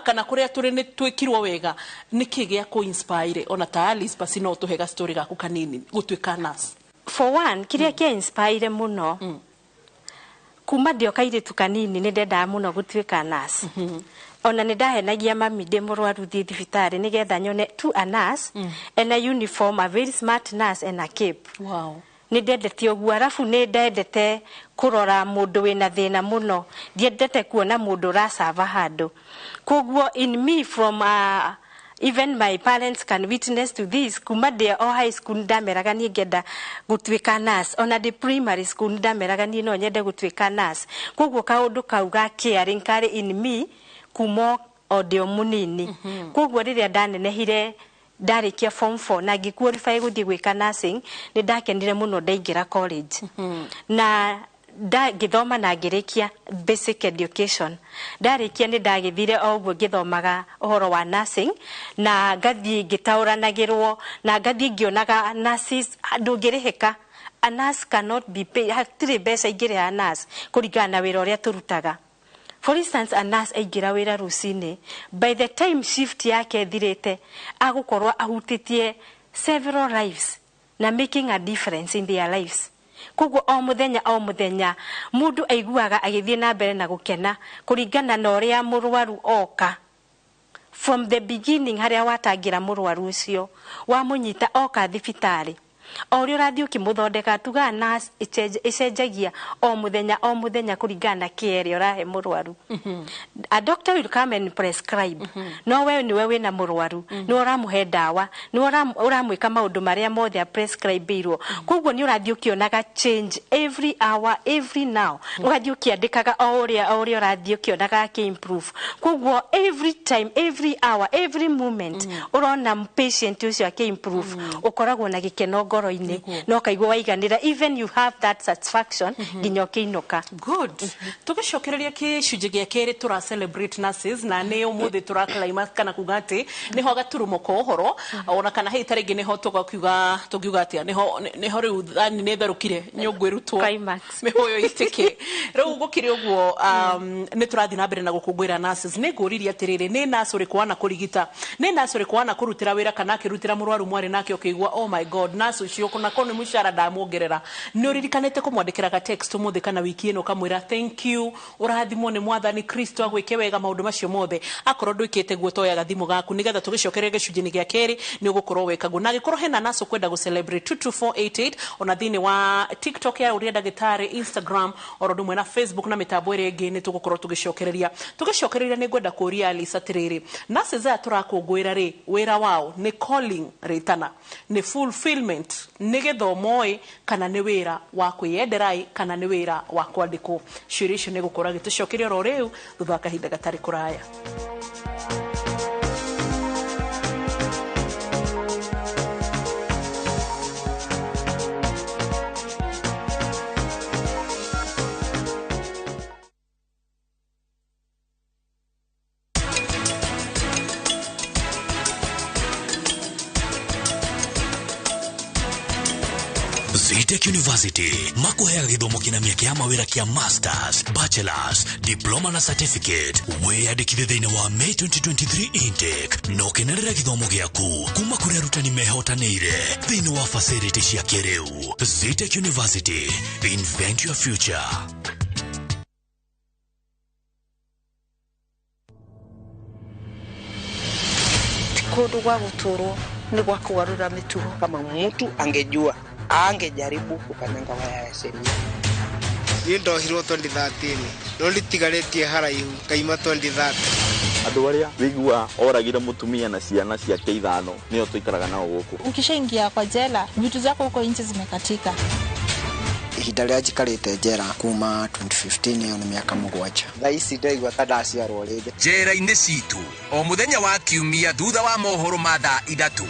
kana kuria turi ni twikirwo wega niki gya ku inspire ona ta Alice basi no tuhega story gaku kanini gutwika nurse. For one kiria kia inspire muno kuma ndio kaire tukanini ni ndenda muno gutwika nurse. Ona ni ndahenagia mami ndi murwaru thi thibitari nigetha nyone tu a nurse and a uniform, a very smart nurse and a cape. Wow. Ni ndendete ogu arafu ni ndendete kurora mundu wina thina muno ndiendete kuona mundu rasava handu. Kogwo in me from even my parents can witness to this. Kuma de high school ndameraga ni ngenda gutwika nurse, ona de primary school ndameraga ni no nyende gutwika nurse. Kogwo kaundu kauga caring kare in me kumo audio munini. Kogwo riria ndanenehire ndarikia form 4 na ngiqualify guthie gwika nursing ni ndakenire muno ndaingira college. Na ngithoma na ngirikia basic education. Ndarikia ni ndagithire oguo ngithomaga uhoro wa nursing na ngathie ngitauranagirwo na ngathie ngionaga nurses ndungirihika. A nurse cannot be paid. Hatire mbeca ingire a nurse kuringana na wira uria turutaga. For instance, a nurse aigira wira rucini, by the time shift yake thirite agukorwa ahutitie several lives na making a difference in their lives. Kogwo o muthenya mundu aiguaga agithie na mbere na gukena kuringana na uria murwaru oka. From the beginning haria watangira murwaru ucio wa munyita oka thibitari ori urathio kimuthondeka tuga nurse icenjagia o muthenya kuringana kieri urahe murwaru. A doctor will come and prescribe. No we ni we na murwaru ni uramuhe dawa ni uramwika maundu maria mothe prescribe irwo. Kogwo ni urathio kionaga change every hour every now. Urathio kiandikaga o uria urathio kionaga ki improve. Kogwo every time every hour every moment urona patient ucio aki improve ukoragwo na gikeno ngoro-ini no kaigwa waiganira even you have that satisfaction nginya ukiinuka. Good. Tugicokereria kicunje gia keri tura celebrate nurses na ni umuthi tura climax kana kugati niho gaturumo ko horo ona kana hei taringi niho tugiuga atia niho riu thani ni therukire nyungwirutwo climax mihoyo itike riu gukire uguo ni turathi na mbere na gukungwira nurses ni nguriria atiriri ni nurse uri kwana kurigita ni nurse uri kwana kurutira wira kana kirutira murwaru mwari nake ukigwa oh my god nurse ucio kuna kono mushara ndamuongerera ni uririkanete kumwandikira ga text umuthi kana wiki ino kamwira thank you urathimwo ni mwathani Kristo agwike wega maundu macio mothe akorwo ndwikite guotoya gathimu gaku nigetha tugicokerere gicunjini gia keri ni ugukorwo wekagu na gikorwo hena naso kwenda gu celebrate 22488 ona thini wa TikTok ya urienda gitari Instagram oro ndumwe na Facebook na mitambo iri ingi ni tugukorwo tugicokereria ni ngwenda kuria Alisa tiriri nase za turakungwira ri wira wao ni calling ritana ni fulfillment ni githomo kana ni wira wa kwiyenderai kana ni wira wa kwandikwo shirisho ni gukora gitucokeria ro riu thutha kahinda gatari kuraya. Tech University makuhea githomo kina miaka ya mawira kia masters, bachelors, diploma na certificate. Weyandikithe thiini wa May 2023 intake no kenerera githomo giaku kuma kuri arutani mehotanire thiini wa facility cia kiriu. Tech University, invent your future. Kundu gwa guturo ni gwa kuwarura mitugo. Kama mtu angejua angejaribu kukanyanga waya ya sheria. Ni ndohirwo 2013 no litigaretie haraihu kaima 2030. Andu aria wigua oragire mutumia na ciana ciake ithano nio tuikaraga nao guku. Ukishaingia kwa jela vitu zako huko nje zimekatika. Ihinda rĩa njikarĩte njera kuma 2015 iyo ni miaka 7. Thaisi ndaigua ta ndaciarwo rĩngĩ. Njera-inĩ citu o muthenya wa kiumia thutha wa mohoro ma thaa 3.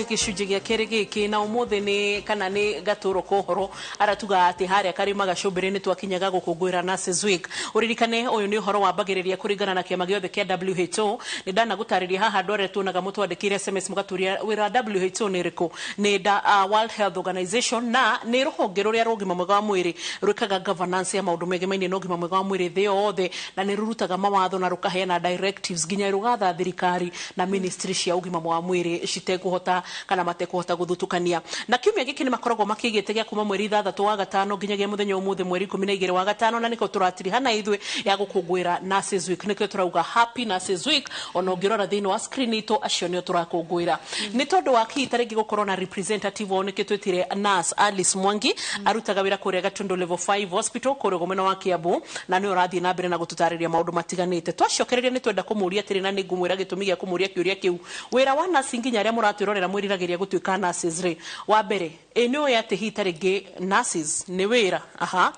gicunjĩ gĩa kerĩ gĩkĩ na ũmũthĩ nĩ kana nĩ gatũro kohoro aratuga ati harĩa karima gacumbĩrĩ nĩ twakinyaga gũkũngũĩra Nurses Week. Ũririkane ũyũ nĩ ũhoro wambagĩrĩria kũringana na kĩama gĩothe kĩa WHO. Nĩ ndanagũtarĩria haha andũ arĩa tuonaga mũtwandĩkĩre SMS mũgatũria wĩra WHO nĩ rĩkũ. Nĩ World Health Organization na nĩ rũhonge rũrĩa rwa ũgima mwega wa mwĩrĩ rwĩkaga governance ya maũndũ megemainie na ũgima mwega wa mwĩrĩ thĩ yothe na nĩ rũrutaga mawatho na rũkaheana directives nginya rũgatha thirikari na ministry cia ũgima wa mwĩrĩ citekũhota kana matekuhota guthutukania. Na kiumia giki ni makoragwo makigite gya kuma mweri 3 wa gatano nginyagia muthenya umuthi mweri 12 wa gatano na niko turatiri hana ithwe ya gukungwira Nurses Week. Niko turauga Happy Nurses Week ona ngirora thini wa screen ito acio ni turakungwira. Ni tondu wa kita rigi gukorwo na representative oneke twetire nurse Alice Mwangi arutaga wira kuria Gatundu level 5 hospital kuria gomena wa Kiambu na ni urathie na mbere na gututariria maundu matiganite. Twacokereria ni twenda kumuria tiri na ni ngumwira gitumi gya kumuria kiuria kiu wira wa nursing nginya aria muratwirorera mwiriragiria gutuika nurses ri wa mbere eno yate hita rigi nurses ni wira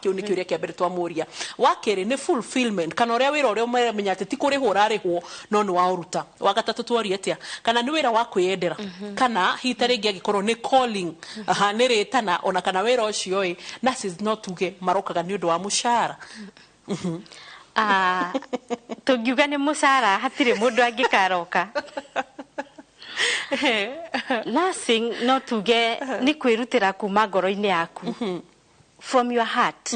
kiu ni kiuria kia mbere twamuria wa kere ni fulfillment kana uria wira uria umenya ati ti kuri hurarihwo no ni wa uruta wa gatatu twori atia kana ni wira wa kwiyendera kana hita rigi agikorwo ni calling ni ritana ona kana wira ucio nurses no tuge marokaga ni undu wa mushara tugiuga ni mushara hatire mundu angikaroka. Nursing no tuge ni kwirutira kuma ngoro-ini yaku from your heart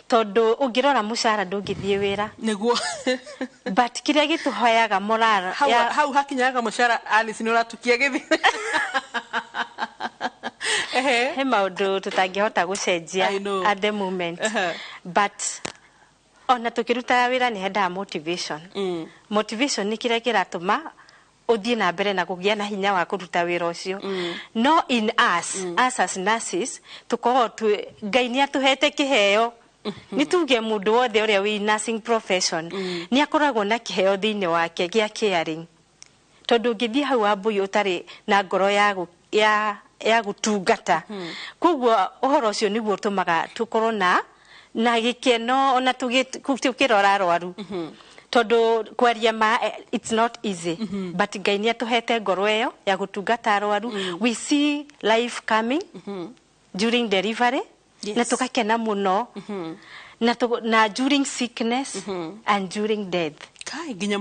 tondu ungirora mushara ndungithie wira niguo but kiria gituhoyaga morara hau hakinyaga mushara Alice ni uratukia githi he maundu tutangihota gucenjia at the moment but ona tukiruta wira ni henda motivation motivation ni kiria kiratuma uthie na mbere na kugia na hinya wa kuruta wira ucio no in us as nurses tuko Ngai ni atuhete kiheo ni tuge mundu wothe uria wi nursing profession ni akoragwo na kiheo thiini wake gia caring tondu ngithie hau ambui utari na ngoro ya gutungata koguo uhoro ucio niguo tumaga tukorwo na gikeno ona tukirora arwaru tondu kwaria ma it's not easy but Ngai ni atuhete ngoro eyo ya gutungata arwaru we see life coming during delivery na tukakena muno na during sickness and during death kai ginya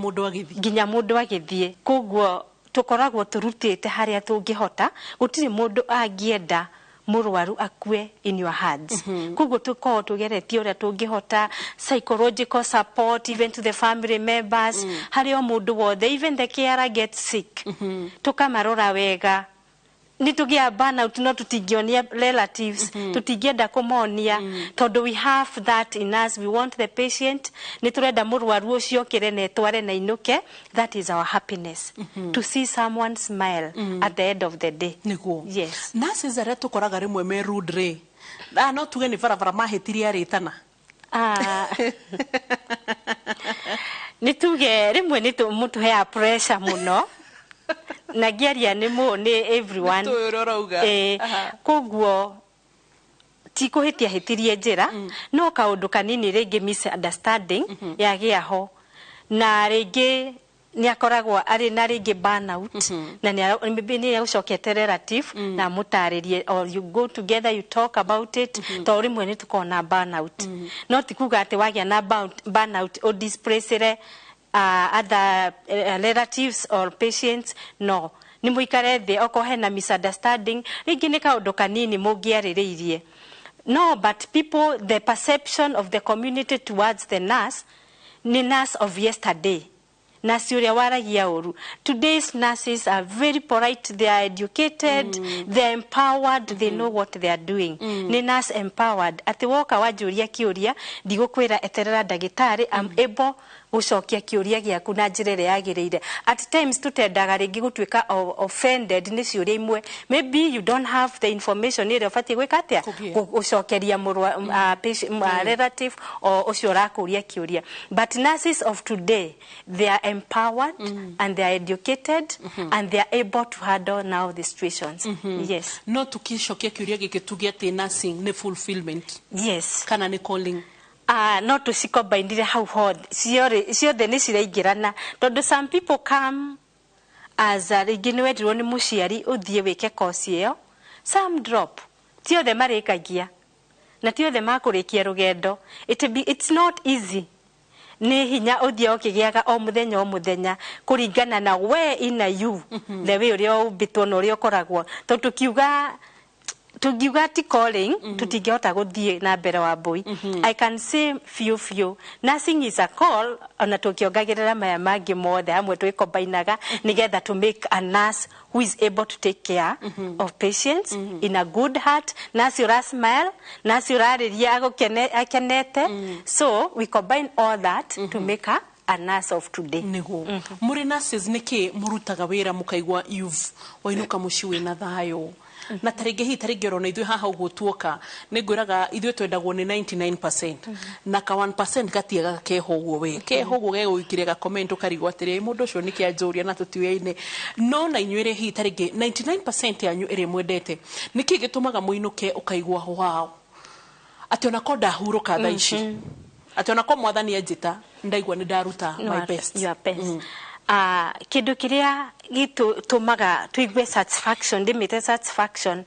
mundu agithie koguo tukoragwo turutite haria tungihota gutiri mundu angienda murwaru akue in your hands koguo tukoragwo tugeretie uria tungihota psychological support even to the family members haria mundu wothe even the carer gets sick tukamarora wega nitugia burnout no tutingionia relatives tutingienda kumonia tondu we have that in us. We want the patient niturenda murwaru ucio kirene tware na inuke. That is our happiness to see someone smile at the end of the day. Niguo yes nurses are tukoraga rimwe me rude re no tuge ni barabara mahetirie aritana nituge rimwe ni mutu hea pressure muno na giaria ni everyone koguo ti kuhitia hitirie njira no kaundu kanini ringi misunderstanding yagia ho na ringi ni akoragwo ari na ringi burnout na ni gucokete relative na mutaririe or you go together you talk about it to rimwe ni tukona burnout no tikuga ati wagia na burnout o displace other relatives or patients. No, ni muikare thi oko hena misunderstanding ringi ni kaundu kanini mungiaririirie. No, but people, the perception of the community towards the nurse ni nurse of yesterday. Nurse uria waragia uru. Today's nurses are very polite, they are educated, they are empowered, they know what they are doing. Ni nurse empowered. Ati woka wajuria kiuria ndigukwira eterera ndagitari I'm able gucokia kiuria giaku na njira ria yagiriire. At times tutendaga ringi gutwika offended ni ciuria imwe. Maybe you don't have the information ire ofati gwika atia gucokeria relative or ucio rakuria kiuria. But nurses of today, they are empowered and they are educated and they are able to handle now the situations. Yes. No tukicokia kiuria giki tuge ati nursing ni fulfillment. Yes. Kana ni calling. No tucikombinire hau hothe ciothe ni ciraingirana tondu some people come as ringi ni wendirwo ni muciari uthie wike course iyo, some drop tiothe marikagia na tiothe makurikia rugendo. It's not easy. Ni hinya uthie ukigiaga o muthenya kuringana na we ina you the way uria ubitwo na uria ukoragwo tondu tugiuga ti calling tutingihota guthie na mbere wa boy. I can say few nursing is a call ona tukiongagirira maya mangi mothe hamwe twikombinaga nigetha to make a nurse who is able to take care of patients in a good heart. Nurse ura smile, nurse urariria akenete. So we combine all that to make a nurse of today. Muri nurses niki murutaga wira mukaigwa you've wainuka muciwe na thayo na taringi rona ithu haha uguo tuoka ni ngwiraga ithu twendagwo ni 99% na ka 1% gatiega keho uguo we keho uguo gegwikire ga comment ukarigwa atiri mundu ucio niki anjuria na tutiwe-ine no na inywire hi taringi 99% yanyu iri mwendete niki gitumaga muinuke ukaigwa wow ati ona ko ndahuruka tha ici ati ona ko mwathani anjita ndaigwa ni ndaruta my best. Your best. Kindu kiria gitumaga tuigwe satisfaction ndimite satisfaction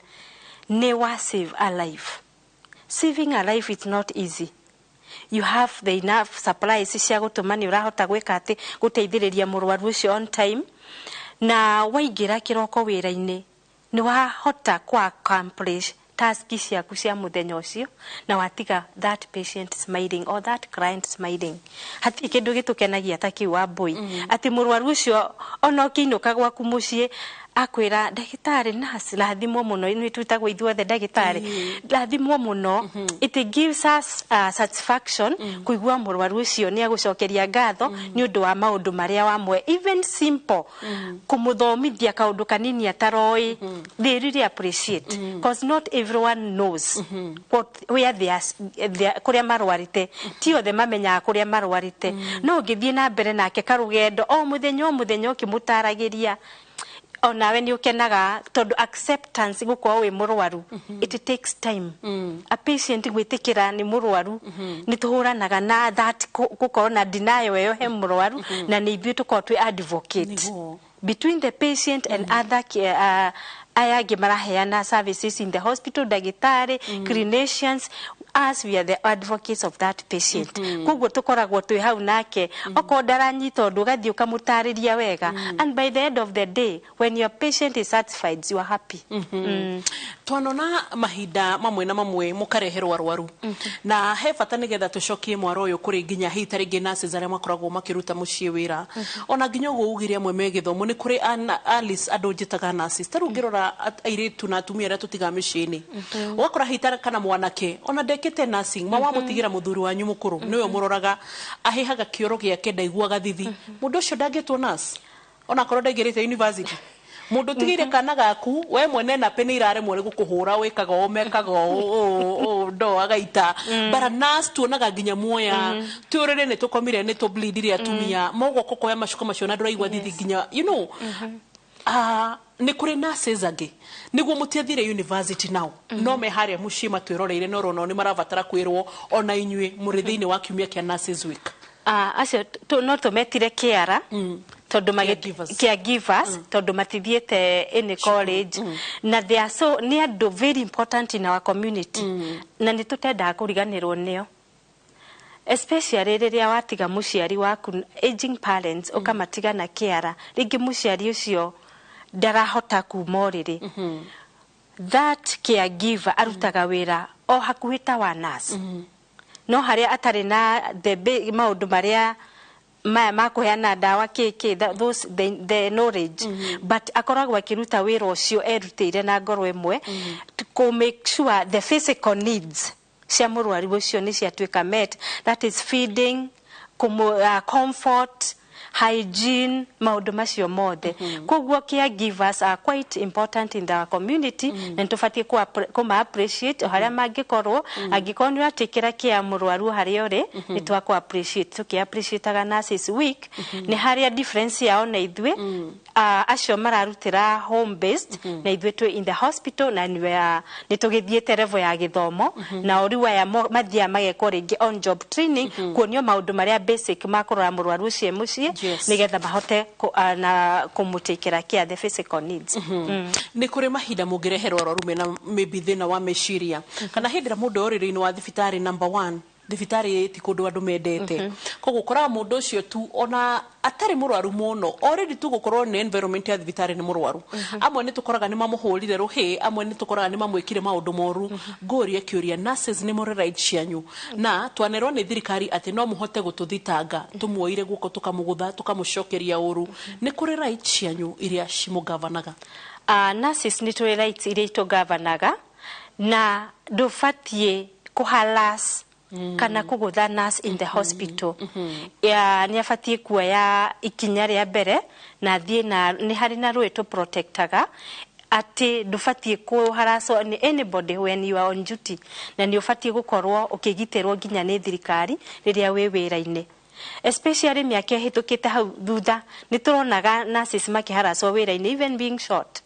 ne wa save a life. Saving a life is not easy. You have the enough supplies cia gutuma ni urahota gwika ati guteithiriria murwaru ucio on time na waingira kiroko wira-ini ni wahota kwa accomplish task ciaku cia muthenya ucio na watiga that patient smiling or that client smiling. Hati kindu gitukenagia ta kiwa boy ati murwaru ucio ona ukiinuka gwaku mucii akwira ndagitari nurse lathimwo muno ni twitagwo ithuothe ndagitari lathimwo muno. It gives us satisfaction kuigwa murwaru ucio ni agucokeria ngatho ni undu wa maundu maria wamwe even simple kumuthomithia kaundu kanini ataroi. They really appreciate because not everyone knows where they are kuria marwarite tiothe mamenya kuria marwarite no ngithie na mbere nake karugendo o muthenya ukimutaragiria onawe ni ukenaga tondu acceptance gukwa we murwaru it takes time. A patient gwitikira ni murwaru ni tuhuranaga na that gukora na denial yo he murwaru na ni ithu tukwa twi advocate between the patient and other aya gemaraheana services in the hospital, dagitari, clinicians. as we are the advocates of that patient. Koguo tukoragwo twi hau nake oko ndaranyita undu gathi ukamutariria wega, and by the end of the day when your patient is satisfied you are happy. Twanona mahinda mamwe na mamwe mukareherwo arwaru na he bata nigetha tucokie mwaro uyu kuri nginya hita ringi nurses aria makoragwo makiruta mucii wira ona nginya uguo ugiria amwe me githomo ni kuri Alice andu njitaga nurses taru ngirora airitu na atumia aria tutiga micini ugakora hita kana mwanake ona ndekete nursing mawa mutigira muthuri wanyu mukuru niwe muroraga ahihaga kioro giake ndaiguaga thithi mundu ucio ndangitwo nurse ona korwo ndaigirite university mundu tigire kana gaku we mwene na peni irare mwere gukuhura wikaga omekaga ndo agaita bara nas tuonaga nginya muoya turere ne tukomire ne to bleed ire atumia mogo koko ya mashuko mashona ndiraigwa thithi nginya you know ni kuri nurses age niguo mutiathire university now no me haria mushima twiroreire no rono ni maravatara kwirwo ona inyue muri thiini wa kiumia kia nurses week acio no tumetire kiara tondu caregivers tondu matithiete in college na they are so near do very important in our community na ni tutenda kuriganirwo nio especially riria watiga muciari waku aging parents ukamatiga na kiara ringi muciari ucio ndarahota kumoriri that caregiver arutaga wira o hakuhita wa nurse no haria atari na the maundu maria makuheana dawa those the knowledge but akoragwo akiruta wira ucio erutire na ngoro imwe to make sure the physical needs cia murwaru ucio ni ciatuika met, that is feeding, comfort, hygiene, maundu macio mothe. Koguo caregivers are quite important in our community and tufatie kuma appreciate haria mangikorwo angikorwo ni atikira kia murwaru haria uri ni twa appreciate tuki appreciate nurses week ni haria difference yao na ithwe acio mararutira home based na ithwe tu in the hospital na ni tugithiete level ya githomo na ori wa mathia mageko ringi on job training kuonio maundu maria basic makorora murwaru ucio mucie nigetha mahote na kumutekera kia the physical needs. Ni kuri mahinda mungireherwo arwaru mena maybe thina wa meciria kana hindira mundu oriri-ini wa thibitari number 1 thibitari ti kundu andu mendete koguo kora mundu ucio tu ona atari murwaru muno already tu gukorwo ni environment ya thibitari ni murwaru amwe ni tukoraga ni mamuhurire ruhi amwe ni tukoraga ni mamwikire maundu moru ngoria kiuria nurses ni muri right cianyu na twanerwo ni thirikari ati no muhote gututhitanga tumuoire guko tukamugutha tukamucokeria uru ni kuri right cianyu iria cimugavanaga nurses ni turi rights iria itugavanaga na ndufatie kuhalas kana kugutha nurse in the hospital ya ni afatie kuoya ikinya ria mbere na thie na ni hari na rweto protectaga ati ndufatie kuharaso anybody when you are on duty na ni ufatie gukorwo ukigitirwo nginya ni thirikari riria we wira-ini especially miaka hitukite hau thutha ni turonaga nurses makiharaso wira-ini even being short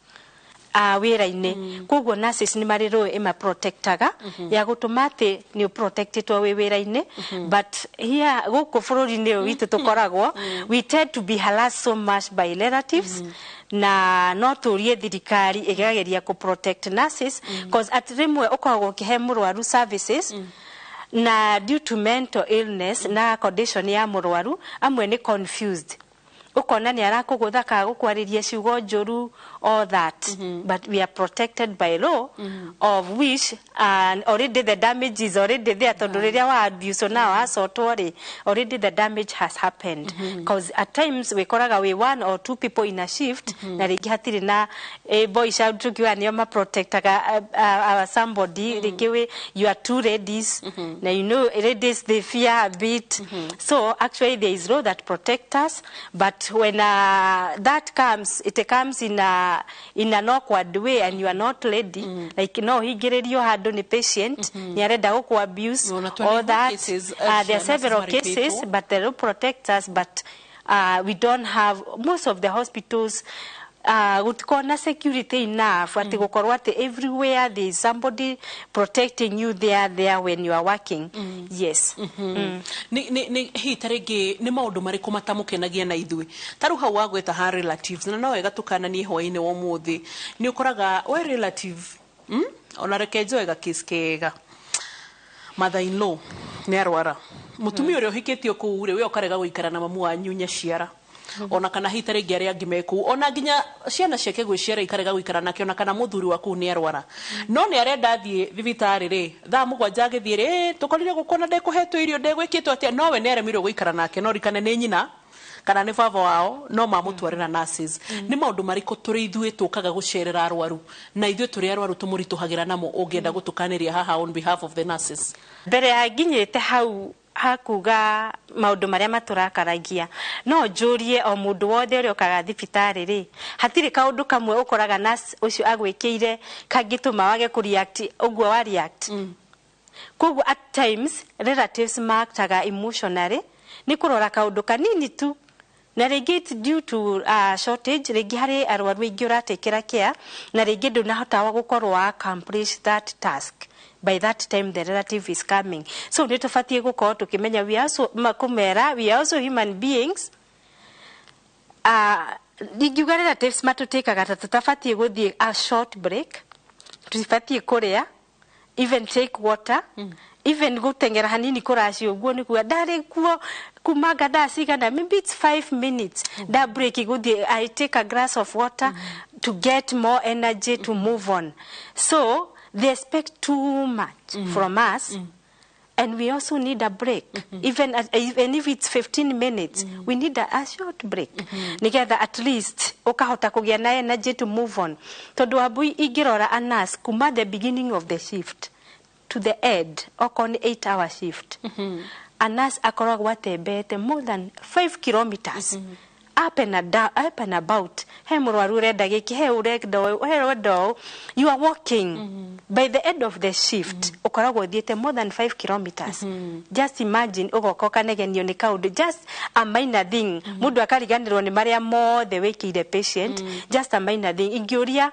wira-ini koguo nurses ni mariro ema protectaga ya gutumate ni protectitwo wira-ini but here guku bururi-ini witu tukoragwo we tend to be harassed so much by relatives na no turie thirikari igageria ku protect nurses because at rimwe ukoragwo kihe murwaru services na due to mental illness na condition ya murwaru amwe ni confused ukona ni arakugutha ka gukwariria ciugo njuru all that but we are protected by law of which already the damage is already there tondu riria wa abuse now asotwori already the damage has happened because at times we koraga we one or two people in a shift na ringi hatiri na boy shout tukiwa ni ma protectaga somebody ringi we you are two ladies na you know ladies they fear a bit so actually there is law that protect us but when that comes it comes in an awkward way and you are not ready like no higirerio handu ni patient ni arenda guku abuse all that there are several cases but they will protect us but we don't have most of the hospitals gutikona security enough ati gukorwo ati everywhere there is somebody protecting you there when you are working yes ni hitaringi ni maundu mariku matamukenagia na ithui taru hau wagweta ha relatives na no wega tukananie hwaini wa muthi ni ukoraga we relative ona rekenjo wega kiskega mother-in-law nĩ arwara mutumia ũrĩa ũhikĩtio kũu rĩ we ũkarega gũikara na mamu wanyu nyaciara ona kana hita rĩngĩ arĩa angĩ meku ona nginya ciana ciake gwĩciara ikarega gũikara nake ona kana mũthuri wa kũu nĩ arwara no nĩ arenda athiĩ thibitarĩ rĩ thaa mũgwanja agĩthiĩ rĩ tũkorire gũkona ndekũhetwo irio ndegwĩkĩtwo atĩa nowe nĩ aremirwo gũikara nake no rikane nĩ nyina kana nĩ baba wao no mamũtwarĩra nurses nĩ maũndũ marĩkũ tũrĩ ithuĩ tũkaga gũcerera arwaru na ithuĩ tũrĩ arwaru tũmũritũhagĩra namo ũngĩenda gũtũkanĩria haha on behalf of the nurses mbere ya nginyĩte hau hakuga maũndũ marĩa matũrakaragia no njũrie o mũndũ wothe ũrĩa ũkaga thibitarĩ rĩ hatirĩ kaũndũ kamwe ũkoraga nurse ũcio agwĩkĩire kangĩtũma wage kũreact ũguo wa react koguo at times relatives maktaga emotionally nĩ kũrora kaũndũ kanini tu na rĩngĩ it's due to shortage rĩngĩ harĩ arwaru aingĩ ũratekera care na rĩngĩ ndũnahota gũkorwo wa accomplish that task by that time the relative is coming so nĩ tũbatie gũkorwo tũkĩmenya we are also human beings ingiuga relatives matũtĩkaga ta tũtabatie gũthiĩ a short break tũtibatie kũrĩa even take water even gũtengera hanini kũracio ũguo nĩguo ndarĩ kuo kumanga ndacigana maybe it's 5 minutes that break gũthiĩ I take a glass of water to get more energy to move on so they expect too much from us and we also need a break even if it's 15 minutes we need a short break nigetha at least ukahota kũgĩa na energy to move on tondu abui ingirora a nurse kuma the beginning of the shift to the end okoni 8-hour shift a nurse akoragwo atembete more than 5 kilometers up and about he mũrwaru urenda gĩkĩ he urenda you are walking by the end of the shift ukoragwo thiete more than 5 kilometers just imagine ugoka kanegenio ni kaundu just a minor thing mundu akariganirwo ni maria mothe wikire patient just a minor thing ingiuria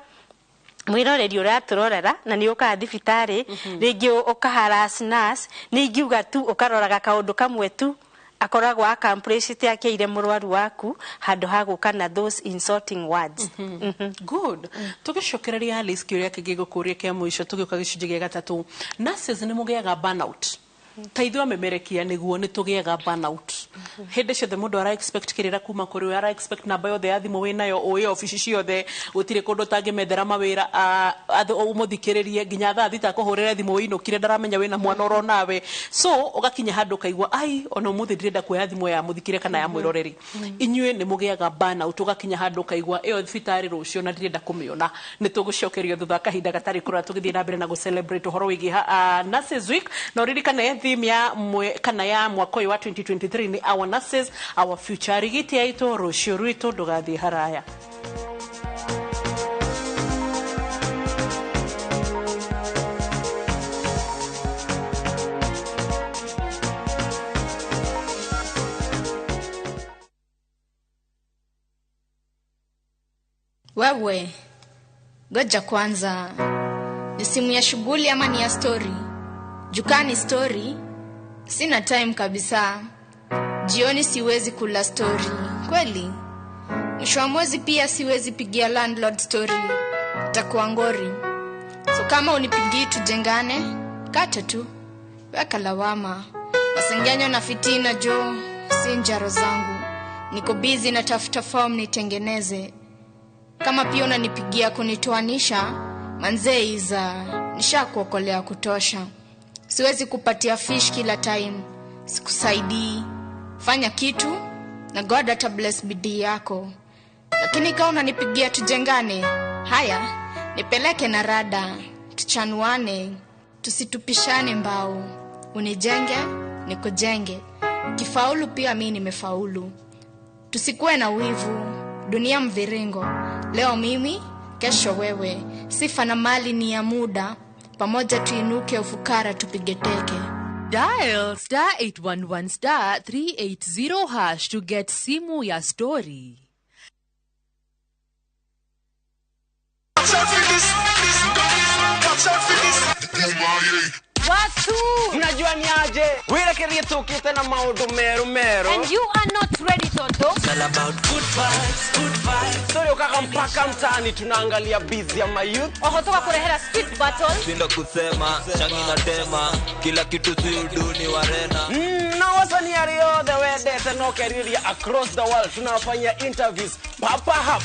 mwiroreri uraturorera na ni uka thibitarĩ rĩngĩ ukaharas nurse ni ingiuga tu ukaroraga kaundu kamwe tu akoragwo accomplish akeire mũrwaru waku handũ ha gũka na those insulting words good tugicokereria Alice kĩũria kĩngĩ gũkũria kĩa mũico tũgĩũka gĩcunjĩ gĩa gatatũ nurses nĩ mũgĩaga burnout ta ithuĩ amemerekia nĩguo nĩ tũgĩaga burnout hĩndĩ ciothe mũndũ ara expect kĩrĩra kuma kũrĩ we ara expect namba yothe ya thimũ wĩnayo ũĩ ofici ciothe gũtirĩ kũndũ ũtangĩmethera mawĩra ũmũthikĩrĩrie nginya thaa thita kũhũrĩra thimũ wĩinũkire ndaramenya wĩna mwana oro nawe so ũgakinya handũ kaigua ai ona ũmũthĩ ndirenda kuoya thimũ ya mũthikĩre kana ya mwĩroreri inyuĩ nĩ mũgĩaga burnout ũgakinya handũ kaigua ĩyo thibitarĩ rũcio na ndirenda kũmĩona nĩ tũgũcokerio thutha kahinda gatarĩ kũrora tũgĩthiĩ na mbere na gũcelebrate ũhoro wĩgiĩ Nurses Week na ũririkane theme ya kana ya mwaka ũyũ wa 2023 ni our nurses our future rigiti aitũ rũcio rwitũ ndũgathiĩ haraya wewe goja kwanza ni simu ya shughuli ama ni ya story jukani story sina time kabisa jioni siwezi kula story kweli mwisho wa mwezi pia siwezi pigia landlord story itakuwa ngori so kama unipigii tujengane kata tu weka lawama masengenyo na fitina jo si njaro zangu niko busy na tafuta form nitengeneze kama pia unanipigia kunitoanisha manzee iza nishakuokolea kutosha siwezi kupatia fish kila time sikusaidii fanya kitu na God ata bless bidii yako lakini kama unanipigia tujengane haya nipeleke na rada tuchanuane tusitupishane mbao unijenge nikujenge kifaulu pia mimi nimefaulu tusikuwe na wivu dunia mviringo leo mimi kesho wewe sifa na mali ni ya muda pamoja tuinuke ufukara tupige teke dial *811 380# to get simu ya story Watu! Mnajua ni aje? Wirekerie tukite na maundu meru meru. And you are not ready, Toto. It's all about good vibes, good vibes. Story ukaka mpaka mtaani tunaangalia busy ya mayouth. Ohotoka kurehera street battle. Sindo kusema, changi na tema, kila kitu si uduni warena. Na wasanii ario the way they tanokeria across the world tunafanya interviews papa hapa.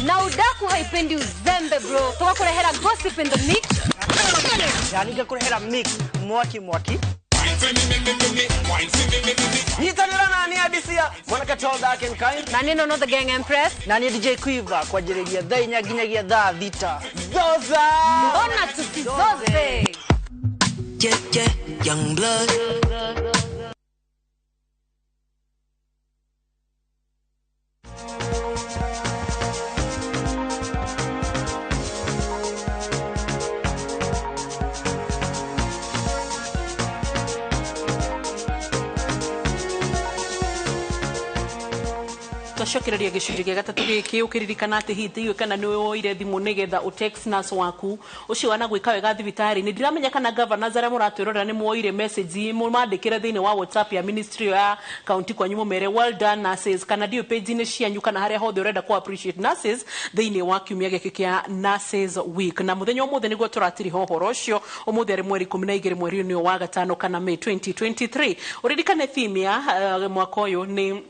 Na udaku haipendi uzembe bro. Toka kurehera gossip in the mix. Yani kurehera mix mwaki. Nitanira nani adisia mwanaka toda can kind. Nani no the gang empress. Nani DJ Quiver kwa jeregia dai nyaginyagia da vita. Zoza. Mbona tusizoze? Yeah, young blood. Twacokereria gicunjĩ gĩa gatatu gĩkĩ ũkĩririkana atĩ hihi iwe kana nĩ woire thimũ nĩgetha ũtext nurse waku ũcio wana gwĩka wega thibitarĩ-inĩ. Ndiramenya kana governors arĩa mũratwĩrorera nĩ muoire message mũmandĩkĩre thĩinĩ wa WhatsApp ya ministry ya county kwanyu mũmere well done nurses, kana ndiũ page-inĩ cianyu kana harĩa hothe ũrenda ku appreciate nurses thĩinĩ wa kiumia gĩkĩ kĩa nurses week. Na mũthenya ũmũthĩ nĩguo tũratiriha ũhoro ũcio. Ũmũthĩ arĩ mweri 12 mweri-inĩ wa gatano kana May 2023. Ũririkane theme ya mwaka ũyũ nĩ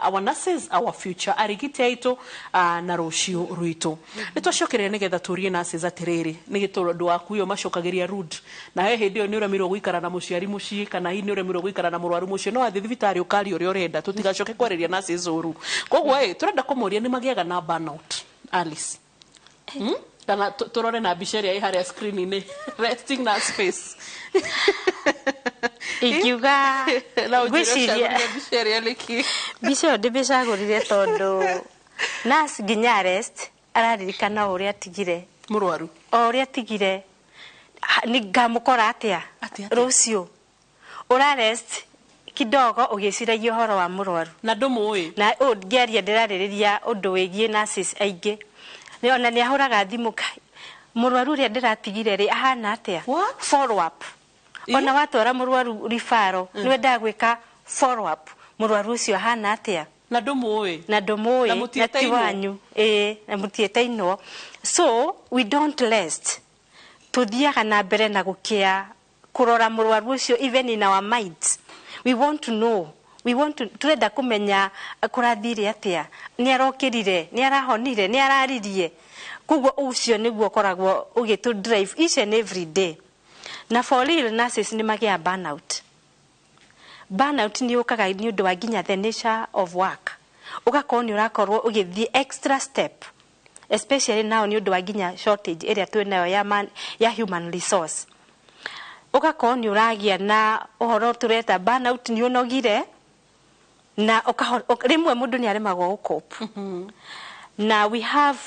our nurses our future, arigiti aitu na rucio ruito. Nitwacokereria nigetha turie nurses atiriri nigitondu waku yo macokagiria rude na he hindi yo ni uramirwo guikara na muciari mucii kana hi ni uramirwo guikara na murwaru mucio no athi thibitari ukari uria urenda tutigacoke kwariria nurses uru. Koguo turenda kumuria ni magiaga na burnout Alice. Kana turore na biceria i haria screen-ini resting nurse face. Ikiuga gwiciria biceria liki bicio ndibicagurire tondu nurse nginya rest araririkana uria tigire murwaru uria tigire ni ngamukora atia rucio ura rest kidogo ugiciragia horo wa murwaru na ndumuwi na ngiaria ndiraririria undu wigie nurses aingi ni ona ni ahuraga thimu kai murwaru ria ndiratigire ri ahana atia follow up ona watwara murwaru rifaro niwe ndagwika follow up murwaru ucio ahana atia na ndumuwi na tiwanyu na mutietainwo. So we don't rest, tuthiaga na mbere na gukia kurora murwaru ucio even in our minds. We want to know, turenda kumenya kurathire atia, ni arokirire, ni arahonire, ni araririe. Kuguo ucio niguo koragwo ugitu drive each and every day. Na for real nurses ni magia burnout. Burnout ni ukaga ni undu wa ginya the nature of work. Ugakorwo ni urakorwo ugithie extra step, especially now ni undu wa ginya shortage area twinayo ya human resource. Ugakorwo ni uragia na uhoro tureta burnout ni unogire na rimwe mundu ni aremagwo gukopa. Na we have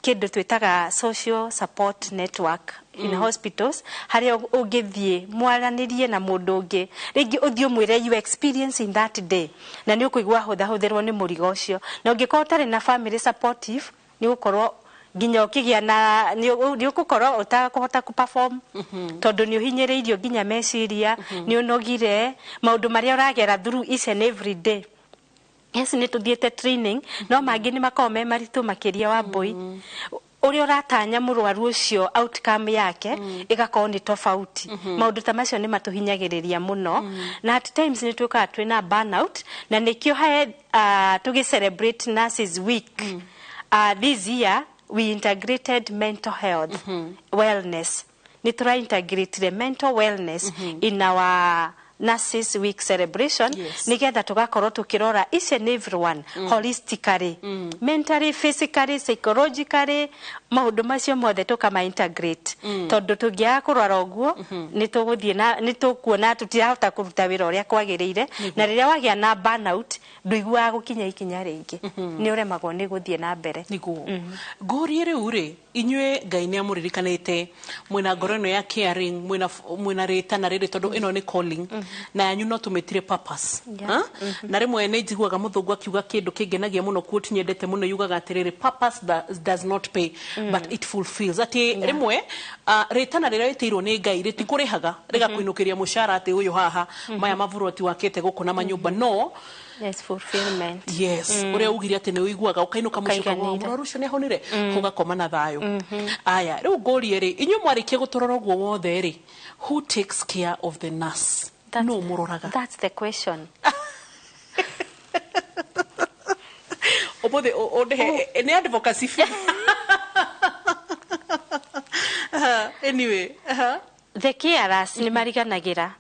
kindu twitaga social support network in hospitals haria ungithie mwaranirie na mundu ungi ringi uthio mwire you experience in that day na ni ukuigwa hutherwo ni murigo ucio na ungikorwo tari na family supportive ni ukorwo ginya ukigia na ni ukukorwo utakuhota ku perform tondu ni uhinyiriirio ginya meciria ni unogire maundu maria uragera through each and every day. Yes, ni tuthiete training no mangi ni makome maritu makiria wa boy uri uratanya murwaru ucio outcome yake igakorwo ni tofauti. Maundu ta macio ni matuhinyagiriria muno na at times ni tuka twina burnout na nikio hae tugi celebrate nurses week. This year we integrated mental health wellness. Ni try integrate the mental wellness in our nurses week celebration. Nigetha tugakorwo tukirora each and everyone holistically, mentally, physically, psychologically, maundu macio mothe tukama integrate tondu tungia kurora uguo ni tukuona tutirahota kuruta wira uria kwagiriire na riria wagia na burnout nduigua gukinya ikinya ringi ni uremagwo ni guthie na mbere niguo ngori riu ri inywe Ngai ni amuririkanite mwina ngoro ino ya caring mwina rita na riri tondu ino ni calling na yanyu no tumetire purpose na rimwe nĩ njiguaga mũthũngũ akiuga kĩndũ kĩngenagia mũno quote nyendete mũno yugaga atĩrĩrĩ purpose does not pay but it fulfills atĩ rimwe rĩtana rĩrĩa rĩtĩirwo nĩ Ngai rĩtikũrĩhaga rĩgakuinũkĩria mũcara atĩ ũyũ haha maya mavuroti wakĩte gũkũ na manyũmba no yes fulfillment yes uria ugire ati ni uiguaga ukainuka mucuka wa muraru ucio ni ahonire ugakoma na thayo aya riu ngorie ri inyu mwarikie gutorora guo wothe ri who takes care of the nurse no muroraga that's the question obode ode ni advocacy anyway the carers ni mariganagira.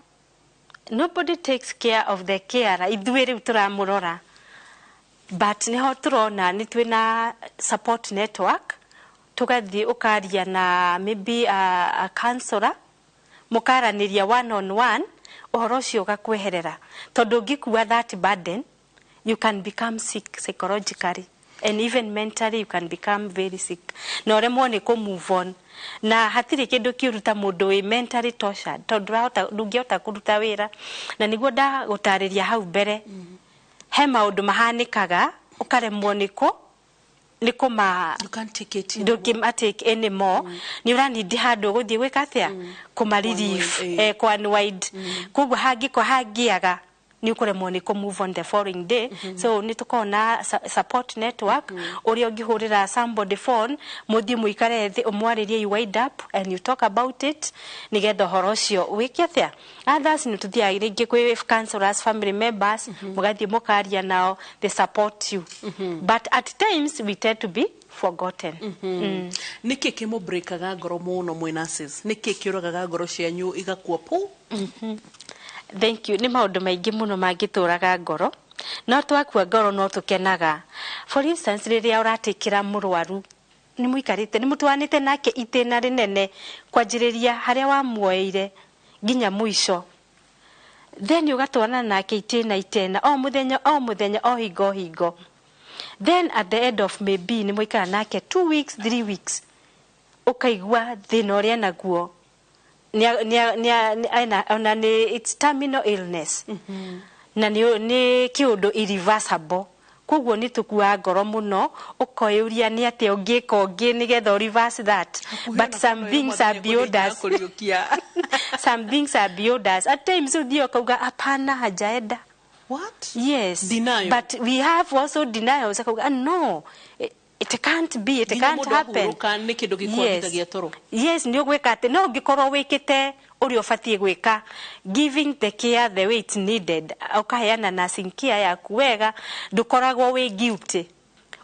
Nobody takes care of the carer. Ithuĩ rĩu tũramũrora. But nĩho tũrona nĩ twĩna support network. Tũgathiĩ ũkaria na maybe a counselor. Mũkaranĩria one on one. Ũhoro ũcio ũgakweherera. Tondũ ũngĩkua that burden, you can become sick psychologically. And even mentally you can become very sick. Na ũremwo nĩ move on. Na hatirĩ kĩndũ kĩruta mũndũ wĩ mentally tortured tondũ ndũngĩhota kũruta wĩra na nĩguo ndagũtarĩria hau mbere he maũndũ mahanĩkaga ũkaremwo nĩ kũma you can't take it take anymore nĩ ũranindi handũ gũthiĩ gwĩka atĩa kũma relief kwa unwind koguo hangĩaga ni ukuremwo ni move on the following day so ni tukona support network uria ungihurira somebody phone muthie muikare thi umwaririe you wind up and you talk about it nigetha horo cio wikiatia others ni tuthiaga ringi kwi counselors family members mugathie mukaria nao they support you but at times we tend to be forgotten niki kimu breakaga ngoro muno mwe nurses niki kiuragaga ngoro cianyu igakua pu Thank you. Ni maundu maingi muno mangituraga ngoro. No twakua ngoro no tukenaga. For instance, riria uratikira murwaru ni muikarite ni mutwanite nake itena rinene kwanjiriria haria wamuoire ginya muico. Then ugatwana nake itena o hingo. Then at the end of maybe ni muikara nake 2 weeks 3 weeks. Ukaigua thina uria naguo. It's terminal illness. Na ni kiundu irreversible. Koguo ni tukua ngoro muno ukoyuria ni ati ungi nigetha reverse that. But some things are beyond us. Some things are beyond us. At times udio kauga hapana hajaenda. What? Yes. Denial. But we have also denials. Kauga no. It can't be, it can't happen. Yes, ndio gweka ati no ngikorwo wikite uri ufatie gweka giving the care the way it's needed. Ukaheana nursing care yaku wega ndukoragwo wi guilty.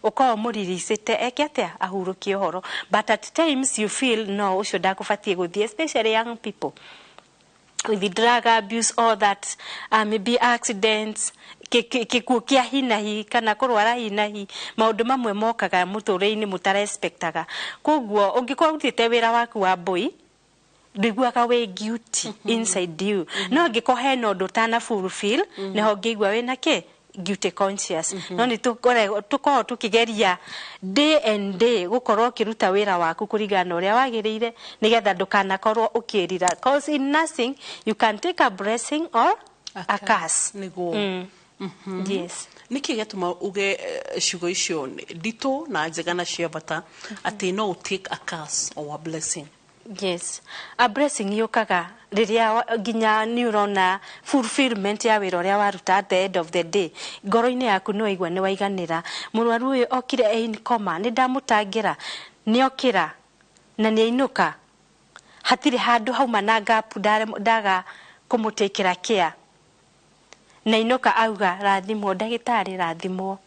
Ukawa muririsite ekiatia ahurukie horo. But at times you feel no ucio ndakufatie guthie, especially young people with the drug abuse, all that maybe accidents kikuo kia hinahi kana kurwara hinahi maundu mamwe mokaga mutureini mutarespectaga koguo ungikorwo utite wira waku wa boy ndiguaga we guilty inside you no ngikohe no ndutana fulfill neho ngigwa wina ke guilty conscious no ni tukorwo tukigeria day and day gukorwo kiruta wira waku kurigana uria wagirire nigetha ndukanakorwo ukirira cause in nursing you can take a blessing or a curse yes niki gatuma uge shugo icio dito na njega na cia bata ati no take a curse or a blessing. Yes, a blessing yukaga riria ginya ni urona fulfillment ya wira uria waruta at the end of the day ngoro-ini yaku no igwa ni waiganira murwaru uyu okire in coma ni ndamutangira ni okira na ni ainuka hatiri handu hauma na gap ndaga kumutekera care na inoka auga rathimo ndagitari rathimo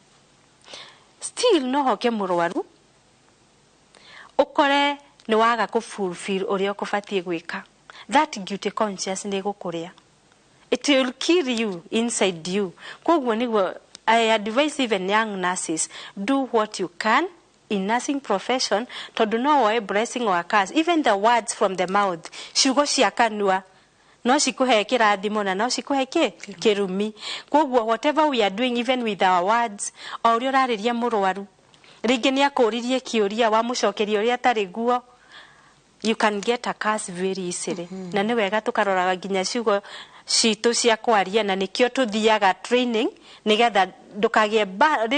still no hoke murwaru ukore ni waga ku fulfill uria ukufatie gwika that guilty conscious ni gukuria it will kill you inside you koguo niguo I advise even young nurses do what you can in nursing profession to do no blessing or curse even the words from the mouth shugo cia kanua no cikuhe kirathimo na no cikuhe kirumi koguo whatever we are doing even with our words o uria urariria murwaru ringi ni akuririe kiuria wa mucokeria uria tari guo you can get a curse very easily na ni wega tukaroraga ginya ciugo citũ cia kwaria na nikio tuthiaga training nigetha ndukagie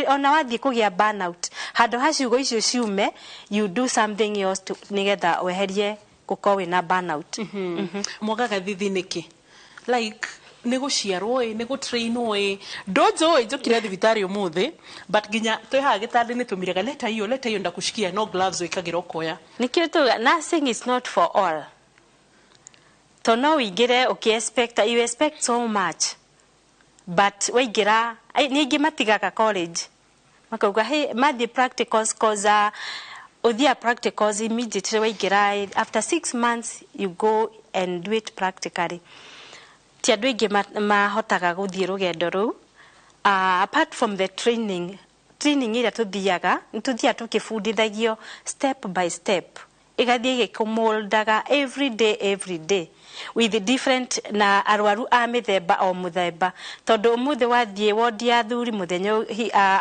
ona wathie kugia burnout handu ha ciugo icio ciume you do something else to nigetha weherie gukorwo wina burnout. Mwaga thithi niki like neguciarwo negutrainwo ndojo njokire thibitari umuthi but ginya twi ha gitandi ni tumiraga leta hiyo ndakushikia no gloves wikagira okoya nikio tu nursing is not for all to no wigire you expect so much but waigira ningi matigaga college makauga hey mathi practicals cause uthia practicals immediately waigira after 6 months you go and do it practically ti andu ingi mahotaga guthie rugendo ru apart from the training ira tuthiaga nituthia tukifundithagio step by step igathie gikumoldaga every day with the different na arwaru a mithemba o muthemba tondu umuthi wathie ward ya thuri muthenya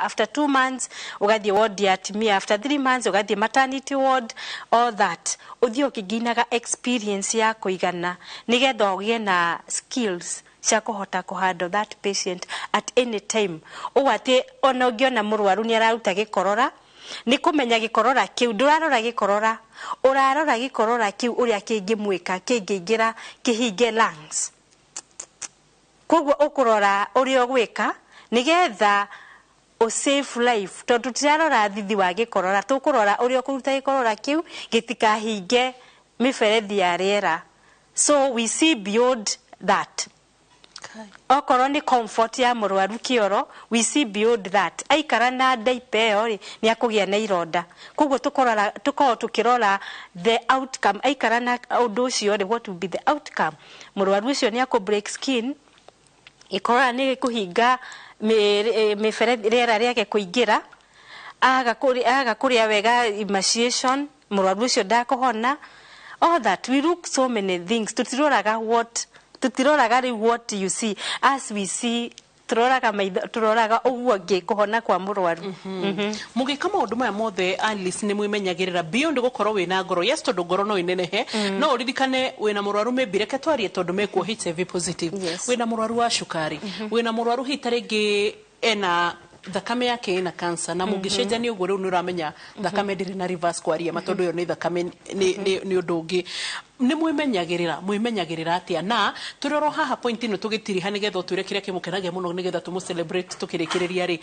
after 2 months ugathie ward ya atimia after 3 months ugathie maternity ward all that uthie ukiginaga experience ya kuigana nigetha ugie na skills cia kuhota kuhandle that patient at any time ugati ona ungiona murwaru ni araruta gikorora ni kumenya gikorora kiu ndurarora gikorora urarora gikorora kiu uria kingimwika kingiingira kihinge lungs kogwo ukurora uria gwika nigetha o save life tondu tirarora thithi wa gikorora tukurora uria kuruta gikorora kiu gitikahinge miferethi ya riera so we see beyond that. Okorwo ni comfort ya murwaru kioro we see beyond that aikara na daipeo ri ni akugia na ironda kogwo tukirora the outcome aikara na undu ucio ri what will be the outcome murwaru ucio ni aku break skin ikorora ni kuhinga miferethi riera riake kuingira aga kuria wega emaciation murwaru ucio ndakuhona all that we look so many things tutiroraga what you see as we see turoraga uguo ngikuhona kwa murwaru mugika maundu maya mothe Alice ni mwimenyagirira beyond gukorwo wina ngoro yes tondu ngoro no inenehe no uririkane wina murwaru maybe reke twarie tondu mekuo HIV positive wina murwaru wa shukari wina murwaru hitaringi ena thakame yake ina cancer na mungicenjania uguo riu nuramenya thakame ndiri na reverse kwaria matondu yo ni thakame ni undu ungi ni mwimenyagirira atia na turoro haha point ino tugitiriha nigetha twire kiria kimukenagia muno nigetha tumu celebrate tukirikiriria ri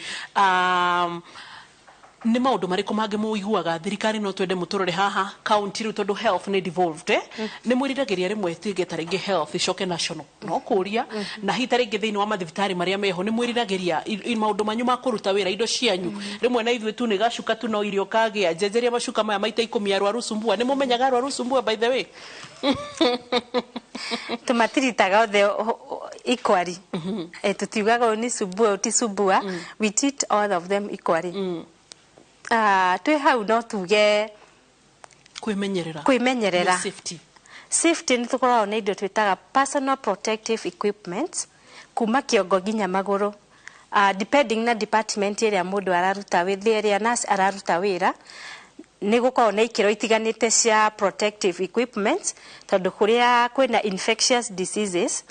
ni maundu mariku mange muiguaga thirikari no twende muturore haha county ru tondu health ni devolved ni mwiriragiria rimwe tige taringi health icoke national no kuria na hitaringi thiini wa mathibitari maria meho ni mwiriragiria maundu manyu ma kuruta wira indo cianyu rimwe na ithuĩ tu ni gacuka tu no irio kagia njenjeria macuka maya maita 10 arwaru sumbua ni mumenyaga arwaru sumbua by the way tumatiritaga othe equally tutiugaga ni sumbua utisumbua we treat all of them equally twi hau no tuge kwimenyerera safety ni tukorwo na indo twitaga personal protective equipment kuma kiongo ginya maguru depending na department area mundu araruta withia area nurse araruta wira ni gukorwo na ikiro itiganite cia protective equipment tondu kuria kwina infectious diseases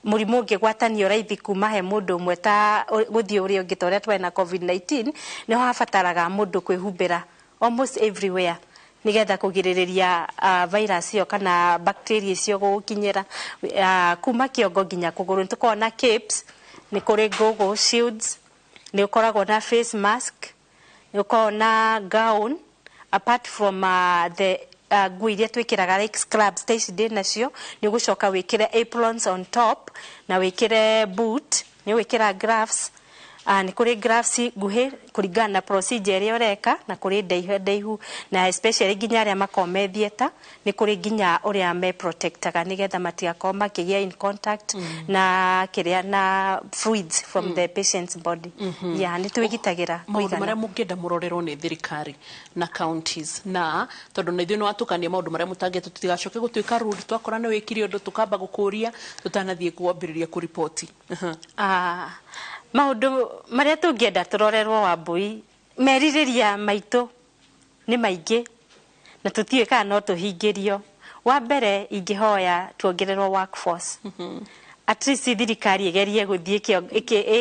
murimu ngigwatanio raithi kuma he mundu umwe ta guthie uria ungi toria twena COVID-19 ni hafataraga mundu kwihumbira almost everywhere nigetha kugiririria virus iyo kana bacteria icio gukinyira kuma kiongo ginya kuguru tukona capes ni kuri google shields ni ukoragwo na face mask ni ukoragwo na gown apart from the nguo iria twikiraga like scrubs taici nacio ni gucoka wikire aprons on top na wikire boot ni wikira gloves ni kuri gloves nguhi kuringana na procedure iria ureka na kuri ndaihu na especially ginya aria makome theater ni kuri ginya uria me protectaga nigetha matigakorwo makigia in contact na kiria na fluids from the patient's body ni twigitagira maundu maria mungenda murorerwo ni thirikari na counties na tondu na ithuĩ no atukania maundu maria mutangieta tutigacoke gutuika rude twakora ni wikiri undu tukamba gukuria tutanathie kuambiriria ku report maundu maria tungienda turorerwo wa mbui meririria maitu ni maingi na tutiweka no tuhingirio wa mbere ingihoya tuongererwo workforce at least thirikari igerie guthie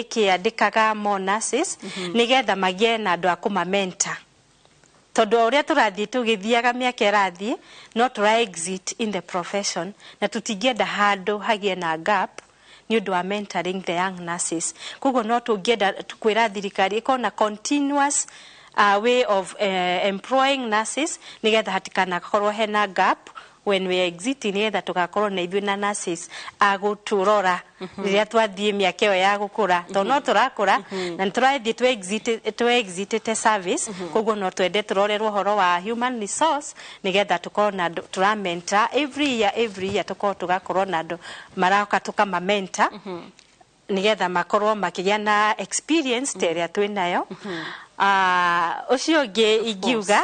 ikiandikaga more nurses nigetha magie na andu akumamenta tondu uria turathie tugithiaga miaka irathie no tura exit in the profession na tutingienda handu hagie na gap ni undu wa mentoring the young nurses kugo no tungienda kwira thirikari ikona continuous way of employing nurses nigetha hatikana korwo hena gap when we exit ni etha tugakorwo na ithuĩ na nurses aguturora riria twathie miaka ĩyo ya gukura to no turakura na turathie to exit service koguo no twende turorerwo horo wa human resource nigetha tukorwo na turamenta every year tukorwo tugakorwo na andu maraka tukamamenta nigetha makorwo makigia na experience teria twinayo ucio ngi ingiuga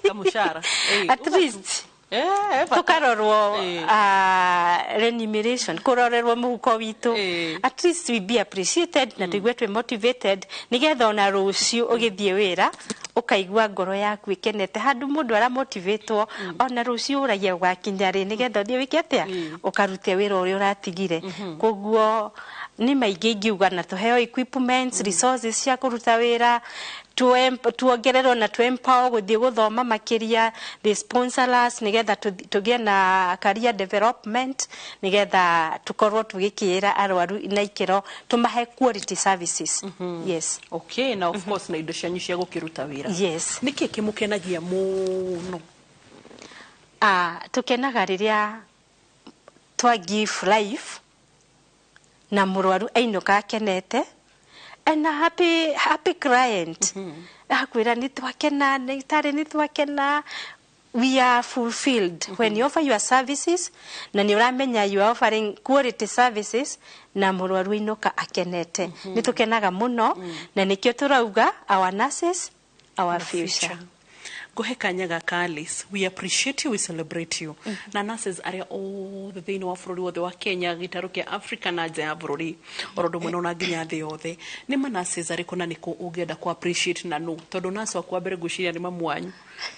kamushara at least tukarorwo remuneration kurorerwo muhuko witu at least we be appreciated na tuigue twi motivated nigetha ona rucio ugithie wira ukaigua ngoro yaku ikenete handu mundu ara motivatwo ona rucio uragia gwakinya ri nigetha thie wike atia ukarute wira uria uratigire koguo ni maingi ingiuga na tuheo equipments resources cia kuruta wira tuongererwo na empower guthie guthoma makiria the sponsors nigetha tugie na career development nigetha tukorwo tugikira arwaru na ikiro tumahe quality services yes okay na of course na indo cianyu cia gukiruta wira yes niki kimukenagia muno tukenaga riria twa give life na murwaru ainuka akenete and a happy client akwira ni twakena ni twakena we are fulfilled when you offer your services na ni uramenya you are offering quality services na murwaru inuka akenete ni tukenaga muno na nikio turauga our nurses our future Gohe kanyaga Kalis, we appreciate you, we celebrate you. Na nurses aria all the thing wa bururi wothe wa Kenya gitaro kia Africa na nja ya bururi orodo mwena na nginya thi yothe ni ma nurses ari kona niko ugenda ku appreciate na no tondu nurse wakwa mbere guciria ni mamu wanyu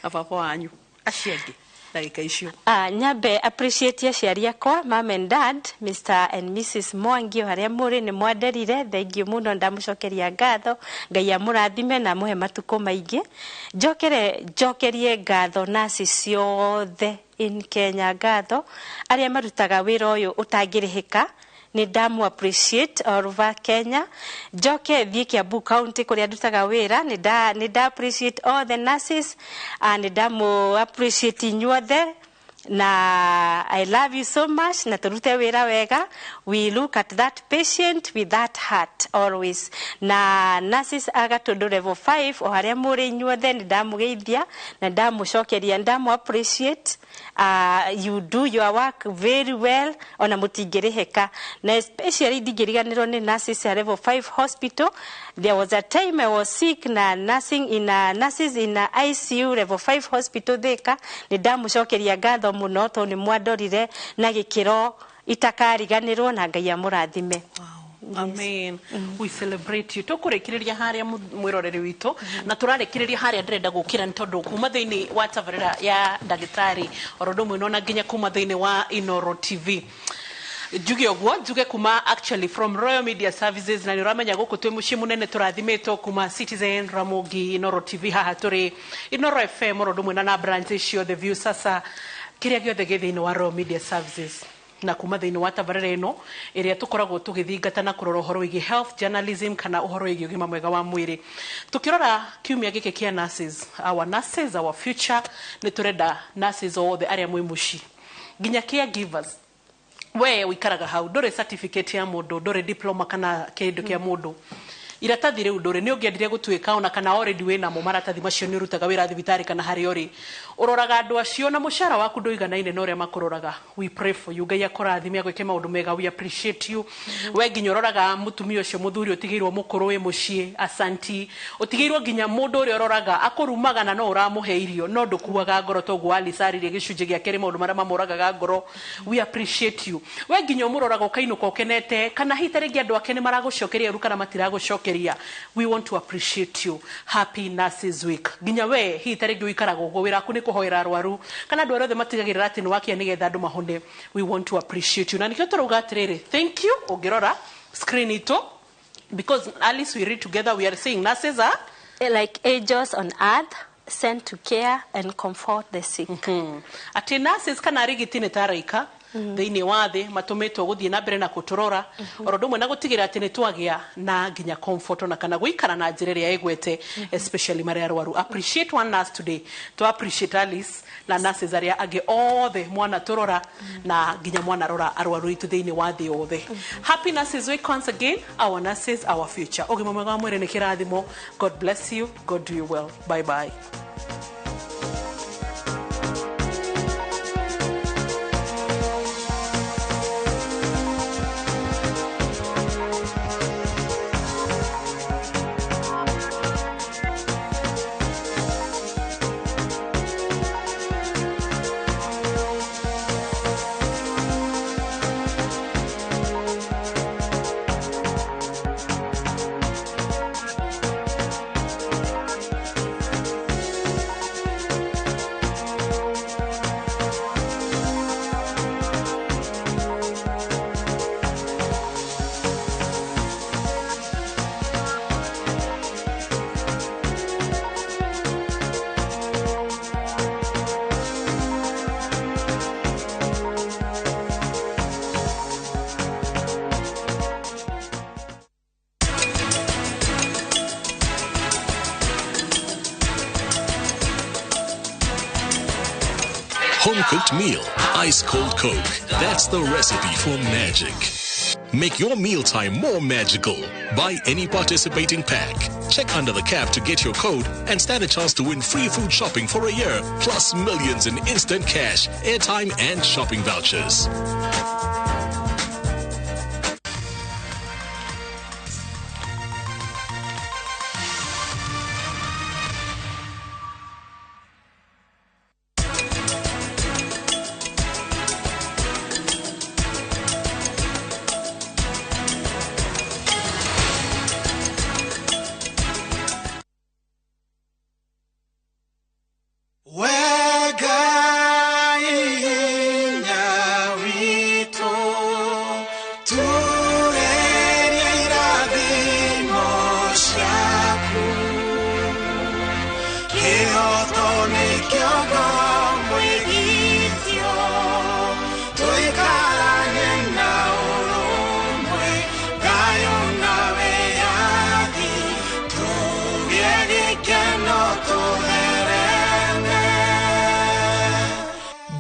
na baba wanyu acienge dakika icio nyambe appreciate aciari akwa mom and dad Mr and Mrs Mwangi haria muri ni mwanderire thengiu muno ndamucokeria ngatho ngai amurathime na muhe matuko maingi njokerie ngatho nasi ciothe in Kenya ngatho aria marutaga wira uyu utangirihika ni damu appreciate all over Kenya joke thie Kiambu County kuria ndutaga wira ni da appreciate all the nurses and damu appreciate inyuothe na I love you so much na turute wira wega we look at that patient with that heart always na nurses agatundu level 5 o haria muri inyuothe ni ndamugeithia na ndamucokeria ndamu appreciate you do your work very well ona mutingiriheka na especially ndigiriganirwo ni nurses at level 5 hospital there was a time I was sick na nurses in a ICU level 5 hospital thika ni ndamucokeria ngatho muno to ni mwandorire na gikiro itakariganirwo na ngai amurathime amen we celebrate you tukurekiriria haria mwiroreri witu na turarekiriria haria ndirenda gukira ni tondu kuma thiini wa tabarira ya ndagitari orodo mwino na nginya kuma thiini wa Inooro TV Juge ogwo juge kuma actually from Royal Media Services na niramenya guku twi muci munene turathimetwo kuma Citizen Ramogi Inooro TV haha turi Inooro FM orodo mwino na branch icio the view sasa kiria giothe githiini wa Royal Media Services na kuma thiini wa tabarira ino iria tukoragwo tugithingata na kurora uhoro wigi health journalism kana uhoro wigi ugima mwega wa mwiri tukirora kiumia giki kia nurses our future ni turenda nurses all the area mwi muci ginya caregivers we wikaraga hau ndore certificate ya mundu ndore diploma kana kindu kia mundu iratathi riu ndore ni ungiendire gutuika ona kana already wina mo maratathi macio ni urutaga wira thibitari kana hari ori uroraga andu acio na mushara waku nduiganaine na uria makuroraga we pray for you ngai akorathime agwike maundu mega we appreciate you we nginya uroraga mutumia ucio muthuri utigirwo mukuru wi mucii asanti utigirwo nginya mundu uria uroraga akurumaga na no uramuhe irio no ndukuaga ngoro toguo alisaririe gicunje gia keri maundu maria mamuragaga ngoro we appreciate you we nginya umuroraga ukainuka ukenete kana hita ringi andu ake ni maragucokeria ru kana matiragucokeria gucokeria. We want to appreciate you. Happy Nurses Week. Ginya we hi tariki uikaraga ugo wira ku ni kuhoera arwaru kana andu arothe matigagirira ati ni wakia nigetha andu mahone. We want to appreciate you. Na nikio turuga atiriri, thank you ungirora screen ito, because at least we read together. We are saying nurses are like angels on earth, sent to care and comfort the sick. Ati nurses kana arigiti ni taraika thiini wa thi matumitwo guthie na mbere na kuturora orodumwe na gutigira ati ni twagia na nginya comfort na kana guikara na njira ria igwete, especially mari arwaru. Appreciate one nurse today, to appreciate Alice na nurses aria age othe mwana turora na nginya mwana rora arwaru itu thiini wa thi othe. Happy Nurses Week once again. Our nurses, our future. Ogima mwega wa mwiri ni kirathimo. God bless you. God do you well. Bye bye. Home-cooked meal, ice-cold Coke. That's the recipe for magic. Make your mealtime more magical. Buy any participating pack. Check under the cap to get your code and stand a chance to win free food shopping for a year, plus millions in instant cash, airtime, and shopping vouchers.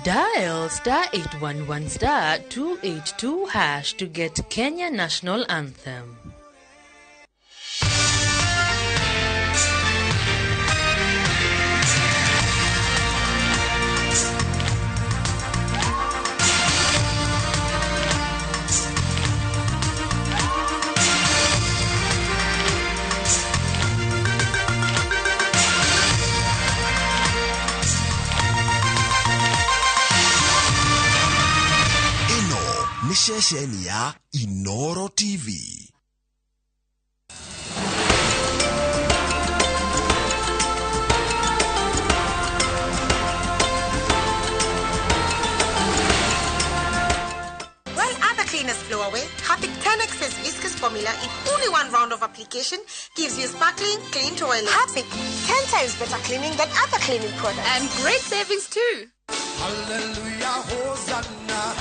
Dial *811*282# to get Kenya National Anthem. Shesheni ya Inooro TV. While other cleaners flow away, Harpic 10X's viscous formula in only one round of application gives you sparkling, clean toilet. Harpic, 10 times better cleaning than other cleaning products. And great savings too. Hallelujah, Hosanna.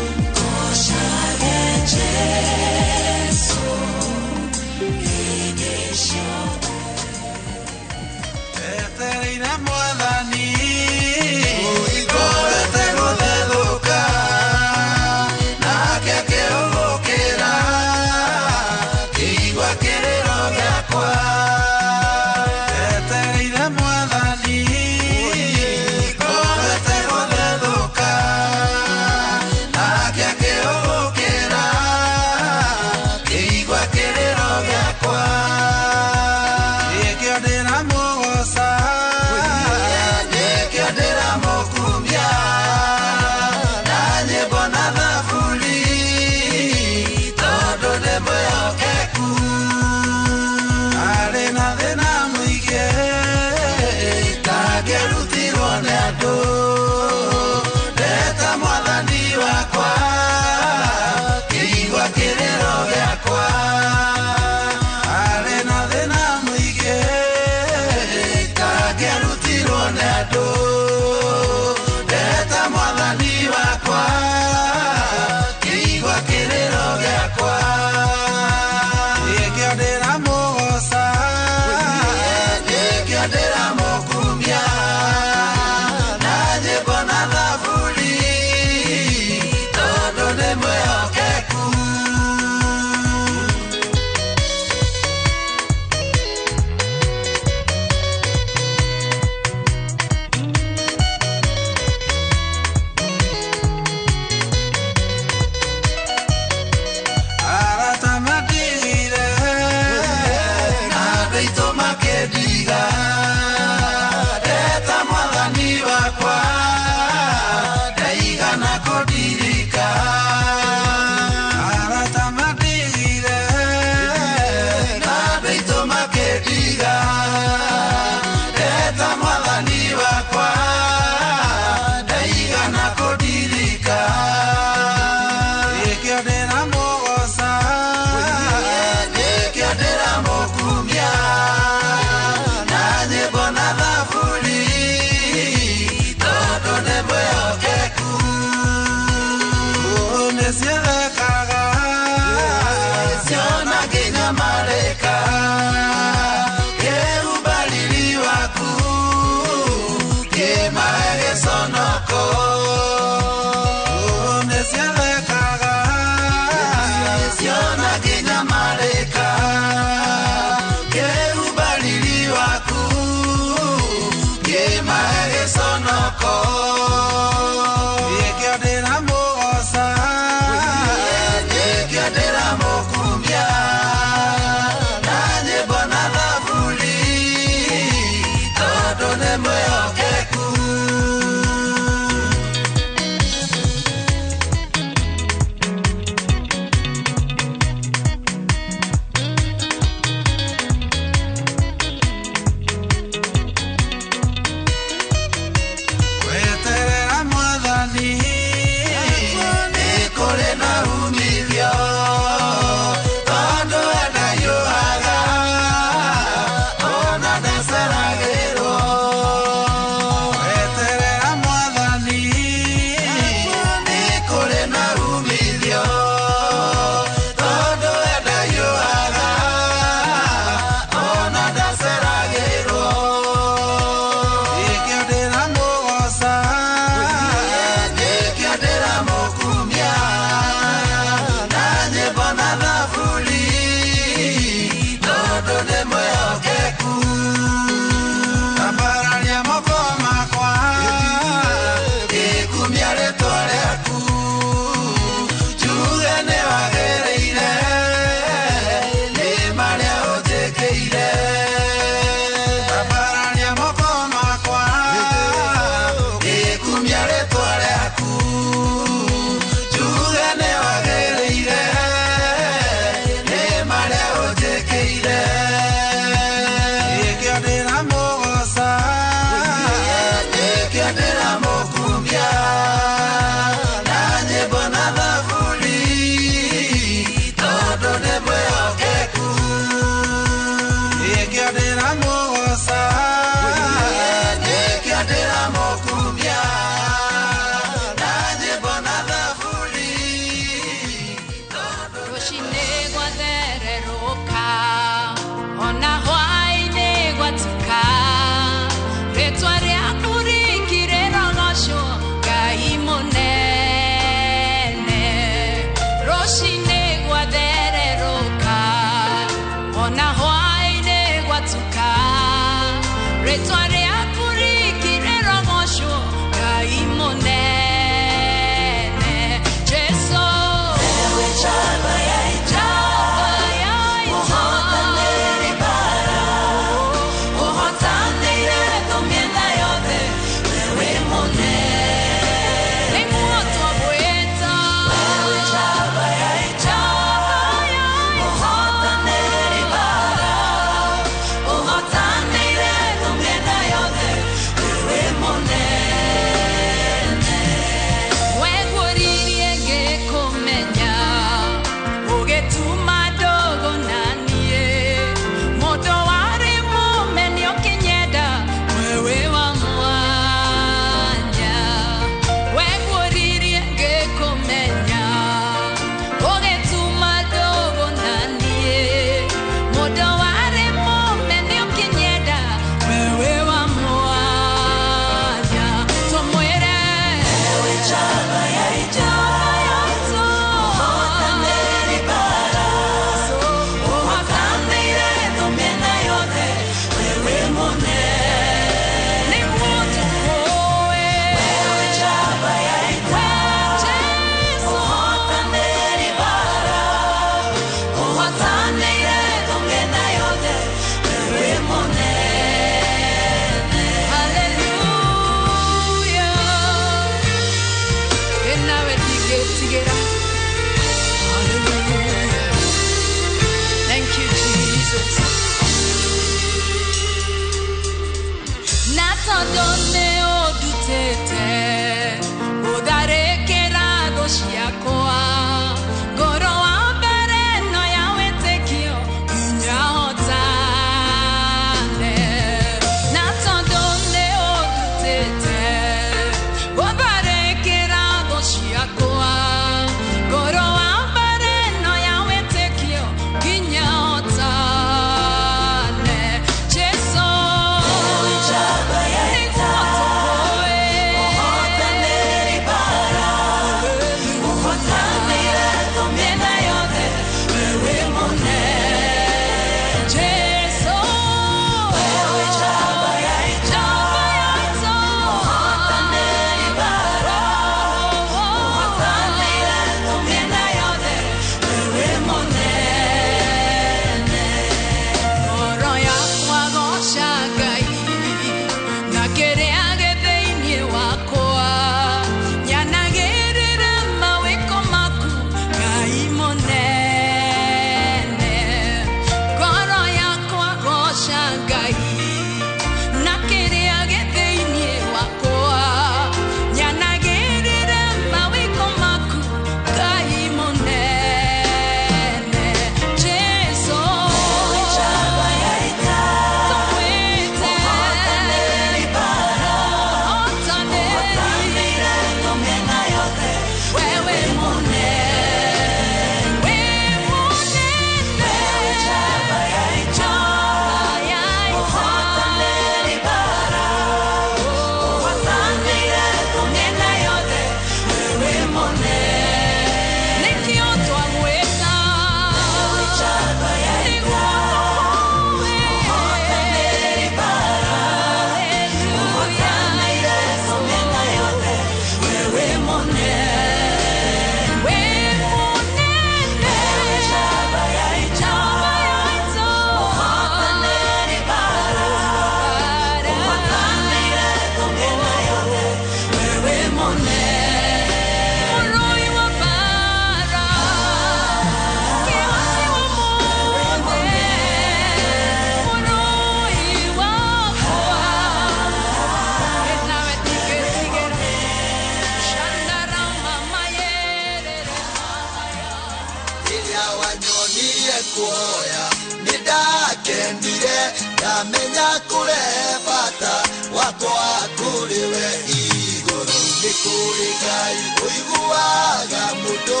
kuoya nindakendire ndamenya kure bata wakwa kuriwe iguru nikuri Ngai uiguaga mundu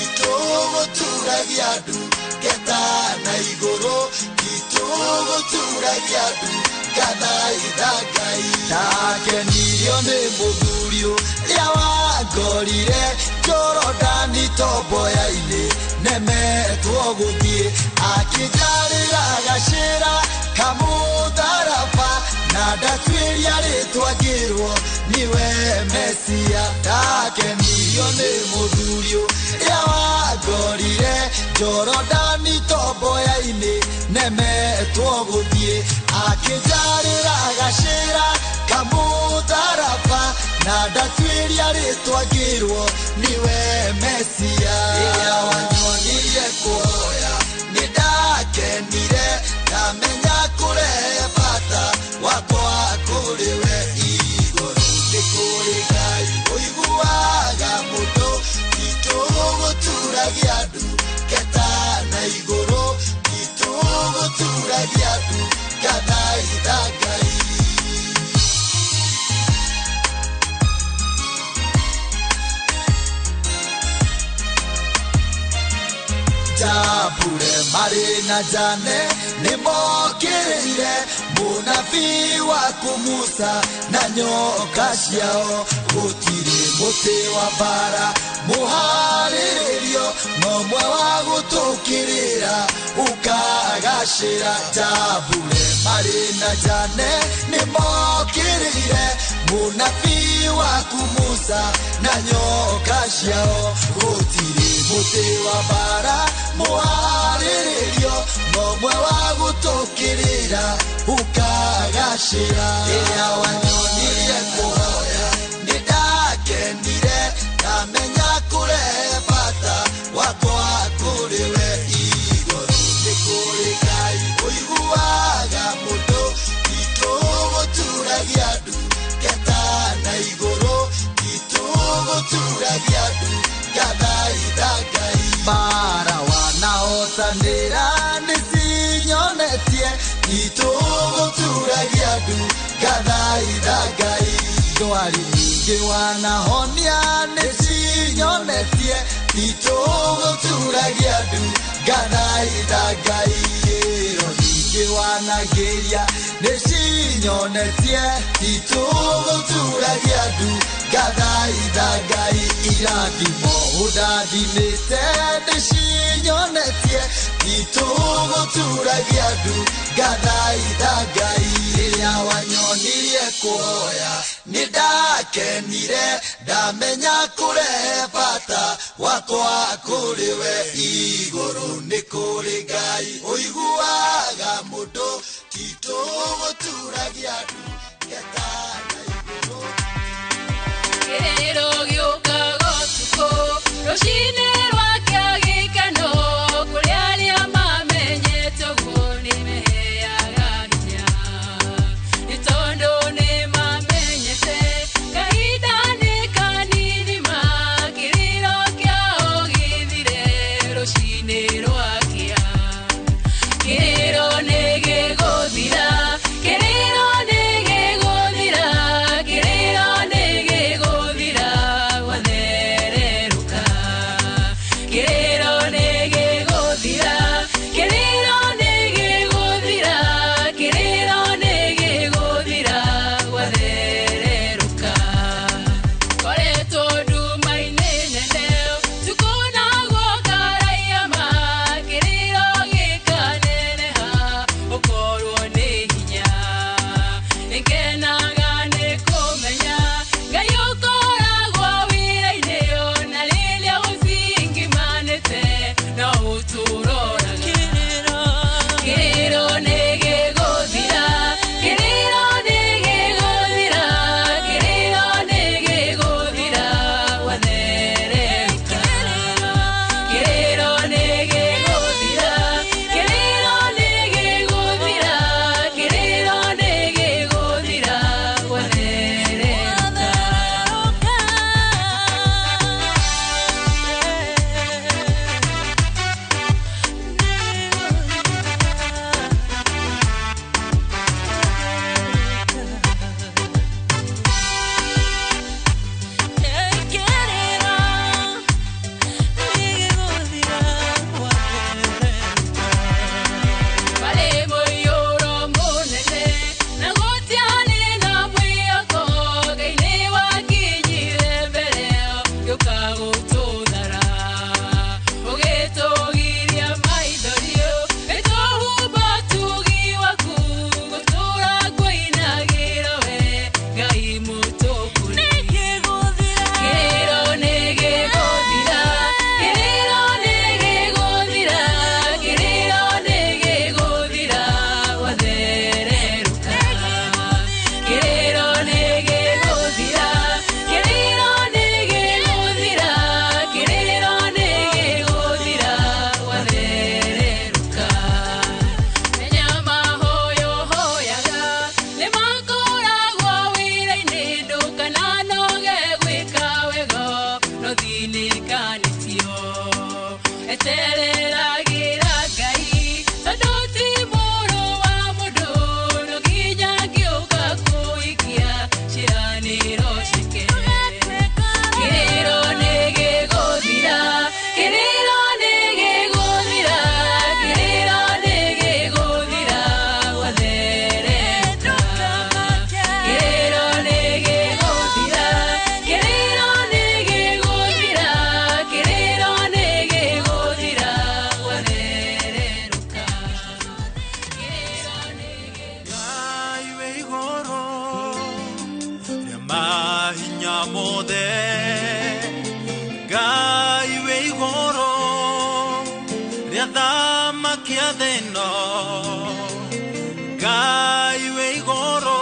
ituguturagia ndu ketana iguru gituguturagia andu gathaitha Ngai ndakenirio nĩ mũthurio rĩa wangorire Jorodani tomboya-inĩ nemetwo gũthiĩ akĩnjarĩra gacĩra kamũtharaba na ndatuĩria rĩtwa ngĩrwo niwe Mesia ndakenirio nĩ mũthurio rĩa wangorire Jorodani tomboya-inĩ nemetwo gũthiĩ akĩnjarĩra gacĩra kamũtharaba na ndatuĩria rĩtwa ngĩrwo niwe Mesia rĩrĩa wanyonirie kuoya nĩndakenire ndamenya kũrehe bata wakwa kũrĩ we igũrũ nĩ kũrĩ Ngai ũiguaga mũndũ gitũgũturagia andu ketana igũrũ gitũgũturagia andu gathaitha Ngai Jabure marina jane nimokĩrĩire mũnabii waku Musa na nyoka ciao gũtirĩ mũtĩ wa mbara mũharĩrĩrio nomwe wa gũtũkĩrĩra ũkagacĩra Jabure marina jane nimokĩrĩire mũnabii waku Musa na nyoka ciao gũtirĩ mũtĩ wa mbara mũharĩrĩrio nomwe wa gũtũkĩrĩra ũkagacĩra rĩrĩa wanyonirie kuoya nĩndakenire ndamenya kũrehe bata wakwa kũrĩ we igũrũ nĩ kũrĩ Ngai ũiguaga mũndũ gitũgũturagia andu ketana igũrũ gitũgũturagia andu gathaitha Ngai bara wanahotanĩra nĩcinyonetie gitũgũturagia andu gathaitha Ngai ndwari nyingĩ wanahonia nĩcinyonetie gitũgũturagia andu gathaitha Ngai ĩro nyingĩ wanagĩria nĩcinyonetie gitũgũturagia andu gathaitha Ngai irathimo ũndathimĩte nĩcinyonetie gitũgũturagia andu gathaitha Ngai rĩrĩa wanyonirie kuoya nĩndakenire ndamenya kũrehe bata wakwa kũrĩ we igũrũ nĩ kũrĩ Ngai ũiguaga mũndũ gitũgũturagia andu ketana igũrũ kĩrĩro gĩũkaga ũtukũ rũcinĩ rwakĩa gĩkeno kũrĩ arĩa mamenyete ũguo nĩmeheaga hinya nĩ tondũ nĩmamenyete kahinda nĩ kanini makĩrĩro kĩao gĩthire rũcinĩ rwakĩa kĩrĩro nĩ gĩgũthira kĩrĩro nĩ Riadama kiadeno Gai we igoro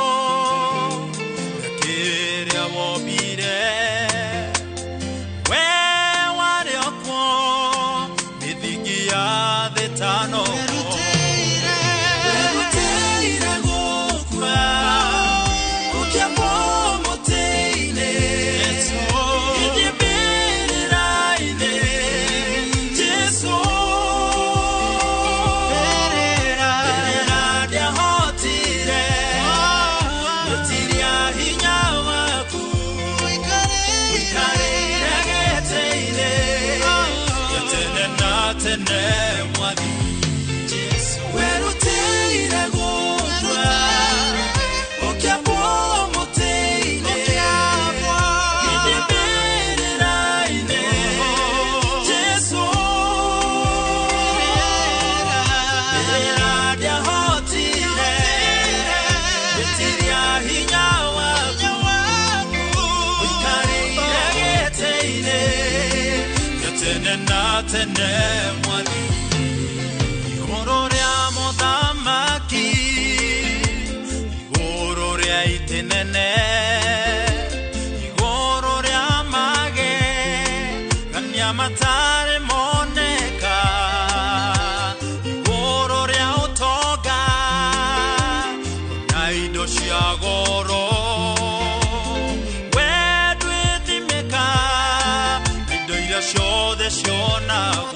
Yakiria wobire We ware okwo Mithigia thetano Weruteire gukwa Ukiambo moteine Idibiriraine Jesu Tene mwani Igoro ria mothamaki Igoro ria itenene Igoro ria mage Gania matare moneka Igoro ria utoga Na indo cia goro Wedu ithimeka Indo iria ciothe cionagwo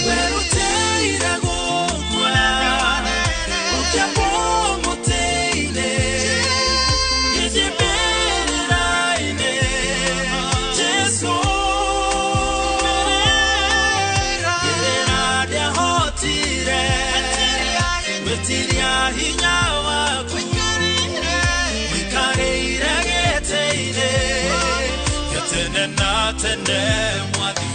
Weruteire gukwa Ukiambo moteine Idibiriraine Jesu Irera dia hotire Wetiria hinya waku Wikareire geteine Yatene na tene mwathi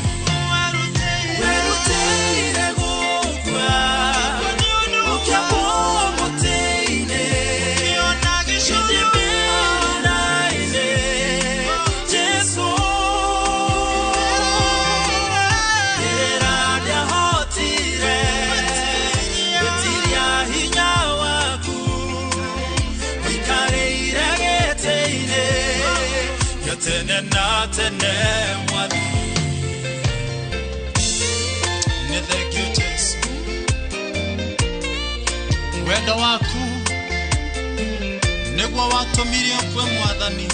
Weruteire gukwa Ukiambo moteine Idibiriraine Jesu Irera dia hotire Wetiria hinya waku Wikareire geteine Yatene na tene mwathi Thank you, Jesus. Wendo waku niguo watumirie kwe mwathani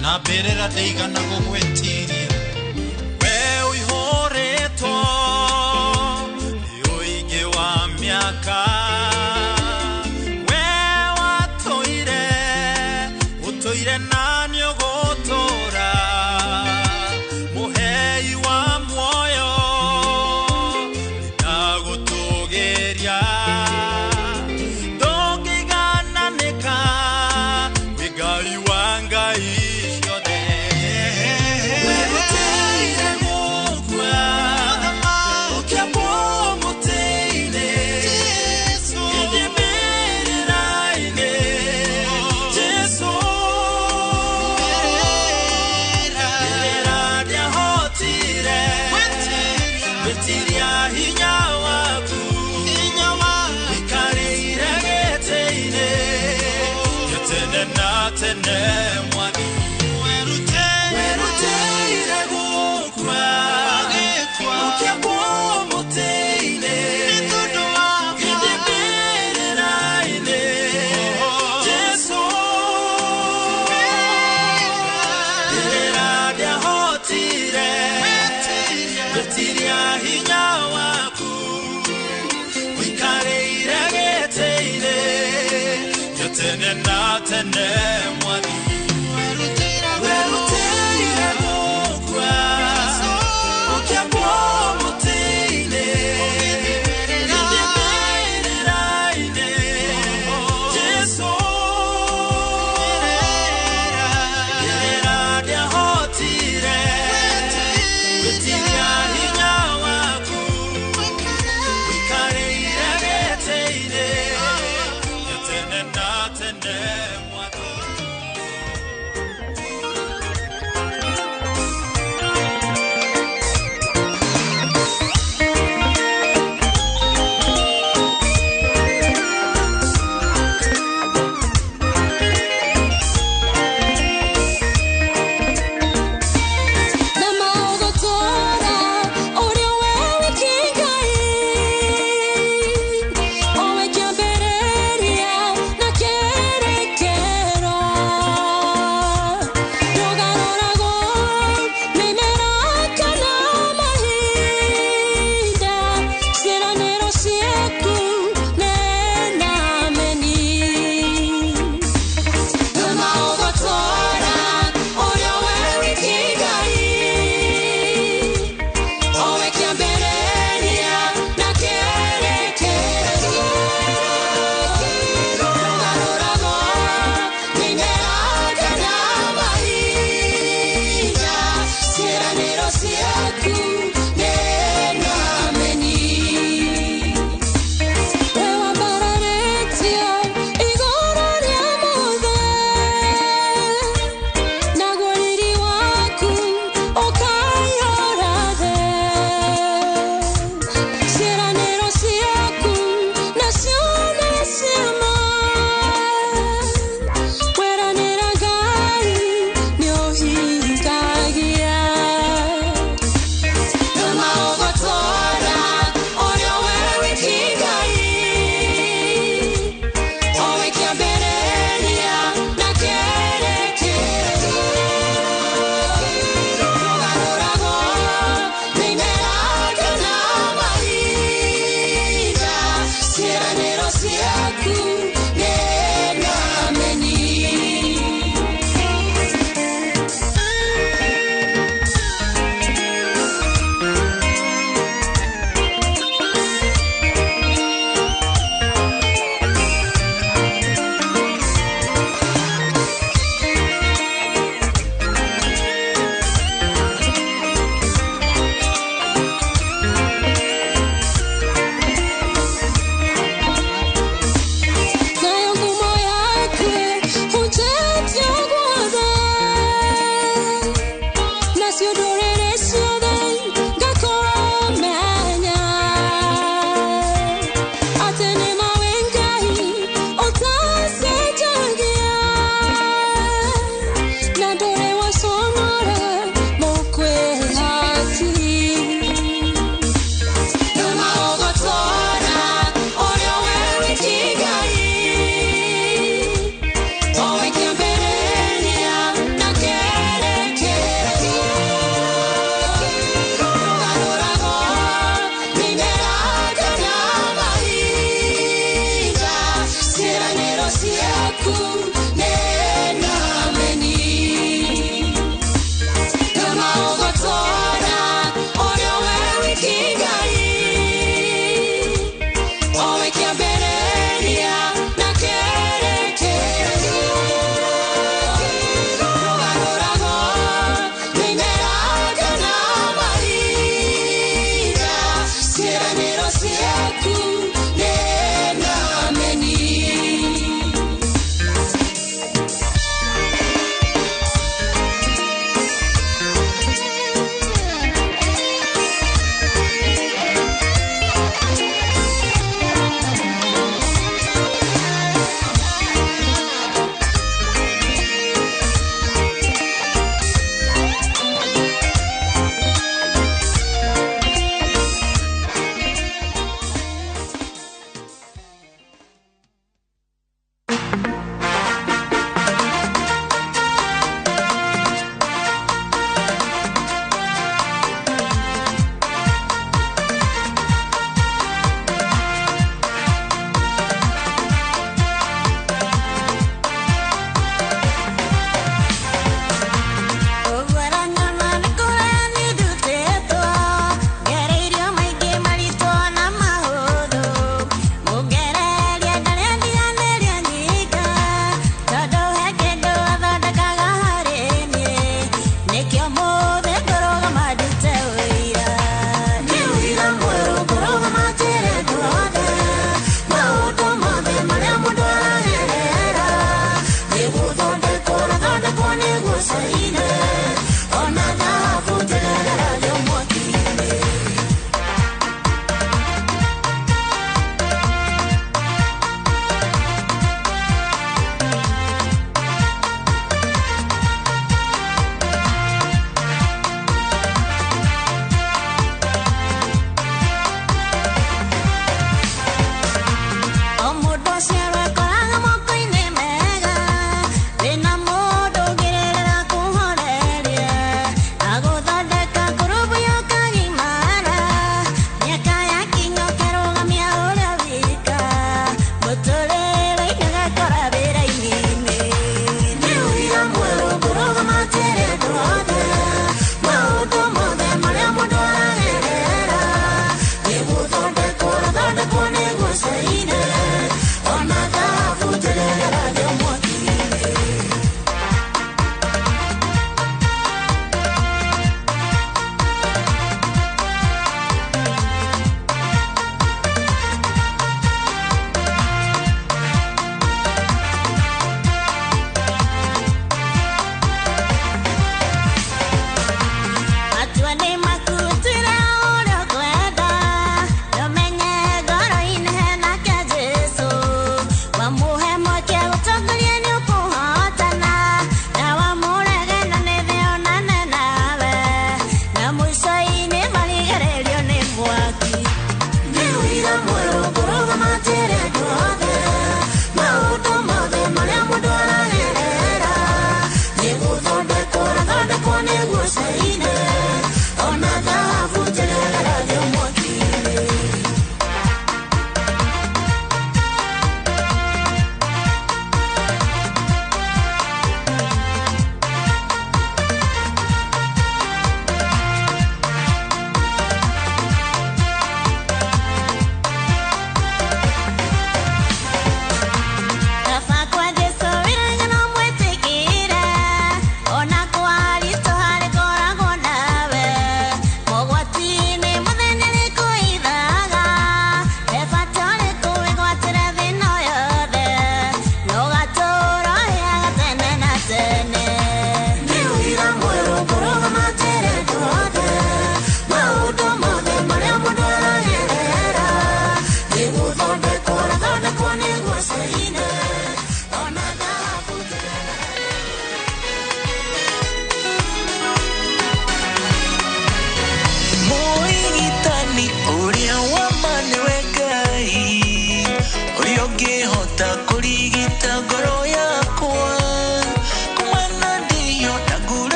na mbirira ndeigana gugwetiria we uihoretwo ni uingi wa miaka we watuire na niogutura muhei wa muoyo ninagutugeria ndongigananĩka wĩ Ngai wa ngai ciothe weruteire gũkua ũkĩambwo mũtĩ-inĩ idibĩrĩra-inĩ Jesu Wetiria hinya waku Wikareire geteine Yatene na tene mwathi Weruteire gukwa Ukiambo mũtĩ-inĩ Idibĩrĩra-inĩ Jesu Irera dia hotire Wetiria hinya waku Wikareire geteine Yatene na tene mwathi Weruteire gukwa Ukiambo mũtĩ-inĩ Idibĩrĩra-inĩ Jesu Irera dia hotire Wetiria hinya waku Wikareire geteine Yatene na tene mwathi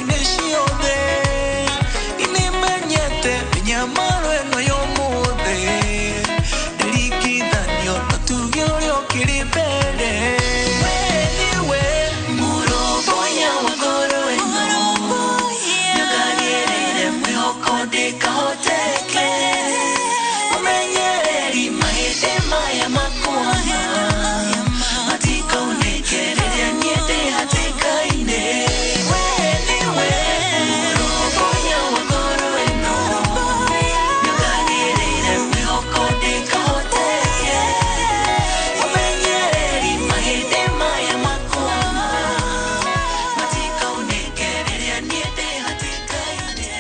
inesione inimenyete vinyamaro eno yomothe ndirikithanio na tuge uria ukiri mbere weniwe muroboya wagoro eno nyuganirire mwihoko ndikahoteke umenyereri mahinde maya makwama matikaunĩkĩrĩria niĩ ndĩ hatĩka-inĩ weniwe mũrũmbũiya wa ngoro ĩno nyũnganĩrĩire mwĩhoko ndĩkahoteke ũmenyereri mahĩndĩ maya makwama matikaunĩkĩrĩria niĩ ndĩ hatĩka-inĩ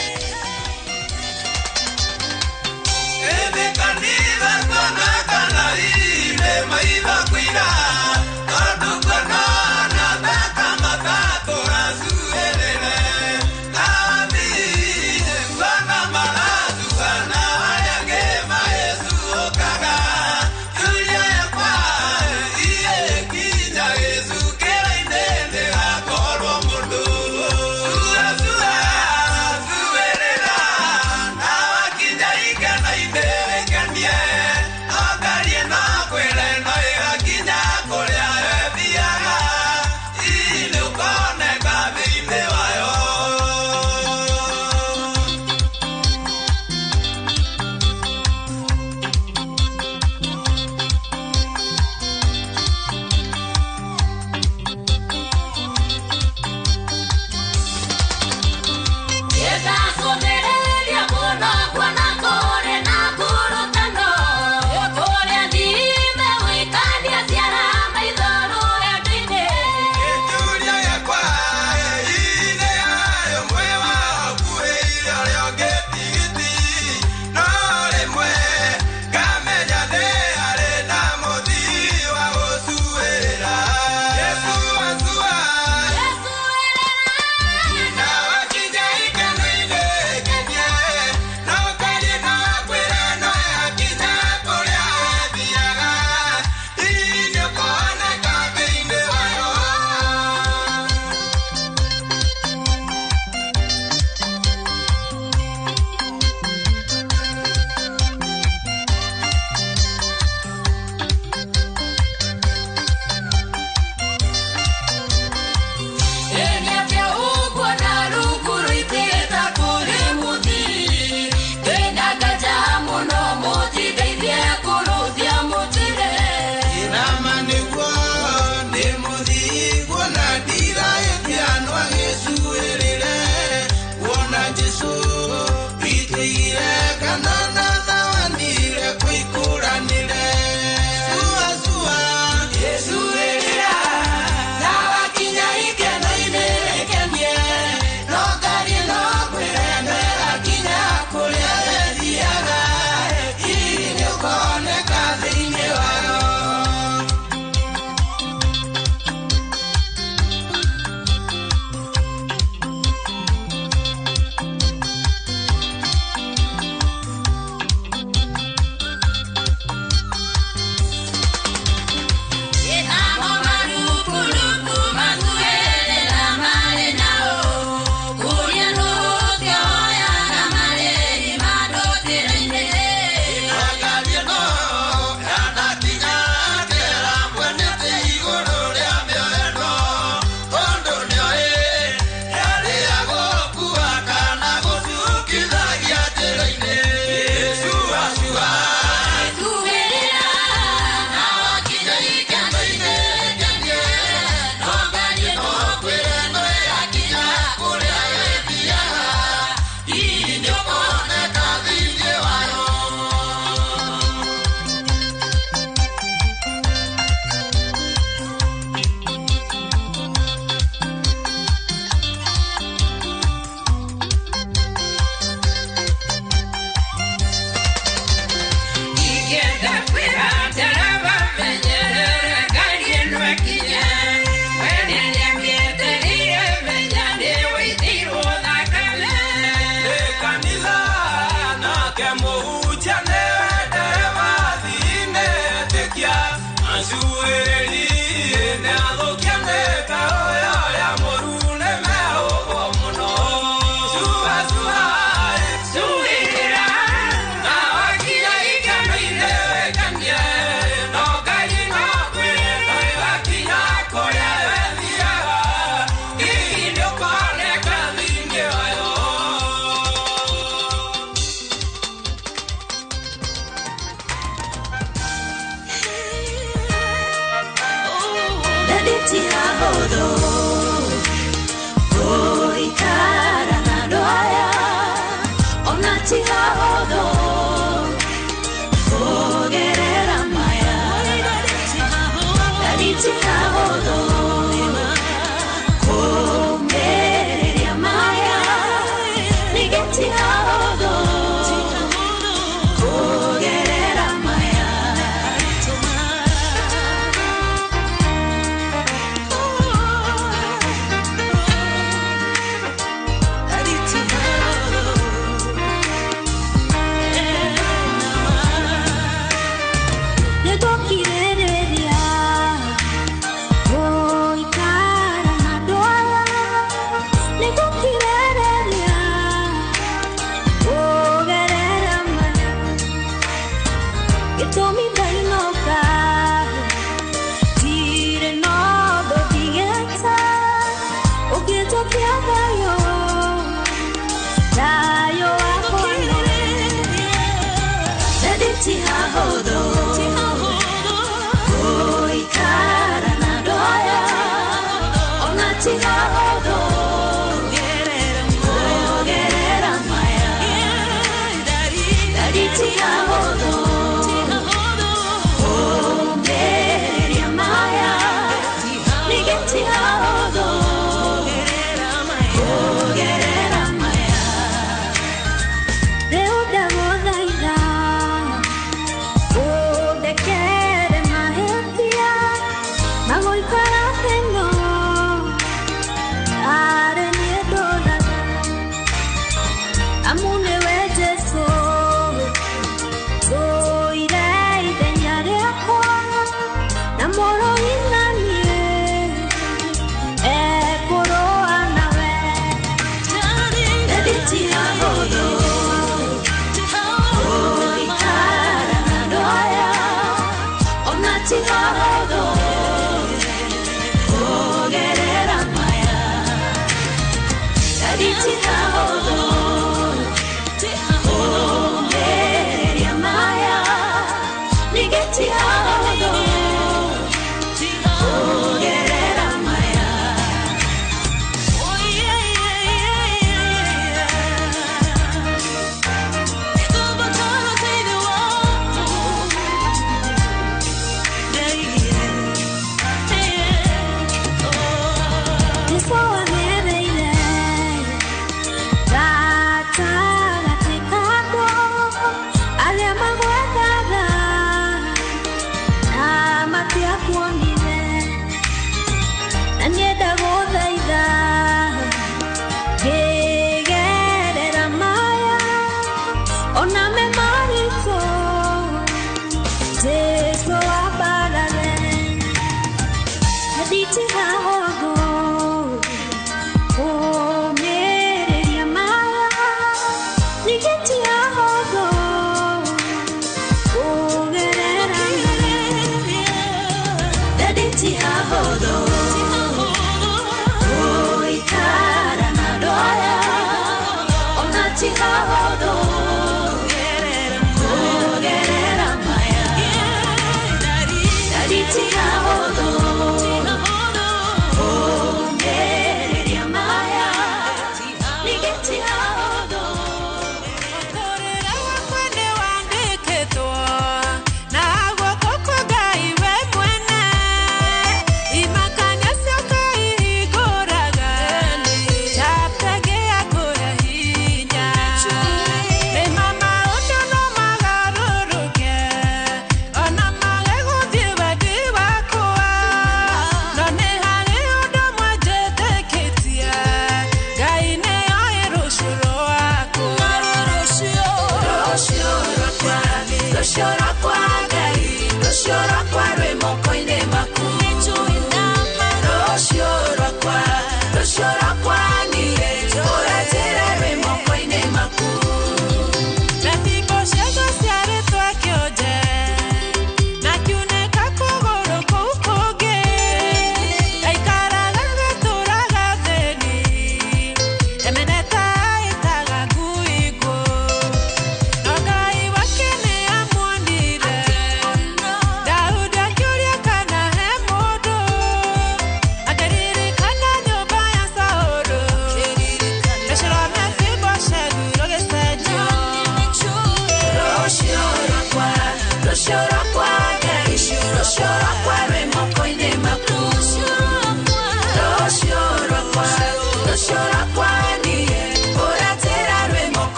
Shora kwa, remo koine maku.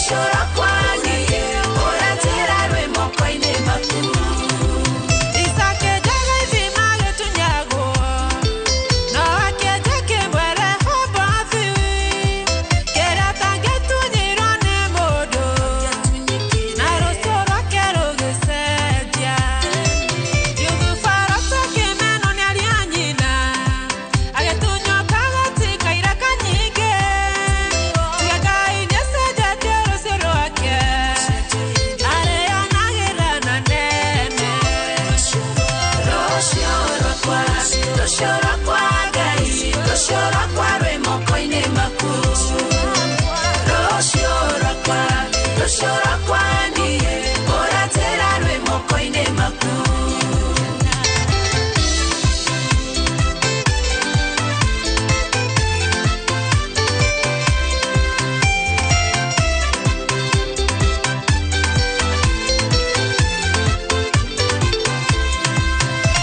Roshora kwani Oratera rwe mokoine maku Isake jaga izimage tunyago No akeje kembwere hobathi Kera tange tunyirone modo Na roshora kero gesedia Yudu farata kemeno ni alianyina Agetunyo kagati kaira kanyige Tuyagai nyeseja jero siro ake Areya nagela na nene Roshora kwa gai Roshora kwa remoko ine maku Roshora kwa niye Oratera remoko ine maku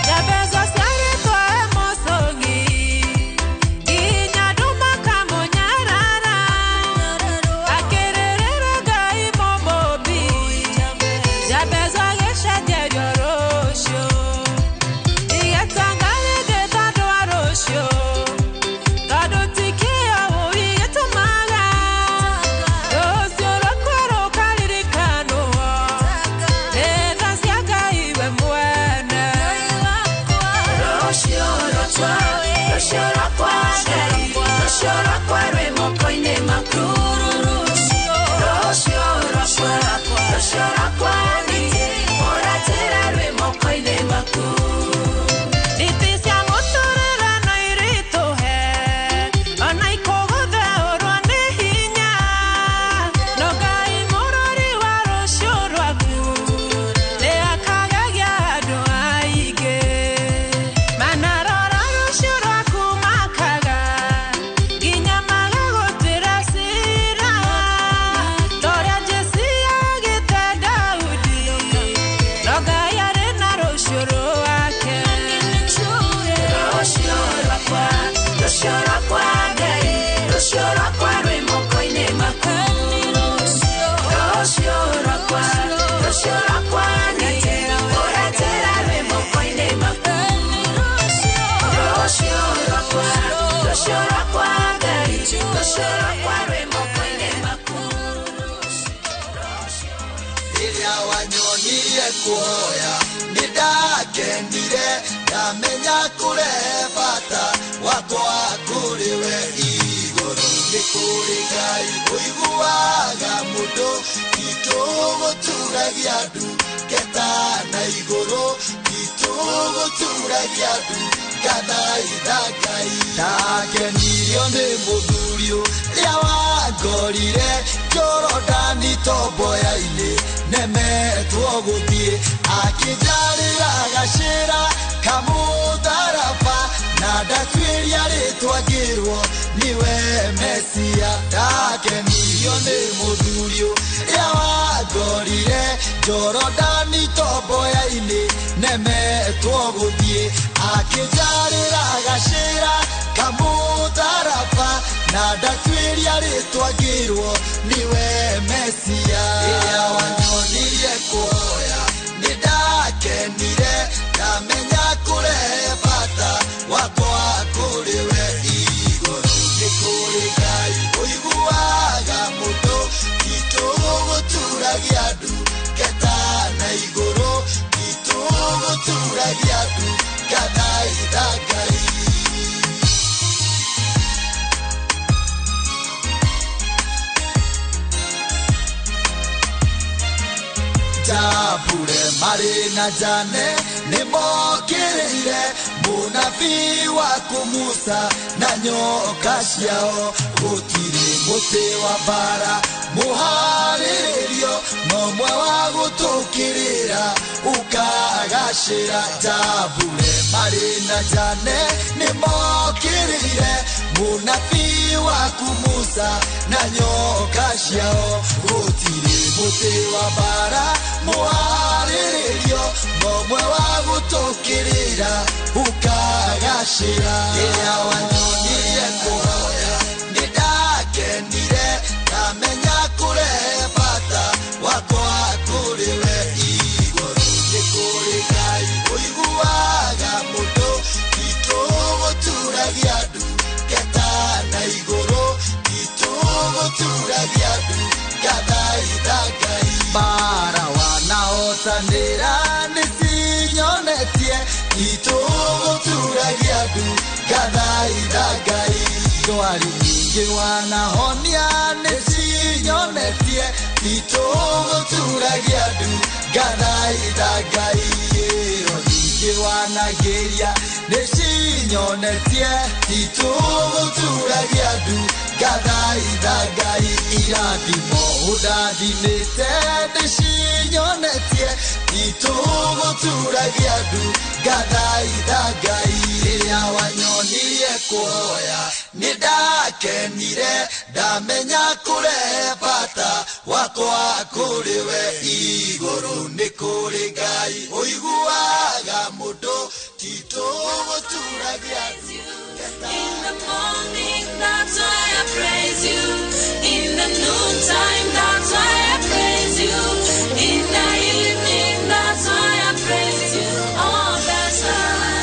Jabezo siage kwa emosongi Ginya duma kamo nyarara Akerere gai momobi Jabezo agesha jerio rosho Igetangale getado arosho Gado tikia ui etumaga Rosyo rokwaro kalirikano Leza siaga iwe mwene Roshora kwa gai Roshora kwa remoko ine maku Roshora kwa niye Oratera remoko ine maku Nitisia motorera no irito he Ona ikogothe orwa ni hinya No gai morori wa roshora ku Le akagagia ando aige Manarora roshora ku makaga Ginya magagotera sira Doria jesia gita Daudi No gai arena roshoro ake Roshora kwa gai Roshora kwa remoko ine maku Roshora kwa niye Oratera remoko ine maku Roshora kwa gai Roshora kwa remoko ine maku Iria wanyonirie kuoya nidakenire ndamenya kure bata wakwa kuriwe iguru nikuri Ngai uiguaga mundu ituguturagia ndu ketana iguru ituguturagia ndu gathaitha Ngai ndakenirio ni muthurio ria wangorire Jorodani tomboya-ini nemetwo guthie akinjarira gacira kamutharaba na ndatuiria ritwa ngirwo niwe Mesia ndakenirio ni muthurio ria wangorire Jorodani tomboya-ini nemetwo guthie akinjarira gacira kamutharaba na ndatuiria ritwa ngirwo niwe Mesia ria wanyonirie kuoya nidakenire ndamenya kure bata wakwa kuriwe iguru nikuri Ngai uiguaga mundu ituguturagia ndu ketana iguru ituguturagia ndu gathaitha Ngai Jabure marina jane nimokirire munabii waku Musa na nyoka ciao gutiri muti wa bara muhariririo nomwe wa gutukirira ukagacira Jabure marina jane nimokirire munabii waku Musa na nyoka ciao gutiri muti wa bara muhariririo nomwe wa gutukirira ukagacira ria wanyonirie kuhoya nidakenire ndamenya kureba bara wanahotanĩra nĩcinyonetie itũgũturagia ndu ngathaitha Ngai ndwari nyingĩ wanahonia nĩcinyonetie itũgũturagia ndu ngathaitha Ngai ĩyo nyingĩ wanagĩria nĩcinyonetie itũgũturagia ndu ngathaitha Ngai irathimo ũndathimĩte nĩcinyonetie itũgũturagia ndu ngathaitha Ngai rĩrĩa wanyonirie kũhoya nĩndakenire ndamenya kũrehe bata wakwa kũrĩ we igũrũ nĩ kũrĩ Ngai ũiguaga mũndũ titũgũturagia ndu. In the morning, that's why I praise you. In the noontime, that's why I praise you. In the evening, that's why I praise you. All the time.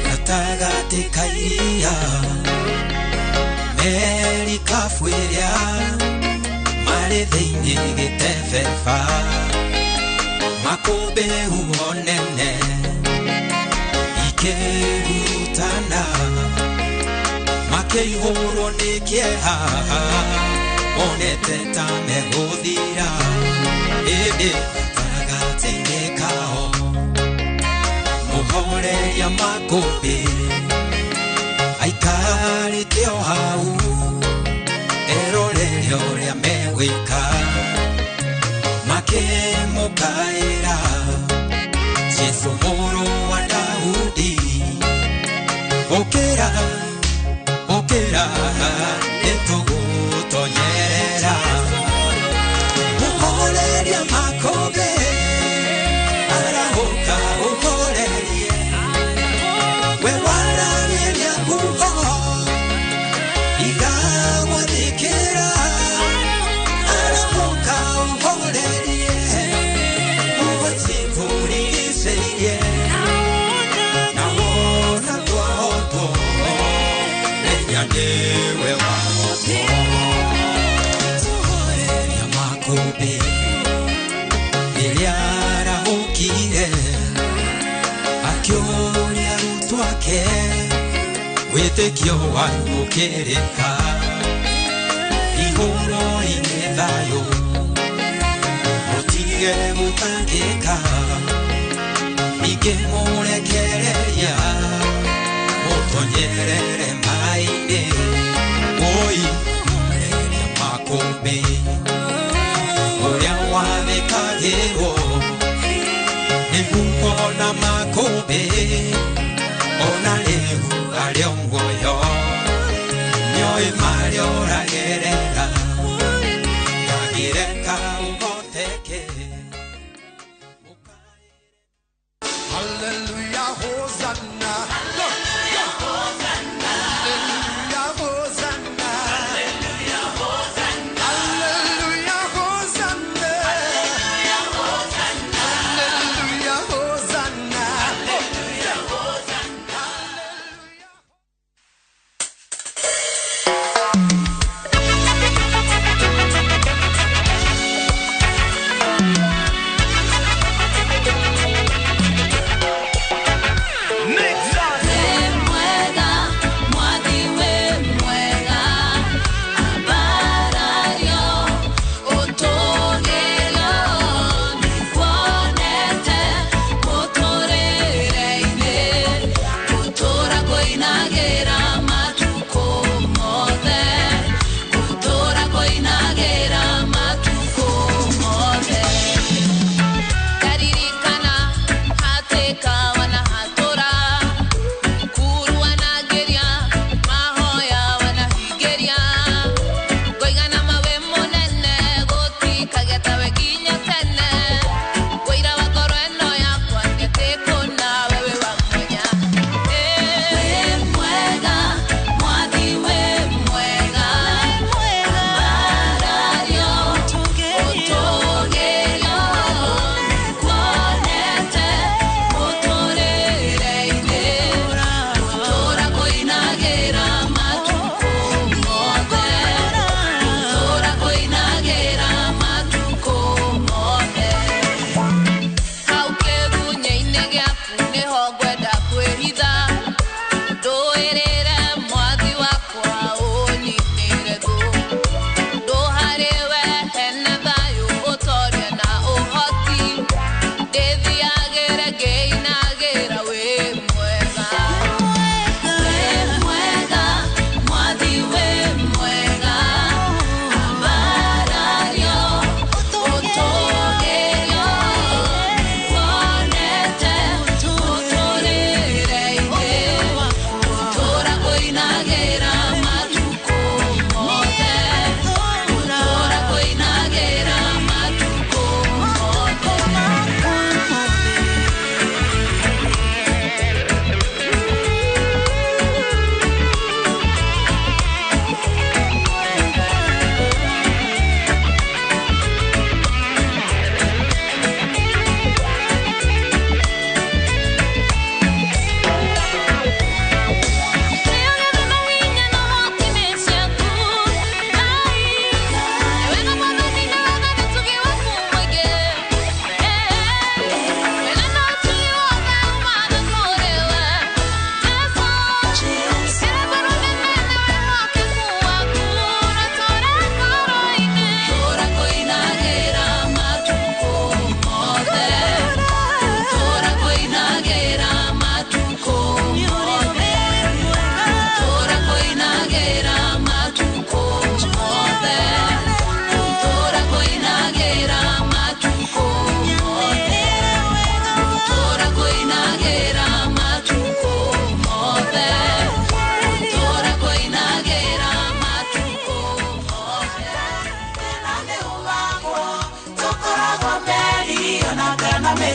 gatagatĩ ka iria meri ikafuĩria marĩ thĩinĩ gĩtebeba makũmbĩ huho nene ikĩhurutana makĩihũrwo nĩ kĩeha monete ta megũthira ĩndĩ gatagatĩ-inĩ kao mũhoreria makũmbĩ aikarĩte o hau erorere ũrĩa megwĩka makĩmũkaĩra Jesũ mũrũ wa Daudi ũkĩra ũkĩra nĩtũgũtonyerera mũhoreria makũmbĩ arahũka ũhorerie we waragĩria nguo igagwathĩkĩra arahũka ũhorerie ũgũtĩkũrigicĩirie na wona kwahotwo menya nĩwe wahotwo mũhoreria makũmbĩ rĩrĩa arahũkire akĩũria arutwo ake wĩtĩkio wanyu ũkĩrĩka ihũro-inĩ thayũ mũtige gũtangĩka ningĩ mũrekereria mũtonyerere maĩ-inĩ oi mũhoreria makũmbĩ ũrĩa wathĩkagĩrwo nĩguo ona makũmbĩ ona rĩu arĩa muoyo nĩoĩ marĩa ũragerera ndangĩreka ũhoteke Hallelujah, Hosanna. Hallelujah, Hosanna. Hallelujah, Hosanna. Hallelujah, Hosanna. Hallelujah,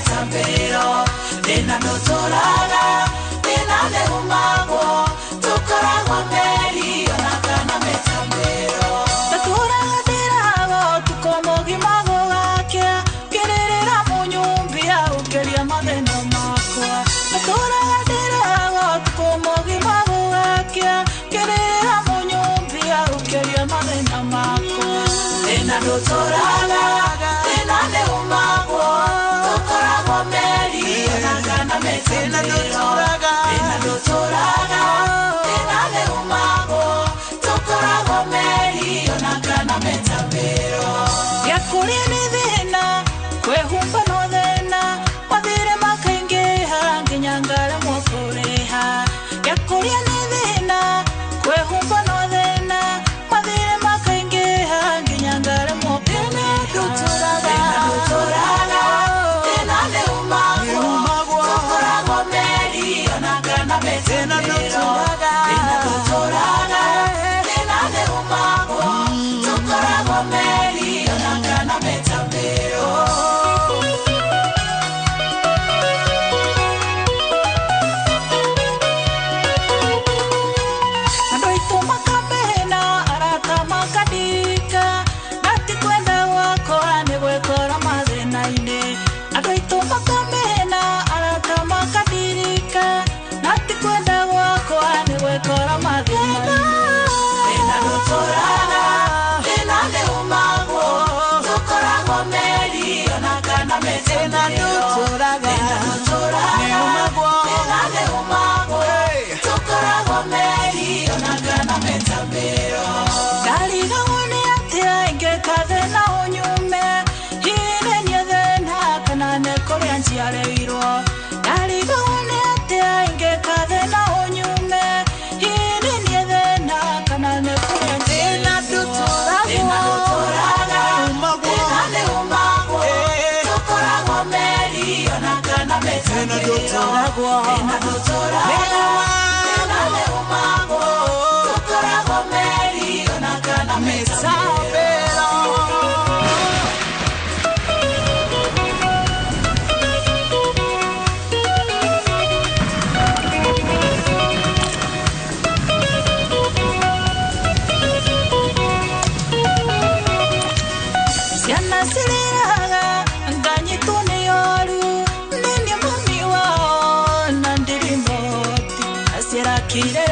metambero Nena notoraga Nena neumago Tukoragwo meri Onakana metambero Taturaga dirago Tukomogi mago gakia Gererera munyumbia Ukeria madeno makwa Taturaga dirago Tukomogi mago gakia Gererera munyumbia Ukeria madeno makwa Nena notoraga Nena neumago Tukoragwo meri Onakana metambero Nena notoraga Nena neumago Tukoragwo meri Onakana metambero Yakuria ni thina Kwehumba no thina Mathire makaingiha Nginyangara mwakureha Yakuria ni thina Kwehumba no thina Mathire makaingiha Nginyangara mwakureha Nena notoraga Nena neumago Tukoragwo meri Onakana metambero Nena notoraga Nena neumago Tukoragwo meri Onakana metambero Andoito makamena arata makadika Nati kwenda wako ane gwekora mathina ine Andoito makamena arata makadirika Nati kwenda wako ane gwekora mathina ine Nena notoraga Nena neumago Tukoragwo meri Onakana metambero Nena notoraga Nena neumago Tukoragwo meri Onakana metambero Ndariganwo ni atia ingeka thina unyume Hine ni thina kana ne kuria njiareirwo Ndariganwo ni atia ingeka thina unyume Hine ni thina kana ne kuria njiareirwo Nena notoraga Nena neumago Tukoragwo meri Onakana metambero Nena notoraga Nena neumago Tukoragwo meri Onakana metambero Ciana ciriraga nganyitwo nĩ oru nĩ niĩ mami wao na ndirĩ moti aciarakire